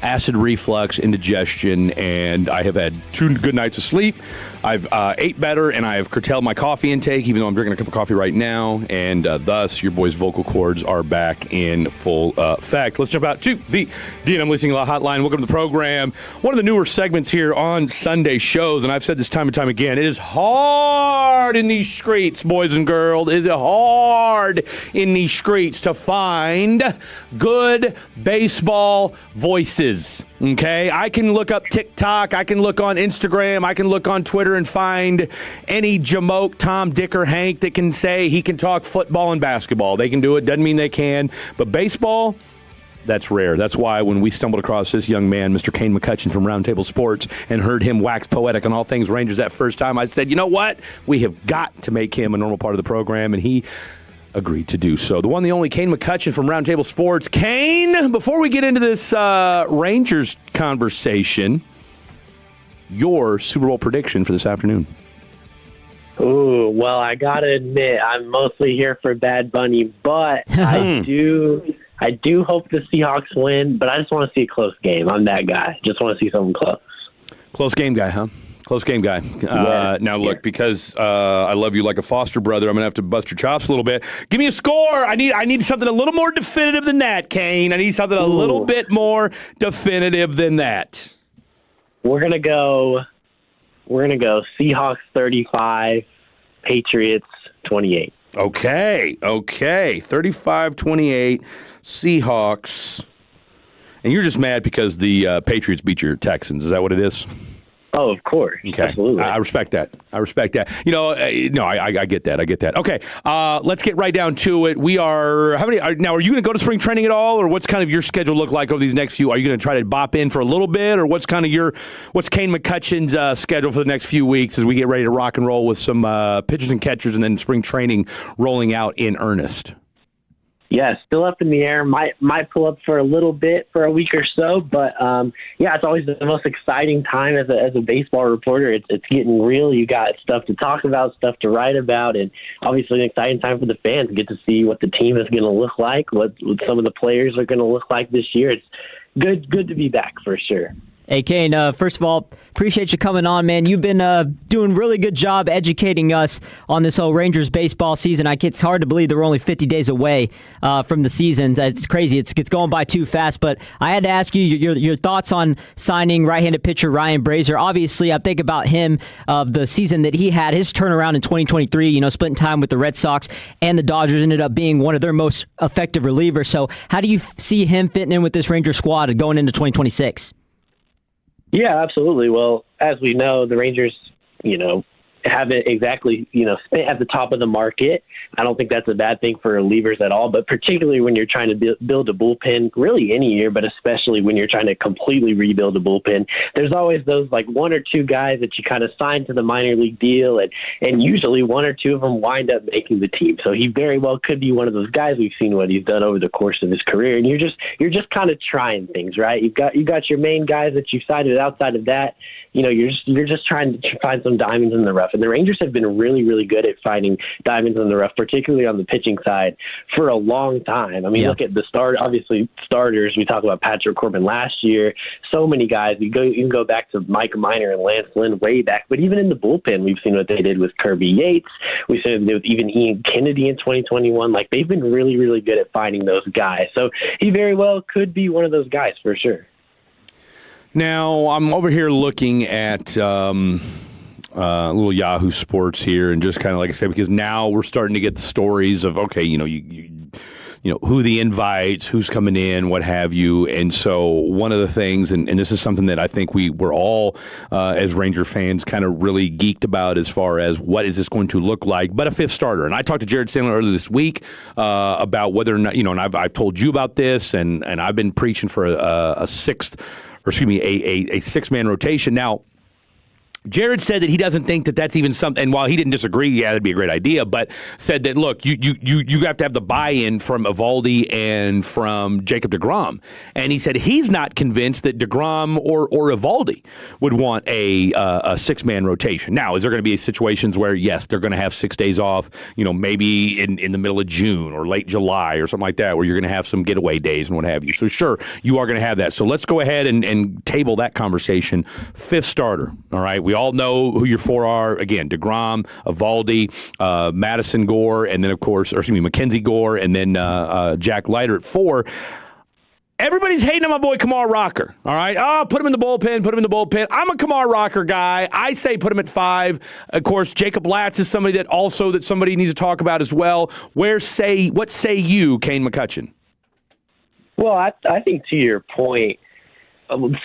acid reflux, indigestion, and I have had 2 good nights of sleep. I've ate better, and I have curtailed my coffee intake, even though I'm drinking a cup of coffee right now, and thus your boy's vocal cords are back in full effect. Let's jump out to the D&M Leasing Law Hotline. Welcome to the program. One of the newer segments here on Sunday shows, and I've said this time and time again, it is hard in these streets, boys and girls. It is hard in these streets to find good baseball voices. Okay, I can look up TikTok, I can look on Instagram, I can look on Twitter and find any jamoke, Tom, Dick, or Hank that can say he can talk football and basketball. They can do it, doesn't mean they can. But baseball, that's rare. That's why when we stumbled across this young man, Mr. Kane McCutcheon from Roundtable Sports, and heard him wax poetic on all things Rangers that first time, I said, you know what? We have got to make him a normal part of the program, and he agreed to do so. The one, the only Kane McCutcheon from Roundtable Sports. Kane, before we get into this Rangers conversation, your Super Bowl prediction for this afternoon. Ooh, well, I got to admit, I'm mostly here for Bad Bunny, but I do hope the Seahawks win, but I just want to see a close game. I'm that guy. Just want to see something close. Close game guy, huh? Close game guy. Now, look, because I love you like a foster brother, I'm going to have to bust your chops a little bit. Give me a score. I need something a little more definitive than that, Kane. I need something a little bit more definitive than that. We're going to go Seahawks 35, Patriots 28. Okay. 35-28, Seahawks. And you're just mad because the Patriots beat your Texans. Is that what it is? Oh, of course. Okay. Absolutely. I respect that. You know, no, I get that. Okay. Let's get right down to it. We are, are you going to go to spring training at all, or what's kind of your schedule look like over these next few? Are you going to try to bop in for a little bit, or what's Kane McCutcheon's schedule for the next few weeks as we get ready to rock and roll with some pitchers and catchers and then spring training rolling out in earnest? Yeah, still up in the air. Might pull up for a little bit for a week or so, but it's always the most exciting time as a baseball reporter. It's getting real. You got stuff to talk about, stuff to write about, and obviously an exciting time for the fans to get to see what the team is going to look like, what some of the players are going to look like this year. It's good to be back for sure. Hey, Kane, first of all, appreciate you coming on, man. You've been doing a really good job educating us on this whole Rangers baseball season. It's hard to believe that we're only 50 days away from the season. It's crazy. It's going by too fast. But I had to ask you your thoughts on signing right-handed pitcher Ryan Brazier. Obviously, I think about him, the season that he had, his turnaround in 2023, splitting time with the Red Sox and the Dodgers ended up being one of their most effective relievers. So how do you see him fitting in with this Ranger squad going into 2026? Yeah, absolutely. Well, as we know, the Rangers, haven't exactly, spent at the top of the market. I don't think that's a bad thing for relievers at all, but particularly when you're trying to build a bullpen, really any year, but especially when you're trying to completely rebuild a bullpen, there's always those like one or two guys that you kind of sign to the minor league deal, and usually one or two of them wind up making the team. So he very well could be one of those guys. We've seen what he's done over the course of his career, and you're just kind of trying things, right? You got your main guys that you've signed, and outside of that, you're just trying to find some diamonds in the rough. And the Rangers have been really, really good at finding diamonds in the rough, particularly on the pitching side, for a long time. I mean, Look at the starters. We talk about Patrick Corbin last year. So many guys. You can go back to Mike Minor and Lance Lynn way back. But even in the bullpen, we've seen what they did with Kirby Yates. We've seen what they did with even Ian Kennedy in 2021. Like, they've been really, really good at finding those guys. So he very well could be one of those guys for sure. Now, I'm over here looking at little Yahoo Sports here, and just kind of like I said, because now we're starting to get the stories of, okay, who the invites, who's coming in, what have you. And so one of the things, and this is something that I think we're all, as Ranger fans, kind of really geeked about as far as what is this going to look like, but a fifth starter. And I talked to Jared Sandler earlier this week about whether or not, and I've told you about this, and I've been preaching for a six-man rotation. Now, Jared said that he doesn't think that that's even something, and while he didn't disagree, yeah, that'd be a great idea, but said that, look, you have to have the buy-in from Eovaldi and from Jacob deGrom. And he said he's not convinced that deGrom or Eovaldi would want a six-man rotation. Now, is there going to be situations where, yes, they're going to have 6 days off, maybe in the middle of June or late July or something like that, where you're going to have some getaway days and what have you. So, sure, you are going to have that. So let's go ahead and table that conversation. Fifth starter, all right? We all know who your four are. Again, deGrom, Eovaldi, Madison Gore, and then, of course, Mackenzie Gore, and then Jack Leiter at 4. Everybody's hating on my boy Kamar Rocker, all right? Oh, put him in the bullpen. I'm a Kamar Rocker guy. I say put him at 5. Of course, Jacob Latz is somebody that somebody needs to talk about as well. What say you, Kane McCutcheon? Well, I think to your point,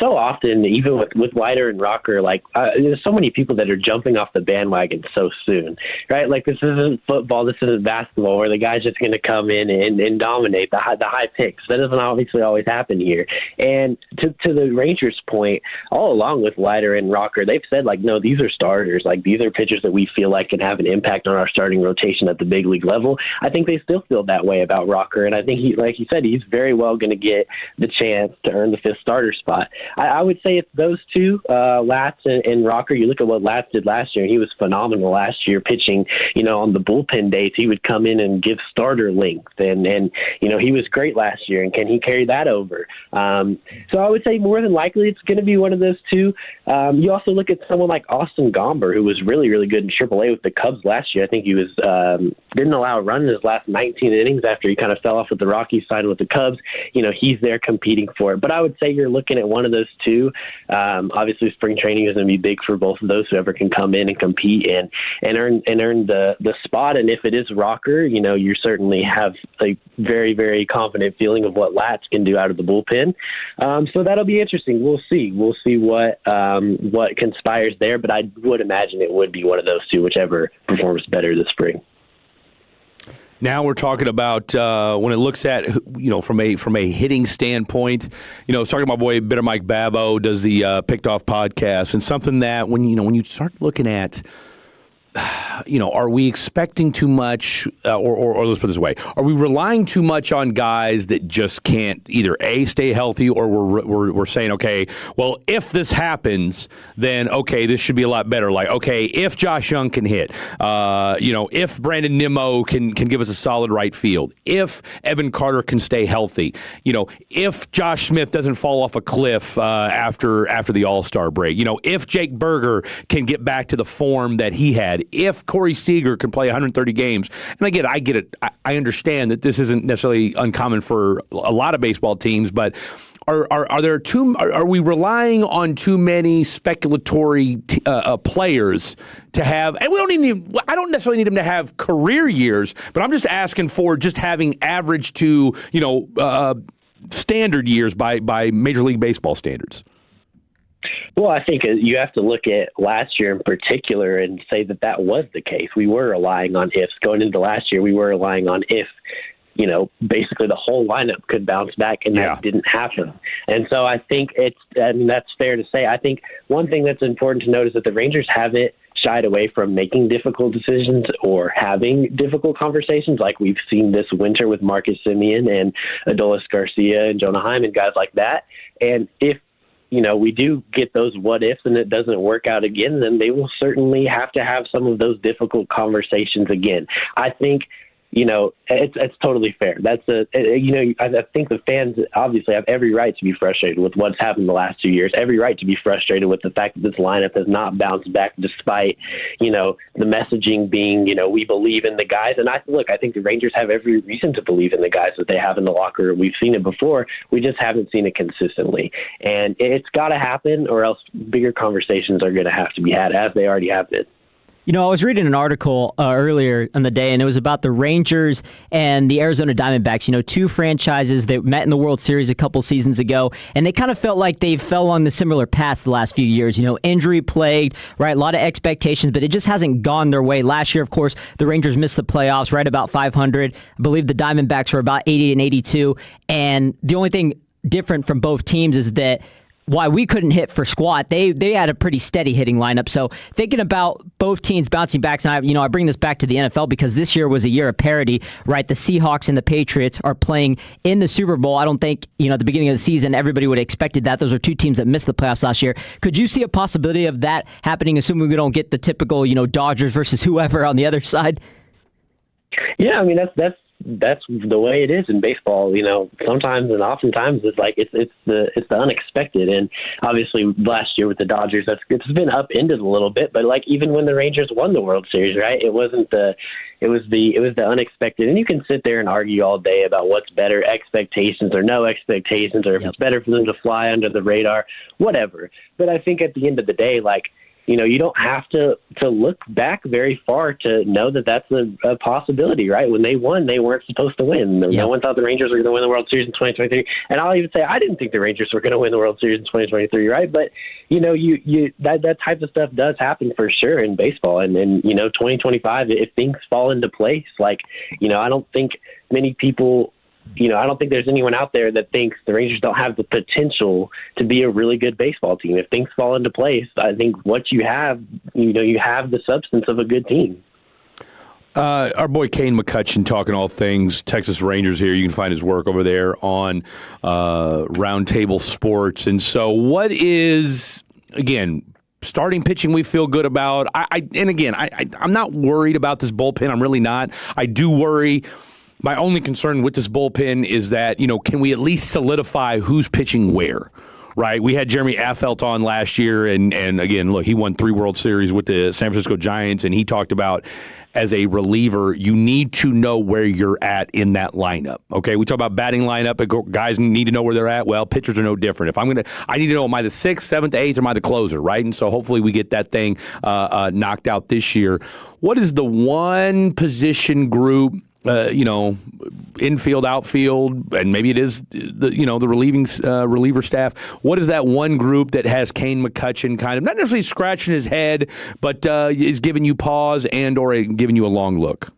so often, even with Leiter and Rocker, there's so many people that are jumping off the bandwagon so soon, right? Like, this isn't football, this isn't basketball, where the guy's just going to come in and dominate the high picks. That doesn't obviously always happen here. And to the Rangers' point, all along with Leiter and Rocker, they've said, no, these are starters. These are pitchers that we feel like can have an impact on our starting rotation at the big league level. I think they still feel that way about Rocker, and I think like you said, he's very well going to get the chance to earn the 5th starter spot. I would say it's those two, Latz and Rocker. You look at what Latz did last year, and he was phenomenal last year pitching, on the bullpen days. He would come in and give starter length, and he was great last year, and can he carry that over? So I would say more than likely it's going to be one of those two. You also look at someone like Austin Gomber, who was really, really good in AAA with the Cubs last year. I think he was didn't allow a run in his last 19 innings after he kind of fell off with the Rockies, signed with the Cubs. He's there competing for it. But I would say you're looking at one of those two. Obviously, spring training is going to be big for both of those, whoever can come in and compete and earn the spot. And if it is Rocker, you certainly have a very, very confident feeling of what Latz can do out of the bullpen. So that'll be interesting. We'll see what conspires there. But I would imagine it would be one of those two, whichever performs better this spring. Now we're talking about when it looks at, from a hitting standpoint, I was talking to my boy Bitter Mike Babo, does the Picked Off podcast, and something that when you start looking at, are we expecting too much, or let's put it this way, are we relying too much on guys that just can't either A, stay healthy, or we're saying, okay, well, if this happens, then okay, this should be a lot better. Like, okay, if Josh Young can hit, if Brandon Nimmo can give us a solid right field, if Evan Carter can stay healthy, if Josh Smith doesn't fall off a cliff after the All-Star break, if Jake Berger can get back to the form that he had, if Corey Seager can play 130 games, and I get it. I understand that this isn't necessarily uncommon for a lot of baseball teams, but are we relying on too many speculatory players to have? And I don't necessarily need them to have career years, but I'm just asking for just having average to standard years by Major League Baseball standards. Well, I think you have to look at last year in particular and say that was the case. We were relying on ifs. Going into last year, we were relying on if, basically the whole lineup could bounce back, and that didn't happen. And so I think that's fair to say. I think one thing that's important to note is that the Rangers haven't shied away from making difficult decisions or having difficult conversations like we've seen this winter with Marcus Semien and Adolis Garcia and Jonah Hyman, guys like that. And if we do get those what ifs and it doesn't work out again, then they will certainly have to have some of those difficult conversations again. I think, it's totally fair. I think the fans obviously have every right to be frustrated with what's happened the last 2 years, every right to be frustrated with the fact that this lineup has not bounced back despite, the messaging being, we believe in the guys. And I think the Rangers have every reason to believe in the guys that they have in the locker room. We've seen it before. We just haven't seen it consistently. And it's got to happen, or else bigger conversations are going to have to be had, as they already have been. I was reading an article earlier in the day, and it was about the Rangers and the Arizona Diamondbacks, two franchises that met in the World Series a couple seasons ago, and they kind of felt like they fell on the similar path the last few years, injury plagued, right? A lot of expectations, but it just hasn't gone their way. Last year, of course, the Rangers missed the playoffs, right about 500. I believe the Diamondbacks were about 80 and 82, and the only thing different from both teams is that why we couldn't hit for squat. They had a pretty steady hitting lineup. So thinking about both teams bouncing back, and I bring this back to the NFL because this year was a year of parity, right? The Seahawks and the Patriots are playing in the Super Bowl. I don't think, at the beginning of the season, everybody would have expected that. Those are two teams that missed the playoffs last year. Could you see a possibility of that happening, assuming we don't get the typical, Dodgers versus whoever on the other side? Yeah, I mean, that's the way it is in baseball. Sometimes and oftentimes it's like it's the unexpected. And obviously last year with the Dodgers, it's been upended a little bit. But like even when the Rangers won the World Series, right? It was the unexpected. And you can sit there and argue all day about what's better, expectations or no expectations, or if it's better for them to fly under the radar, whatever. But I think at the end of the day, like, you don't have to look back very far to know that that's a possibility, right? When they won, they weren't supposed to win. No one thought the Rangers were going to win the World Series in 2023. And I'll even say I didn't think the Rangers were going to win the World Series in 2023, right? But, that type of stuff does happen for sure in baseball. And 2025, if things fall into place, like, I don't think many people – I don't think there's anyone out there that thinks the Rangers don't have the potential to be a really good baseball team. If things fall into place, I think what you have, you have the substance of a good team. Our boy Kane McCutcheon talking all things Texas Rangers here. You can find his work over there on Roundtable Sports. And so what is, again, starting pitching we feel good about? I'm not worried about this bullpen. I'm really not. I do worry. My only concern with this bullpen is that, can we at least solidify who's pitching where, right? We had Jeremy Affeldt on last year, and again, look, he won 3 World Series with the San Francisco Giants, and he talked about as a reliever, you need to know where you're at in that lineup, okay? We talk about batting lineup, guys need to know where they're at. Well, pitchers are no different. I need to know, am I the 6th, 7th, 8th, or am I the closer, right? And so hopefully we get that thing knocked out this year. What is the one position group, infield, outfield, and maybe it is the reliever staff. What is that one group that has Kane McCutcheon kind of not necessarily scratching his head, but is giving you pause and or giving you a long look?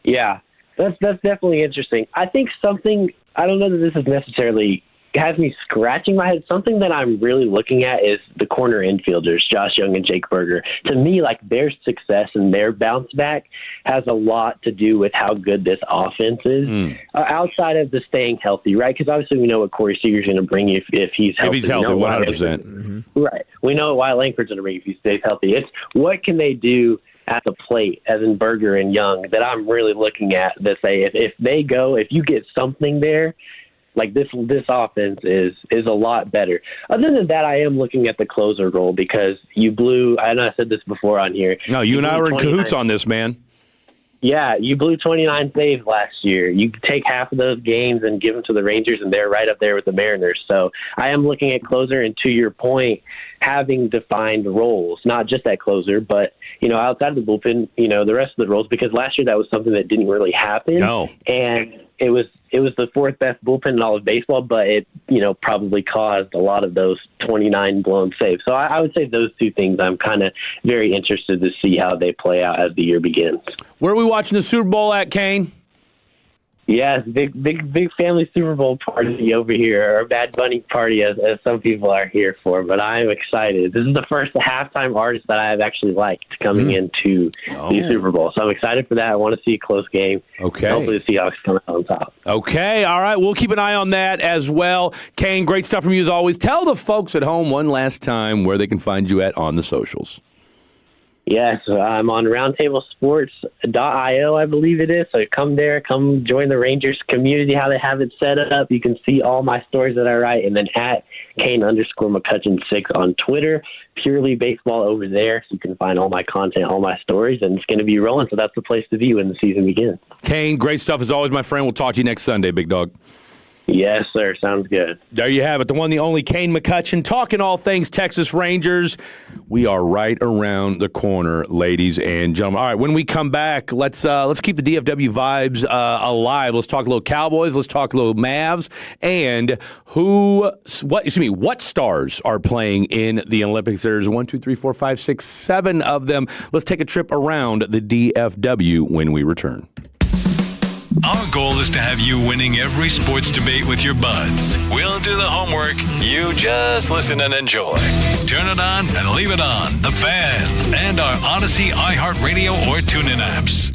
Yeah, that's definitely interesting. I think something, I don't know that this is necessarily has me scratching my head. Something that I'm really looking at is the corner infielders, Josh Young and Jake Berger. To me, like, their success and their bounce back has a lot to do with how good this offense is, outside of the staying healthy, right? Because obviously we know what Corey Seager's going to bring if he's healthy. If he's healthy, 100%. Right. We know what Wyatt Langford's going to bring if he stays healthy. It's what can they do at the plate, as in Berger and Young, that I'm really looking at that say if you get something there, like this offense is a lot better. Other than that, I am looking at the closer role because you blew. I know I said this before on here. No, you and I were in cahoots on this, man. Yeah, you blew 29 saves last year. You take half of those games and give them to the Rangers, and they're right up there with the Mariners. So I am looking at closer, and to your point, having defined roles, not just that closer, but outside of the bullpen, the rest of the roles. Because last year that was something that didn't really happen. No, and it was the 4th best bullpen in all of baseball, but it probably caused a lot of those 29 blown saves. So I would say those two things I'm kind of very interested to see how they play out as the year begins. Where are we watching the Super Bowl at, Kane? Yes, big family Super Bowl party over here, or Bad Bunny party, as some people are here for. But I'm excited. This is the first halftime artist that I have actually liked coming into the Super Bowl. So I'm excited for that. I want to see a close game. Okay. Hopefully the Seahawks come out on top. Okay, all right. We'll keep an eye on that as well. Kane, great stuff from you as always. Tell the folks at home one last time where they can find you at on the socials. Yes, I'm on roundtablesports.io, I believe it is. So come there, come join the Rangers community, how they have it set up. You can see all my stories that I write, and then at Kane_McCutcheon6 on Twitter. Purely baseball over there, so you can find all my content, all my stories, and it's going to be rolling. So that's the place to be when the season begins. Kane, great stuff as always, my friend. We'll talk to you next Sunday, big dog. Yes, sir. Sounds good. There you have it. The one, the only Kane McCutcheon, talking all things Texas Rangers. We are right around the corner, ladies and gentlemen. All right, when we come back, let's keep the DFW vibes alive. Let's talk a little Cowboys. Let's talk a little Mavs, and what stars are playing in the Olympics? There's 1, 2, 3, 4, 5, 6, 7 of them. Let's take a trip around the DFW when we return. Our goal is to have you winning every sports debate with your buds. We'll do the homework. You just listen and enjoy. Turn it on and leave it on. The Fan and our Odyssey, iHeartRadio, or TuneIn apps.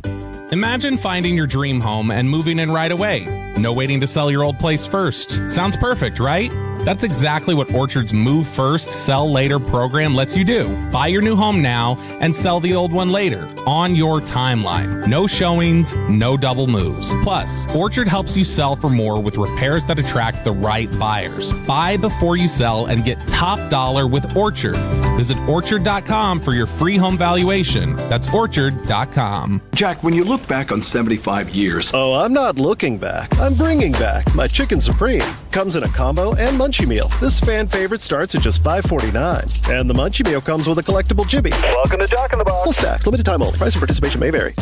Imagine finding your dream home and moving in right away. No waiting to sell your old place first. Sounds perfect, right? That's exactly what Orchard's Move First, Sell Later program lets you do. Buy your new home now and sell the old one later on your timeline. No showings, no double moves. Plus, Orchard helps you sell for more with repairs that attract the right buyers. Buy before you sell and get top dollar with Orchard. Visit Orchard.com for your free home valuation. That's Orchard.com. Jack, when you look back on 75 years... Oh, I'm not looking back. I'm bringing back my Chicken Supreme. Comes in a combo and Munchie Meal. This fan favorite starts at just $5.49. And the Munchie Meal comes with a collectible Jibby. Welcome to Jack in the Box. Plus tax. Limited time only. Price and participation may vary.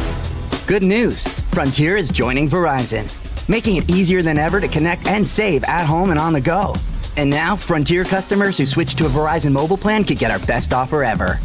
Good news. Frontier is joining Verizon, making it easier than ever to connect and save at home and on the go. And now, Frontier customers who switch to a Verizon mobile plan could get our best offer ever.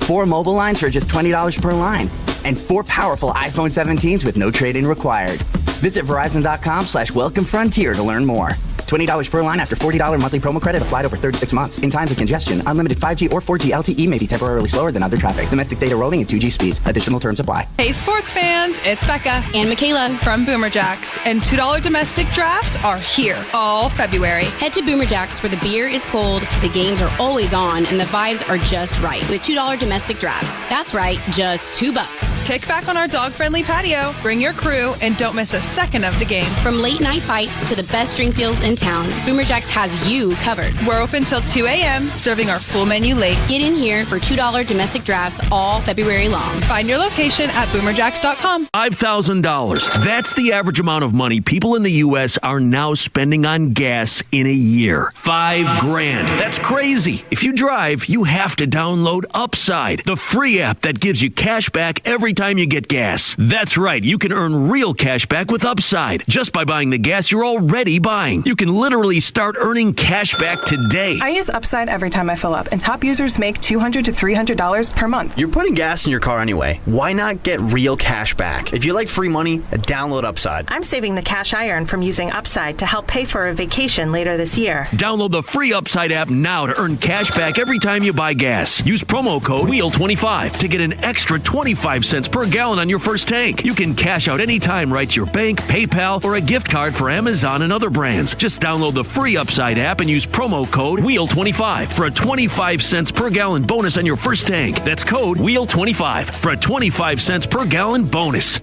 4 mobile lines for just $20 per line. And 4 powerful iPhone 17s with no trade-in required. Visit Verizon.com/WelcomeFrontier to learn more. $20 per line after $40 monthly promo credit applied over 36 months. In times of congestion, unlimited 5G or 4G LTE may be temporarily slower than other traffic. Domestic data roaming and 2G speeds. Additional terms apply. Hey sports fans, it's Becca and Michaela from Boomer Jacks, and $2 domestic drafts are here all February. Head to Boomer Jacks where the beer is cold, the games are always on, and the vibes are just right with $2 domestic drafts. That's right, just $2. Kick back on our dog-friendly patio, bring your crew, and don't miss a second of the game. From late night bites to the best drink deals in town, Boomer Jacks has you covered. We're open till 2 a.m., serving our full menu late. Get in here for $2 domestic drafts all February long. Find your location at boomerjacks.com. $5,000. That's the average amount of money people in the U.S. are now spending on gas in a year. $5,000. That's crazy. If you drive, you have to download Upside, the free app that gives you cash back every time you get gas. That's right. You can earn real cash back with Upside just by buying the gas you're already buying. You can literally start earning cash back today. I use Upside every time I fill up, and top users make $200 to $300 per month. You're putting gas in your car anyway. Why not get real cash back? If you like free money, download Upside. I'm saving the cash I earn from using Upside to help pay for a vacation later this year. Download the free Upside app now to earn cash back every time you buy gas. Use promo code WHEEL25 to get an extra 25 cents per gallon on your first tank. You can cash out anytime right to your bank, PayPal, or a gift card for Amazon and other brands. Just download the free Upside app and use promo code WHEEL25 for a 25 cents per gallon bonus on your first tank. That's code WHEEL25 for a 25 cents per gallon bonus.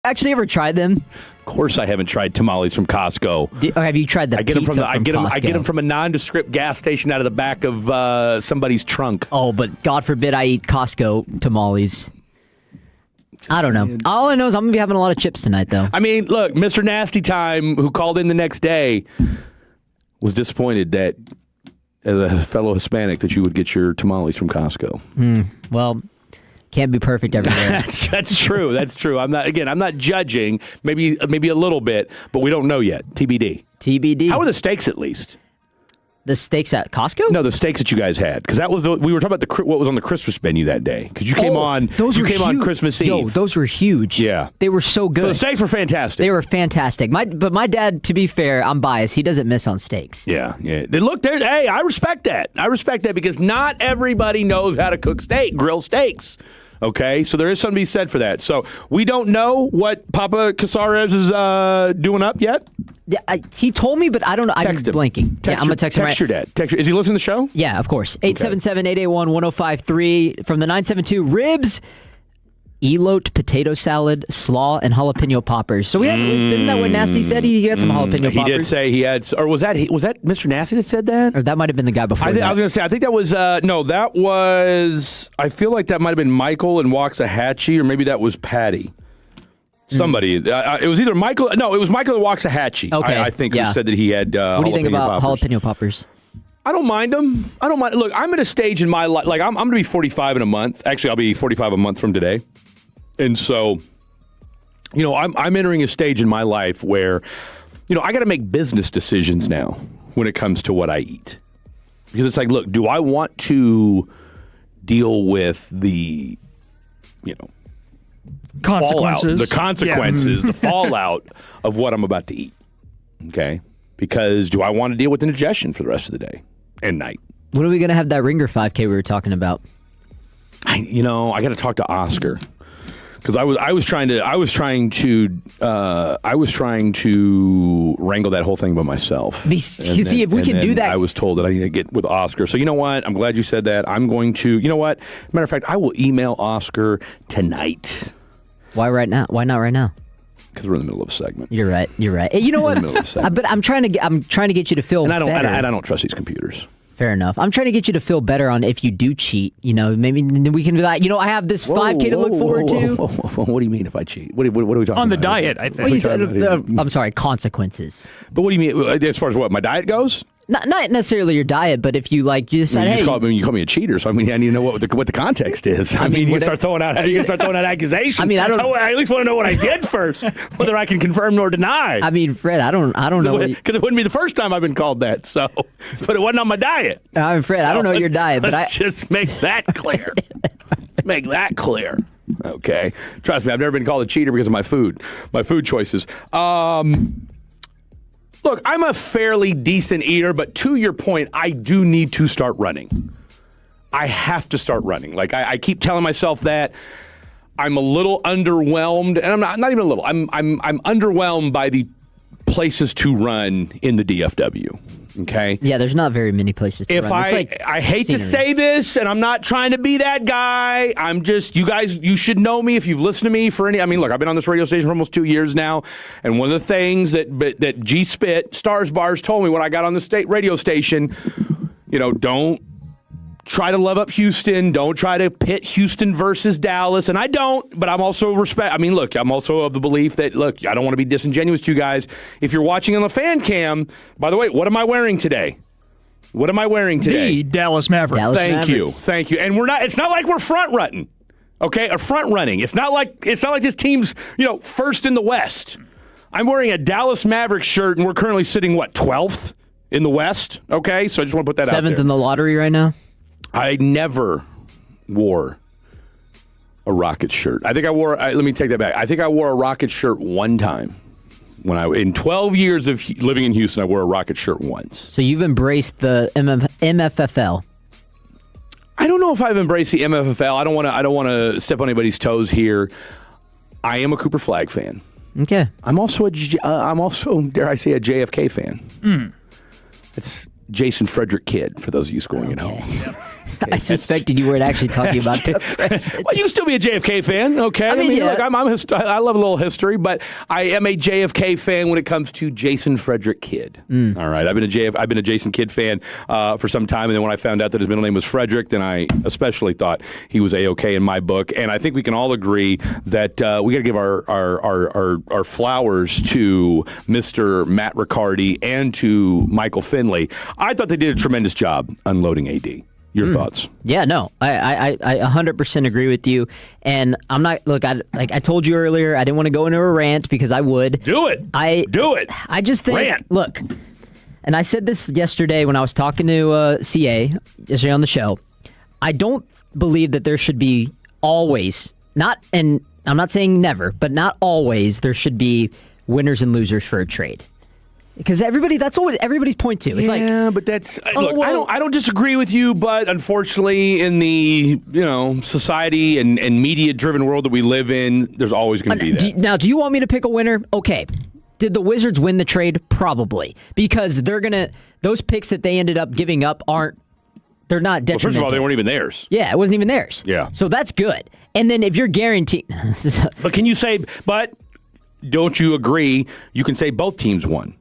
Actually ever tried them? Of course I haven't tried tamales from Costco. Or have you tried the I get them pizza from Costco? I get them from a nondescript gas station out of the back of somebody's trunk. Oh, but God forbid I eat Costco tamales. I don't know. All I know is I'm going to be having a lot of chips tonight, though. I mean, look, Mr. Nasty Time, who called in the next day, was disappointed that, as a fellow Hispanic, that you would get your tamales from Costco. Well, can't be perfect everywhere. That's true. That's true. I'm not judging. Maybe a little bit, but we don't know yet. TBD. TBD. How are the steaks at least? The steaks at Costco? No, the steaks that you guys had, because we were talking about what was on the Christmas menu that day. Because you came on, on Christmas Eve. Yo, those were huge. Yeah, they were so good. So the steaks were fantastic. They were fantastic. But my dad, to be fair, I'm biased. He doesn't miss on steaks. Yeah. They look there. Hey, I respect that. I respect that because not everybody knows how to cook grill steaks. Okay, so there is something to be said for that. So we don't know what Papa Casares is doing up yet. Yeah, he told me, but I don't know. I'm blanking. I'm going to text him right. Text your dad. Is he listening to the show? Yeah, of course. 877-881-1053 from the 972 ribs, elote potato salad, slaw, and jalapeno poppers. So isn't that what Nasty said? He had some jalapeno poppers. He did say he had, or was that Mr. Nasty that said that? Or that might have been the guy before. I was going to say, I think that was that was. I feel like that might have been Michael and Waxahachie, or maybe that was Patty. Somebody. It was either Michael. No, it was Michael and Waxahachie. Okay, I think who said that he had. What do you think about jalapeno poppers? I don't mind them. I don't mind. Look, I'm at a stage in my life. Like I'm going to be 45 in a month. Actually, I'll be 45 a month from today. And so, I'm entering a stage in my life where, I got to make business decisions now when it comes to what I eat. Because it's like, look, do I want to deal with the, consequences, the fallout of what I'm about to eat? Okay. Because do I want to deal with indigestion for the rest of the day and night? When are we going to have that Ringer 5K we were talking about? I got to talk to Oscar. Because I was trying to wrangle that whole thing by myself. If we can do that, I was told that I need to get with Oscar. So you know what? I'm glad you said that. I'm going to. You know what? Matter of fact, I will email Oscar tonight. Why right now? Why not right now? Because we're in the middle of a segment. You're right. Hey, you know what? But I'm trying to get you to feel. And I better. don't trust these computers. Fair enough. I'm trying to get you to feel better on if you do cheat. Maybe we can be like, I have this 5K to look forward to. What do you mean if I cheat? What are we talking about? On the diet, I think. I'm sorry, consequences. But what do you mean as far as what my diet goes? Not necessarily your diet, but if you you said, you call me a cheater. So I need to know what the context is. I mean, you can start throwing out accusations. I mean, I at least want to know what I did first, whether I can confirm nor deny. I mean, Fred, I don't know because it wouldn't be the first time I've been called that. So, but it wasn't on my diet. I mean, Fred, I don't know your diet, but let's just make that clear. Make that clear. Okay, trust me, I've never been called a cheater because of my food choices. Look, I'm a fairly decent eater, but to your point, I do need to start running. I have to start running. Like I keep telling myself that. I'm a little underwhelmed, and I'm not even a little. I'm underwhelmed by the places to run in the DFW. Okay. Yeah, there's not very many places to run. I hate to say this, and I'm not trying to be that guy. I'm just, you guys, you should know me if you've listened to me for any. I mean, look, I've been on this radio station for almost 2 years now, and one of the things that G Spit Stars Bars told me when I got on the state radio station, don't try to love up Houston. Don't try to pit Houston versus Dallas. And I don't, but I'm also I'm also of the belief that, look, I don't want to be disingenuous to you guys. If you're watching on the fan cam, by the way, what am I wearing today? The Dallas Mavericks. Thank you. And it's not like we're front running. Okay? Or front running. It's not like this team's, first in the West. I'm wearing a Dallas Mavericks shirt, and we're currently sitting, 12th in the West? Okay? So I just want to put that out there. 7th in the lottery right now? I never wore a Rockets shirt. I think let me take that back. I think I wore a Rockets shirt one time. In 12 years of living in Houston, I wore a Rockets shirt once. So you've embraced the MFFL. I don't know if I've embraced the MFFL. I don't want to step on anybody's toes here. I am a Cooper Flag fan. Okay. I'm also dare I say, a JFK fan. It's Jason Frederick Kidd, for those of you schooling at home. JFK. I suspected you weren't actually talking about the present. Well, you can still be a JFK fan, okay? I mean look, I love a little history, but I am a JFK fan when it comes to Jason Frederick Kidd. All right, I've been a Jason Kidd fan for some time, and then when I found out that his middle name was Frederick, then I especially thought he was A-OK in my book. And I think we can all agree that we got to give our flowers to Mr. Matt Riccardi and to Michael Finley. I thought they did a tremendous job unloading AD. Your thoughts? Yeah, no, I 100% agree with you. And I'm not, look, I told you earlier, I didn't want to go into a rant because I would. Do it. I just think, rant. Look, and I said this yesterday when I was talking to CA yesterday on the show. I don't believe that there should be always, and I'm not saying never, but not always, there should be winners and losers for a trade. Because that's always everybody's point to. It's but that's look. I don't disagree with you, but unfortunately, in the society and media driven world that we live in, there's always going to be that. Now, do you want me to pick a winner? Okay. Did the Wizards win the trade? Probably, because those picks that they ended up giving up they're not detrimental. Well, first of all, they weren't even theirs. Yeah, it wasn't even theirs. Yeah. So that's good. And then if you're guaranteed, but can you say? But don't you agree? You can say both teams won.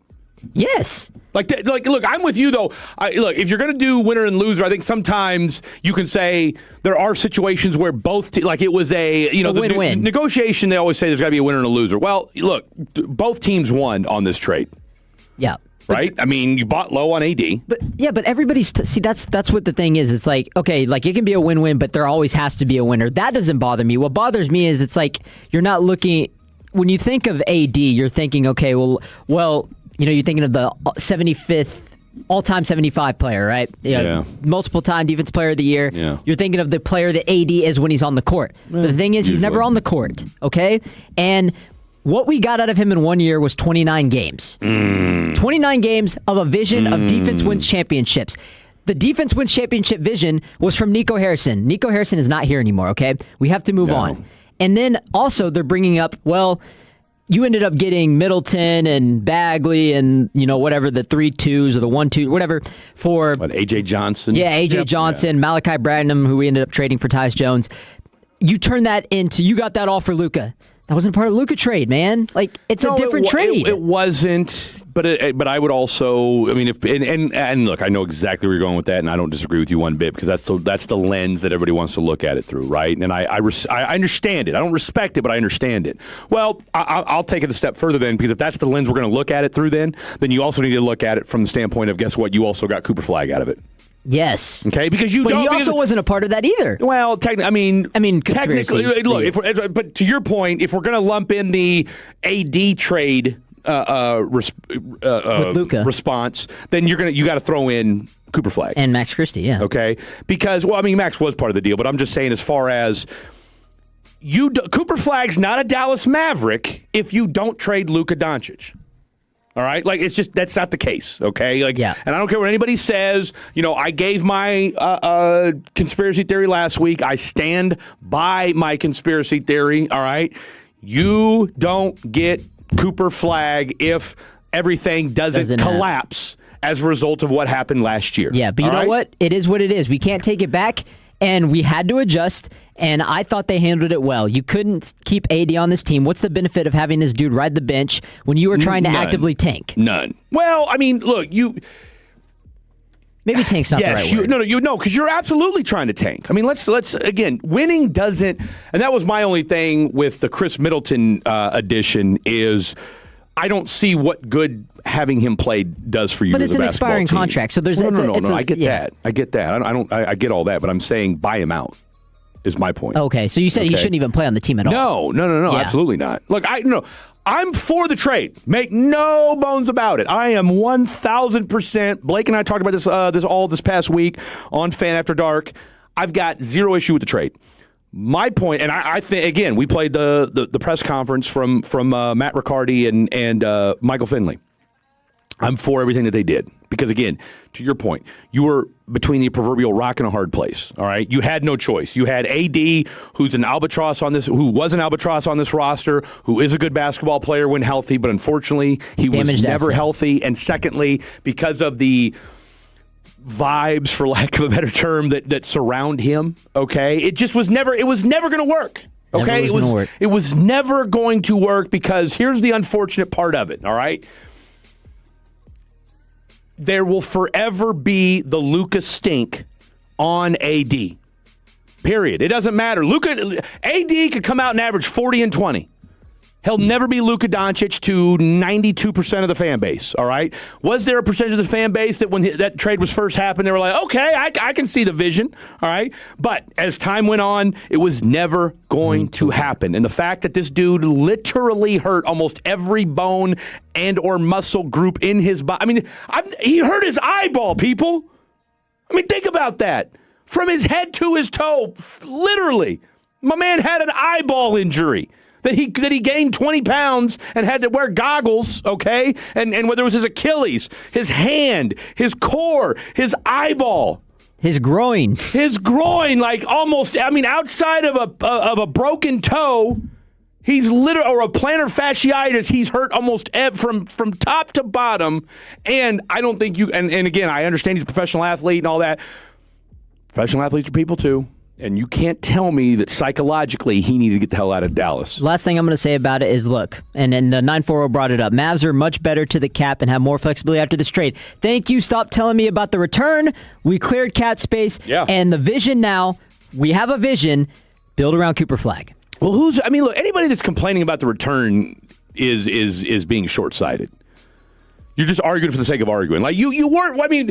Yes. Like, look, I'm with you, though. Look, if you're going to do winner and loser, I think sometimes you can say there are situations where both, it was a win-win. Negotiation, they always say there's got to be a winner and a loser. Well, look, both teams won on this trade. Yeah. Right? I mean, you bought low on AD. But everybody's see that's what the thing is. It's like, okay, like it can be a win-win, but there always has to be a winner. That doesn't bother me. What bothers me is it's like you're not looking when you think of AD, you're thinking, okay, well, you're thinking of the 75th all-time 75 player, right? Yeah. Multiple-time defense player of the year. Yeah. You're thinking of the player that AD is when he's on the court. But the thing is, he's never on the court, okay? And what we got out of him in 1 year was 29 games. 29 games of a vision of defense wins championships. The defense wins championship vision was from Nico Harrison. Nico Harrison is not here anymore, okay? We have to move on. And then also they're bringing up, you ended up getting Middleton and Bagley and, whatever, the 3-2s or the 1-2, whatever, for... A.J. Johnson? Yeah, A.J. Johnson, Malachi Branham, who we ended up trading for Tyus Jones. You turned that into... You got that all for Luka. That wasn't part of the Luka trade, man. It's a different trade. It wasn't, but I would also... I mean, and look, I know exactly where you're going with that, and I don't disagree with you one bit, because that's the lens that everybody wants to look at it through, right? And I understand it. I don't respect it, but I understand it. Well, I'll take it a step further then, because if that's the lens we're going to look at it through then you also need to look at it from the standpoint of, guess what? You also got Cooper Flagg out of it. Yes. Okay, because he also wasn't a part of that either. Well, technically, look. But to your point, if we're going to lump in the AD trade response, then you got to throw in Cooper Flagg and Max Christie. Yeah. Okay, because Max was part of the deal, but I'm just saying, as far as Cooper Flagg's not a Dallas Maverick if you don't trade Luka Doncic. All right? It's just, that's not the case, okay? And I don't care what anybody says. I gave my conspiracy theory last week. I stand by my conspiracy theory, all right? You don't get Cooper Flagg if everything doesn't collapse as a result of what happened last year. Yeah, but you know what? It is what it is. We can't take it back, and we had to adjust. And I thought they handled it well. You couldn't keep AD on this team. What's the benefit of having this dude ride the bench when you were trying to actively tank? None. Well, I mean, look, maybe tank's not the right word. No, because you're absolutely trying to tank. I mean, let's again, winning doesn't, and that was my only thing with the Chris Middleton addition is I don't see what good having him play does for you. But it's an expiring contract, so there's no. I get that. I get that. I get all that, but I'm saying buy him out. Is my point. Okay, so you said he shouldn't even play on the team at all. No, absolutely not. Look, I'm for the trade. Make no bones about it. I am 1,000%. Blake and I talked about this past week on Fan After Dark. I've got zero issue with the trade. My point, and I think, again, we played the press conference from Matt Riccardi and Michael Finley. I'm for everything that they did. Because, again, to your point, you were between the proverbial rock and a hard place, all right? You had no choice. You had AD, who was an albatross on this roster, who is a good basketball player when healthy, but unfortunately, he was never healthy. And secondly, because of the vibes, for lack of a better term, that surround him. Okay, it just was never. It was never going to work. Okay, it was never going to work because here's the unfortunate part of it. All right, there will forever be the Luka stink on AD. Period. It doesn't matter. AD could come out and average 40 and 20. He'll never be Luka Doncic to 92% of the fan base, all right? Was there a percentage of the fan base that when that trade was first happened, they were like, okay, I can see the vision, all right? But as time went on, it was never going to happen. And the fact that this dude literally hurt almost every bone and or muscle group in his body. I mean, he hurt his eyeball, people. I mean, think about that. From his head to his toe, literally. My man had an eyeball injury. That he gained 20 pounds and had to wear goggles, okay? And whether it was his Achilles, his hand, his core, his eyeball. His groin. Like almost, I mean, outside of a broken toe, he's literally, or a plantar fasciitis, he's hurt almost from top to bottom. And I don't think and again, I understand he's a professional athlete and all that. Professional athletes are people too. And you can't tell me that psychologically he needed to get the hell out of Dallas. Last thing I'm going to say about it is, look, and the 940 brought it up, Mavs are much better to the cap and have more flexibility after this trade. Thank you. Stop telling me about the return. We cleared cap space. Yeah. And the vision now, we have a vision, build around Cooper Flag. Well, look, anybody that's complaining about the return is being short-sighted. You're just arguing for the sake of arguing. Like, you weren't, I mean...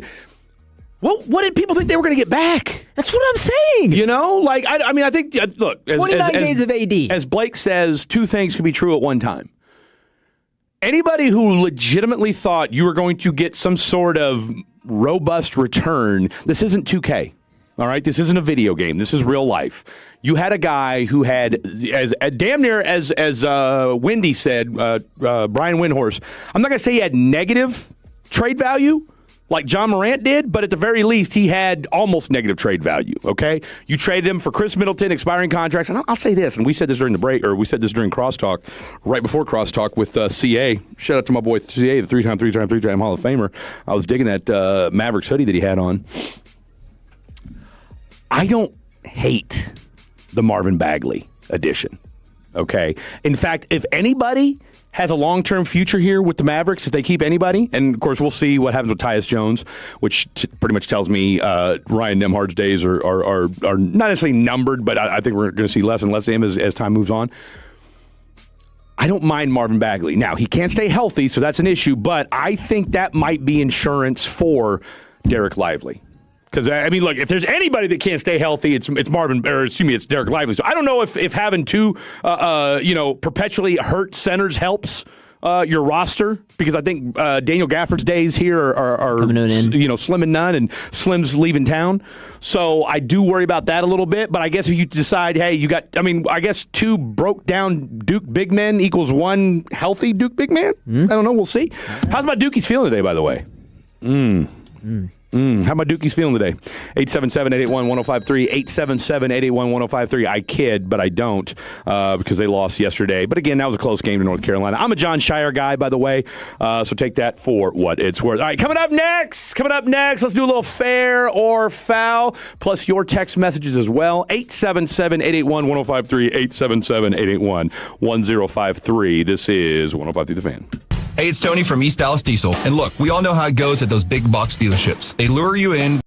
What did people think they were going to get back? That's what I'm saying. You know, like I think. Look, 29 days of AD. As Blake says, two things can be true at one time. Anybody who legitimately thought you were going to get some sort of robust return, this isn't 2K. All right, this isn't a video game. This is real life. You had a guy who had, as damn near as Wendy said, Brian Windhorst. I'm not going to say he had negative trade value, like John Morant did, but at the very least, he had almost negative trade value, okay? You traded him for Chris Middleton, expiring contracts, and I'll say this, and we said this during the break, or we said this during Crosstalk, right before Crosstalk with CA. Shout out to my boy CA, the three-time Hall of Famer. I was digging that Mavericks hoodie that he had on. I don't hate the Marvin Bagley edition, okay? In fact, if anybody has a long-term future here with the Mavericks if they keep anybody. And, of course, we'll see what happens with Tyus Jones, which pretty much tells me Ryan Nembhard's days are not necessarily numbered, but I think we're going to see less and less of him as time moves on. I don't mind Marvin Bagley. Now, he can't stay healthy, so that's an issue, but I think that might be insurance for Derek Lively. Because, I mean, look, if there's anybody that can't stay healthy, it's Marvin, or excuse me, it's Derek Lively. So I don't know if having two, perpetually hurt centers helps your roster, because I think Daniel Gafford's days here are slim and none, and Slim's leaving town. So I do worry about that a little bit. But I guess if you decide, hey, I guess two broke down Duke big men equals one healthy Duke big man. I don't know. We'll see. How's my Dookies feeling today, by the way? How about Dookie's feeling today? 877-881-1053, 877-881-1053. I kid, but I don't, because they lost yesterday. But again, that was a close game to North Carolina. I'm a John Shire guy, by the way, so take that for what it's worth. All right, coming up next, let's do a little fair or foul, plus your text messages as well. 877-881-1053, 877-881-1053. This is 1053 The Fan. Hey, it's Tony from East Dallas Diesel. And look, we all know how it goes at those big box dealerships. They lure you in,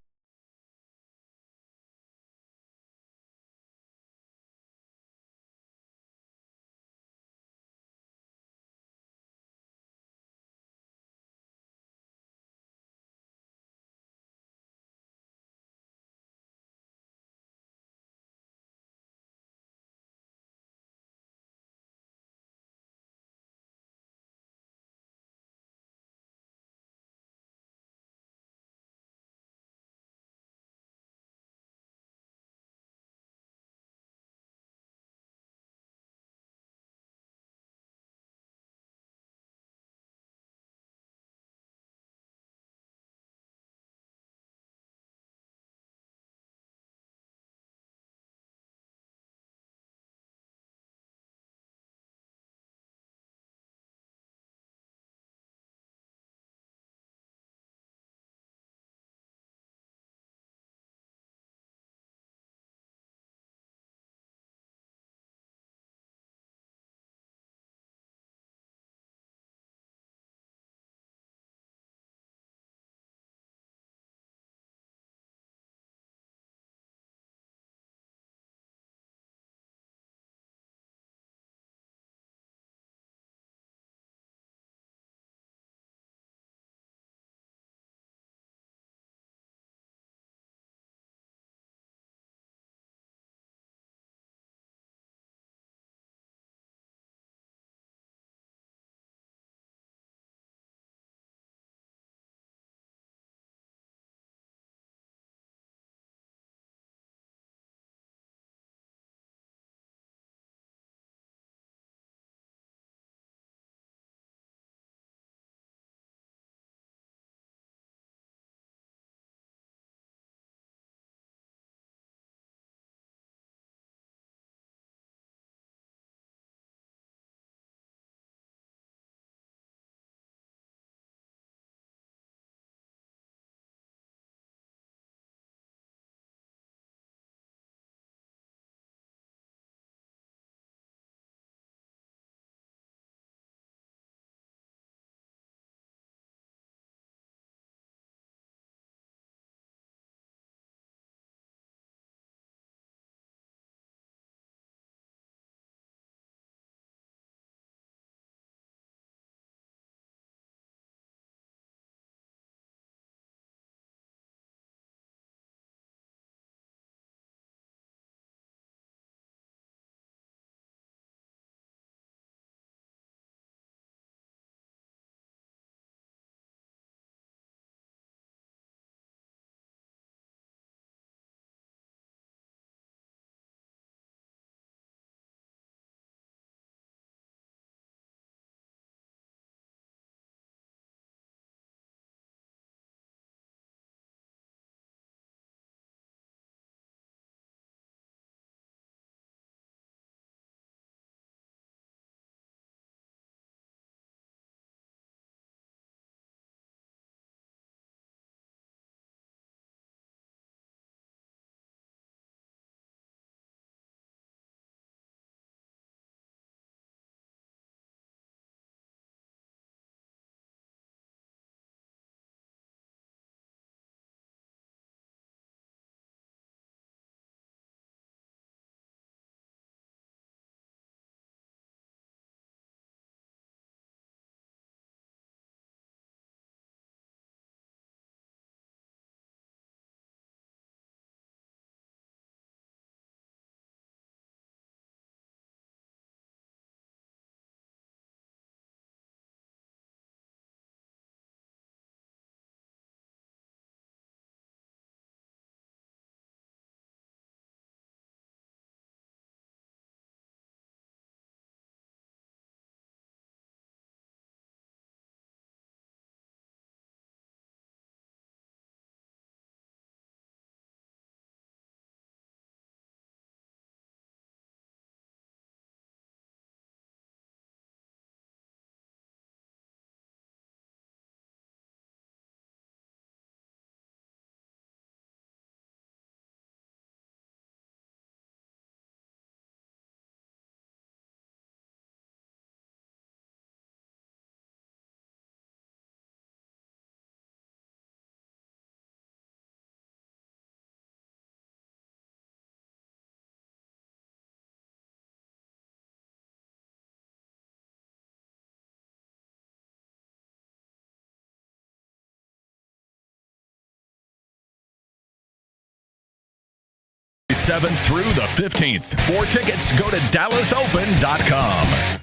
7th through the 15th. For tickets, go to DallasOpen.com.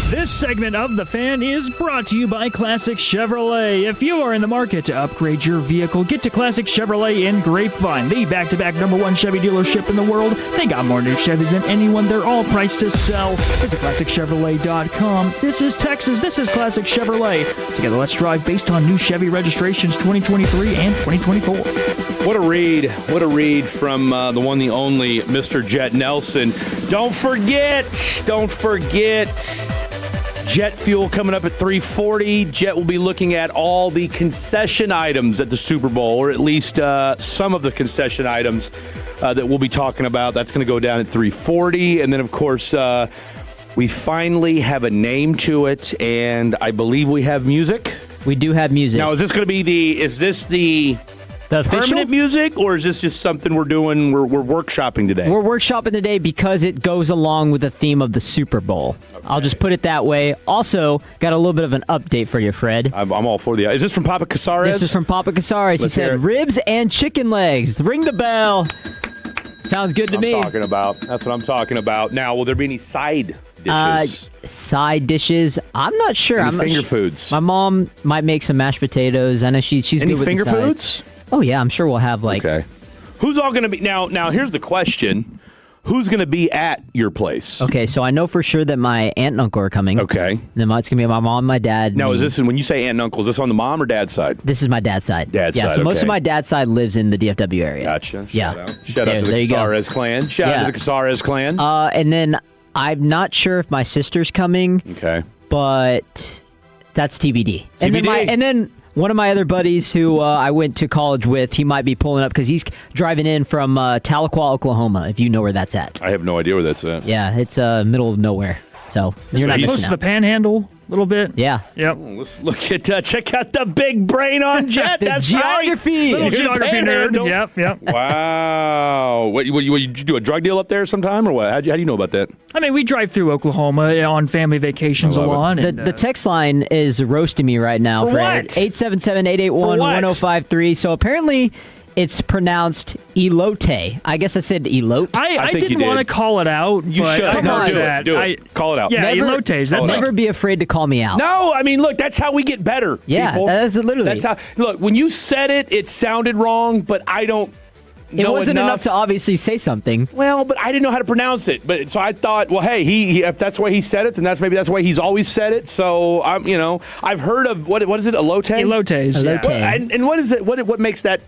This segment of The Fan is brought to you by Classic Chevrolet. If you are in the market to upgrade your vehicle, get to Classic Chevrolet in Grapevine, the back-to-back #1 Chevy dealership in the world. They got more new Chevys than anyone. They're all priced to sell. Visit ClassicChevrolet.com. This is Texas. This is Classic Chevrolet. Together, let's drive based on new Chevy registrations 2023 and 2024. What a read. What a read from the one, the only, Mr. Jet Nelson. Don't forget, jet fuel coming up at 3:40. Jet will be looking at all the concession items at the Super Bowl, or at least some of the concession items that we'll be talking about. That's going to go down at 3:40. And then, of course, we finally have a name to it, and I believe we have music. We do have music. Now, is this going to be the permanent music, or is this just something we're doing? We're workshopping today. We're workshopping today because it goes along with the theme of the Super Bowl. Okay. I'll just put it that way. Also, got a little bit of an update for you, Fred. I'm all for the. Is this from Papa Casares? This is from Papa Casares. He said ribs and chicken legs. Ring the bell. Sounds good to me. That's what I'm talking about. Now, will there be any side dishes? Side dishes? I'm not sure. Any finger foods? My mom might make some mashed potatoes. I know she's any good with finger the sides. foods? Oh, yeah, I'm sure we'll have, Okay. Who's all going to be... Now, here's the question. Who's going to be at your place? Okay, so I know for sure that my aunt and uncle are coming. Okay. And then it's going to be my mom, my dad. Now, me. is this... When you say aunt and uncle, is this on the mom or dad's side? This is my dad's side. So most of my dad's side lives in the DFW area. Gotcha. Yeah. Shout out to the Casares clan. Shout out to the Casares clan. And then I'm not sure if my sister's coming. Okay. But that's TBD. TBD. And then one of my other buddies who I went to college with, he might be pulling up because he's driving in from Tahlequah, Oklahoma, if you know where that's at. I have no idea where that's at. Yeah, it's middle of nowhere. So you're not close missing to the Panhandle a little bit. Yeah. Yep. Let's look at check out the big brain on Jet. That's geography. Right. Little geography nerd. Yep. Wow. What you do a drug deal up there sometime or what? How do you know about that? I mean, we drive through Oklahoma on family vacations a lot. The text line is roasting me right now, For Fred. what? 877-881-1053. So apparently it's pronounced elote. I guess I said elote. I didn't want to call it out. You but should. I No, heard do it. Call it out. Yeah, elotes. That's never be afraid to call me out. No, I mean, look, that's how we get better. Yeah, people. that's literally. That's how. Look, when you said it, it sounded wrong, but I don't. It wasn't enough to obviously say something. Well, but I didn't know how to pronounce it. But so I thought, well, hey, he if that's the way he said it, then that's the way he's always said it. So I'm, I've heard of what is it, elote? Elotes. Yeah. And what is it? What makes that?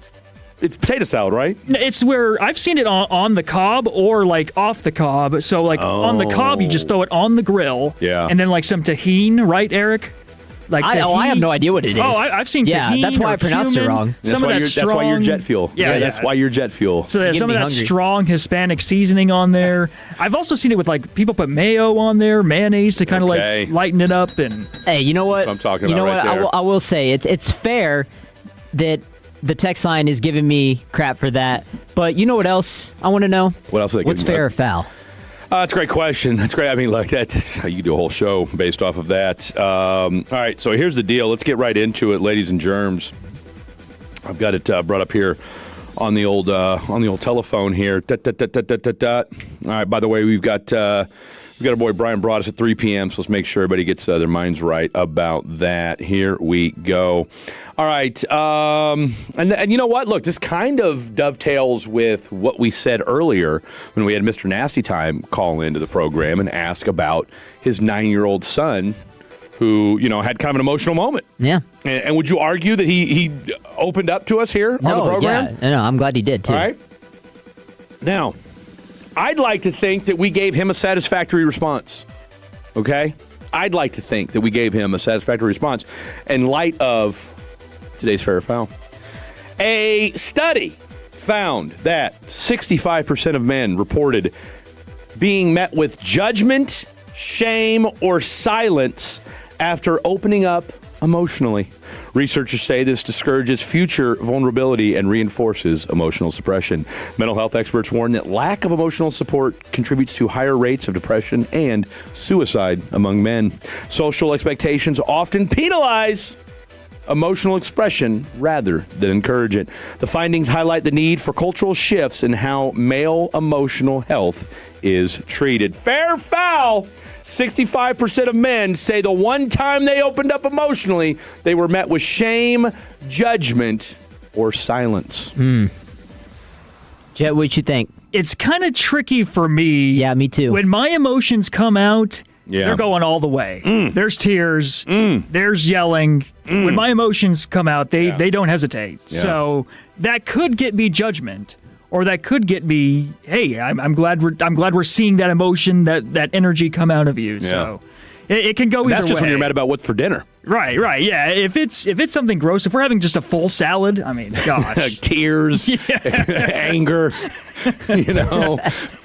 It's potato salad, right? It's where I've seen it on the cob or like off the cob. So like on the cob, you just throw it on the grill. Yeah. And then like some tahini, right, Eric? Like I have no idea what it is. Oh, I've seen tahini. Yeah, that's why I pronounced it wrong. Some of that strong. That's why you're jet fuel. Yeah, that's why you're jet fuel. So there's some of that hungry. strong Hispanic seasoning on there. I've also seen it with like people put mayo on there, mayonnaise to kind of like lighten it up. And hey, you know what? That's what I'm talking you know about what? right there. I will say it's fair that the text line is giving me crap for that. But you know what else I want to know? What else? What's fair or foul? That's a great question. That's great. I mean, look, you can do a whole show based off of that. All right, so here's the deal. Let's get right into it, ladies and germs. I've got it brought up here on the old telephone here. All right. By the way, we've got our boy Brian Broaddus at 3 p.m. So let's make sure everybody gets their minds right about that. Here we go. All right. And you know what? Look, this kind of dovetails with what we said earlier when we had Mr. Nasty Time call into the program and ask about his 9-year-old son who, had kind of an emotional moment. Yeah. And would you argue that he opened up to us here on the program? Yeah. No, I'm glad he did, too. All right. Now, I'd like to think that we gave him a satisfactory response. Okay? I'd like to think that we gave him a satisfactory response in light of today's Fair or Foul. A study found that 65% of men reported being met with judgment, shame, or silence after opening up emotionally. Researchers say this discourages future vulnerability and reinforces emotional suppression. Mental health experts warn that lack of emotional support contributes to higher rates of depression and suicide among men. Social expectations often penalize emotional expression rather than encourage it. The findings highlight the need for cultural shifts in how male emotional health is treated. Fair foul! 65% of men say the one time they opened up emotionally, they were met with shame, judgment, or silence. Jet, what you think? It's kind of tricky for me. Yeah, me too. When my emotions come out, they're going all the way. There's tears. There's yelling. When my emotions come out, they don't hesitate. Yeah. So that could get me judgment, or that could get me, hey, I'm glad we're seeing that emotion, that energy come out of you. So it can go either way. That's just when you're mad about what's for dinner. Right, yeah. If it's something gross, if we're having just a full salad, I mean, gosh, tears, anger,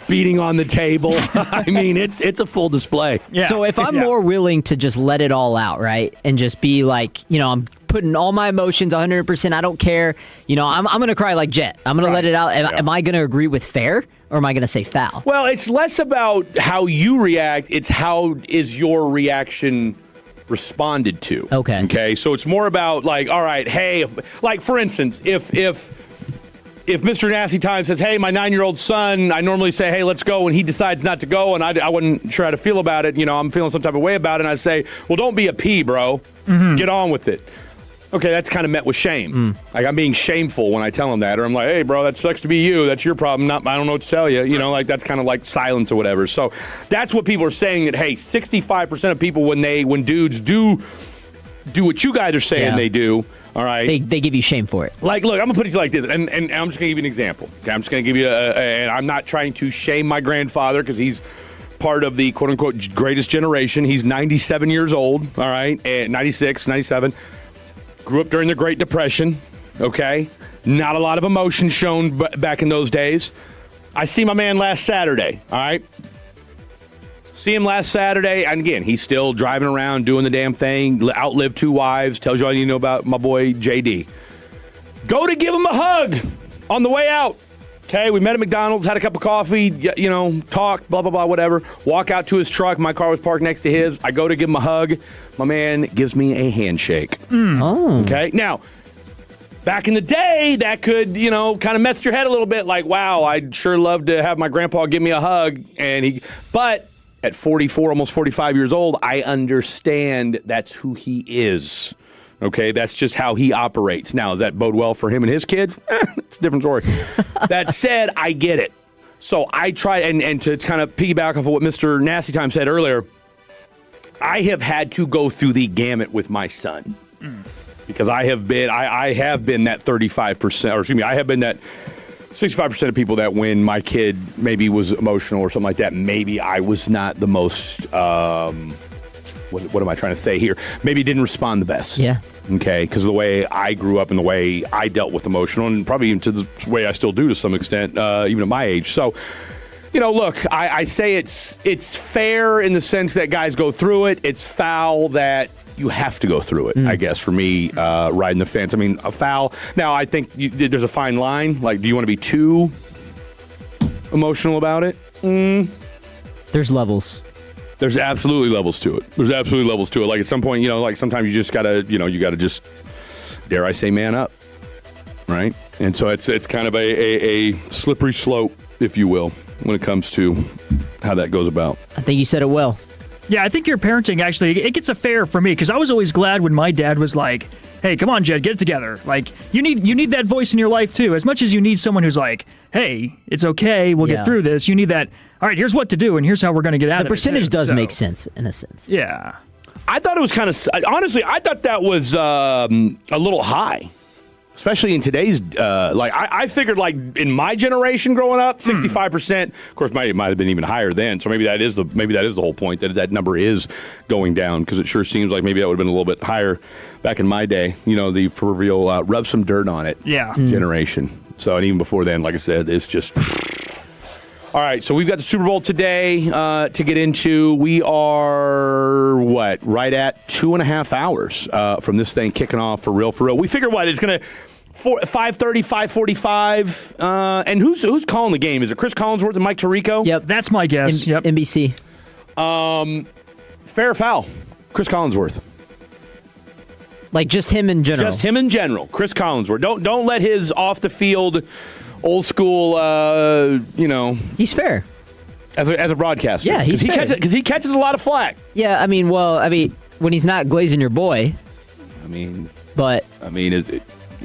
beating on the table. I mean, it's a full display. Yeah. So if I'm more willing to just let it all out, right, and just be like, I'm putting all my emotions 100%. I don't care. I'm going to cry like Jet. I'm going to let it out. Am I going to agree with fair, or am I going to say foul? Well, it's less about how you react. It's how is your reaction responded to. Okay. So it's more about like, all right, hey, like for instance, if Mr. Nasty Time says, hey, my 9-year-old son, I normally say, hey, let's go, and he decides not to go, and I wasn't sure how to feel about it. I'm feeling some type of way about it, and I say, well, don't be a pea, bro. Get on with it. Okay, that's kind of met with shame. Like, I'm being shameful when I tell him that, or I'm like, hey, bro, that sucks to be you. That's your problem. I don't know what to tell you. Like that's kind of like silence or whatever. So that's what people are saying, that, hey, 65% of people, when dudes do what you guys are saying they do, all right, they give you shame for it. Like, look, I'm going to put it like this, and I'm just going to give you an example. Okay, I'm just going to give you and I'm not trying to shame my grandfather because he's part of the quote-unquote greatest generation. He's 97 years old, all right, 96, 97. Grew up during the Great Depression, okay? Not a lot of emotion shown back in those days. I see my man last Saturday, all right? See him last Saturday, and again, he's still driving around doing the damn thing, outlived 2 wives, tells you all you know about my boy JD. Go to give him a hug on the way out. Okay, we met at McDonald's, had a cup of coffee, talked, blah, blah, blah, whatever. Walk out to his truck. My car was parked next to his. I go to give him a hug. My man gives me a handshake. Oh. Okay, now, back in the day, that could, kind of mess your head a little bit. Like, wow, I'd sure love to have my grandpa give me a hug. But at 44, almost 45 years old, I understand that's who he is. Okay, that's just how he operates. Now, does that bode well for him and his kids? It's a different story. That said, I get it. So I try, and to kind of piggyback off of what Mr. Nasty Time said earlier, I have had to go through the gamut with my son. Because I have been that 35%, or excuse me, I have been that 65% of people that when my kid maybe was emotional or something like that, maybe I was not the most... What am I trying to say here? Maybe didn't respond the best. Yeah. Okay, because of the way I grew up and the way I dealt with emotional, and probably even to the way I still do to some extent, even at my age. So, look, I say it's fair in the sense that guys go through it. It's foul that you have to go through it, I guess, for me, riding the fence. I mean, a foul. Now, I think there's a fine line. Like, do you want to be too emotional about it? There's levels. There's absolutely levels to it. Like at some point, like sometimes you just gotta, you gotta just, dare I say, man up, right? And so it's kind of a slippery slope, if you will, when it comes to how that goes about. I think you said it well. Yeah, I think your parenting actually, it gets a fair for me, because I was always glad when my dad was like, hey, come on, Jed, get it together. Like, you need that voice in your life, too. As much as you need someone who's like, hey, it's okay, we'll get through this, you need that, all right, here's what to do, and here's how we're going to get out of it. The percentage does make sense, in a sense. Yeah. I thought it was kind of, honestly, I thought that was a little high. Especially in today's, I figured like in my generation growing up, 65%. Of course, might have been even higher then. So maybe that is the whole point, that number is going down, because it sure seems like maybe that would have been a little bit higher back in my day. The proverbial rub some dirt on it generation. So, and even before then, like I said, it's just. All right, so we've got the Super Bowl today to get into. We are, right at 2.5 hours from this thing kicking off for real. We figure it's going to 5:30, 5:45. And who's calling the game? Is it Chris Collinsworth and Mike Tirico? Yep, that's my guess. NBC. Fair or foul? Chris Collinsworth. Like just him in general. Just him in general. Chris Collinsworth. Don't let his off the field, old school. He's fair as a broadcaster. Yeah, he's fair because he catches a lot of flack. Yeah, I mean, when he's not glazing your boy. He's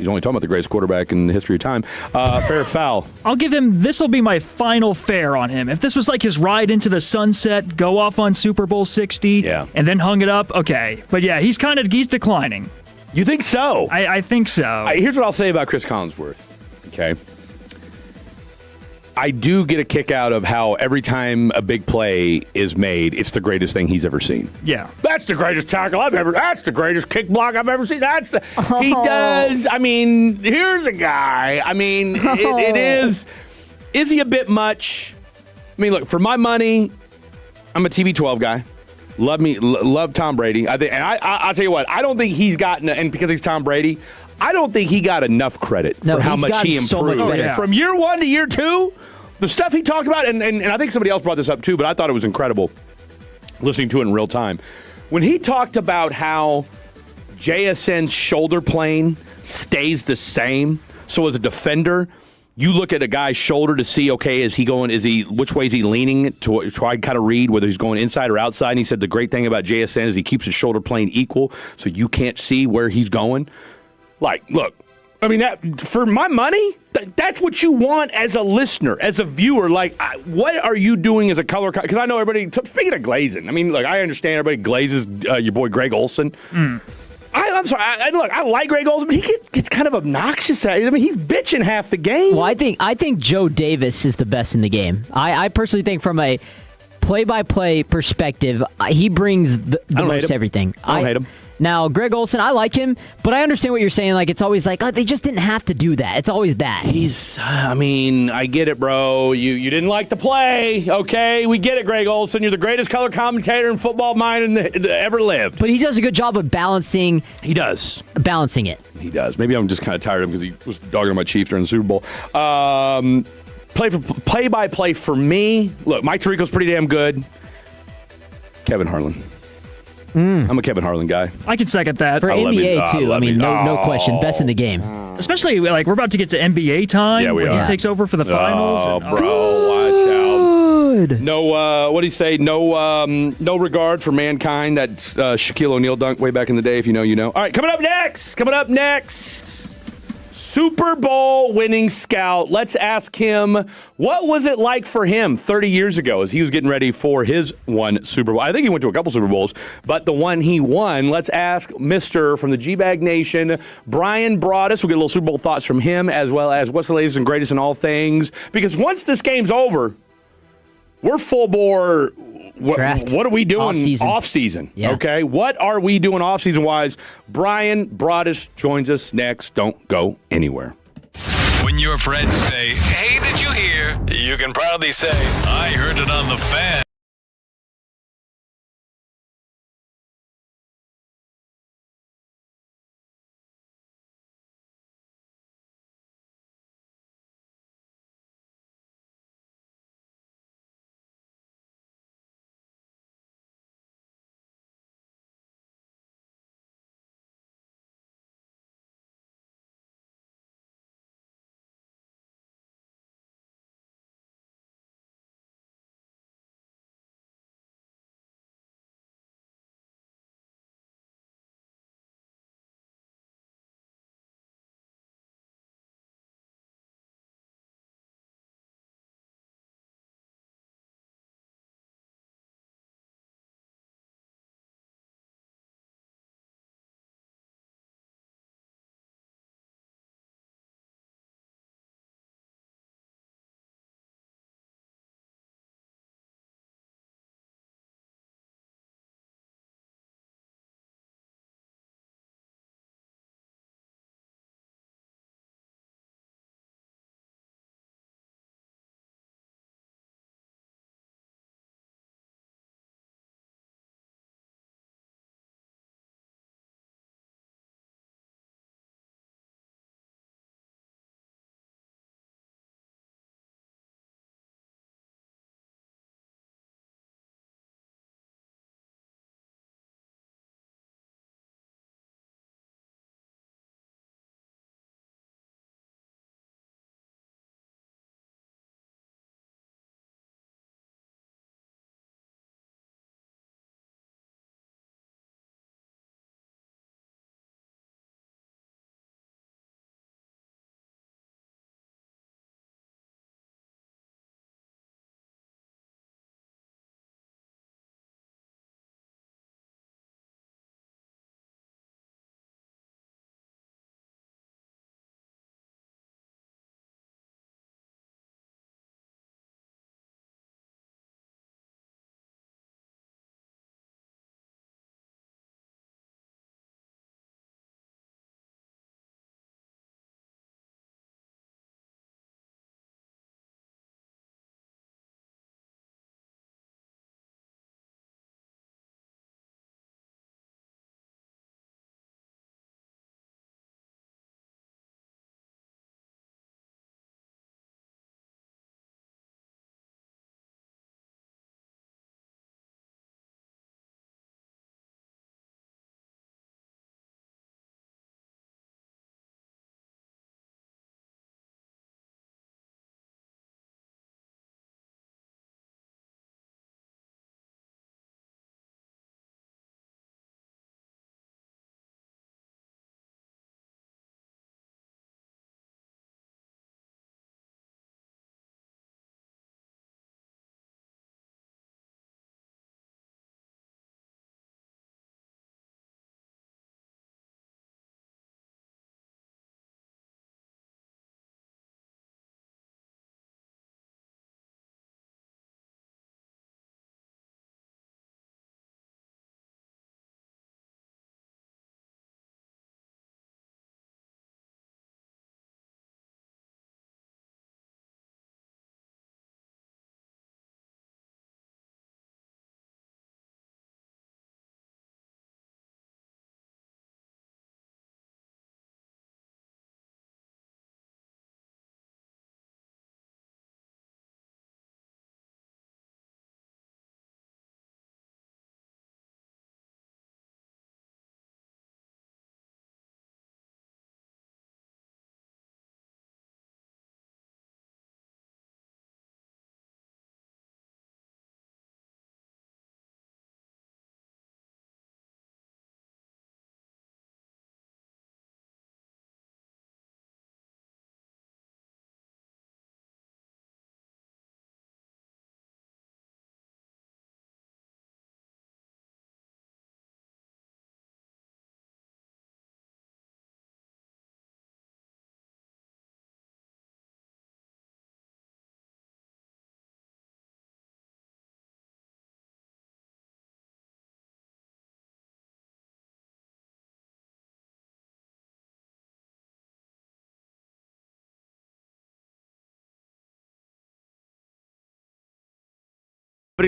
only talking about the greatest quarterback in the history of time. Fair or foul? I'll give him, this will be my final fair on him. If this was like his ride into the sunset, go off on Super Bowl 60, and then hung it up, okay. But yeah, he's declining. You think so? I think so. Here's what I'll say about Chris Collinsworth, okay? I do get a kick out of how every time a big play is made, it's the greatest thing he's ever seen. Yeah. That's the greatest tackle that's the greatest kick block I've ever seen. He does. I mean, here's a guy. I mean, it is he a bit much? I mean, look, for my money, I'm a TB12 guy. Love Tom Brady. I think, and I'll tell you what, I don't think he's gotten, and because he's Tom Brady, I don't think he got enough credit for how much he improved. So much better. From year one to year two, the stuff he talked about, and I think somebody else brought this up too, but I thought it was incredible listening to it in real time. When he talked about how JSN's shoulder plane stays the same, so as a defender, you look at a guy's shoulder to see, okay, which way is he leaning to try to kind of read whether he's going inside or outside. And he said the great thing about JSN is he keeps his shoulder plane equal, so you can't see where he's going. Like, look, I mean, for my money, that's what you want as a listener, as a viewer. Like, what are you doing as a color? Because I know everybody, speaking of glazing, I mean, look, I understand everybody glazes your boy Greg Olsen. I'm sorry. I like Greg Olsen, but he gets kind of obnoxious. I mean, he's bitching half the game. Well, I think Joe Davis is the best in the game. I personally think from a play-by-play perspective, he brings the most everything. I don't hate him. Now, Greg Olsen, I like him, but I understand what you're saying. Like, it's always like, oh, they just didn't have to do that. It's always that. I get it, bro. You didn't like the play, okay? We get it, Greg Olsen. You're the greatest color commentator in football mind ever lived. But he does a good job of balancing. He does. Balancing it. He does. Maybe I'm just kind of tired of him because he was dogging on my Chiefs during the Super Bowl. Play-by-play for me, look, Mike Tirico's pretty damn good. Kevin Harlan. I'm a Kevin Harlan guy. I can second that. For NBA, too. I mean, no question. Best in the game. Especially, like, we're about to get to NBA time. Yeah, we when are. he takes over for the finals. Bro, watch out. No, what do you say? No regard for mankind. That's Shaquille O'Neal dunk way back in the day. If you know, you know. All right, coming up next. Super Bowl winning scout. Let's ask him, what was it like for him 30 years ago as he was getting ready for his one Super Bowl? I think he went to a couple Super Bowls, but the one he won. Let's ask Mr. from the G-Bag Nation, Brian Broaddus. We'll get a little Super Bowl thoughts from him, as well as what's the latest and greatest in all things. Because once this game's over, we're full bore. What are we doing off season? Yeah. Okay, what are we doing off season wise? Brian Broaddus joins us next. Don't go anywhere. When your friends say, "Hey, did you hear?" you can proudly say, "I heard it on the Fan."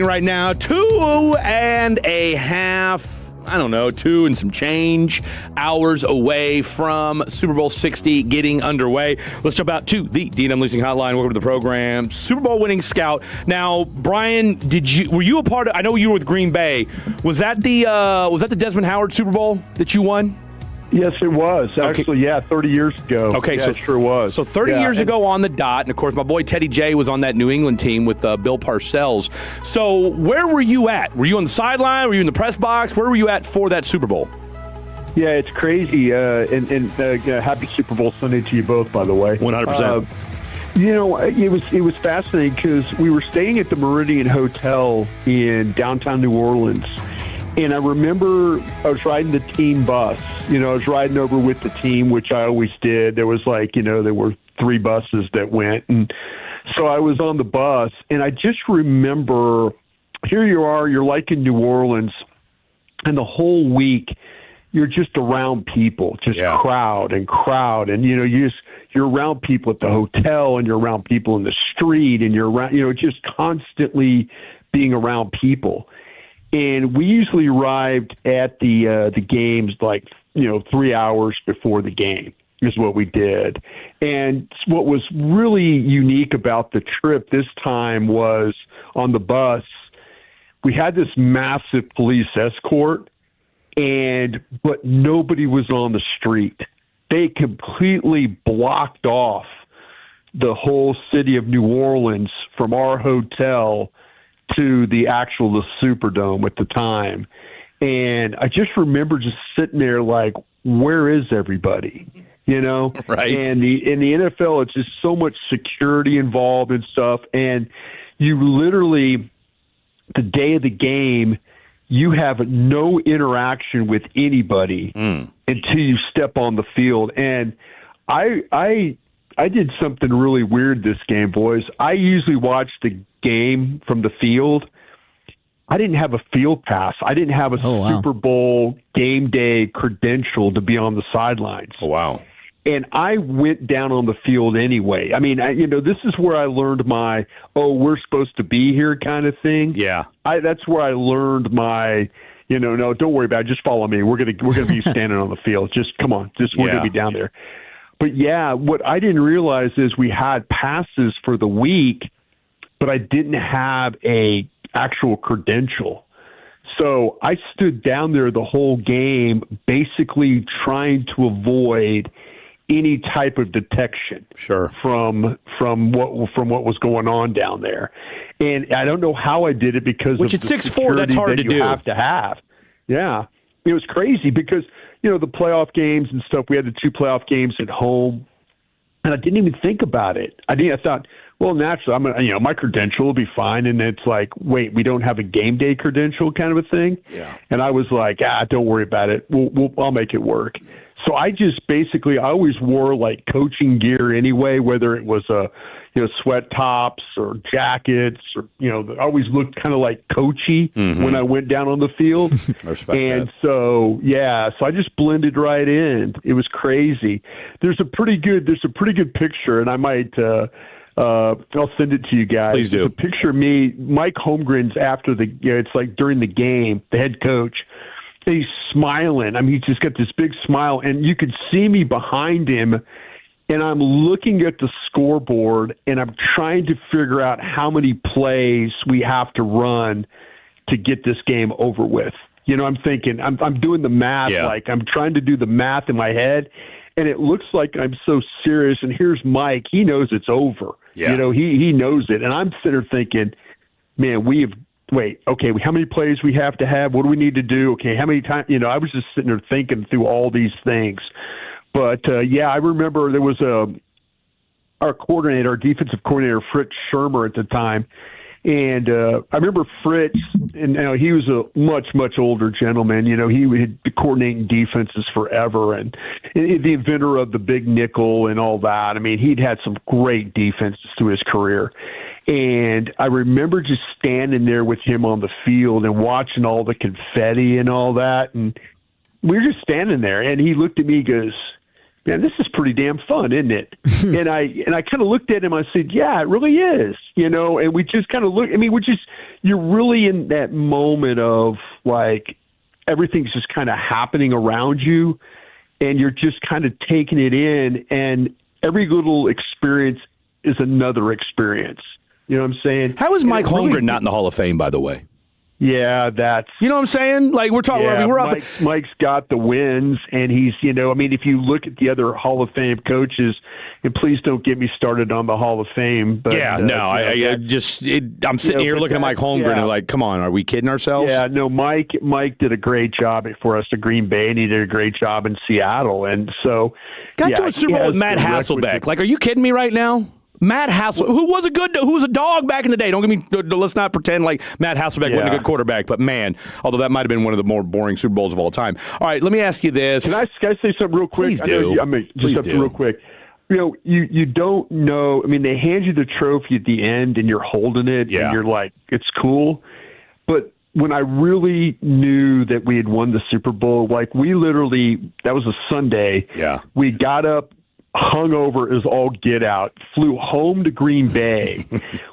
Right now, 2.5. I don't know, 2 and some change hours away from Super Bowl 60 getting underway. Let's jump out to the D&M Leasing Hotline. Welcome to the program. Super Bowl winning scout. Now, Brian, were you a part of? I know you were with Green Bay. Was that the Desmond Howard Super Bowl that you won? Yes, it was. Actually, yeah, 30 years ago. Okay, yeah, so it sure was. So 30 years ago on the dot, and of course, my boy Teddy J was on that New England team with Bill Parcells. So where were you at? Were you on the sideline? Were you in the press box? Where were you at for that Super Bowl? Yeah, it's crazy. And happy Super Bowl Sunday to you both, by the way. 100%. It was fascinating because we were staying at the Meridian Hotel in downtown New Orleans. And I remember I was riding the team bus. I was riding over with the team, which I always did. There was there were 3 buses that went. And so I was on the bus. And I just remember, here you are, you're like in New Orleans. And the whole week, you're just around people, crowd. And, you're around people at the hotel and you're around people in the street and you're around, just constantly being around people. And we usually arrived at the games 3 hours before the game is what we did. And what was really unique about the trip this time was on the bus, we had this massive police escort, but nobody was on the street. They completely blocked off the whole city of New Orleans from our hotel to the Superdome at the time. And I just remember just sitting there like, where is everybody? Right. And in the NFL, it's just so much security involved and stuff. And you literally, the day of the game, you have no interaction with anybody until you step on the field. And I did something really weird this game, boys. I usually watch the game from the field. I didn't have a field pass. I didn't have a Super Bowl game day credential to be on the sidelines. Oh, wow. And I went down on the field anyway. I mean, this is where I learned my, we're supposed to be here kind of thing. Yeah. That's where I learned my, no, don't worry about it. Just follow me. We're going to be standing on the field. Just come on. We're going to be down there. But yeah, what I didn't realize is we had passes for the week, but I didn't have a actual credential. So I stood down there the whole game, basically trying to avoid any type of detection from what was going on down there. And I don't know how I did it because which of at the 6'4", that's hard to do. You have to have. Yeah. It was crazy because, the playoff games and stuff, we had the 2 playoff games at home, and I didn't even think about it. I thought, well, naturally, my credential will be fine. And it's like, wait, we don't have a game day credential kind of a thing. Yeah. And I was like, don't worry about it. I'll make it work. So I just I always wore like coaching gear anyway, whether it was sweat tops or jackets or, I always looked kind of like coachy when I went down on the field. I respect and that. so I just blended right in. It was crazy. There's a pretty good picture, and I might, I'll send it to you guys. Please do. There's a picture of me, Mike Holmgren's after it's like during the game, the head coach. He's smiling. I mean, he's just got this big smile, and you could see me behind him, and I'm looking at the scoreboard, and I'm trying to figure out how many plays we have to run to get this game over with. I'm thinking, I'm doing the math, like I'm trying to do the math in my head, and it looks like I'm so serious, and here's Mike. He knows it's over. Yeah. He knows it, and I'm sitting there thinking, man, how many plays we have to have? What do we need to do? Okay, how many times? I was just sitting there thinking through all these things. But, I remember there was our defensive coordinator, Fritz Shermer at the time. And I remember Fritz, and he was a much, much older gentleman. He had been coordinating defenses forever and the inventor of the big nickel and all that. I mean, he'd had some great defenses through his career. And I remember just standing there with him on the field and watching all the confetti and all that. And we were just standing there, and he looked at me and goes, man, this is pretty damn fun, isn't it? and I kind of looked at him. I said, yeah, it really is. And we just kind of you're really in that moment of like everything's just kind of happening around you, and you're just kind of taking it in, and every little experience is another experience. You know what I'm saying? How is Mike Holmgren not in the Hall of Fame, by the way? Yeah, that's... You know what I'm saying? Like, we're talking... Yeah, we're up... Mike's got the wins, and he's, if you look at the other Hall of Fame coaches, and please don't get me started on the Hall of Fame, but... Yeah, I'm sitting here looking at Mike Holmgren and like, come on, are we kidding ourselves? Yeah, no, Mike did a great job for us to Green Bay, and he did a great job in Seattle, and so... Got to a Super Bowl with Matt Hasselbeck. Like, are you kidding me right now? Matt Hasselbeck, who was a dog back in the day. Let's not pretend like Matt Hasselbeck wasn't a good quarterback, but man, although that might have been one of the more boring Super Bowls of all time. All right, let me ask you this. Can I say something real quick? Please do. Real quick. You don't know. I mean, they hand you the trophy at the end, and you're holding it, and you're like, it's cool. But when I really knew that we had won the Super Bowl, like that was a Sunday. Yeah. We got up, hungover as all get out, flew home to Green Bay.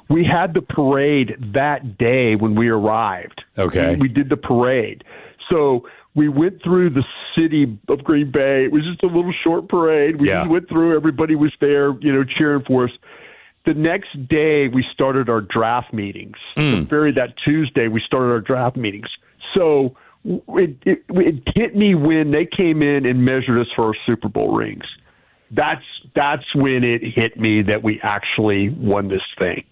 We had the parade that day when we arrived. Okay. We did the parade. So we went through the city of Green Bay. It was just a little short parade. We just went through. Everybody was there, cheering for us. The next day, we started our draft meetings. That Tuesday, we started our draft meetings. So it hit me when they came in and measured us for our Super Bowl rings. That's when it hit me that we actually won this thing.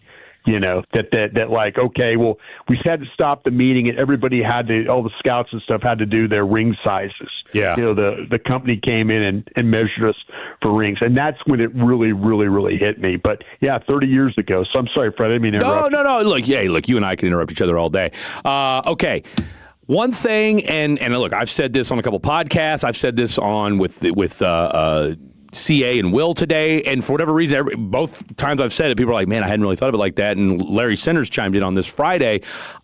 That like, okay, well, we had to stop the meeting, and everybody all the scouts and stuff had to do their ring sizes. Yeah. The company came in and measured us for rings, and that's when it really, really, really hit me. But yeah, 30 years ago. So I'm sorry, Fred, I didn't mean to interrupt. No. Look, you and I can interrupt each other all day. Okay. One thing, and look, I've said this on a couple podcasts. I've said this on with CA and Will today, and for whatever reason, both times I've said it, people are like, man, I hadn't really thought of it like that, and Larry Sanders chimed in on this Friday.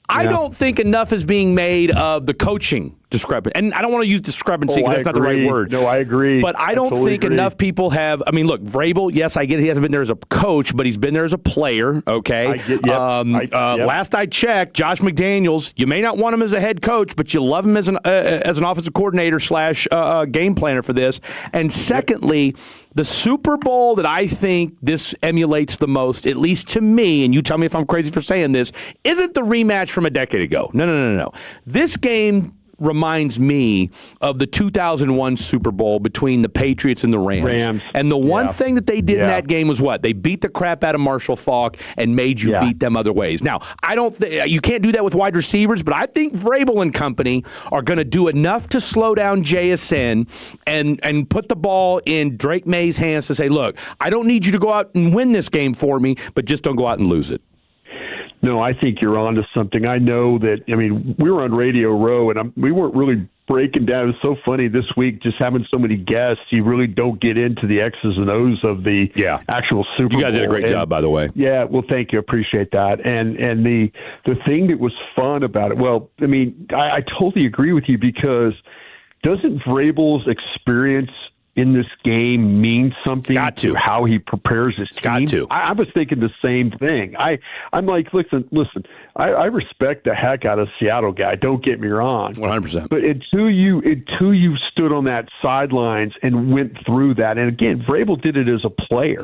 I don't think enough is being made of the coaching discrepancy, and I don't want to use discrepancy because that's not the right word. No, I agree. But I don't think enough people have. I mean, look, Vrabel, yes, I get it. He hasn't been there as a coach, but he's been there as a player. Okay. Last I checked, Josh McDaniels, you may not want him as a head coach, but you love him as an offensive coordinator / game planner for this. And secondly, the Super Bowl that I think this emulates the most, at least to me, and you tell me if I'm crazy for saying this, isn't the rematch from a decade ago. No. This game reminds me of the 2001 Super Bowl between the Patriots and the Rams. And the one thing that they did in that game was what? They beat the crap out of Marshall Faulk and made you beat them other ways. Now, I don't you can't do that with wide receivers, but I think Vrabel and company are going to do enough to slow down JSN and put the ball in Drake May's hands to say, look, I don't need you to go out and win this game for me, but just don't go out and lose it. No, I think you're onto something. I know that, we were on Radio Row, and we weren't really breaking down. It was so funny this week, just having so many guests. You really don't get into the X's and O's of the actual Super Bowl. You guys did a great job, by the way. Yeah, well, thank you. I appreciate that. And the thing that was fun about it, I totally agree with you, because doesn't Vrabel's experience in this game mean something to how he prepares his team? Got to. I was thinking the same thing. I'm like, listen, I respect the heck out of Seattle guy. Don't get me wrong. 100%. But until you stood on that sidelines and went through that, and again, Vrabel did it as a player,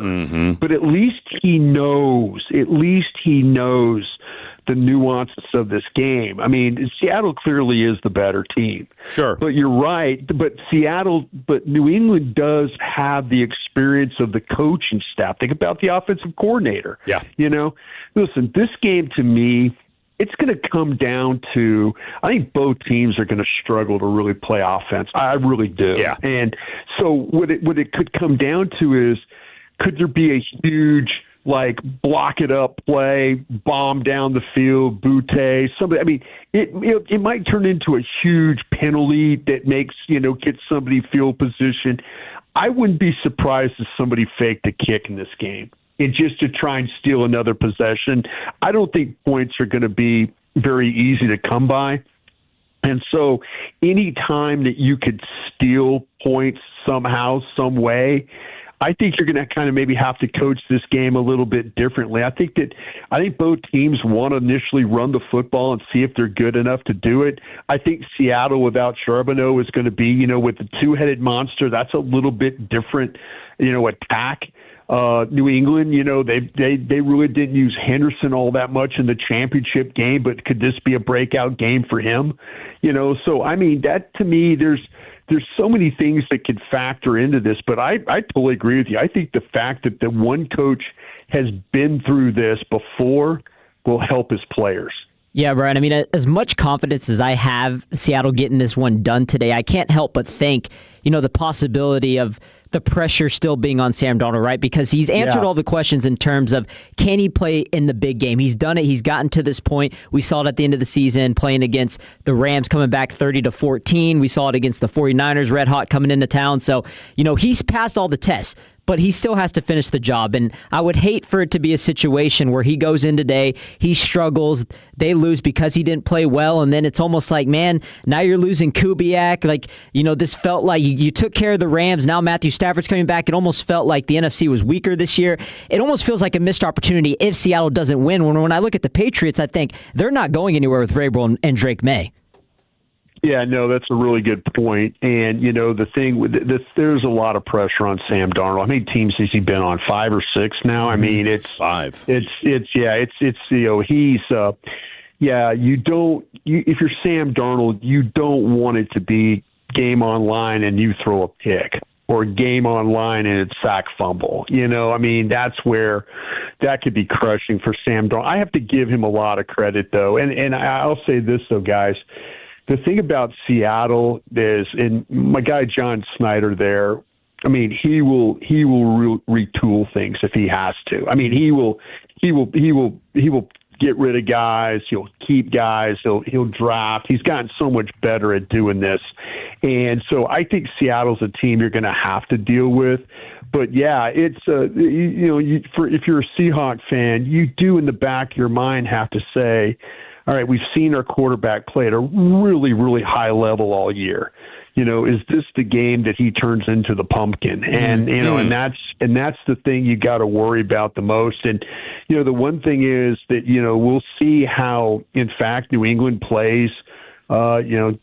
but at least he knows the nuances of this game. Seattle clearly is the better team. Sure. But you're right. But New England does have the experience of the coaching staff. Think about the offensive coordinator. Yeah. Listen, this game to me, it's going to come down to, I think both teams are going to struggle to really play offense. I really do. Yeah. And so what it could come down to is, could there be a huge, block it up play, bomb down the field, bootay, somebody? It might turn into a huge penalty that makes, gets somebody field position. I wouldn't be surprised if somebody faked a kick in this game, and just to try and steal another possession. I don't think points are going to be very easy to come by. And so any time that you could steal points somehow, some way, I think you're going to kind of maybe have to coach this game a little bit differently. I think both teams want to initially run the football and see if they're good enough to do it. I think Seattle without Charbonneau is going to be, with the two-headed monster, that's a little bit different, attack. New England, they really didn't use Henderson all that much in the championship game, but could this be a breakout game for him? So I mean, that to me, there's so many things that could factor into this, but I totally agree with you. I think the fact that the one coach has been through this before will help his players. Yeah, Brian. I mean, as much confidence as I have Seattle getting this one done today, I can't help but think, the possibility of the pressure still being on Sam Darnold, right? Because he's answered all the questions in terms of, can he play in the big game? He's done it. He's gotten to this point. We saw it at the end of the season playing against the Rams, coming back 30-14. We saw it against the 49ers, red hot, coming into town. So, he's passed all the tests, but he still has to finish the job. And I would hate for it to be a situation where he goes in today, he struggles, they lose because he didn't play well, and then it's almost like, man, now you're losing Kubiak. Like, this felt like you took care of the Rams. Now Matthew Stafford's coming back. It almost felt like the NFC was weaker this year. It almost feels like a missed opportunity if Seattle doesn't win. When I look at the Patriots, I think they're not going anywhere with Vrabel and Drake May. Yeah, no, that's a really good point. And, the thing with this, there's a lot of pressure on Sam Darnold. How many teams has he been on? 5 or 6 now? I mean, it's 5. He's, if you're Sam Darnold, you don't want it to be game online and you throw a pick, or game online and it's sack fumble. I mean, that's where that could be crushing for Sam Darnold. I have to give him a lot of credit, though. And I'll say this, though, guys. The thing about Seattle is, and my guy John Snyder there, I mean, he will retool things if he has to. I mean, he will get rid of guys. He'll keep guys. He'll draft. He's gotten so much better at doing this, and so I think Seattle's a team you're going to have to deal with. But yeah, it's if you're a Seahawk fan, you do in the back of your mind have to say, all right, we've seen our quarterback play at a really, really high level all year. Is this the game that he turns into the pumpkin? And and that's the thing you got to worry about the most. And the one thing is that we'll see how, in fact, New England plays.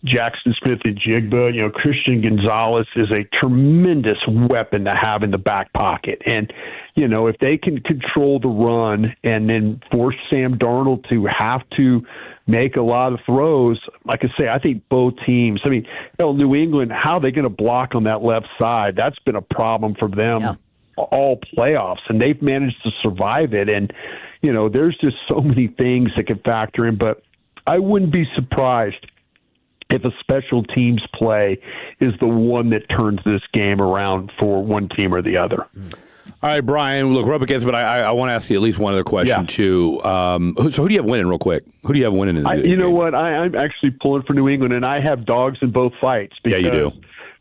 Jackson Smith and Jigba. Christian Gonzalez is a tremendous weapon to have in the back pocket. And, if they can control the run and then force Sam Darnold to have to make a lot of throws, like I say, I think both teams, New England, how are they going to block on that left side? That's been a problem for them all playoffs, and they've managed to survive it. And, there's just so many things that can factor in, but I wouldn't be surprised if a special teams play is the one that turns this game around for one team or the other. All right, Brian, look, we're up against it, but I want to ask you at least one other question, too. So who do you have winning real quick? Who do you have winning in the game? What? I'm actually pulling for New England, and I have dogs in both fights. Because, you do.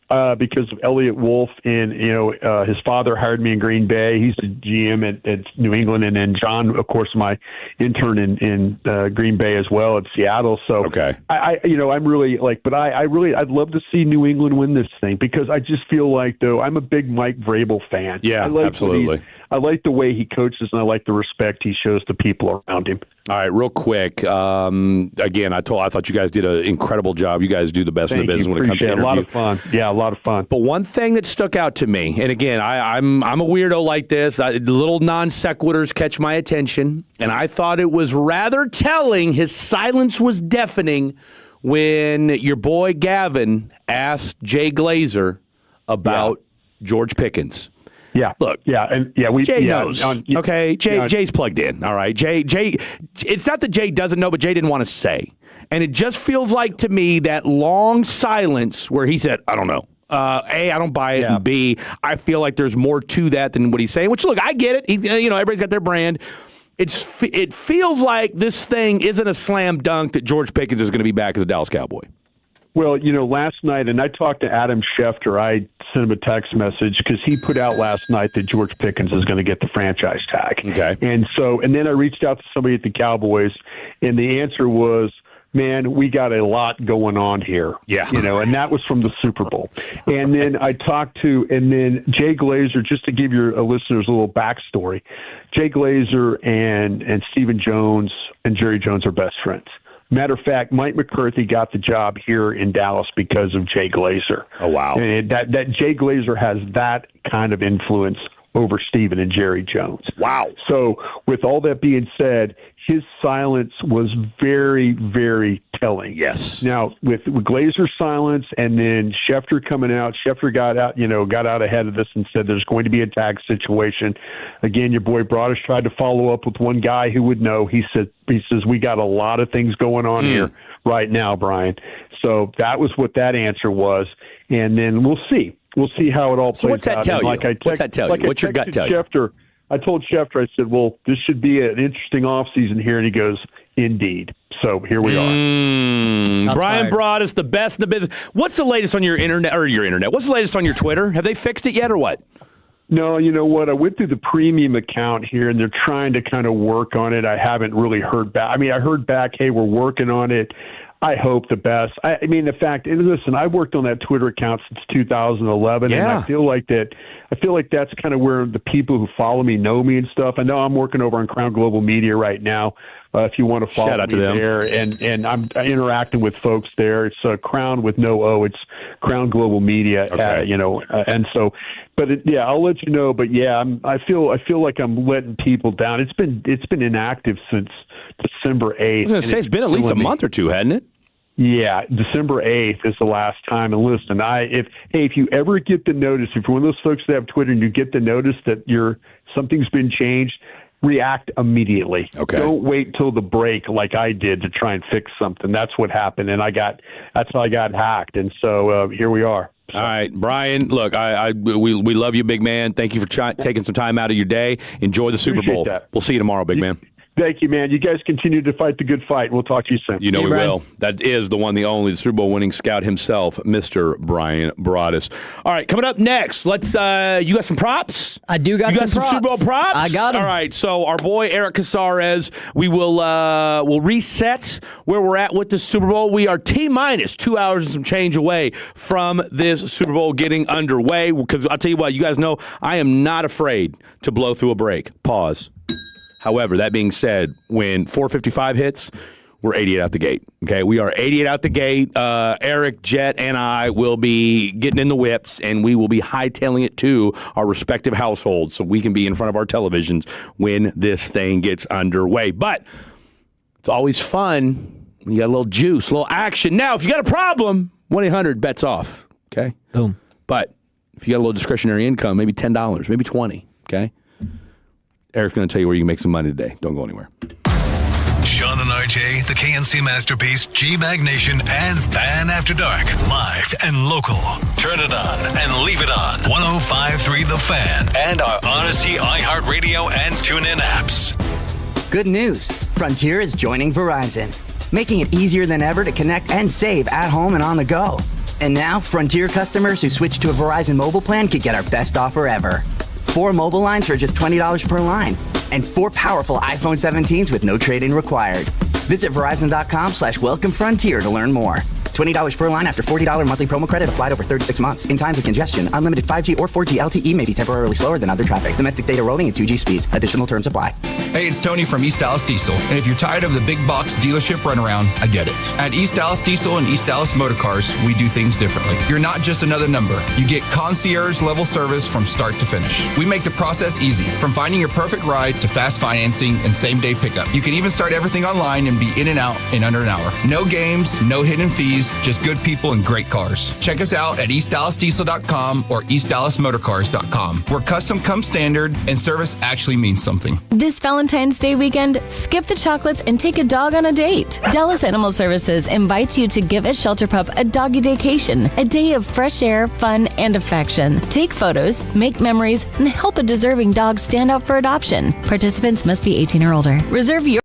Because of Elliott Wolf, and his father hired me in Green Bay. He's the GM at New England, and then John, of course, my intern in Green Bay as well at Seattle. So I'm really I'd love to see New England win this thing, because I just feel like, though, I'm a big Mike Vrabel fan. Yeah, absolutely. I like the way he coaches, and I like the respect he shows to people around him. All right, real quick. Again, I thought you guys did an incredible job. You guys do the best in the business when it comes to interview. A lot of fun. Yeah, a lot of fun. But one thing that stuck out to me, and again, I'm a weirdo like this. Little non sequiturs catch my attention, and I thought it was rather telling. His silence was deafening when your boy Gavin asked Jay Glazer about George Pickens. Yeah. Look. Yeah, and Jay knows. Okay. Jay's plugged in. All right. Jay. It's not that Jay doesn't know, but Jay didn't want to say, and it just feels like to me that long silence where he said, "I don't know." A, I don't buy it, and B, I feel like there's more to that than what he's saying. Which, look, I get it. Everybody's got their brand. It feels like this thing isn't a slam dunk that George Pickens is going to be back as a Dallas Cowboy. Well, last night, and I talked to Adam Schefter. I sent him a text message because he put out last night that George Pickens is going to get the franchise tag. Okay. And then I reached out to somebody at the Cowboys, and the answer was, man, we got a lot going on here. Yeah. And that was from the Super Bowl. And then I talked to, Jay Glazer, just to give your listeners a little backstory, Jay Glazer and Stephen Jones and Jerry Jones are best friends. Matter of fact, Mike McCarthy got the job here in Dallas because of Jay Glazer. Oh, wow. And that Jay Glazer has that kind of influence over Stephen and Jerry Jones. Wow. So with all that being said, his silence was very, very telling. Yes. Now, with Glazer's silence and then Schefter coming out, Schefter got out ahead of this and said there's going to be a tag situation. Again, your boy Broadus tried to follow up with one guy who would know. He says, we got a lot of things going on here right now, Brian. So that was what that answer was. And then we'll see. We'll see how it all plays out. So what's that tell you? What's that tell you? What's your gut tell you? I told Schefter, I said, well, this should be an interesting offseason here. And he goes, indeed. So here we are. Brian Broadus, the best in the business. What's the latest on your internet? What's the latest on your Twitter? Have they fixed it yet or what? No, you know what? I went through the premium account here, and they're trying to kind of work on it. I haven't really heard back. I mean, I heard back, hey, we're working on it. I hope the best. I mean, the fact, and listen, I've worked on that Twitter account since 2011, and I feel like that's kind of where the people who follow me know me and stuff. I know I'm working over on Crown Global Media right now. If you want to follow Shout out me to them. there, and I'm interacting with folks there. It's Crown with no O. It's Crown Global Media. Okay. And so, but I'll let you know. But yeah, I feel like I'm letting people down. It's been inactive since December 8th. I was going to say, it's been at least a month or two, hadn't it? Yeah, December 8th is the last time. And listen, if you ever get the notice, if you're one of those folks that have Twitter and you get the notice that something's been changed, react immediately. Okay. Don't wait till the break like I did to try and fix something. That's what happened, and that's how I got hacked. And so here we are. All right, Brian, look, we love you, big man. Thank you for taking some time out of your day. Enjoy the Super Bowl. That. We'll see you tomorrow, big man. Thank you, man. You guys continue to fight the good fight. We'll talk to you soon. You know we will. That is the one, the only, the Super Bowl winning scout himself, Mr. Brian Broadus. All right, coming up next, let's. You got some props? I do got you got some props. Super Bowl props? I got them. All right, so our boy Eric Casares, we will reset where we're at with the Super Bowl. We are T-minus 2 hours and some change away from this Super Bowl getting underway. Because I'll tell you what, you guys know I am not afraid to blow through a break. Pause. However, that being said, when 4:55 hits, we're 88 out the gate. Okay, we are 88 out the gate. Eric, Jet, and I will be getting in the whips, and we will be hightailing it to our respective households so we can be in front of our televisions when this thing gets underway. But it's always fun when you got a little juice, a little action. Now, if you got a problem, 1-800-BETS OFF. Okay, boom. But if you got a little discretionary income, maybe $10, maybe $20. Okay. Eric's going to tell you where you can make some money today. Don't go anywhere. Sean and RJ, the KNC Masterpiece, G-Bag Nation, and Fan After Dark. Live and local. Turn it on and leave it on. 105.3 The Fan. And our Odyssey, iHeartRadio, and TuneIn apps. Good news. Frontier is joining Verizon, making it easier than ever to connect and save at home and on the go. And now, Frontier customers who switch to a Verizon mobile plan could get our best offer ever. 4 mobile lines for just $20 per line, and 4 powerful iPhone 17s with no trade-in required. Visit Verizon.com/Welcome Frontier to learn more. $20 per line after $40 monthly promo credit applied over 36 months. In times of congestion, unlimited 5G or 4G LTE may be temporarily slower than other traffic. Domestic data roaming and 2G speeds. Additional terms apply. Hey, it's Tony from East Dallas Diesel. And if you're tired of the big box dealership runaround, I get it. At East Dallas Diesel and East Dallas Motor Cars, we do things differently. You're not just another number. You get concierge level service from start to finish. We make the process easy, from finding your perfect ride to fast financing and same-day pickup. You can even start everything online and be in and out in under an hour. No games, no hidden fees, just good people and great cars. Check us out at EastDallasDiesel.com or EastDallasMotorcars.com, where custom comes standard and service actually means something. This Valentine's Day weekend, skip the chocolates and take a dog on a date. Dallas Animal Services invites you to give a shelter pup a doggy daycation, a day of fresh air, fun, and affection. Take photos, make memories, and help a deserving dog stand out for adoption. Participants must be 18 or older. Reserve your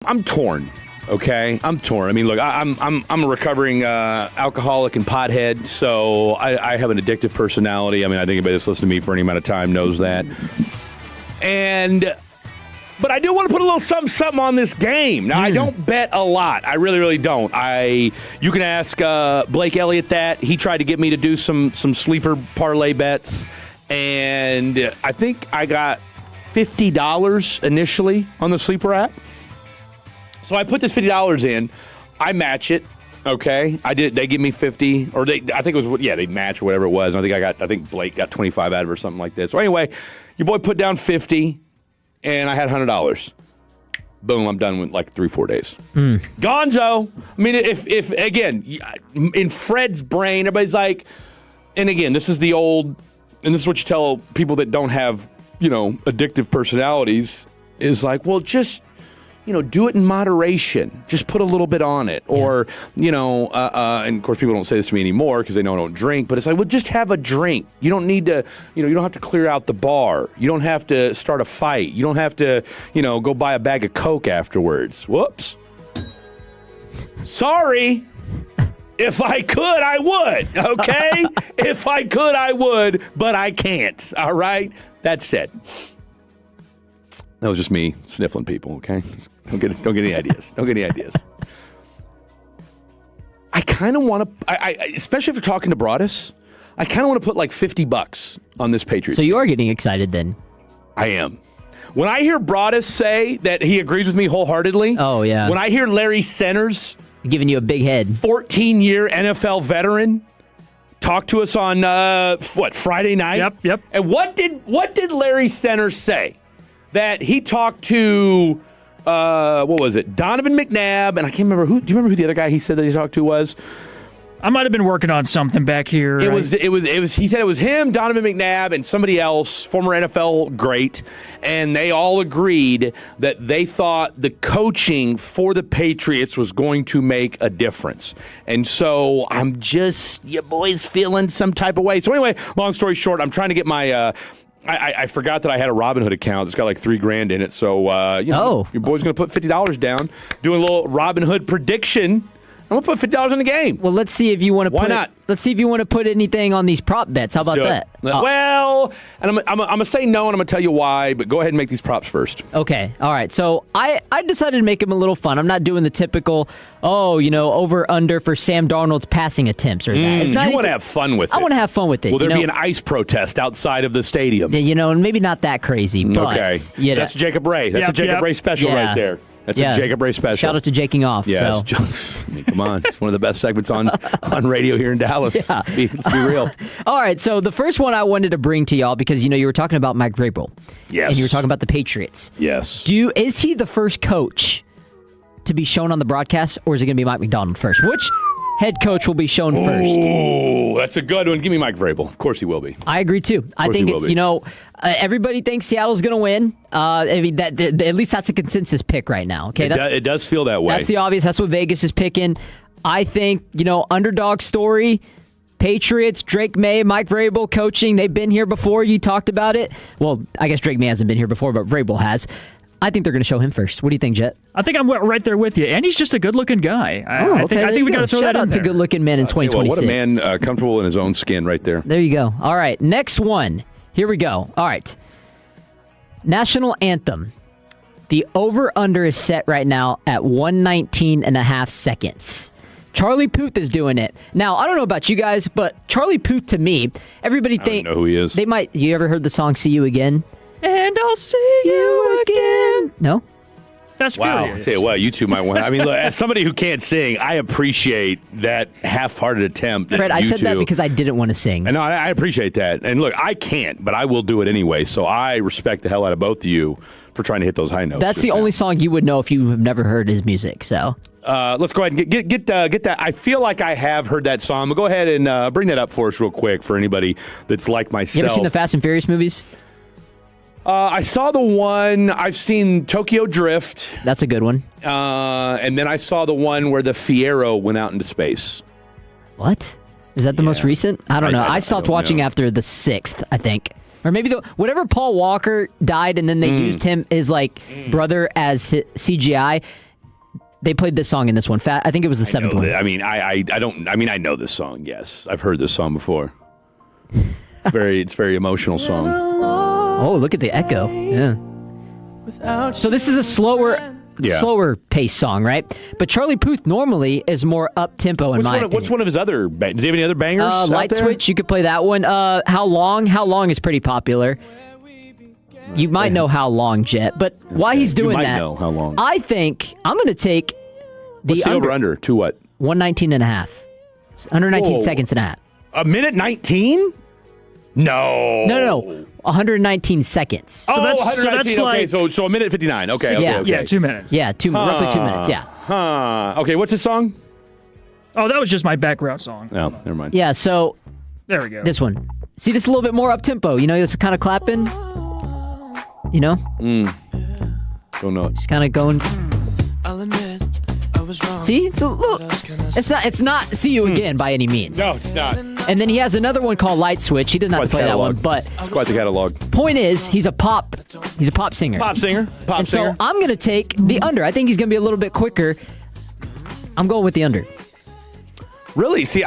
I'm torn. Okay, I'm torn. I mean, look, I'm a recovering alcoholic and pothead, so I have an addictive personality. I mean, I think anybody that's listened to me for any amount of time knows that. But I do want to put a little something on this game. Now, I don't bet a lot. I really, really don't. You can ask Blake Elliott that. He tried to get me to do some sleeper parlay bets, and I think I got $50 initially on the sleeper app. So I put this $50 in. I match it. Okay, I did. They give me 50, or I think it was they match or whatever it was. And I think Blake got 25 out of it or something like this. So anyway, your boy put down 50, and I had $100. Boom, I'm done with like 3-4 days. Gonzo. I mean, if again, in Fred's brain, everybody's like, and again, this is the old, and this is what you tell people that don't have addictive personalities is like, well, just. Do it in moderation. Just put a little bit on it. Or, and of course people don't say this to me anymore because they know I don't drink, but it's like, well, just have a drink. You don't need to, you don't have to clear out the bar. You don't have to start a fight. You don't have to, go buy a bag of Coke afterwards. Whoops. Sorry. If I could, I would, okay? If I could, I would, but I can't, all right? That said. That was just me sniffling people, okay? Don't get any ideas. Don't get any ideas. I kind of want to, especially if you're talking to Broadus, I kind of want to put like $50 on this Patriots. So you are getting excited then? I am. When I hear Broadus say that he agrees with me wholeheartedly. Oh, yeah. When I hear Larry Centers. Giving you a big head. 14-year NFL veteran. Talk to us on, Friday night? Yep. And what did Larry Centers say? That he talked to, what was it? Donovan McNabb, and I can't remember who. Do you remember who the other guy he said that he talked to was? I might have been working on something back here. It was. He said it was him, Donovan McNabb, and somebody else, former NFL great, and they all agreed that they thought the coaching for the Patriots was going to make a difference. And so I'm just, your boy's feeling some type of way. So anyway, long story short, I'm trying to get my. I forgot that I had a Robinhood account that's got like $3,000 in it. So, your boy's going to put $50 down, doing a little Robinhood prediction. I'm going to put $50 in the game. Well, let's see if you want to Why not? Let's see if you want to put anything on these prop bets. How about that? Well, and I'm going to say no, and I'm going to tell you why, but go ahead and make these props first. Okay. All right. So I decided to make them a little fun. I'm not doing the typical, over under for Sam Darnold's passing attempts or that. It's not you want to have fun with it. I want to have fun with it. Will there be an ice protest outside of the stadium? And maybe not that crazy, but. Okay. That's Jacob Ray. That's a Jacob Ray special right there. That's a Jacob Ray special. Shout out to Jaking Off. Yes. So. I mean, come on. It's one of the best segments on radio here in Dallas. Yeah. Let's be real. All right. So the first one I wanted to bring to y'all because, you were talking about Mike Vrabel. Yes. And you were talking about the Patriots. Yes. Is he the first coach to be shown on the broadcast, or is it going to be Mike McDonald first? Which head coach will be shown first? Oh, that's a good one. Give me Mike Vrabel. Of course he will be. I agree, too. I think it's, everybody thinks Seattle's going to win. I mean, at least that's a consensus pick right now. Okay, it does feel that way. That's the obvious. That's what Vegas is picking. I think, underdog story, Patriots, Drake May, Mike Vrabel coaching. They've been here before. You talked about it. Well, I guess Drake May hasn't been here before, but Vrabel has. I think they're going to show him first. What do you think, Jet? I think I'm right there with you. And he's just a good-looking guy. I think we got to throw Shout that in out to there. good-looking men in 2026. What a man comfortable in his own skin right there. There you go. All right, next one. Here we go. All right. National Anthem. The over-under is set right now at 119.5 seconds. Charlie Puth is doing it. Now, I don't know about you guys, but Charlie Puth, to me, everybody think... I don't know who he is. They might... You ever heard the song See You Again? And I'll see you again. No? That's Furious. I'll tell you what, you two might want. I mean, look, as somebody who can't sing, I appreciate that half-hearted attempt. Fred, I said that because I didn't want to sing. And no, I appreciate that. And look, I can't, but I will do it anyway. So I respect the hell out of both of you for trying to hit those high notes. That's the only song you would know if you have never heard his music. So let's go ahead and get that. I feel like I have heard that song. But go ahead and bring that up for us real quick for anybody that's like myself. You ever seen the Fast and Furious movies? I saw the one. I've seen Tokyo Drift. That's a good one. And then I saw the one where the Fiero went out into space. What? Is that the most recent? I don't know. I stopped watching after the 6th, I think. Or maybe whatever Paul Walker died and then they used him as like brother as CGI. They played this song in this one. I think it was the seventh one. I know this song. Yes, I've heard this song before. It's very emotional song. Oh, look at the echo. Yeah. So this is a slower pace song, right? But Charlie Puth normally is more up tempo in my opinion. What's one of his other? Does he have any other bangers? Light Switch. You could play that one. How Long? How Long is pretty popular. You might know How Long, Jet, but why he's doing that? You might know How Long. I think I'm going to take What's the over-under to what? 119 and a half. 119 seconds and a half. A minute 19? No. 119 seconds. So that's okay. So a minute 59. Okay. Yeah, 2 minutes. Yeah, roughly 2 minutes. Yeah. Okay. What's his song? Oh, that was just my background song. Oh, never mind. Yeah. So there we go. This one. See, this is a little bit more up tempo. You know, it's kind of clapping. You know. Don't know it. Just kind of going. See, it's a little. It's not See You Again by any means. No, it's not. And then he has another one called Light Switch. He doesn't have to play that one, but it's quite the catalog. Point is, he's a pop singer. So I'm gonna take the under. I think he's gonna be a little bit quicker. I'm going with the under. Really? See,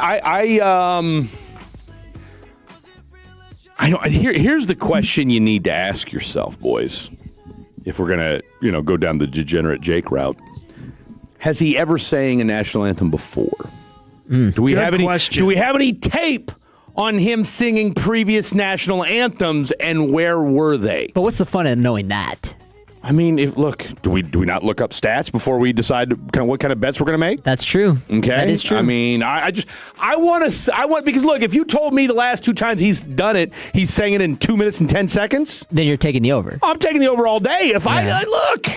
here's the question you need to ask yourself, boys. If we're gonna, go down the degenerate Jake route, has he ever sang a national anthem before? Do we have any tape on him singing previous national anthems, and where were they? But what's the fun in knowing that? I mean, do we not look up stats before we decide what kind of bets we're going to make? That's true. Okay, that is true. I mean, I want because look, if you told me the last 2 times he's done it, he's sang it in 2 minutes and 10 seconds, then you're taking the over. I'm taking the over all day. If I look.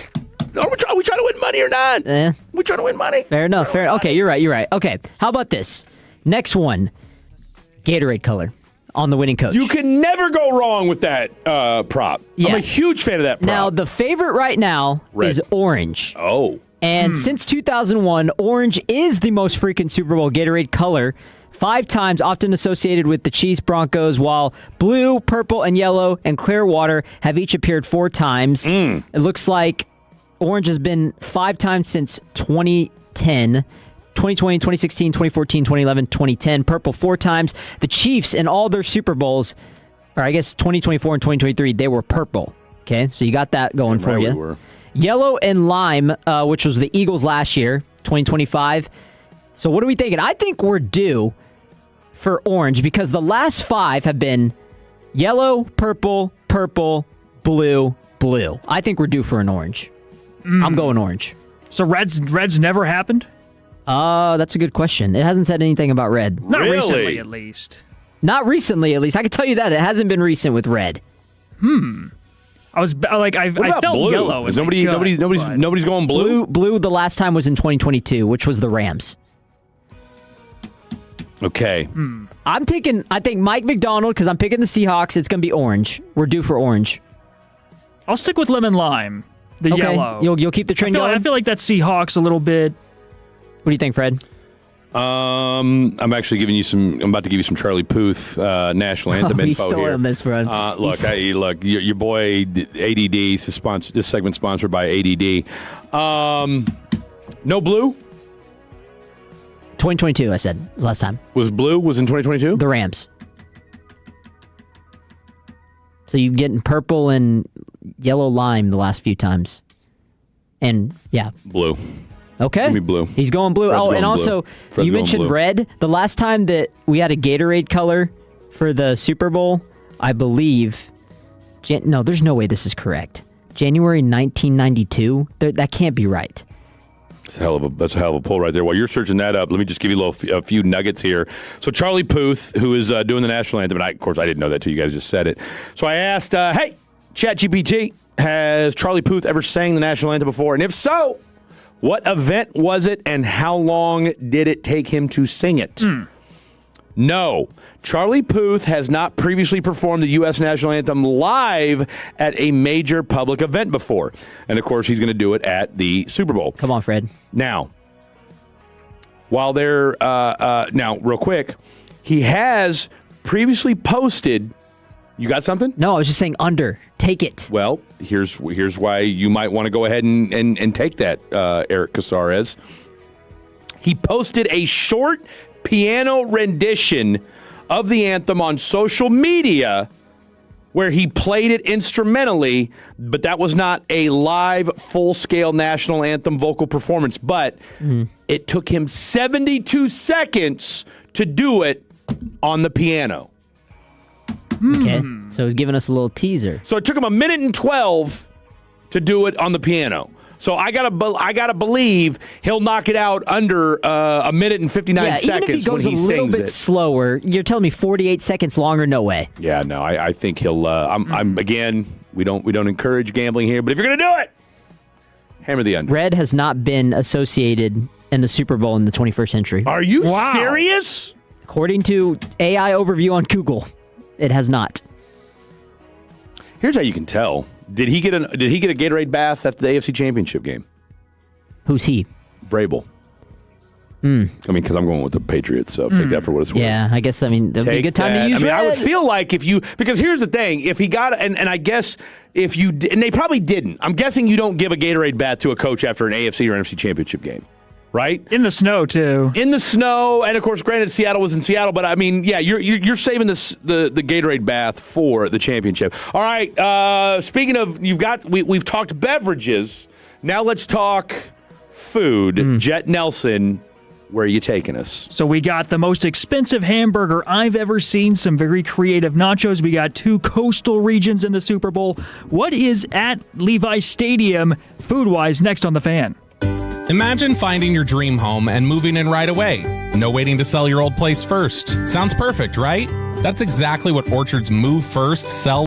Are we trying to win money or not? We trying to win money? Fair enough. Okay, you're right. Okay, how about this? Next one, Gatorade color on the winning coach. You can never go wrong with that prop. Yeah. I'm a huge fan of that prop. Now, the favorite right now is orange. Oh. And since 2001, orange is the most frequent Super Bowl Gatorade color. 5 times, often associated with the Chiefs, Broncos, while blue, purple, and yellow and clear water have each appeared 4 times. It looks like orange has been 5 times since 2010, 2020, 2016, 2014, 2011, 2010. Purple 4 times. The Chiefs in all their Super Bowls, or I guess 2024 and 2023, they were purple. Okay, so you got that going for you. We were. Yellow and lime, which was the Eagles last year, 2025. So what are we thinking? I think we're due for orange because the last 5 have been yellow, purple, purple, blue, blue. I think we're due for an orange. I'm going orange. So red's never happened? That's a good question. It hasn't said anything about red. Not recently, at least. Not recently, at least. I can tell you that. It hasn't been recent with red. I was like, I felt blue? yellow. Is nobody's going blue? Blue, the last time was in 2022, which was the Rams. Okay. I think Mike McDonald, because I'm picking the Seahawks, it's going to be orange. We're due for orange. I'll stick with lemon lime. The yellow. You'll keep the trend going? I feel like that Seahawks a little bit. What do you think, Fred? I'm actually giving you some. I'm about to give you some Charlie Puth national anthem info he's still here. on this, Fred. Look, your boy ADD. This segment sponsored by ADD. No blue. 2022, I said last time. Was blue? Was in 2022? The Rams. So you're getting purple and yellow lime the last few times. And, yeah. Blue. Okay. Give me blue. He's going blue. Fred's going and also, Fred's you mentioned blue. red. The last time that we had a Gatorade color for the Super Bowl, I believe... no, there's no way this is correct. January 1992? That can't be right. That's a hell of a pull right there. While you're searching that up, let me just give you a few nuggets here. So Charlie Puth, who is doing the national anthem, and of course I didn't know that till you guys just said it. So I asked, hey, ChatGPT, has Charlie Puth ever sang the national anthem before? And if so, what event was it and how long did it take him to sing it? No. Charlie Puth has not previously performed the U.S. national anthem live at a major public event before. And, of course, he's going to do it at the Super Bowl. Come on, Fred. Now, while they're now, real quick, he has previously posted. You got something? No, I was just saying under. Take it. Well, here's why you might want to go ahead and take that, Eric Casares. He posted a short piano rendition of the anthem on social media where he played it instrumentally, but that was not a live, full-scale national anthem vocal performance. But it took him 72 seconds to do it on the piano. Okay, so he's giving us a little teaser. So it took him 1 minute and 12 to do it on the piano. So I gotta believe he'll knock it out under 1 minute and 59 seconds even if he goes when he a little sings bit it. slower, you're telling me 48 seconds longer? No way. Yeah, no, I think he'll. I'm again. We don't encourage gambling here, but if you're gonna do it, hammer the under. Red has not been associated in the Super Bowl in the 21st century. Are you serious? According to AI overview on Google, it has not. Here's how you can tell. Did he get a Gatorade bath after the AFC Championship game? Who's he? Vrabel. I mean, because I'm going with the Patriots, so take that for what it's worth. Yeah, I guess, that'd be a good time to use Red. I would feel like because here's the thing, if he got, and I guess if you, and they probably didn't. I'm guessing you don't give a Gatorade bath to a coach after an AFC or NFC Championship game. Right? In the snow, too. In the snow, and of course, granted, Seattle was in Seattle, but I mean, yeah, you're saving the Gatorade bath for the championship. All right. Speaking of, we've talked beverages. Now let's talk food. Jet Nelson, where are you taking us? So we got the most expensive hamburger I've ever seen, some very creative nachos. We got 2 coastal regions in the Super Bowl. What is at Levi Stadium food-wise next on The Fan? Imagine finding your dream home and moving in right away. No waiting to sell your old place first. Sounds perfect, right? That's exactly what Orchard's Move First, Sell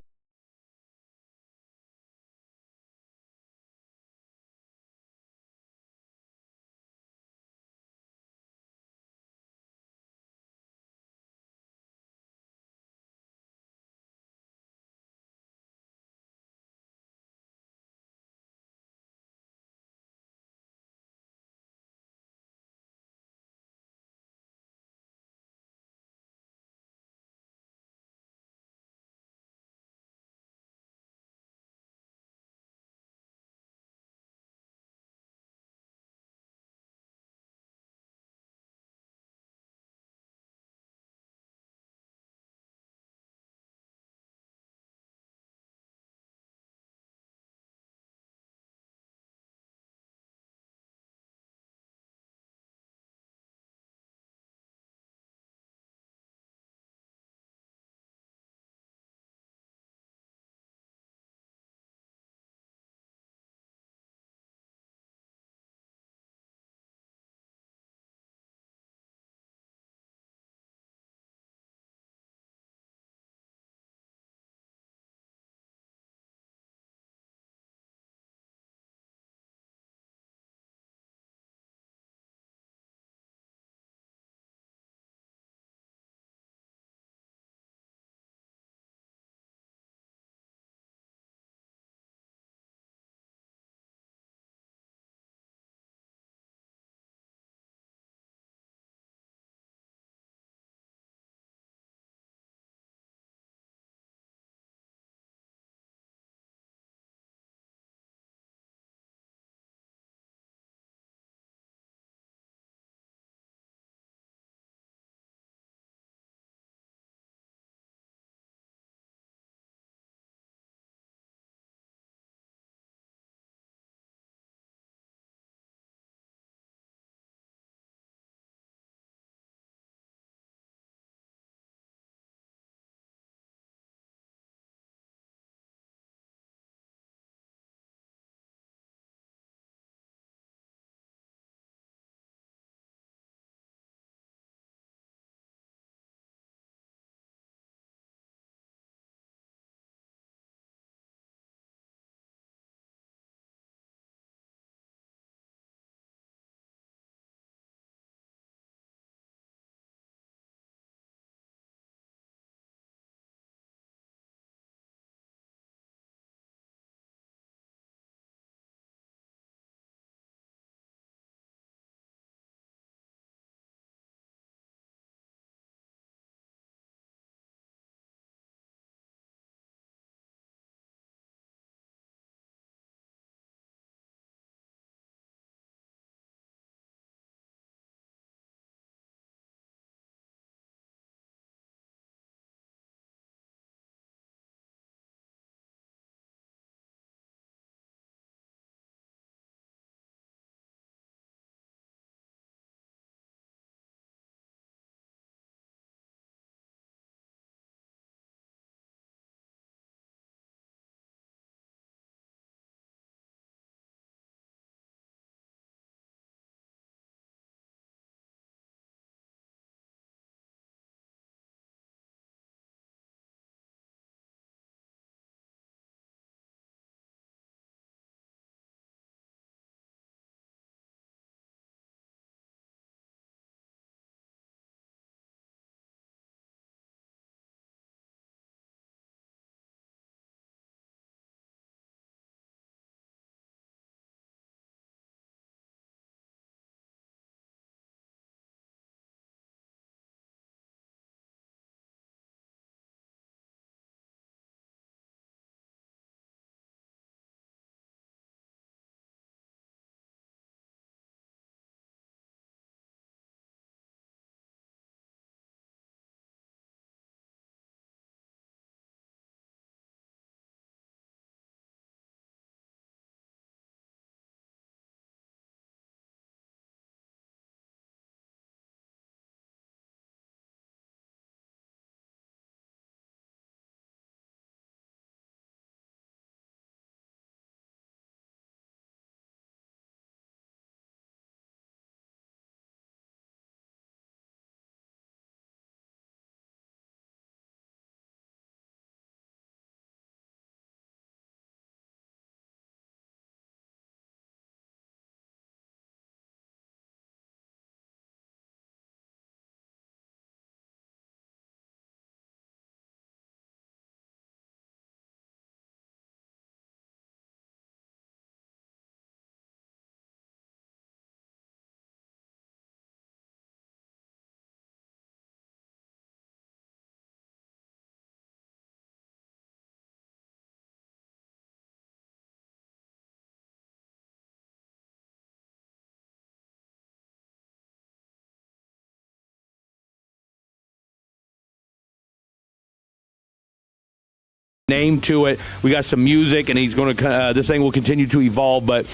name to it. We got some music, and he's going to. This thing will continue to evolve. But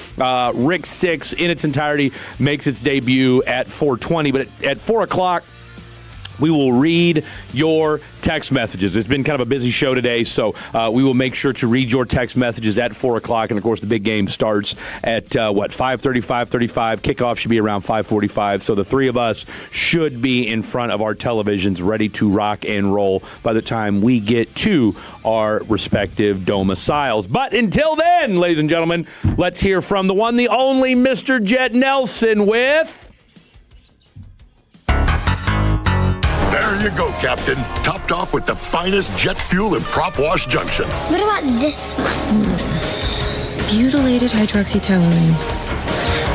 Rick 6 in its entirety makes its debut at 4:20. But at 4 o'clock, we will read your text messages. It's been kind of a busy show today, so we will make sure to read your text messages at 4 o'clock. And, of course, the big game starts at, 5:30, 5:35. Kickoff should be around 5:45. So the three of us should be in front of our televisions ready to rock and roll by the time we get to our respective domiciles. But until then, ladies and gentlemen, let's hear from the one, the only Mr. Jet Nelson with... There you go, Captain. Topped off with the finest jet fuel in Prop Wash Junction. What about this one? Butylated hydroxytoluene.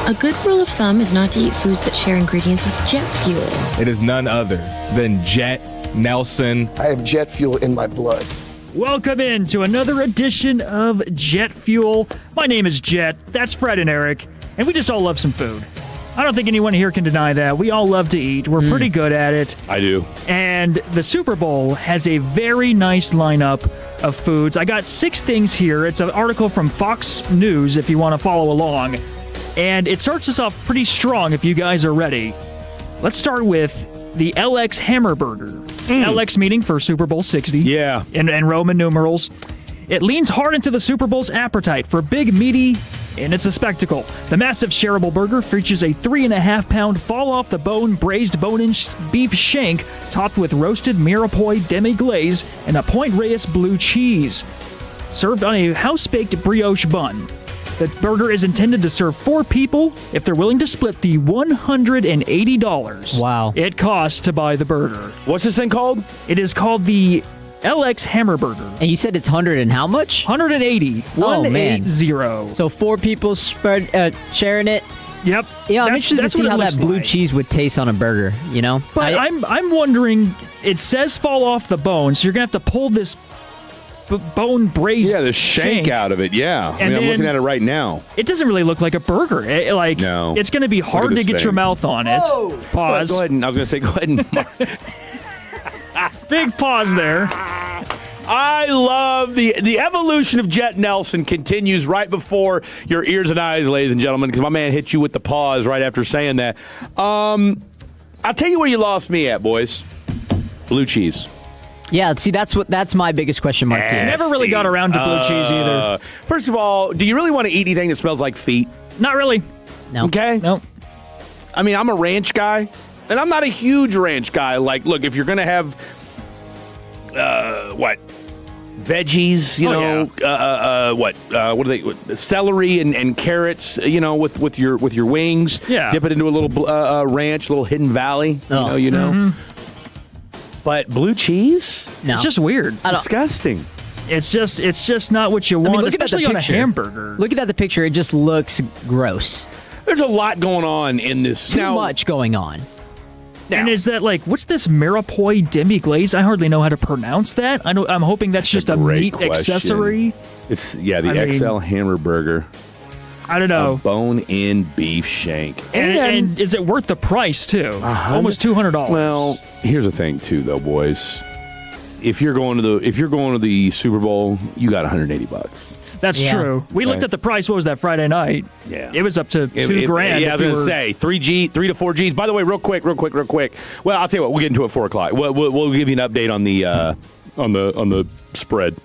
A good rule of thumb is not to eat foods that share ingredients with jet fuel. It is none other than Jet Nelson. I have jet fuel in my blood. Welcome in to another edition of Jet Fuel. My name is Jet. That's Fred and Eric. And we just all love some food. I don't think anyone here can deny that. We all love to eat. We're pretty good at it. I do. And the Super Bowl has a very nice lineup of foods. I got 6 things here. It's an article from Fox News if you want to follow along. And it starts us off pretty strong if you guys are ready. Let's start with the LX Hammerburger. LX meaning for Super Bowl 60. Yeah. In Roman numerals. It leans hard into the Super Bowl's appetite for big, meaty, and it's a spectacle. The massive shareable burger features a 3.5-pound fall-off-the-bone braised bone-in beef shank topped with roasted mirepoix demi-glaze and a Point Reyes blue cheese, served on a house-baked brioche bun. The burger is intended to serve 4 people if they're willing to split the $180. Wow. It costs to buy the burger. What's this thing called? It is called the LX Hammerburger. And you said it's 100 and how much? 180. Oh, man. 180. So 4 people sharing it. Yep. Yeah, I'm interested to see how that blue cheese would taste on a burger, you know? But I'm wondering, it says fall off the bone, so you're going to have to pull this bone braised the shank out of it, yeah. And I'm looking at it right now. It doesn't really look like a burger. No. It's going to be hard to get your mouth on it. Whoa. Pause. Go ahead and, I was going to say, go ahead and... Big pause there. I love the evolution of Jet Nelson continues right before your ears and eyes, ladies and gentlemen, because my man hit you with the pause right after saying that. I'll tell you where you lost me at, boys. Blue cheese. Yeah, see, that's my biggest question mark, too. Never really got around to blue cheese either. First of all, do you really want to eat anything that smells like feet? Not really. No. Okay? No. I mean, I'm a ranch guy, and I'm not a huge ranch guy. Like, look, if you're going to have, veggies, what are they? Celery and carrots, with your wings. Yeah. Dip it into a little ranch, a little Hidden Valley. Oh. You know. Mm-hmm. But blue cheese? No. It's just weird. It's disgusting. It's just not what you want, especially on a hamburger. Looking at the picture, it just looks gross. There's a lot going on in this. Too much going on. And is that what's this mirepoix demi-glaze? I hardly know how to pronounce that. I'm hoping that's just a meat accessory. It's the XL Hammerburger. I don't know. A bone-in beef shank. And is it worth the price too? Almost $200. Well, here's the thing too, though, boys. If you're going to the Super Bowl, you got $180. That's true. We looked at the price. What was that Friday night? Yeah, it was up to $2,000. Yeah, I was going to say 3 to 4 Gs. By the way, real quick. Well, I'll tell you what. We'll get into it at 4 o'clock. We'll give you an update on the spread.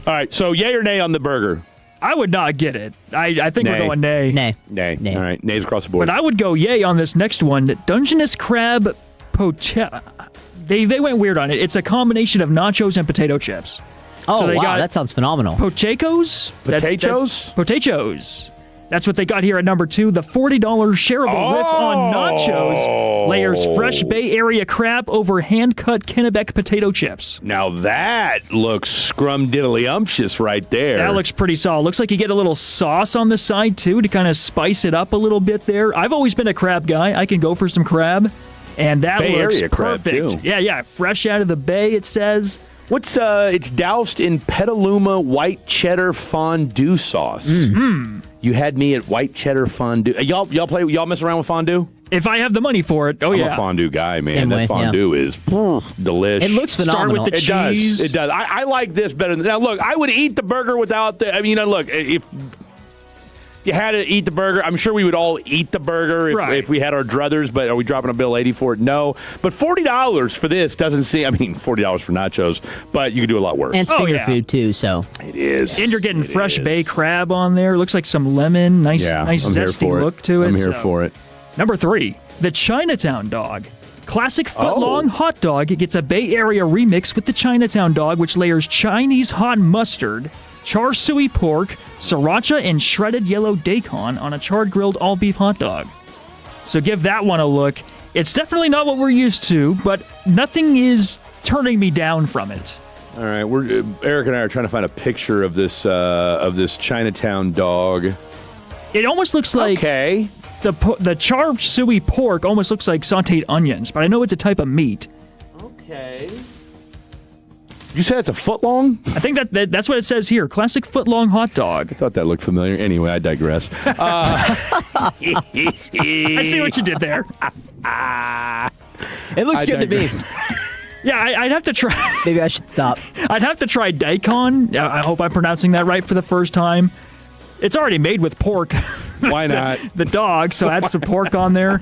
All right. So, yay or nay on the burger? I would not get it. I think we're going nay. Nay. All right. Nays across the board. But I would go yay on this next one. Dungeness crab potato. They went weird on it. It's a combination of nachos and potato chips. Oh, so wow, that sounds phenomenal. Potatoes? Potatoes? Potatoes. That's what they got here at number 2. The $40 shareable riff on nachos layers fresh Bay Area crab over hand-cut Kennebec potato chips. Now that looks scrum-diddly-umptious right there. That looks pretty solid. Looks like you get a little sauce on the side, too, to kind of spice it up a little bit there. I've always been a crab guy. I can go for some crab. And that Bay looks Area perfect. Crab too. Yeah. Fresh out of the bay, it says. It's doused in Petaluma white cheddar fondue sauce. Mm-hmm. You had me at white cheddar fondue. Y'all mess around with fondue? If I have the money for it, I'm a fondue guy, man. Same that way, fondue is delish. It looks phenomenal. Start with the cheese. It does. I like this better. Now, look, I would eat the burger without the. I mean, look, if you had to eat the burger, I'm sure we would all eat the burger if we had our druthers, but are we dropping a bill $80 for it? No. But $40 for this doesn't seem, I mean, $40 for nachos, but you can do a lot worse. And it's finger food, too, so. It is. And you're getting fresh bay crab on there. Looks like some lemon. Nice zesty look to it. I'm here for it. Number 3, the Chinatown dog. Classic foot-long hot dog gets a Bay Area remix with the Chinatown dog, which layers Chinese hot mustard, char siu pork, sriracha, and shredded yellow daikon on a charred grilled all-beef hot dog. So give that one a look. It's definitely not what we're used to, but nothing is turning me down from it. All right, Eric and I are trying to find a picture of this Chinatown dog. It almost looks like the char siu pork almost looks like sautéed onions, but I know it's a type of meat. Okay. You said it's a foot long? I think that's what it says here. Classic foot long hot dog. I thought that looked familiar. Anyway, I digress. I see what you did there. It looks good to me. Yeah, I'd have to try. Maybe I should stop. I'd have to try daikon. I hope I'm pronouncing that right for the first time. It's already made with pork. Why not? the dog, so add some pork on there.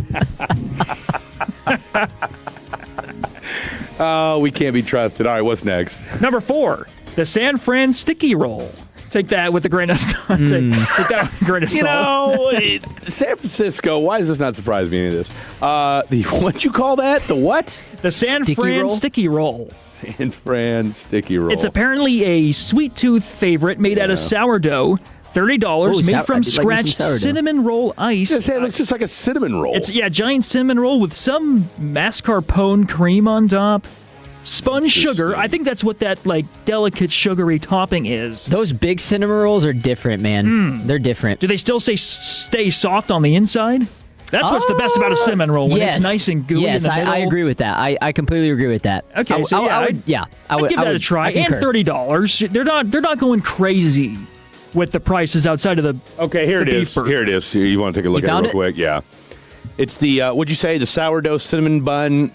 Oh, we can't be trusted. All right, what's next? Number 4, the San Fran Sticky Roll. Take that with a grain of salt. Take that with a grain of salt. San Francisco, why does this not surprise me, any of this? What'd you call that? The what? The San Fran Sticky Roll. San Fran Sticky Roll. It's apparently a sweet tooth favorite made out of sourdough. $30, made from scratch cinnamon roll ice. It looks just like a cinnamon roll. It's giant cinnamon roll with some mascarpone cream on top. Spun sugar. I think that's what that delicate sugary topping is. Those big cinnamon rolls are different, man. They're different. Do they still stay soft on the inside? That's what's the best about a cinnamon roll, when it's nice and gooey in the middle. I agree with that. I completely agree with that. Okay, I would give that a try. And $30. They're not going crazy with the prices outside of the here it is. Here it is. You want to take a look at it real quick? Yeah. It's the, what'd you say? The sourdough cinnamon bun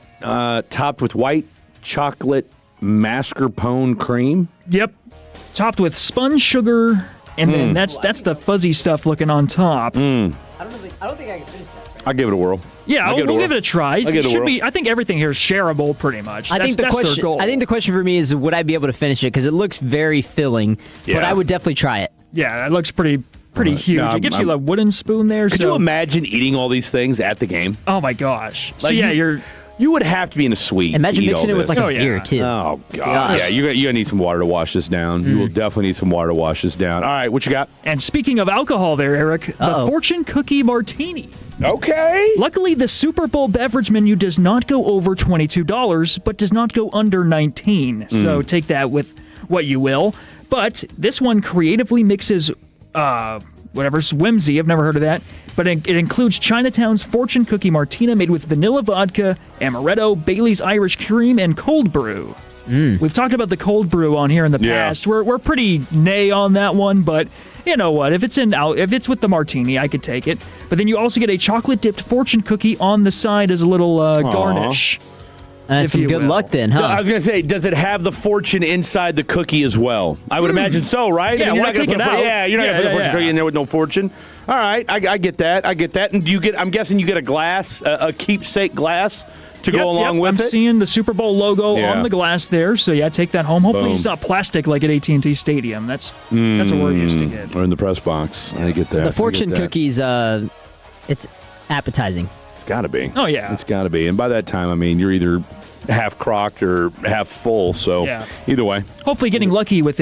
topped with white chocolate mascarpone cream? Yep. Topped with spun sugar, and then that's the fuzzy stuff looking on top. I don't think I can finish that. I'll give it a whirl. Yeah, we'll give it a try. I think everything here is shareable, pretty much. That's their goal. I think the question for me is, would I be able to finish it? Because it looks very filling, but I would definitely try it. Yeah, it looks pretty huge. It gives you a wooden spoon there. Could you imagine eating all these things at the game? Oh my gosh! You would have to be in a suite. Imagine mixing it with a beer too. Oh god! Yeah, you're gonna need some water to wash this down. You will definitely need some water to wash this down. All right, what you got? And speaking of alcohol, there, Eric, the Fortune Cookie Martini. Okay. Luckily, the Super Bowl beverage menu does not go over $22, but does not go under $19. So take that with what you will. But this one creatively mixes whatever's whimsy. I've never heard of that. But it includes Chinatown's Fortune Cookie Martina made with vanilla vodka, amaretto, Bailey's Irish Cream, and cold brew. We've talked about the cold brew on here in the past. We're pretty nay on that one, but you know what? If it's with the martini, I could take it. But then you also get a chocolate-dipped fortune cookie on the side as a little garnish. Some good luck then, huh? I was going to say, does it have the fortune inside the cookie as well? I would imagine so, right? Yeah, you're not going to put a fortune cookie in there with no fortune. All right, I get that. And I'm guessing you get a glass, a keepsake glass to go along with it. I'm seeing the Super Bowl logo on the glass there, so take that home. Hopefully it's not plastic like at AT&T Stadium. That's what we're used to get. Or in the press box. I get that. The fortune cookies, it's appetizing. Got to be. Oh, yeah. It's got to be. And by that time, I mean, you're either half crocked or half full. So either way. Hopefully getting lucky with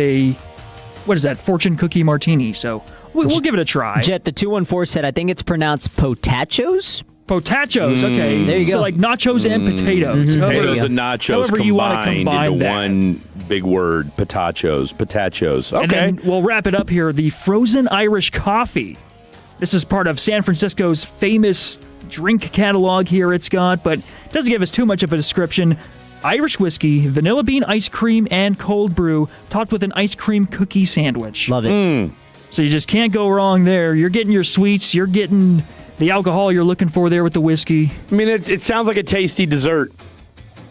Fortune Cookie Martini. So we'll give it a try. Jet, the 214 said, I think it's pronounced potachos? Potachos, okay. There you go. So like nachos and potatoes. Potatoes and nachos combined into one big word. Potachos. Okay. And then we'll wrap it up here. The frozen Irish coffee. This is part of San Francisco's famous drink catalog here it's got, but doesn't give us too much of a description. Irish whiskey, vanilla bean ice cream, and cold brew, topped with an ice cream cookie sandwich. Love it. So you just can't go wrong there. You're getting your sweets, you're getting the alcohol you're looking for there with the whiskey. I mean, it sounds like a tasty dessert.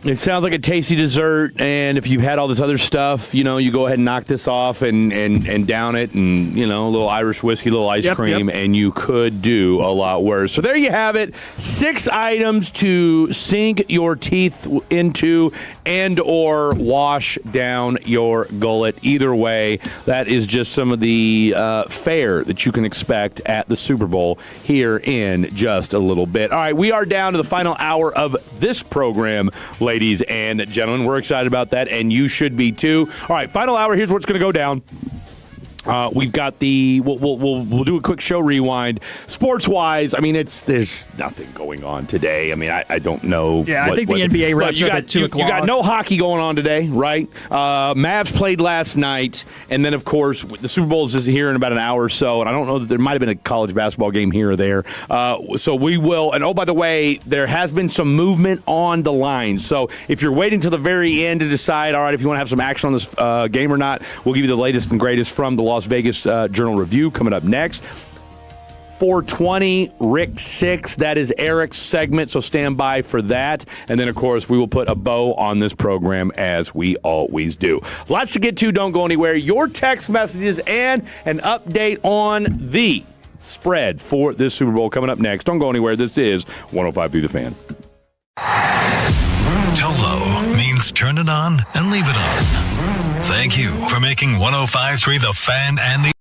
It sounds like a tasty dessert, and if you've had all this other stuff, you go ahead and knock this off and down it, and a little Irish whiskey, a little ice cream, and you could do a lot worse. So there you have it. 6 items to sink your teeth into and or wash down your gullet. Either way, that is just some of the fare that you can expect at the Super Bowl here in just a little bit. All right, we are down to the final hour of this program, ladies and gentlemen. We're excited about that, and you should be too. All right, final hour. Here's what's going to go down. We've got we'll do a quick show rewind. Sports wise, I mean, there's nothing going on today. I mean, I don't know. Yeah, I think the NBA wraps up at 2 o'clock. You got no hockey going on today, right? Mavs played last night, and then of course the Super Bowl is here in about an hour or so, and I don't know that there might have been a college basketball game here or there. So we will. And oh, by the way, there has been some movement on the line. So if you're waiting till the very end to decide, all right, if you want to have some action on this game or not, we'll give you the latest and greatest from the Las Vegas Journal-Review coming up next. 420, Rick 6, that is Eric's segment, so stand by for that. And then, of course, we will put a bow on this program as we always do. Lots to get to, don't go anywhere. Your text messages and an update on the spread for this Super Bowl coming up next. Don't go anywhere. This is 105 through the Fan. Tolo means turn it on and leave it on. Thank you for making 105.3 The Fan and the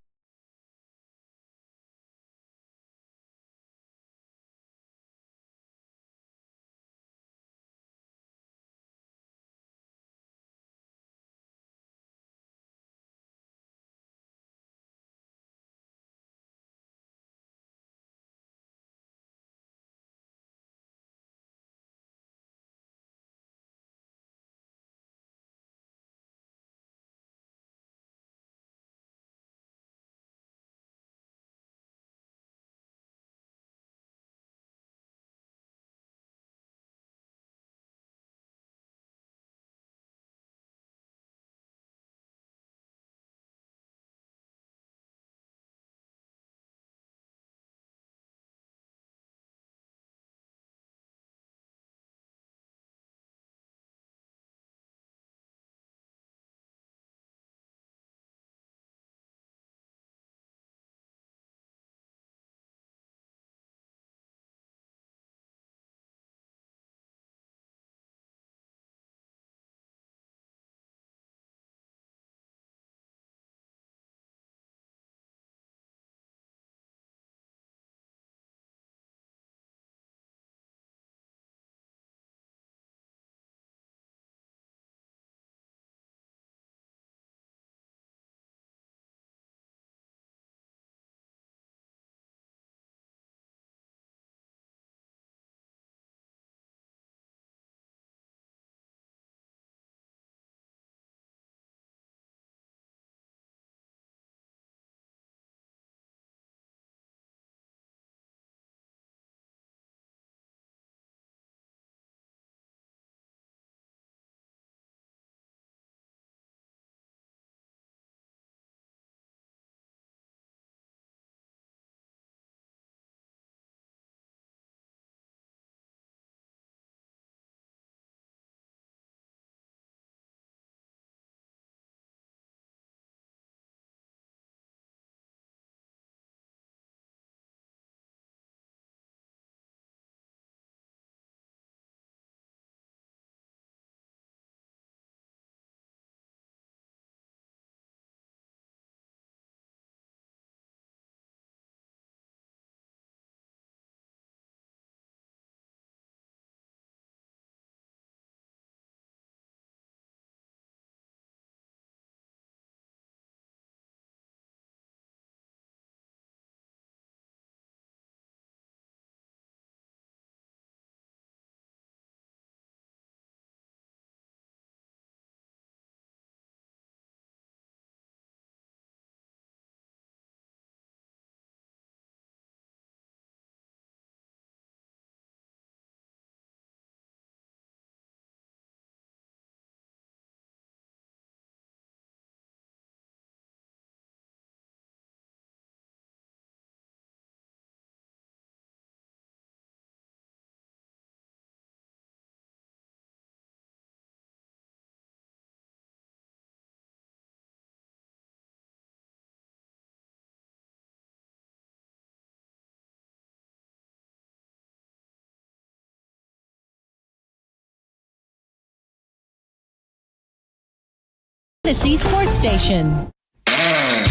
Tennessee Sports Station. Driven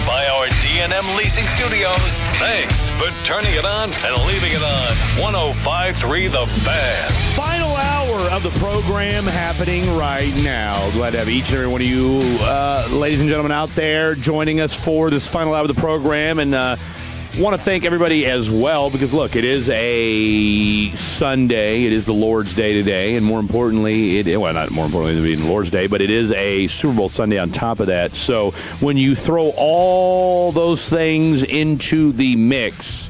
by our D&M Leasing Studios. Thanks for turning it on and leaving it on. 105.3 The Fan. Final hour of the program happening right now. Glad to have each and every one of you, ladies and gentlemen, out there joining us for this final hour of the program. And want to thank everybody as well because, look, it is a Sunday. It is the Lord's Day today. And more importantly, not more importantly than being the Lord's Day, but it is a Super Bowl Sunday on top of that. So when you throw all those things into the mix,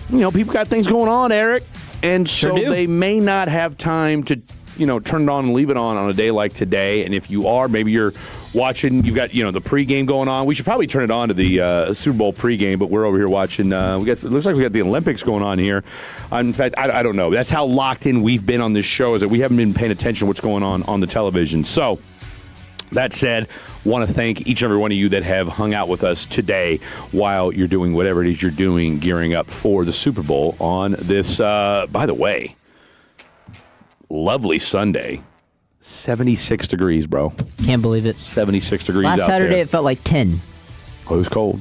people got things going on, Eric. And so they may not have time to, turn it on and leave it on a day like today. And if you are, maybe you're watching, you've got, the pregame going on. We should probably turn it on to the Super Bowl pregame, but we're over here watching. It looks like we got the Olympics going on here. In fact, I don't know. That's how locked in we've been on this show, is that we haven't been paying attention to what's going on the television. So, that said, want to thank each and every one of you that have hung out with us today while you're doing whatever it is you're doing, gearing up for the Super Bowl on this, by the way, lovely Sunday. 76 degrees, bro. Can't believe it. 76 degrees Last out Saturday, there. it felt like 10. Oh, it was cold.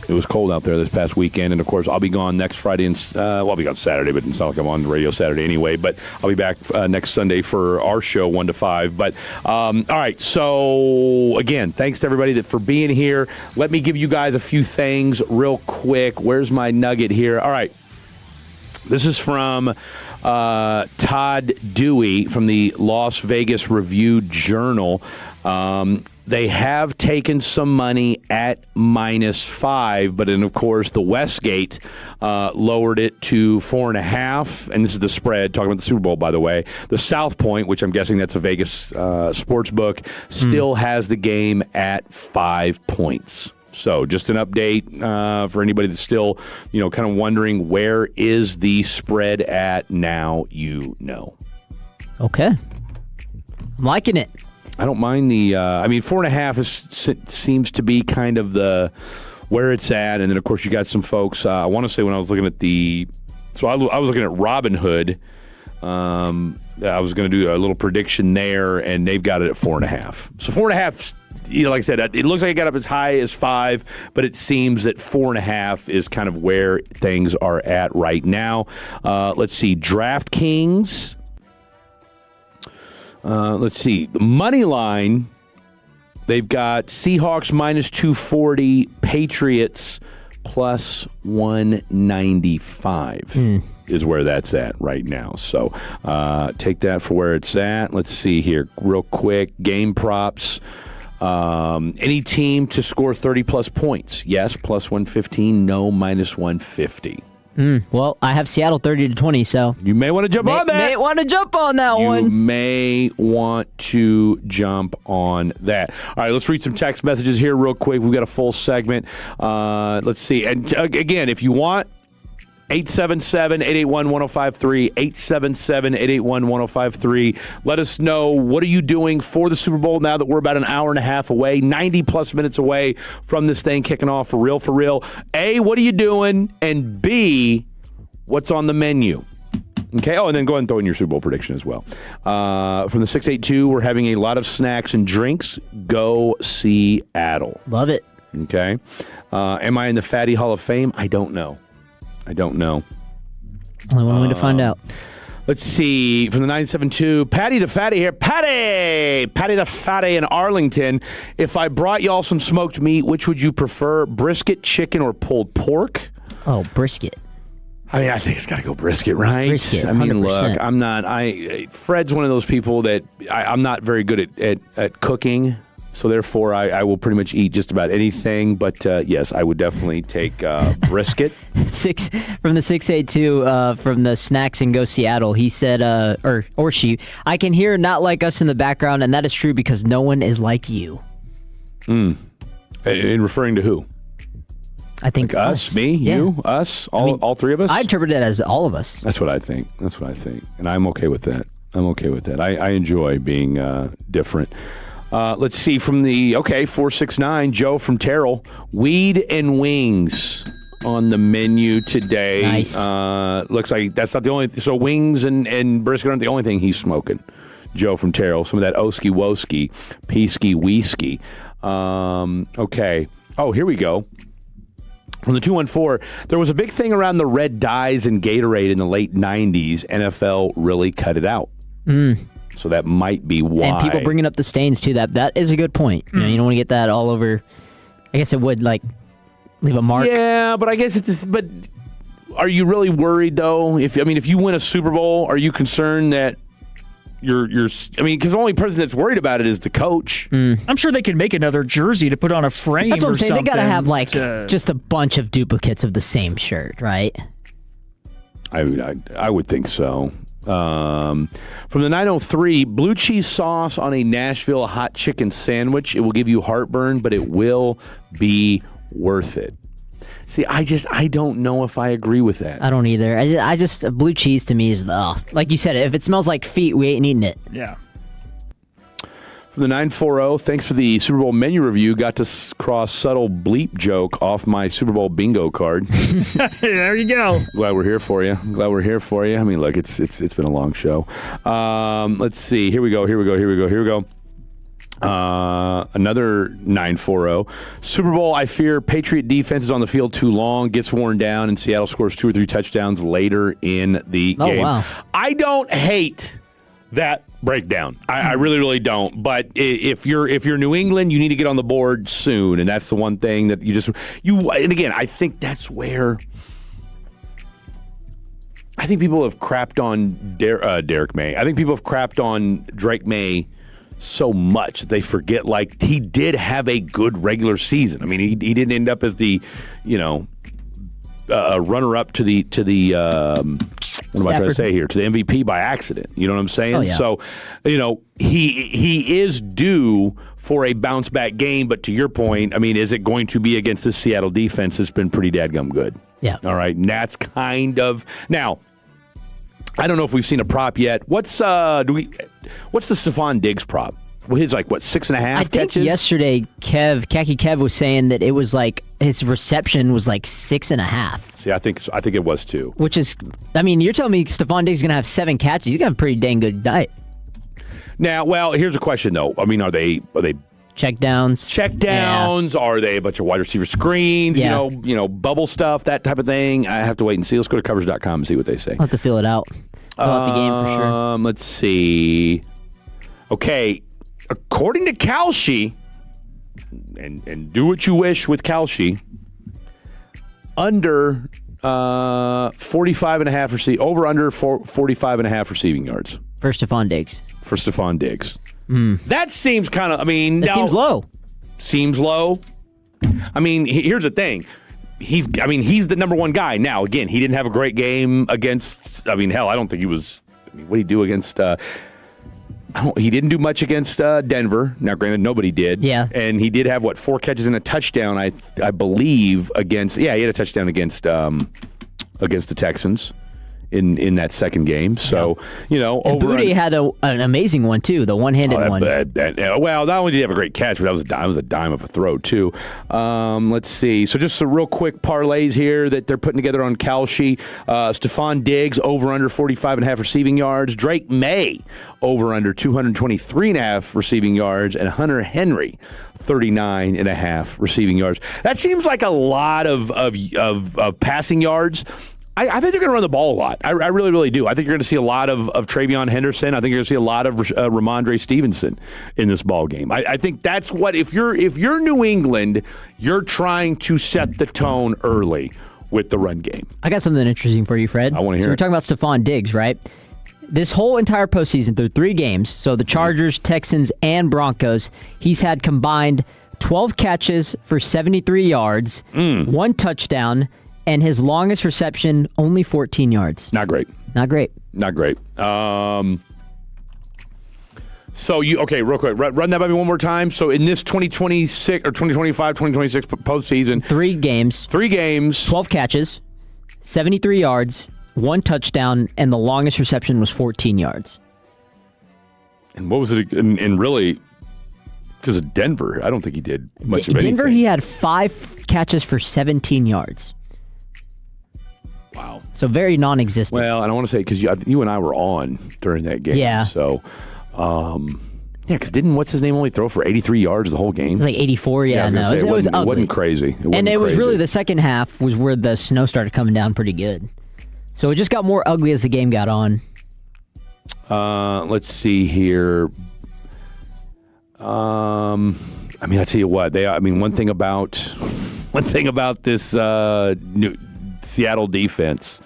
It was cold out there this past weekend. And, of course, I'll be gone next Friday. I'll be gone Saturday, but it's not like I'm on the radio Saturday anyway. But I'll be back next Sunday for our show, 1 to 5. But, all right, so, again, thanks to everybody for being here. Let me give you guys a few things real quick. Where's my nugget here? All right. This is from Todd Dewey from the Las Vegas Review-Journal. They have taken some money at -5, but then, of course, the Westgate lowered it to 4.5, and this is the spread, talking about the Super Bowl, by the way. The South Point, which I'm guessing that's a Vegas sports book, still has the game at 5 points. So just an update for anybody that's still, kind of wondering where is the spread at now, Okay. I'm liking it. I don't mind the 4.5 seems to be kind of the where it's at. And then, of course, you got some folks. I want to say when I was looking at I was looking at Robinhood. I was going to do a little prediction there, and they've got it at 4.5. So 4.5, like I said, it looks like it got up as high as 5, but it seems that 4.5 is kind of where things are at right now. Let's see, DraftKings. Let's see, the money line. They've got Seahawks -240, Patriots +195. Is where that's at right now. So take that for where it's at. Let's see here real quick. Game props. Any team to score 30-plus points. Yes, +115. No, -150. Well, I have Seattle 30-20, so you may want to jump on that. May want to jump on that one. You may want to jump on that. All right, let's read some text messages here real quick. We've got a full segment. Let's see. And again, if you want, 877-881-1053, 877-881-1053. Let us know, what are you doing for the Super Bowl now that we're about an hour and a half away, 90-plus minutes away from this thing kicking off for real, for real. A, what are you doing? And B, what's on the menu? Okay. Oh, and then go ahead and throw in your Super Bowl prediction as well. From the 682, we're having a lot of snacks and drinks. Go Seattle. Love it. Okay. Am I in the Fatty Hall of Fame? I don't know. Only one way to find out. Let's see. From the 972, Patty the Fatty here. Patty the Fatty in Arlington. If I brought y'all some smoked meat, which would you prefer? Brisket, chicken, or pulled pork? Oh, brisket. I think it's got to go brisket, right? Brisket, 100%. I mean, look, I'm not. Fred's one of those people that I'm not very good at cooking. So, therefore, I will pretty much eat just about anything. But, yes, I would definitely take brisket. From the 682, from the Snacks and Go Seattle, he said, or she, I can hear Not Like Us in the background, and that is true because no one is like you. In referring to who? I think like us, me, you, us, all three of us? I interpret it as all of us. That's what I think. And I'm okay with that. I enjoy being different. Let's see, from the 469, Joe from Terrell, weed and wings on the menu today. Nice. Looks like that's not the only. So wings and brisket aren't the only thing he's smoking. Joe from Terrell. Some of that Oski Woski, Peesky Weesky. Okay. Oh, here we go. From the 214, there was a big thing around the red dyes in Gatorade in the late 90s. NFL really cut it out. So that might be why. And people bringing up the stains, too. That is a good point. You know, you don't want to get that all over. I guess it would, leave a mark. Yeah, but I guess it's... But are you really worried, though? If you win a Super Bowl, are you concerned that you're because the only person that's worried about it is the coach. I'm sure they can make another jersey to put on a frame. That's what I'm saying. Something. They got to have just a bunch of duplicates of the same shirt, right? I would think so. From the 903, blue cheese sauce on a Nashville hot chicken sandwich. It will give you heartburn, but it will be worth it. See, I don't know if I agree with that. I don't either. I just blue cheese to me is like you said, if it smells like feet, we ain't eating it. Yeah. From the 940, thanks for the Super Bowl menu review. Got to cross subtle bleep joke off my Super Bowl bingo card. There you go. Glad we're here for you. I mean, look, it's been a long show. Let's see. Here we go. Another 940. Super Bowl, I fear Patriot defense is on the field too long, gets worn down, and Seattle scores 2 or 3 touchdowns later in the game. Wow. I don't hate that breakdown. I really, really don't. But if you're New England, you need to get on the board soon, and that's the one thing that and again, I think that's where I think people have crapped on Derek May. I think people have crapped on Drake May so much that they forget, he did have a good regular season. I mean, he didn't end up as the, runner-up to the what am I trying to say here? To the MVP by accident. You know what I'm saying? Oh, yeah. So, he is due for a bounce-back game, but to your point, I mean, is it going to be against this Seattle defense that's been pretty dadgum good? Yeah. All right, and that's kind of... Now, I don't know if we've seen a prop yet. What's the Stephon Diggs prop? Well, his 6.5 I think catches? yesterday, Khaki Kev was saying that it was his reception was 6.5. See, I think it was too. Which is, you're telling me Stephon Diggs is going to have 7 catches. He's got a pretty dang good night. Now, well, here's a question though. I mean, are they check downs? Yeah. Are they a bunch of wide receiver screens? Yeah. Bubble stuff, that type of thing. I have to wait and see. Let's go to covers.com and see what they say. I'll have to fill it out. Fill out the game for sure. Let's see. Okay, according to Kalshi, and do what you wish with Kalshi, under 45.5 over under 45.5 receiving yards for Stephon Diggs. That seems kind of. Seems low. Seems low. Here's the thing. He's the number one guy. Now, again, he didn't have a great game against. I don't think he was. What did he do against? He didn't do much against Denver. Now, granted, nobody did. Yeah. And he did have 4 catches and a touchdown. I believe against. Yeah, he had a touchdown against the Texans in that second game. So, and Booty had an amazing one, too, the one-handed one. Well, not only did he have a great catch, but that was a dime of a throw, too. Let's see. So just some real quick parlays here that they're putting together on Kalshi. Stephon Diggs, over-under 45.5 receiving yards. Drake May, over-under 223.5 receiving yards. And Hunter Henry, 39.5 receiving yards. That seems like a lot of passing yards. I think they're going to run the ball a lot. I really, really do. I think you're going to see a lot of TreVeyon Henderson. I think you're going to see a lot of Ramondre Stevenson in this ball game. I think that's what if you're New England, you're trying to set the tone early with the run game. I got something interesting for you, Fred. I want to hear. So we're talking about Stephon Diggs, right? This whole entire postseason, through 3 games, so the Chargers, Texans, and Broncos, he's had combined 12 catches for 73 yards, 1 touchdown. And his longest reception, only 14 yards. Not great. So real quick, run that by me one more time. So in this 2026 or 2025, 2026 postseason, 3 games, 12 catches, 73 yards, 1 touchdown, and the longest reception was 14 yards. And what was it? And really, because of Denver, I don't think he did much of anything. Denver, he had 5 catches for 17 yards. Wow. So very non-existent. Well, I don't want to say because you and I were on during that game. Yeah. So Yeah, because didn't what's-his-name only throw for 83 yards the whole game? It was like 84, yeah. No, it was ugly. It wasn't crazy. It was really the second half was where the snow started coming down pretty good. So it just got more ugly as the game got on. Let's see here. I tell you what. One thing about this Seattle defense,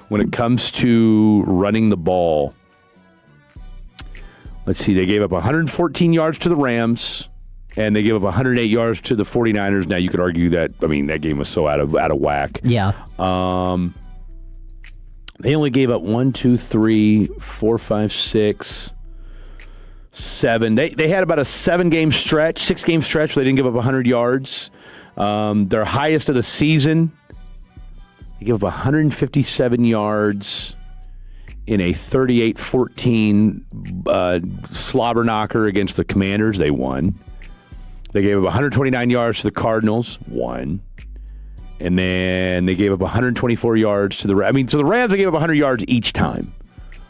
when it comes to running the ball, let's see, they gave up 114 yards to the Rams, and they gave up 108 yards to the 49ers. Now, you could argue that, that game was so out of whack. Yeah. They only gave up 1, 2, 3, 4, 5, 6, 7. They had about a 6-game stretch where they didn't give up 100 yards. Their highest of the season, they gave up 157 yards in a 38-14 slobber knocker against the Commanders. They won. They gave up 129 yards to the Cardinals. Won. And then they gave up 124 yards to the Rams. So the Rams, they gave up 100 yards each time.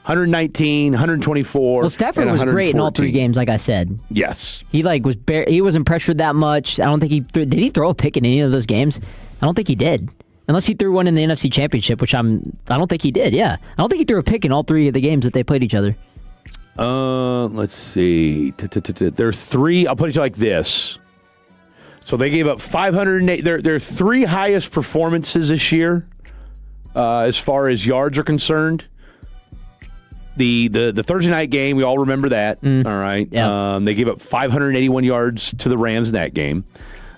119, 124. Well, Stafford was great in all three games, like I said. Yes. He he wasn't pressured that much. I don't think did he throw a pick in any of those games? I don't think he did. Unless he threw one in the NFC Championship, which I don't think he did, yeah. I don't think he threw a pick in all three of the games that they played each other. Let's see. There are three, I'll put it like this. So they gave up 508. Their three highest performances this year, as far as yards are concerned. The Thursday night game, we all remember that. All right. Yeah. They gave up 581 yards to the Rams in that game.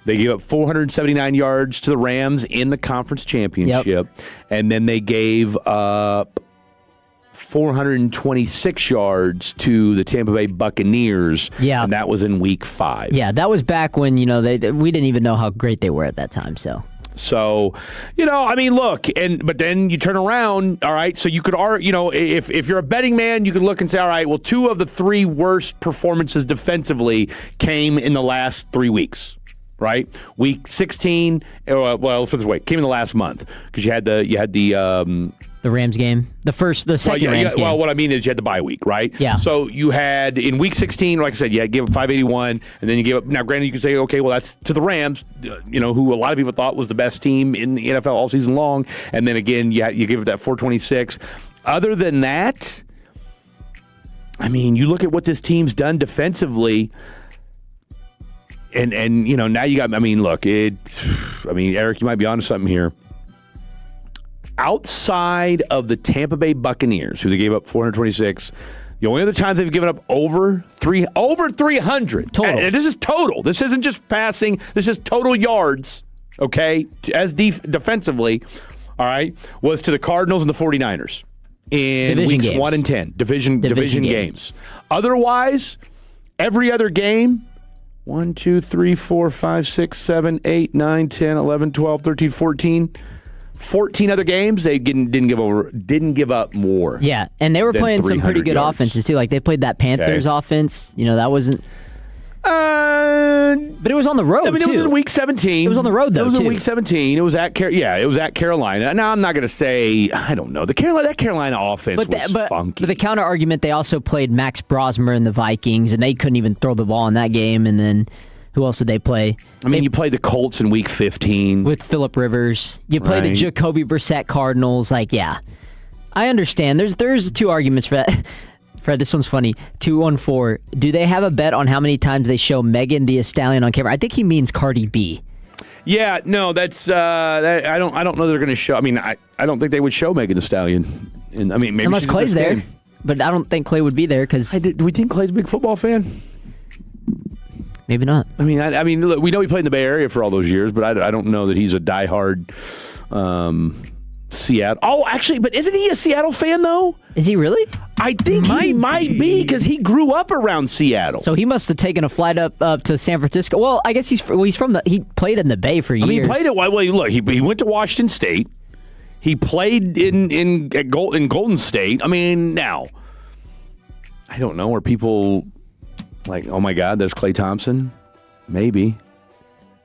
They gave up 479 yards to the Rams in the conference championship. Yep. And then they gave up 426 yards to the Tampa Bay Buccaneers. Yeah. And that was in week 5. Yeah, that was back when, we didn't even know how great they were at that time, so. So, look, but then you turn around, all right, so you could, if you're a betting man, you could look and say, all right, well, 2 of the 3 worst performances defensively came in the last 3 weeks, right? Week 16, let's put it this way, came in the last month, because you had the Rams game, the second Rams game. Well, what I mean is you had the bye week, right? Yeah. So you had in week 16, like I said, you gave up 581, and then you gave up. Now, granted, you can say, okay, well, that's to the Rams, who a lot of people thought was the best team in the NFL all season long, and then again, you give it that 426. Other than that, you look at what this team's done defensively. And now you got. Look, Eric, you might be onto something here. Outside of the Tampa Bay Buccaneers, who they gave up 426, the only other times they've given up over 300 total. And this is total. This isn't just passing. This is total yards. Okay, as defensively, all right, was to the Cardinals and the 49ers in division weeks games. 1 and 10. Division games. Otherwise, every other game. 1, 2, 3, 4, 5, 6, 7, 8, 9, 10, 11, 12, 13, 14. 14 other games, they didn't give up more. Yeah, and they were playing some pretty good offenses too. Like they played that Panthers offense. That wasn't. But it was on the road. It was in week 17. It was on the road though. It was in week 17. It was at Carolina. Now I'm not going to say I don't know. That Carolina offense was funky. But the counter argument, they also played Max Brosmer and the Vikings, and they couldn't even throw the ball in that game. And then. Who else did they play? You played the Colts in week 15. With Phillip Rivers. You played the Jacoby Brissett Cardinals. I understand. There's 2 arguments for that. Fred, this one's funny. 214. Do they have a bet on how many times they show Megan Thee Stallion on camera? I think he means Cardi B. Yeah, no, that's I don't know they're going to show. I don't think they would show Megan Thee Stallion. Maybe unless Clay's there. Game. But I don't think Clay would be there because. Do we think Clay's a big football fan? Maybe not. Look, we know he played in the Bay Area for all those years, but I don't know that he's a diehard Seattle. Oh, actually, but isn't he a Seattle fan though? Is he really? I think he might be because he grew up around Seattle. So he must have taken a flight up to San Francisco. Well, I guess he's from he played in the Bay for years. He played it. Well, look, he went to Washington State. He played in Golden State. Now I don't know. Are people like, oh my God, there's Klay Thompson? Maybe.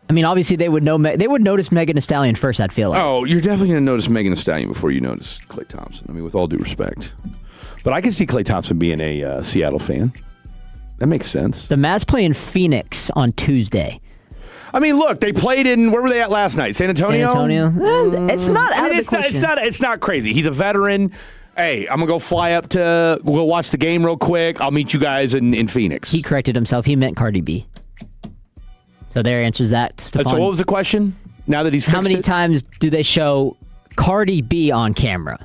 Obviously they would know. They would notice Megan Thee Stallion first. I'd feel like. Oh, you're definitely going to notice Megan Thee Stallion before you notice Klay Thompson. With all due respect, but I can see Klay Thompson being a Seattle fan. That makes sense. The Mavs play in Phoenix on Tuesday. I mean, look, they played in, where were they at last night? San Antonio? It's not out of the question. It's not crazy. He's a veteran. Hey, I'm going to go fly up we'll go watch the game real quick. I'll meet you guys in Phoenix. He corrected himself. He meant Cardi B. So there answers that, Stephon. So what was the question? Now that he's fixed How many times do they show Cardi B on camera?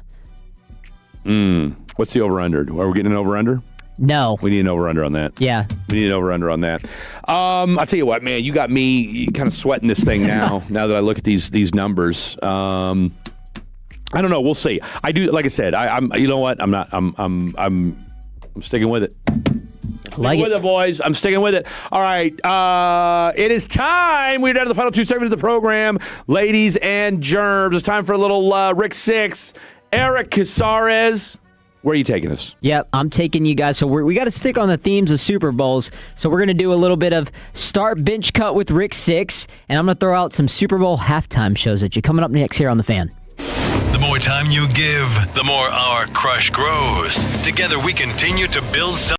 What's the over-under? Are we getting an over-under? No. We need an over-under on that. Yeah. We need an over-under on that. I'll tell you what, man, you got me kind of sweating this thing now, now that I look at these numbers. I don't know. We'll see. I do, like I said, I'm you know what? I'm sticking with it. Sticking with it, boys. I'm sticking with it. All right. It is time. We're down to the final 2 segments of the program. Ladies and germs. It's time for a little Rick Six. Eric Casares. Where are you taking us? Yep, I'm taking you guys. So we got to stick on the themes of Super Bowls. So we're going to do a little bit of start bench cut with Rick Six, and I'm going to throw out some Super Bowl halftime shows at you coming up next here on The Fan. The more time you give, the more our crush grows. Together we continue to build something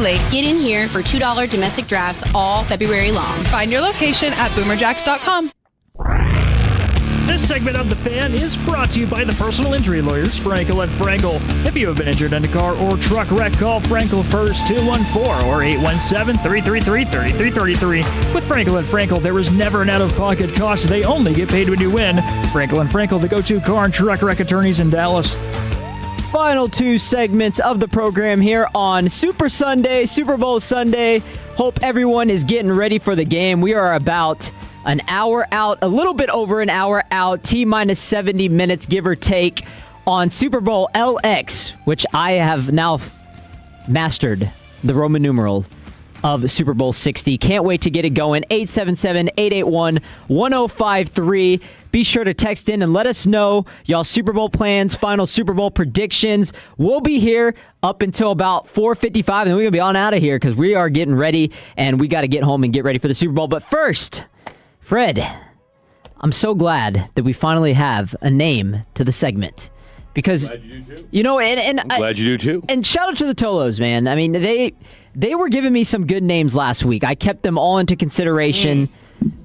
late. Get in here for $2 domestic drafts all February long. Find your location at boomerjacks.com. This segment of The Fan is brought to you by the personal injury lawyers, Frankel & Frankel. If you have been injured in a car or truck wreck, call Frankel first, 214 or 817-333-3333. With Frankel & Frankel, there is never an out-of-pocket cost. They only get paid when you win. Frankel & Frankel, the go-to car and truck wreck attorneys in Dallas. Final two segments of the program here on Super Bowl Sunday. Hope everyone is getting ready for the game. We are about an hour out, a little bit over an hour out, T-minus 70 minutes, give or take, on Super Bowl LX, which I have now mastered the Roman numeral of Super Bowl 60. Can't wait to get it going. 877-881-1053. Be sure to text in and let us know y'all Super Bowl plans, final Super Bowl predictions. We'll be here up until about 4:55, and we're going to be on out of here because we are getting ready, and we got to get home and get ready for the Super Bowl. But first, Fred, I'm so glad that we finally have a name to the segment. Because, glad you do too. You know, and I'm glad you do too. And shout out to the Tolos, man. I mean, they were giving me some good names last week. I kept them all into consideration.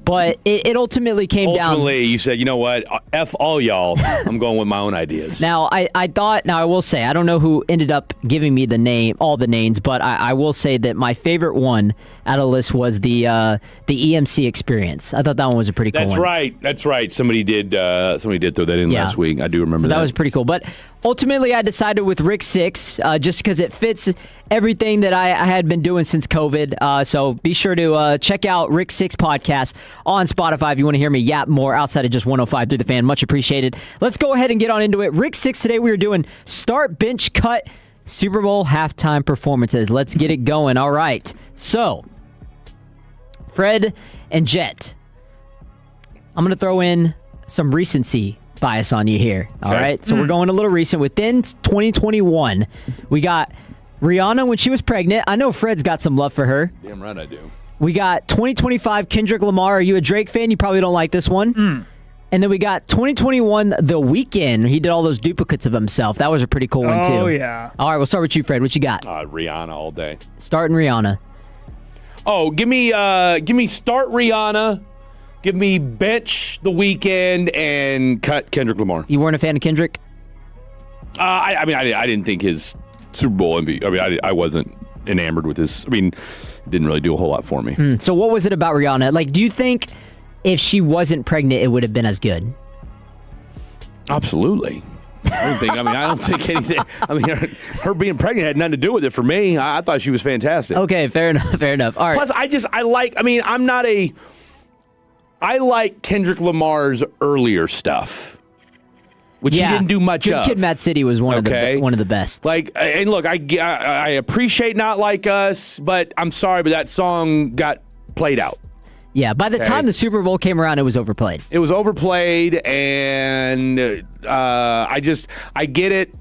But it ultimately came down. Ultimately, you said, you know what? F all y'all. I'm going with my own ideas. Now, I will say, I don't know who ended up giving me all the names, but I will say that my favorite one out of the list was the EMC experience. I thought that one was a pretty cool one. That's right. Somebody did throw that in last week. I do remember that. So that was pretty cool. But ultimately, I decided with Rick 6, just because it fits everything that I had been doing since COVID. So be sure to check out Rick 6 podcast on Spotify if you want to hear me yap more outside of just 105 through the fan. Much appreciated. Let's go ahead and get on into it. Rick 6 today, we are doing start, bench, cut, Super Bowl halftime performances. Let's get it going. All right. So, Fred and Jet, I'm going to throw in some recency bias on you here. All right. So we're going a little recent. Within 2021, we got Rihanna when she was pregnant. I know Fred's got some love for her. Damn right I do. We got 2025 Kendrick Lamar. Are you a Drake fan? You probably don't like this one. And then we got 2021 The Weeknd. He did all those duplicates of himself. That was a pretty cool one, too. Oh, yeah. All right, we'll start with you, Fred. What you got? Rihanna all day. Starting Rihanna. Oh, give me start Rihanna. Give me bench The Weeknd and cut Kendrick Lamar. You weren't a fan of Kendrick? I didn't think his Super Bowl MVP. I mean, I wasn't enamored with his. I mean, it didn't really do a whole lot for me. So what was it about Rihanna? Like, do you think if she wasn't pregnant, it would have been as good? Absolutely. I don't think anything. I mean, her being pregnant had nothing to do with it for me. I thought she was fantastic. Okay, fair enough. All right. Plus, I like Kendrick Lamar's earlier stuff, which he didn't do much of. Kid, Mad City was one of the best. Like, and look, I appreciate Not Like Us, but I'm sorry, but that song got played out. Yeah, by the time the Super Bowl came around, it was overplayed. It was overplayed, and I get it.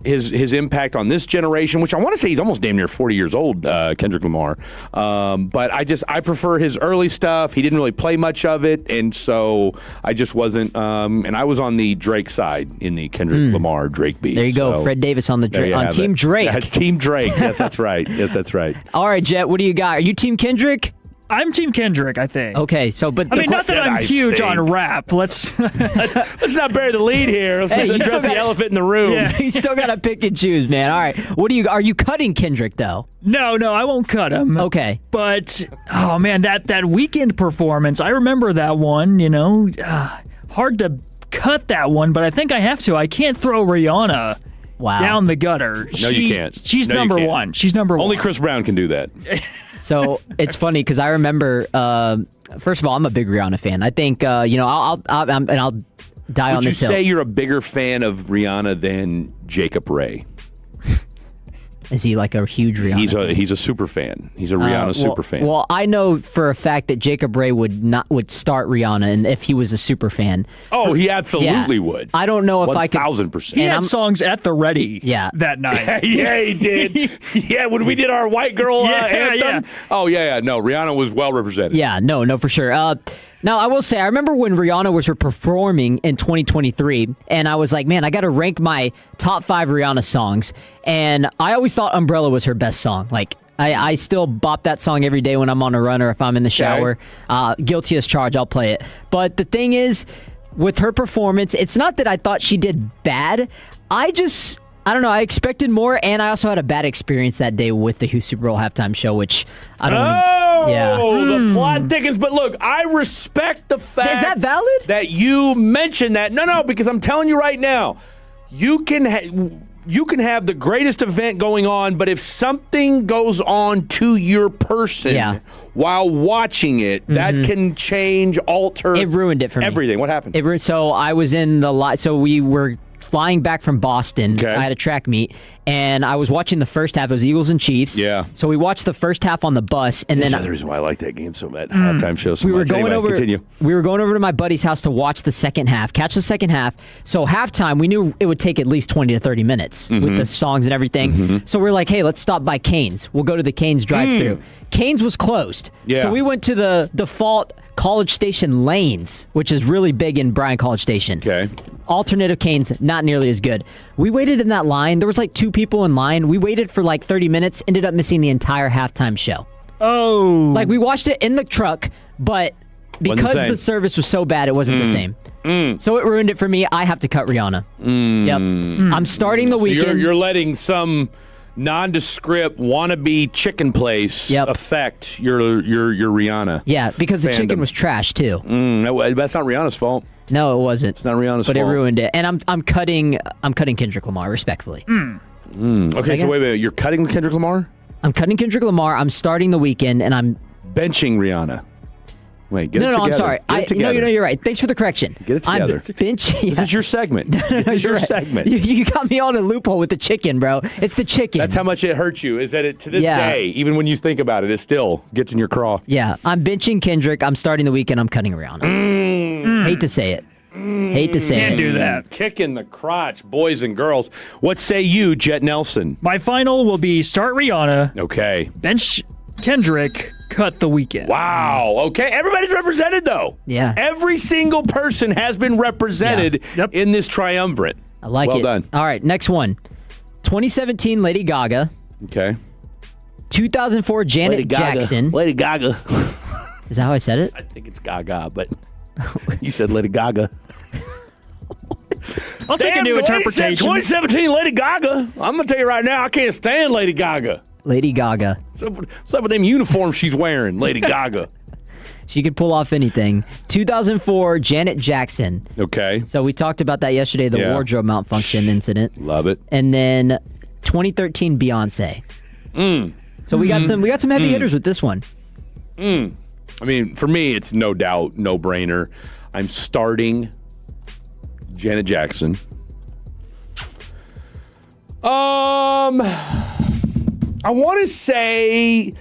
His impact on this generation, which I want to say he's almost damn near 40 years old, Kendrick Lamar. But I prefer his early stuff. He didn't really play much of it, and so I just wasn't. And I was on the Drake side in the Kendrick Lamar Drake beef. There you go, Fred Davis on Team Drake. That's Team Drake. Yes, that's right. All right, Jet, what do you got? Are you Team Kendrick? I'm Team Kendrick, I think. Okay, so not that I'm huge on rap. Let's not bury the lead here. Let's address the elephant in the room. Yeah, you still got to pick and choose, man. All right, are you cutting Kendrick though? No, I won't cut him. Okay, but oh man, that weekend performance, I remember that one. You know, hard to cut that one, but I think I have to. I can't throw Rihanna. Wow. Down the gutter. No, you can't. She's number one. She's number one. Only Chris Brown can do that. So it's funny because I remember. First of all, I'm a big Rihanna fan. I think I'll die on this hill. Would you say you're a bigger fan of Rihanna than Jacob Ray? Is he like a huge Rihanna? He's a super fan. He's a Rihanna super fan. Well, I know for a fact that Jacob Ray would start Rihanna, and if he was a super fan. Oh, he absolutely would. I don't know if I could. 1,000%. He had songs at the ready. That night. Yeah, he did. Yeah, when we did our white girl anthem. Yeah. Oh yeah. No, Rihanna was well represented. Yeah, no, for sure. Now, I will say, I remember when Rihanna was performing in 2023, and I was like, man, I got to rank my top 5 Rihanna songs. And I always thought Umbrella was her best song. Like, I still bop that song every day when I'm on a run or if I'm in the shower. Guilty as charged, I'll play it. But the thing is, with her performance, it's not that I thought she did bad. I don't know. I expected more, and I also had a bad experience that day with the Super Bowl halftime show, which I don't. The plot thickens. But look, I respect the fact. Is that valid? That you mentioned that. No, because I'm telling you right now, you can have the greatest event going on, but if something goes on to your person while watching it, that can change, alter. It ruined it for me. Everything. What happened? So I was in the so we were flying back from Boston. Okay. I had a track meet, and I was watching the first half. It was Eagles and Chiefs. Yeah. So we watched the first half on the bus, and That's then the reason why I like that game so much. Halftime show so we were much. going Anyway, over. Continue. We were going over to my buddy's house to watch the second half, catch the second half. So halftime, we knew it would take at least 20 to 30 minutes with the songs and everything. So we're like, hey, let's stop by Cane's. We'll go to the Cane's drive-thru. Cane's was closed. Yeah. So we went to the default College Station lanes, which is really big in Bryan College Station. Okay. Alternative Cane's, not nearly as good. We waited in that line. There was like 2 people in line. We waited for like 30 minutes, ended up missing the entire halftime show. Oh. Like we watched it in the truck, but because the service was so bad, it wasn't the same. So it ruined it for me. I have to cut Rihanna. Yep. I'm starting the weekend. You're letting some nondescript wannabe chicken place affect your Rihanna. Yeah, because the fandom. chicken was trash too. That's not Rihanna's fault. No, it wasn't. It's not Rihanna's but fault. It ruined it. And I'm cutting Kendrick Lamar respectfully. Okay, so wait, you're cutting Kendrick Lamar? I'm cutting Kendrick Lamar. I'm starting the weekend, and I'm benching Rihanna. Wait, get it together. No, I'm sorry. No, you're right. Thanks for the correction. Get it together. I'm benching. This is your segment. This is your segment. You got me on a loophole with the chicken, bro. It's the chicken. That's how much it hurts you, is that it to this day, even when you think about it, it still gets in your craw. Yeah, I'm benching Kendrick. I'm starting the weekend. I'm cutting Rihanna. Hate to say it. Hate to say Can't it. do that. Kick in the crotch, boys and girls. What say you, Jet Nelson? My final will be start Rihanna. Okay. Bench Kendrick. Cut the weekend. Wow. Okay. Everybody's represented, though. Yeah. Every single person has been represented in this triumvirate. I like it. Well done. All right, next one. 2017 Lady Gaga. Okay. 2004 Janet Lady Gaga. Jackson. Lady Gaga. Is that how I said it? I think it's Gaga, but you said Lady Gaga. I'll take a new interpretation. 2017 Lady Gaga. I'm going to tell you right now, I can't stand Lady Gaga. Lady Gaga. What's up with them uniforms she's wearing, Lady Gaga? She could pull off anything. 2004 Janet Jackson. Okay. So we talked about that yesterday, the wardrobe malfunction incident. Love it. And then 2013 Beyonce. So we got some heavy hitters with this one. I mean, for me, it's no doubt, no brainer. I'm starting Janet Jackson. I want to say,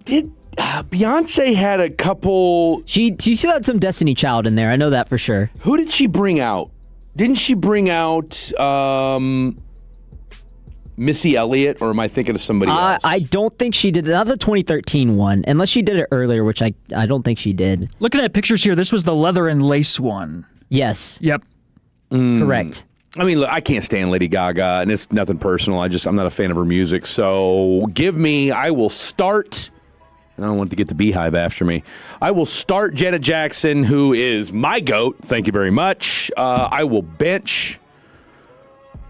did Beyonce had a couple? She still had some Destiny Child in there. I know that for sure. Who did she bring out? Didn't she bring out Missy Elliott, or am I thinking of somebody else? I don't think she did. Not the 2013 one, unless she did it earlier, which I don't think she did. Looking at pictures here, this was the leather and lace one. Yes. Yep. Correct. I mean, look, I can't stand Lady Gaga, and it's nothing personal. I'm not a fan of her music. So I will start, and I don't want to get the Beehive after me. I will start Janet Jackson, who is my GOAT. Thank you very much. I will bench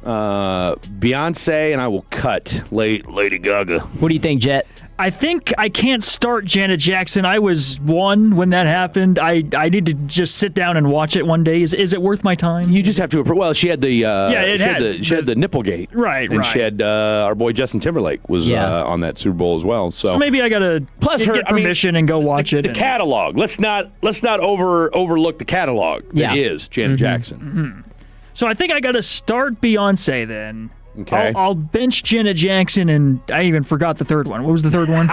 Beyonce, and I will cut Lady Gaga. What do you think, Jet? I think I can't start Janet Jackson. I was 1 when that happened. I need to just sit down and watch it one day. Is it worth my time? You just have to. Well, she had the she had the Nipplegate, right? And she had our boy Justin Timberlake was on that Super Bowl as well. So maybe I gotta get permission and go watch it. The catalog. Let's not overlook the catalog. Yeah. It is Janet Jackson. Mm-hmm. So I think I gotta start Beyonce then. Okay. I'll bench Janet Jackson, and I even forgot the third one. What was the third one?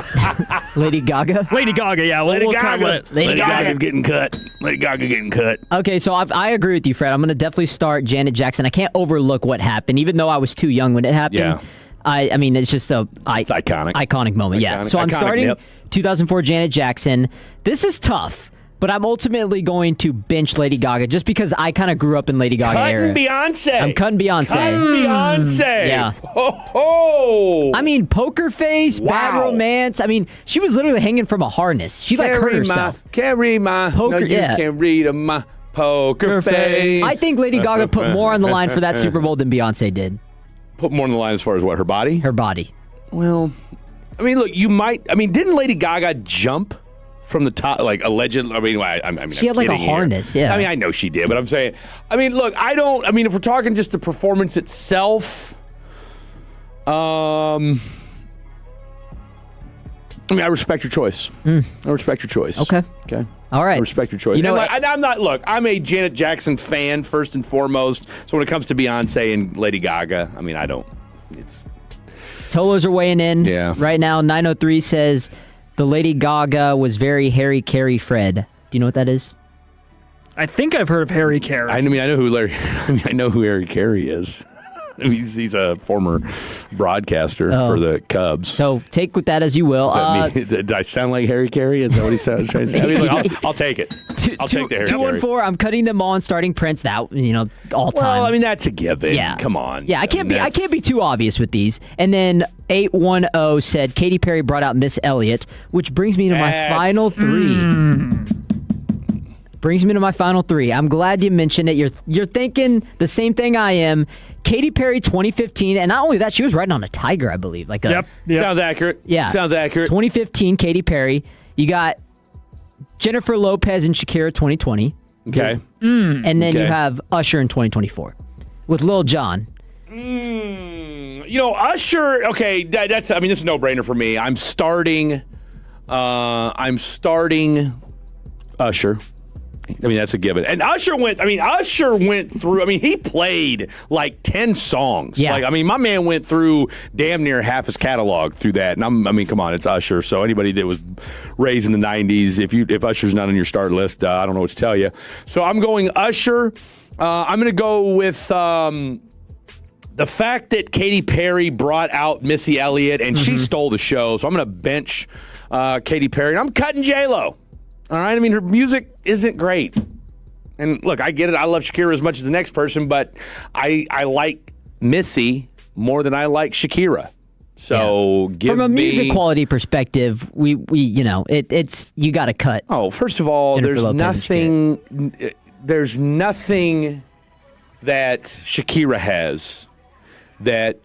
Lady Gaga? Lady Gaga, yeah. Lady Gaga. Lady Gaga's getting cut. Lady Gaga getting cut. Okay, so I agree with you, Fred. I'm going to definitely start Janet Jackson. I can't overlook what happened, even though I was too young when it happened. Yeah. I mean, it's just it's iconic. Iconic moment, yeah. So I'm starting 2004 Janet Jackson. This is tough But I'm ultimately going to bench Lady Gaga just because I kind of grew up in Lady Gaga era. Cutting Beyonce. I'm cutting Beyonce. Cutting Beyonce. Yeah. Ho. I mean, Poker Face, Bad Romance. I mean, she was literally hanging from a harness. She like hurt herself. Carry my Poker. No, you can't read my poker face. I think Lady Gaga put more on the line for that Super Bowl than Beyonce did. Put more on the line as far as what? Her body? Her body. Well, I mean, look, you might. I mean, didn't Lady Gaga jump from the top, like allegedly? I mean, she had like a harness. Yeah. I mean, I know she did, but I'm saying. I mean, look, I don't. I mean, if we're talking just the performance itself, I mean, I respect your choice. I respect your choice. Okay. All right. I respect your choice. You know, I'm not. Look, I'm a Janet Jackson fan first and foremost. So when it comes to Beyonce and Lady Gaga, I mean, I don't. It's. Tolos are weighing in right now. 903 says the Lady Gaga was very Harry Carey Fred. Do you know what that is? I think I've heard of Harry Carey. I mean, I know who Harry Carey is. He's a former broadcaster for the Cubs. So take with that as you will. Did I sound like Harry Carey? Is that what he sounds trying to say? I mean, look, I'll take it. I'll take the Harry Carey. 214. I'm cutting them all and starting Prince. That all time. Well, I mean that's a given. Yeah. Come on. Yeah, I can't be too obvious with these. And then 810 said Katy Perry brought out Miss Elliott, which brings me to my final three. Brings me to my final three. I'm glad you mentioned it. You're thinking the same thing I am. Katy Perry 2015, and not only that, she was riding on a tiger, I believe. Yep. Sounds accurate. Yeah. Sounds accurate. 2015, Katy Perry. You got Jennifer Lopez and Shakira 2020. Okay. And then you have Usher in 2024 with Lil Jon. Usher, okay, that's, I mean, this is a no-brainer for me. I'm starting Usher. I mean, that's a given. And Usher went through, I mean, he played like 10 songs. Yeah. Like, I mean, my man went through damn near half his catalog through that. And I mean, come on, it's Usher. So anybody that was raised in the 90s, if Usher's not on your start list, I don't know what to tell you. So I'm going Usher. I'm going to go with the fact that Katy Perry brought out Missy Elliott and she stole the show. So I'm going to bench Katy Perry. And I'm cutting J-Lo. All right, I mean, her music isn't great. And look, I get it. I love Shakira as much as the next person, but I like Missy more than I like Shakira. So from a music quality perspective, we it's you got to cut. Oh, first of all, there's nothing that Shakira has that,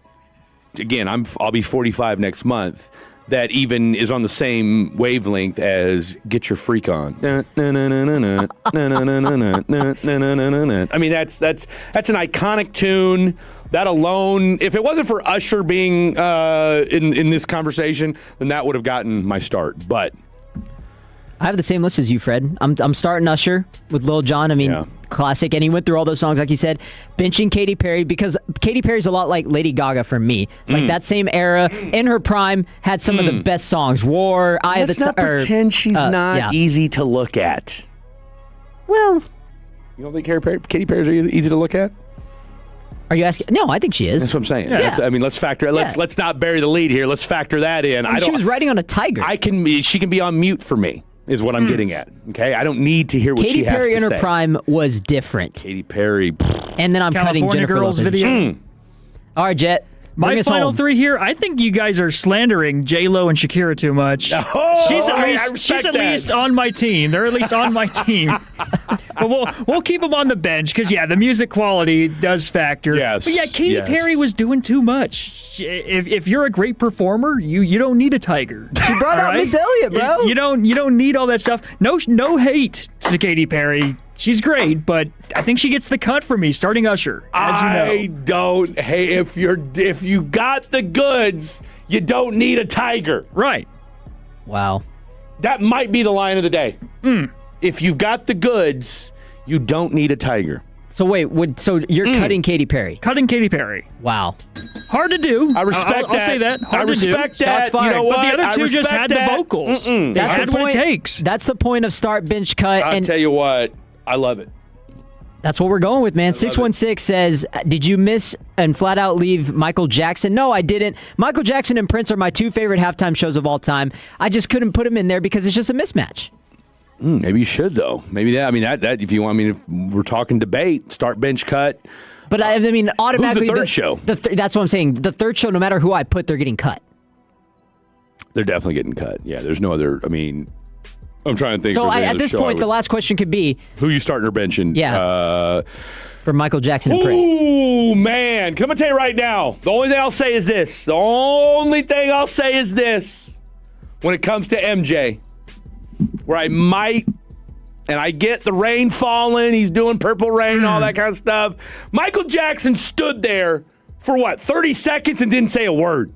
again, I'll be 45 next month, that even is on the same wavelength as Get Your Freak On. I mean, that's an iconic tune. That alone, if it wasn't for Usher being in this conversation, then that would have gotten my start. But I have the same list as you, Fred. I'm starting Usher with Lil Jon. I mean, classic. And he went through all those songs, like you said. Benching Katy Perry, because Katy Perry's a lot like Lady Gaga for me. It's like that same era. In her prime, had some of the best songs. War, Eye of the Let's not pretend she's not easy to look at. Well, you don't think Katy Perry's easy to look at? Are you asking? No, I think she is. That's what I'm saying. Yeah. I mean, let's factor. Let's not bury the lead here. Let's factor that in. She was riding on a tiger. She can be on mute for me. Is what I'm getting at. Okay, I don't need to hear what she has to say. Katy Perry in her prime was different. Katy Perry. And then I'm cutting Jennifer Girls Lopez. video. All right, Jet. My final three here. I think you guys are slandering J-Lo and Shakira too much. She's at least on my team. They're at least on my team. But we'll keep them on the bench because the music quality does factor. Yes. But Katy Perry was doing too much. If you're a great performer, you don't need a tiger. She brought out Miss Elliott, bro. You don't need all that stuff. No hate to Katy Perry. She's great, but I think she gets the cut for me, starting Usher. I don't. Hey, if you got the goods, you don't need a tiger. Right. Wow. That might be the line of the day. If you've got the goods, you don't need a tiger. So wait, so you're cutting Katy Perry? Cutting Katy Perry. Wow. Hard to do. I respect that. I'll say that. Hard I respect to do. that. Shots fired. You know but the other two just had that. the vocals. They had what it takes. That's the point of start, bench, cut. I'll tell you what. I love it. That's what we're going with, man. 616 says, did you miss and flat out leave Michael Jackson? No, I didn't. Michael Jackson and Prince are my two favorite halftime shows of all time. I just couldn't put him in there because it's just a mismatch. Maybe you should, though. Maybe that. I mean, that if you want, I mean, if we're talking debate, start bench cut. But I mean, automatically. Who's the third show? That's what I'm saying. The third show, no matter who I put, they're getting cut. They're definitely getting cut. Yeah, there's no other. I mean, I'm trying to think. So at this point, the last question could be who you starting or benching? Yeah. For Michael Jackson and Prince. Ooh, man. Can I tell you right now? The only thing I'll say is this. When it comes to MJ, where I might, and I get the rain falling, he's doing Purple Rain, all that kind of stuff. Michael Jackson stood there for 30 seconds and didn't say a word.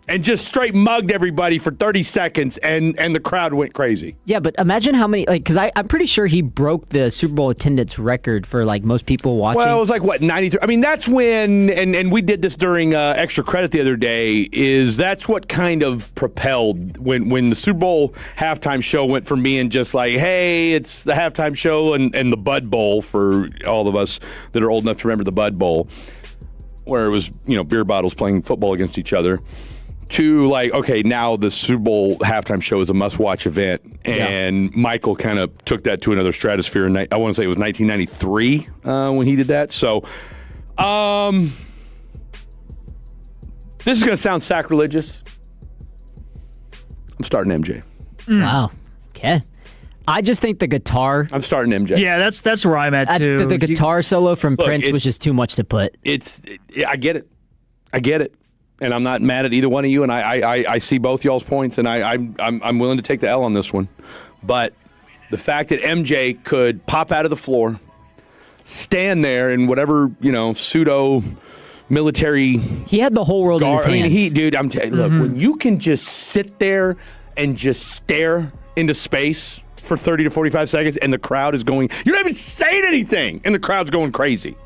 And just straight mugged everybody for 30 seconds, and the crowd went crazy. Yeah, but imagine how many, because I'm pretty sure he broke the Super Bowl attendance record for, most people watching. Well, it was 93? I mean, that's when, and we did this during Extra Credit the other day, that's what kind of propelled when the Super Bowl halftime show went from being just hey, it's the halftime show and the Bud Bowl for all of us that are old enough to remember the Bud Bowl, where it was, beer bottles playing football against each other, to okay, now the Super Bowl halftime show is a must-watch event, and Michael kind of took that to another stratosphere. And I want to say it was 1993 when he did that. So, this is going to sound sacrilegious. I'm starting MJ. Wow. Okay. I just think the guitar. I'm starting MJ. Yeah, that's where I'm at too. The guitar solo from Prince was just too much to put. I get it. And I'm not mad at either one of you, and I see both y'all's points, and I'm willing to take the L on this one. But the fact that MJ could pop out of the floor, stand there in whatever, pseudo military. He had the whole world in his hands. I mean, I'm telling you, look, when you can just sit there and just stare into space for 30 to 45 seconds, and the crowd is going, you're not even saying anything, and the crowd's going crazy.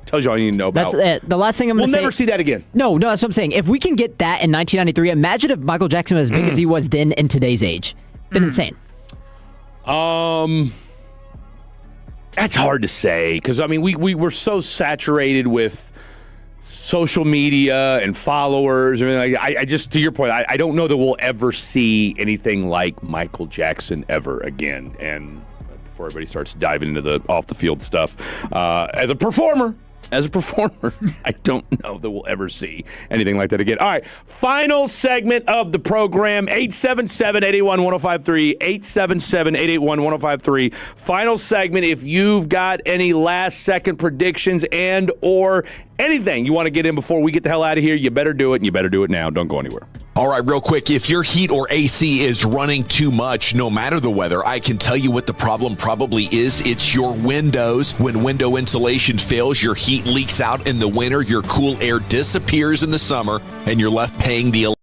Tells you all you need to know about. That's it. The last thing I'm going to say. We'll never see that again. No, that's what I'm saying. If we can get that in 1993, imagine if Michael Jackson was as big as he was then in today's age. Been insane. That's hard to say because I mean we were so saturated with social media and followers. I mean, I just to your point, I don't know that we'll ever see anything like Michael Jackson ever again. And before everybody starts diving into the off the field stuff, as a performer, I don't know that we'll ever see anything like that again. All right, final segment of the program, 877-881-1053, 877-881-1053. Final segment. If you've got any last-second predictions and or anything you want to get in before we get the hell out of here, you better do it, and you better do it now. Don't go anywhere. All right, real quick, if your heat or AC is running too much, no matter the weather, I can tell you what the problem probably is. It's your windows. When window insulation fails, your heat leaks out in the winter, your cool air disappears in the summer, and you're left paying the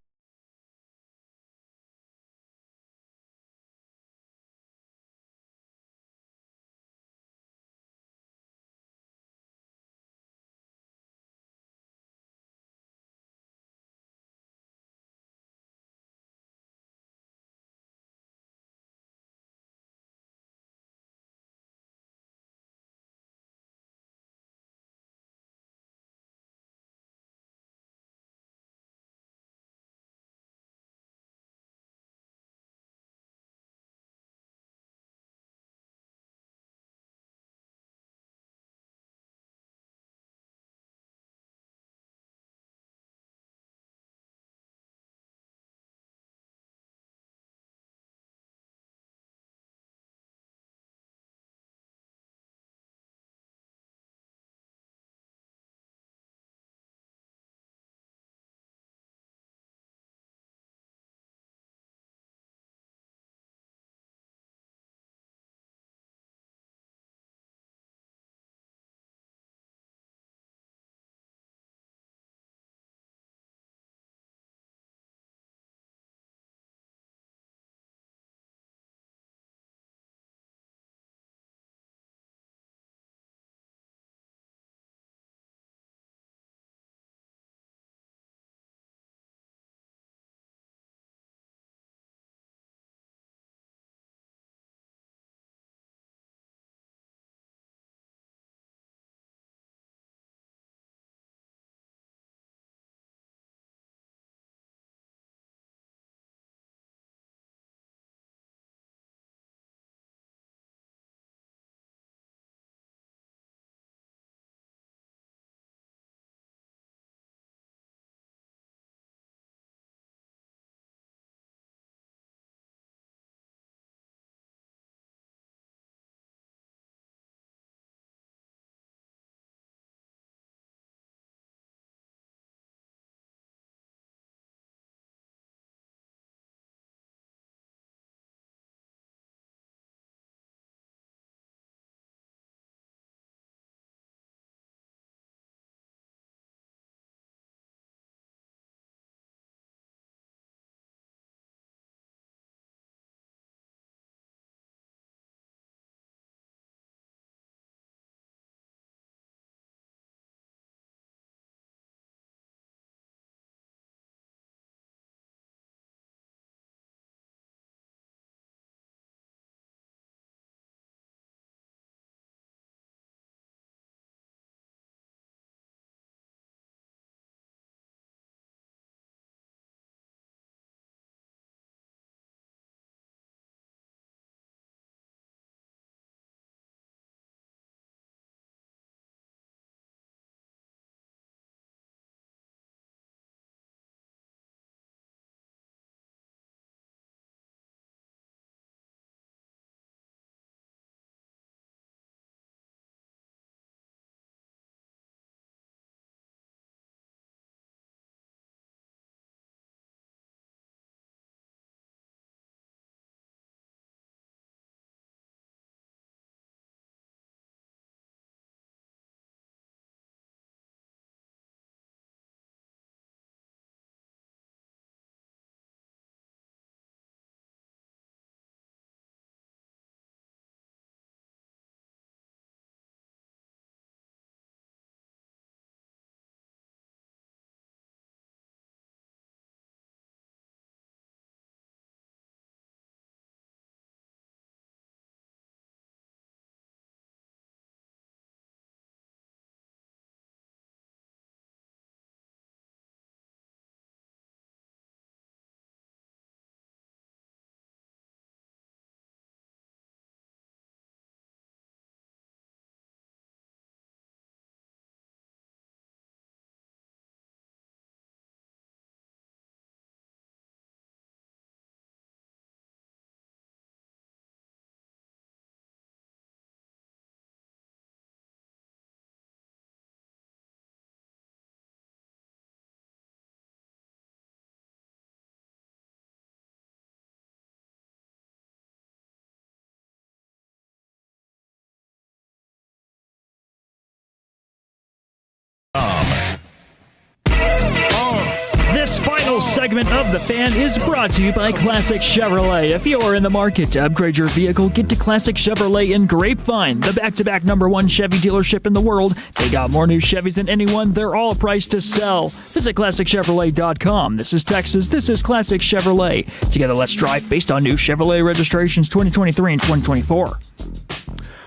This final segment of The Fan is brought to you by Classic Chevrolet. If you are in the market to upgrade your vehicle, get to Classic Chevrolet in Grapevine, the back-to-back #1 Chevy dealership in the world. They got more new Chevys than anyone. They're all priced to sell. Visit ClassicChevrolet.com. This is Texas. This is Classic Chevrolet. Together, let's drive based on new Chevrolet registrations 2023 and 2024. All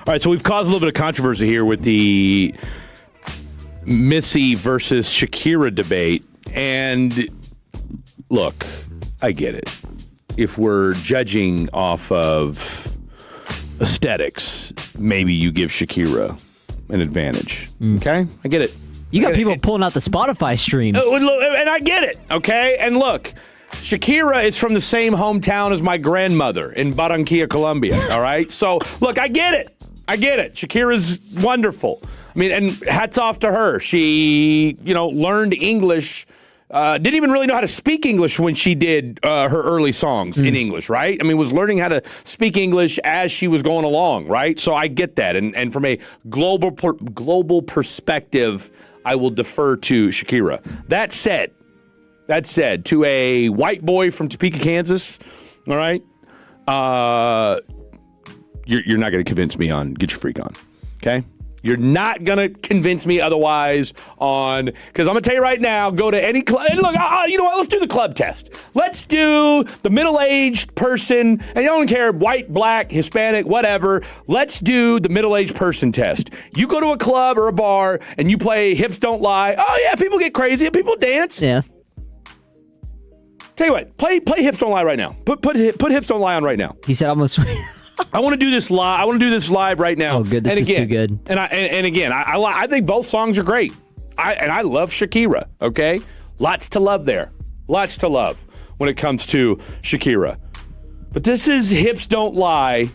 right, so we've caused a little bit of controversy here with the Missy versus Shakira debate. And look, I get it. If we're judging off of aesthetics, maybe you give Shakira an advantage. Okay? I get it. You got people pulling out the Spotify streams. And I get it, okay? And look, Shakira is from the same hometown as my grandmother in Barranquilla, Colombia, all right? So, look, I get it. Shakira's wonderful. I mean, and hats off to her. She, learned English. Didn't even really know how to speak English when she did her early songs in English, right? I mean, was learning how to speak English as she was going along, right? So I get that. And from a global perspective, I will defer to Shakira. That said, to a white boy from Topeka, Kansas, all right, you're not going to convince me on Get Your Freak On, okay? You're not going to convince me otherwise on, because I'm going to tell you right now, go to any club. And look, you know what? Let's do the club test. Let's do the middle-aged person, and you don't care, white, black, Hispanic, whatever. Let's do the middle-aged person test. You go to a club or a bar, and you play Hips Don't Lie. Oh, yeah, people get crazy. People dance. Yeah. Tell you what, play Hips Don't Lie right now. Put Hips Don't Lie on right now. He said almost... I want to do this live. I want to do this live right now. Oh, good. This is too good. And again, I think both songs are great. I love Shakira. Okay, lots to love there. Lots to love when it comes to Shakira. But this is Hips Don't Lie.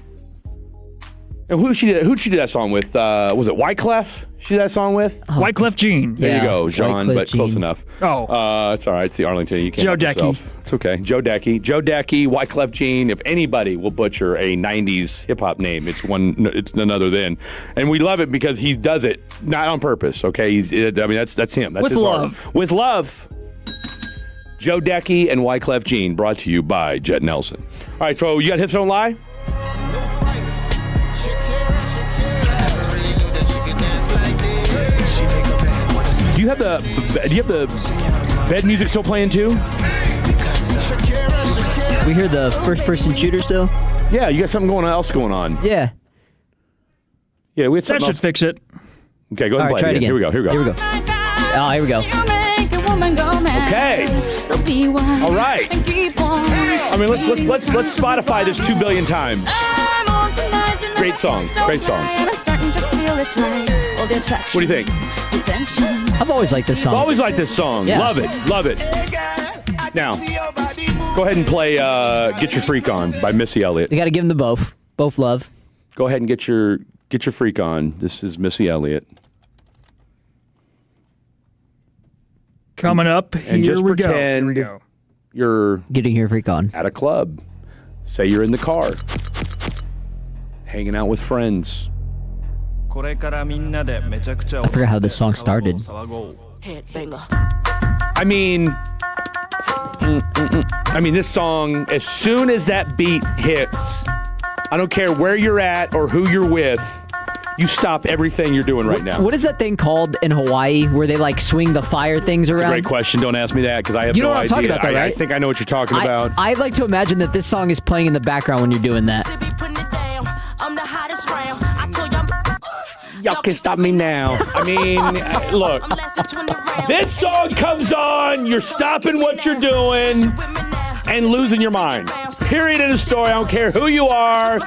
And who'd she do that song with? Was it Wyclef? She did that song with? Oh. Wyclef Jean. There you go, Jean, but Jean. close enough. Oh. It's all right. It's the Arlington. You can't Joe help Decky. yourself. It's okay. Joe Decky, Wyclef Jean. If anybody will butcher a 90s hip-hop name, it's none other than. And we love it because he does it not on purpose, okay? That's him. That's with his love. Art. With love. Joe Decky and Wyclef Jean, brought to you by Jet Nelson. All right, so you got Hips Don't Lie? Do you have the bed music still playing too? We hear the first-person shooter still? Yeah, you got something else going on. Yeah. Yeah, we had something That should else. fix it. Okay, go ahead and play try it it again. Here we go. Oh, here we go. Okay. All right. I mean, let's Spotify this 2 billion times. Great song. What do you think? I've always liked this song. Always liked this song. Yeah. Love it. Now, go ahead and play "Get Your Freak On" by Missy Elliott. We got to give them the both love. Go ahead and get your freak on. This is Missy Elliott. Coming up, And just pretend Here we go. you're getting your freak on at a club. Say you're in the car, hanging out with friends. I forgot how this song started. I mean, this song, as soon as that beat hits, I don't care where you're at or who you're with, you stop everything you're doing right now. What is that thing called in Hawaii where they like swing the fire things around? That's a great question. Don't ask me that because I have You know no what I'm idea. talking about, though, right? I think I know what you're talking about. I'd like to imagine that this song is playing in the background when you're doing that. Y'all can stop me now. I mean, look, this song comes on, you're stopping what you're doing and losing your mind. Period in the story. I don't care who you are.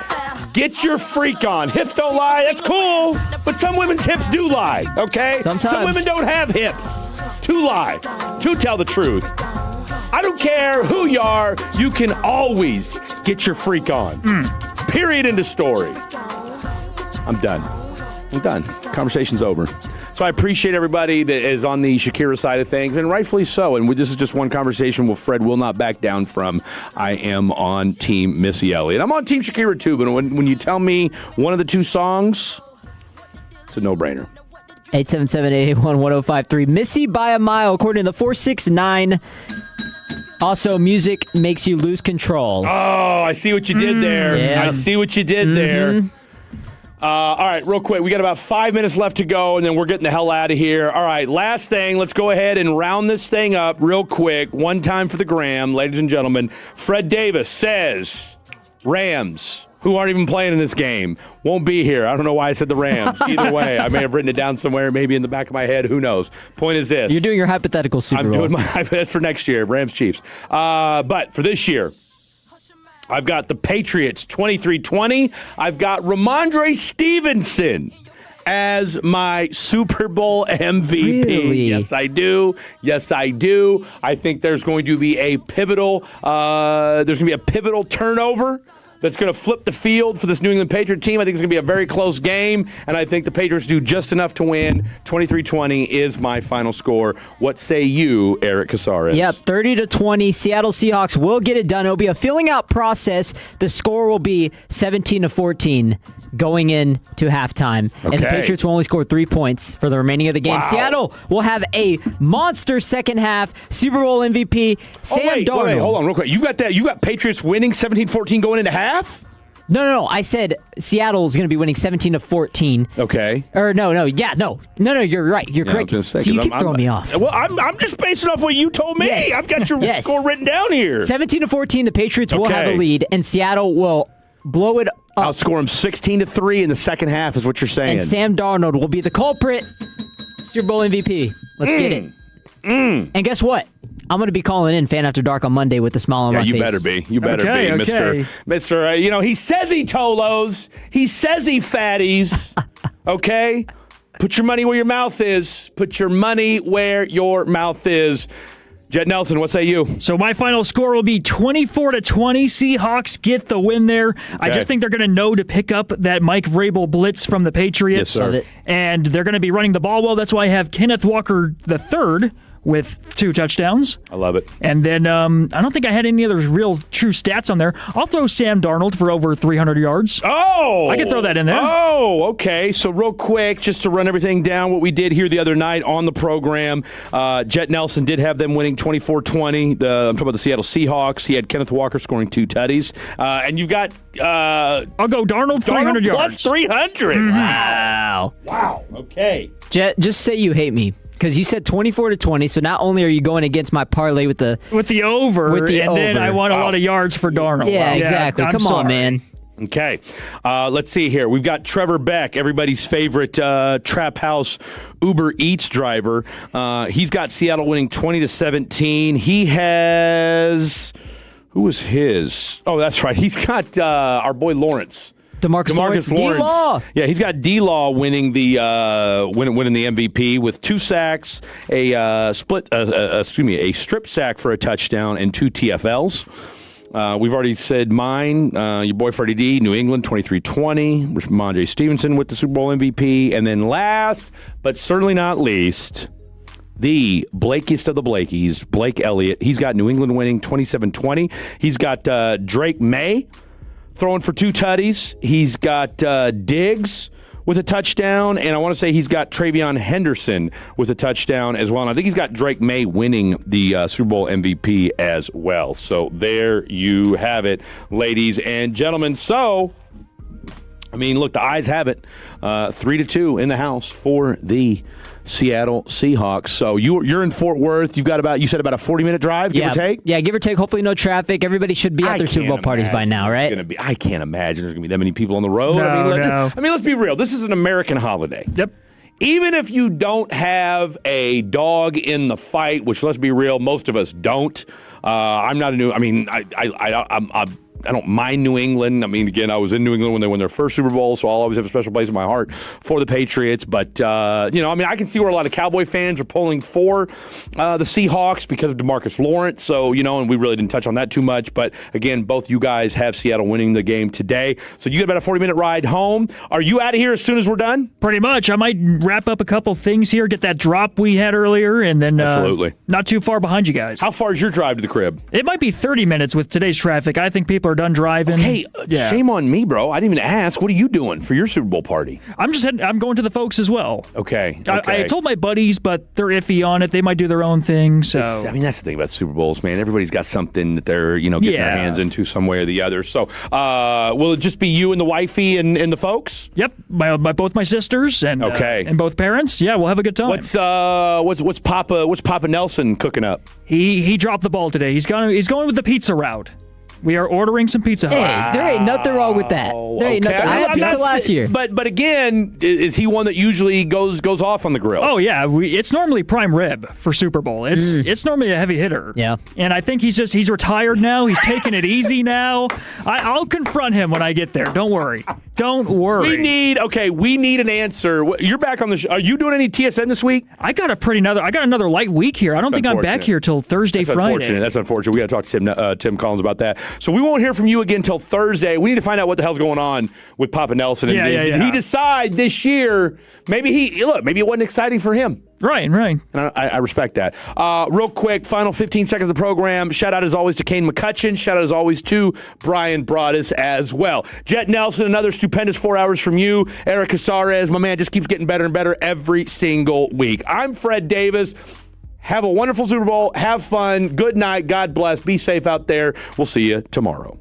Get your freak on. Hips don't lie. That's cool. But some women's hips do lie, okay? Sometimes. Some women don't have hips to lie, to tell the truth. I don't care who you are. You can always get your freak on. Period in the story. I'm done. Conversation's over. So I appreciate everybody that is on the Shakira side of things, and rightfully so. And this is just one conversation Fred will not back down from. I am on Team Missy Elliott. I'm on Team Shakira too, but when you tell me one of the two songs, it's a no-brainer. 877-881-1053. Missy by a mile, according to the 469. Also, music makes you lose control. Oh, I see what you did there. Yeah. I see what you did there. All right, real quick. We got about 5 minutes left to go, and then we're getting the hell out of here. All right, last thing. Let's go ahead and round this thing up real quick. One time for the gram, ladies and gentlemen. Fred Davis says Rams, who aren't even playing in this game, won't be here. I don't know why I said the Rams. Either way, I may have written it down somewhere, maybe in the back of my head. Who knows? Point is this. You're doing your hypothetical Super Bowl. I'm doing my hypothetical for next year, Rams-Chiefs. But for this year, I've got the Patriots 23-20. I've got Ramondre Stevenson as my Super Bowl MVP. Really? Yes, I do. Yes, I do. I think there's going to be a pivotal turnover that's going to flip the field for this New England Patriot team. I think it's going to be a very close game, and I think the Patriots do just enough to win. 23-20 is my final score. What say you, Eric Casares? Yep, 30-20. Seattle Seahawks will get it done. It'll be a filling out process. The score will be 17-14 going into halftime. Okay. And the Patriots will only score 3 points for the remaining of the game. Wow. Seattle will have a monster second half. Super Bowl MVP, Sam Darnold. Wait, hold on real quick. You got that? You got Patriots winning 17-14 going into half? No. I said Seattle is going to be winning 17-14. Okay. Or no. You're right. You're correct. So you keep throwing me off. Well, I'm just basing off what you told me. Yes. I've got your score written down here. 17-14. The Patriots will have a lead, and Seattle will blow it up. Outscore them 16-3 in the second half, is what you're saying. And Sam Darnold will be the culprit. Super Bowl MVP. Let's get it. And guess what? I'm going to be calling in Fan After Dark on Monday with a smile on my face. Yeah, you better be. You better be, Mr. He says he Tolos. He says he fatties. Okay? Put your money where your mouth is. Put your money where your mouth is. Jet Nelson, what say you? So my final score will be 24-20. Seahawks get the win there. Okay. I just think they're going to know to pick up that Mike Vrabel blitz from the Patriots. Yes, sir. And they're going to be running the ball well. That's why I have Kenneth Walker III with 2 touchdowns. I love it. And then I don't think I had any other real true stats on there. I'll throw Sam Darnold for over 300 yards. Oh! I can throw that in there. Oh, okay. So real quick, just to run everything down, what we did here the other night on the program, Jet Nelson did have them winning 24-20. I'm talking about the Seattle Seahawks. He had Kenneth Walker scoring 2 tutties. And you've got... I'll go Darnold 300 yards. Plus 300. Mm-hmm. Wow. Okay. Jet, just say you hate me. Because you said 24-20, so not only are you going against my parlay with the over, then I want a lot of yards for Darnold. Yeah, exactly. Come on, man. Okay. Let's see here. We've got Trevor Beck, everybody's favorite Trap House Uber Eats driver. He's got Seattle winning 20-17. He has... Who was his? Oh, that's right. He's got our boy Lawrence. DeMarcus Lawrence. D-Law. Yeah, he's got D-Law winning the MVP with 2 sacks, a strip sack for a touchdown, and 2 TFLs. We've already said mine. Your boy Freddie D, New England 23-20. Ramondre Stevenson with the Super Bowl MVP, and then last but certainly not least, the Blakiest of the Blakies, Blake Elliott. He's got New England winning 27-20. He's got Drake May throwing for 2 tutties. He's got Diggs with a touchdown, and I want to say he's got Travion Henderson with a touchdown as well. And I think he's got Drake May winning the Super Bowl MVP as well. So there you have it, ladies and gentlemen. So, I mean, look, the eyes have it. 3-2 in the house for the Seattle Seahawks. So you're in Fort Worth. You said about a 40-minute drive, give or take? Yeah, give or take. Hopefully no traffic. Everybody should be at their Super Bowl parties by now, right? I can't imagine there's going to be that many people on the road. No. I mean, let's be real. This is an American holiday. Yep. Even if you don't have a dog in the fight, which, let's be real, most of us don't. I'm not I don't mind New England. I mean, again, I was in New England when they won their first Super Bowl, so I'll always have a special place in my heart for the Patriots. But, I can see where a lot of Cowboy fans are pulling for the Seahawks because of DeMarcus Lawrence. So, and we really didn't touch on that too much. But, again, both you guys have Seattle winning the game today. So you got about a 40-minute ride home. Are you out of here as soon as we're done? Pretty much. I might wrap up a couple things here, get that drop we had earlier, and then absolutely not too far behind you guys. How far is your drive to the crib? It might be 30 minutes with today's traffic. I think people are are done driving. Hey, shame on me, bro. I didn't even ask. What are you doing for your Super Bowl party? I'm going to the folks as well. Okay. I told my buddies, but they're iffy on it. They might do their own thing. So I mean, that's the thing about Super Bowls, man. Everybody's got something that they're getting their hands into some way or the other. So will it just be you and the wifey and the folks? Yep, both my sisters and both parents. Yeah, we'll have a good time. What's Papa Nelson cooking up? He dropped the ball today. He's going with the pizza route. We are ordering some Pizza Hut. Hey, there ain't nothing wrong with that. There ain't nothing. I had pizza last year. But again, is he one that usually goes off on the grill? Oh yeah, it's normally prime rib for Super Bowl. It's normally a heavy hitter. Yeah. And I think he's retired now. He's taking it easy now. I'll confront him when I get there. Don't worry. Don't worry. We need an answer. You're back on the show. Are you doing any TSN this week? I got another light week here. I don't think I'm back here till Thursday, Friday. That's unfortunate. We got to talk to Tim Collins about that. So we won't hear from you again till Thursday. We need to find out what the hell's going on with Papa Nelson. Did he decide this year? Maybe it wasn't exciting for him. Right. And I respect that. Real quick, final 15 seconds of the program. Shout out as always to Kane McCutcheon. Shout out as always to Brian Broaddus as well. Jet Nelson, another stupendous 4 hours from you. Eric Casares, my man, just keeps getting better and better every single week. I'm Fred Davis. Have a wonderful Super Bowl. Have fun. Good night. God bless. Be safe out there. We'll see you tomorrow.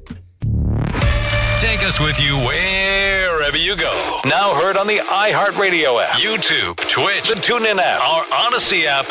Take us with you wherever you go. Now heard on the iHeartRadio app, YouTube, Twitch, the TuneIn app, our Odyssey app,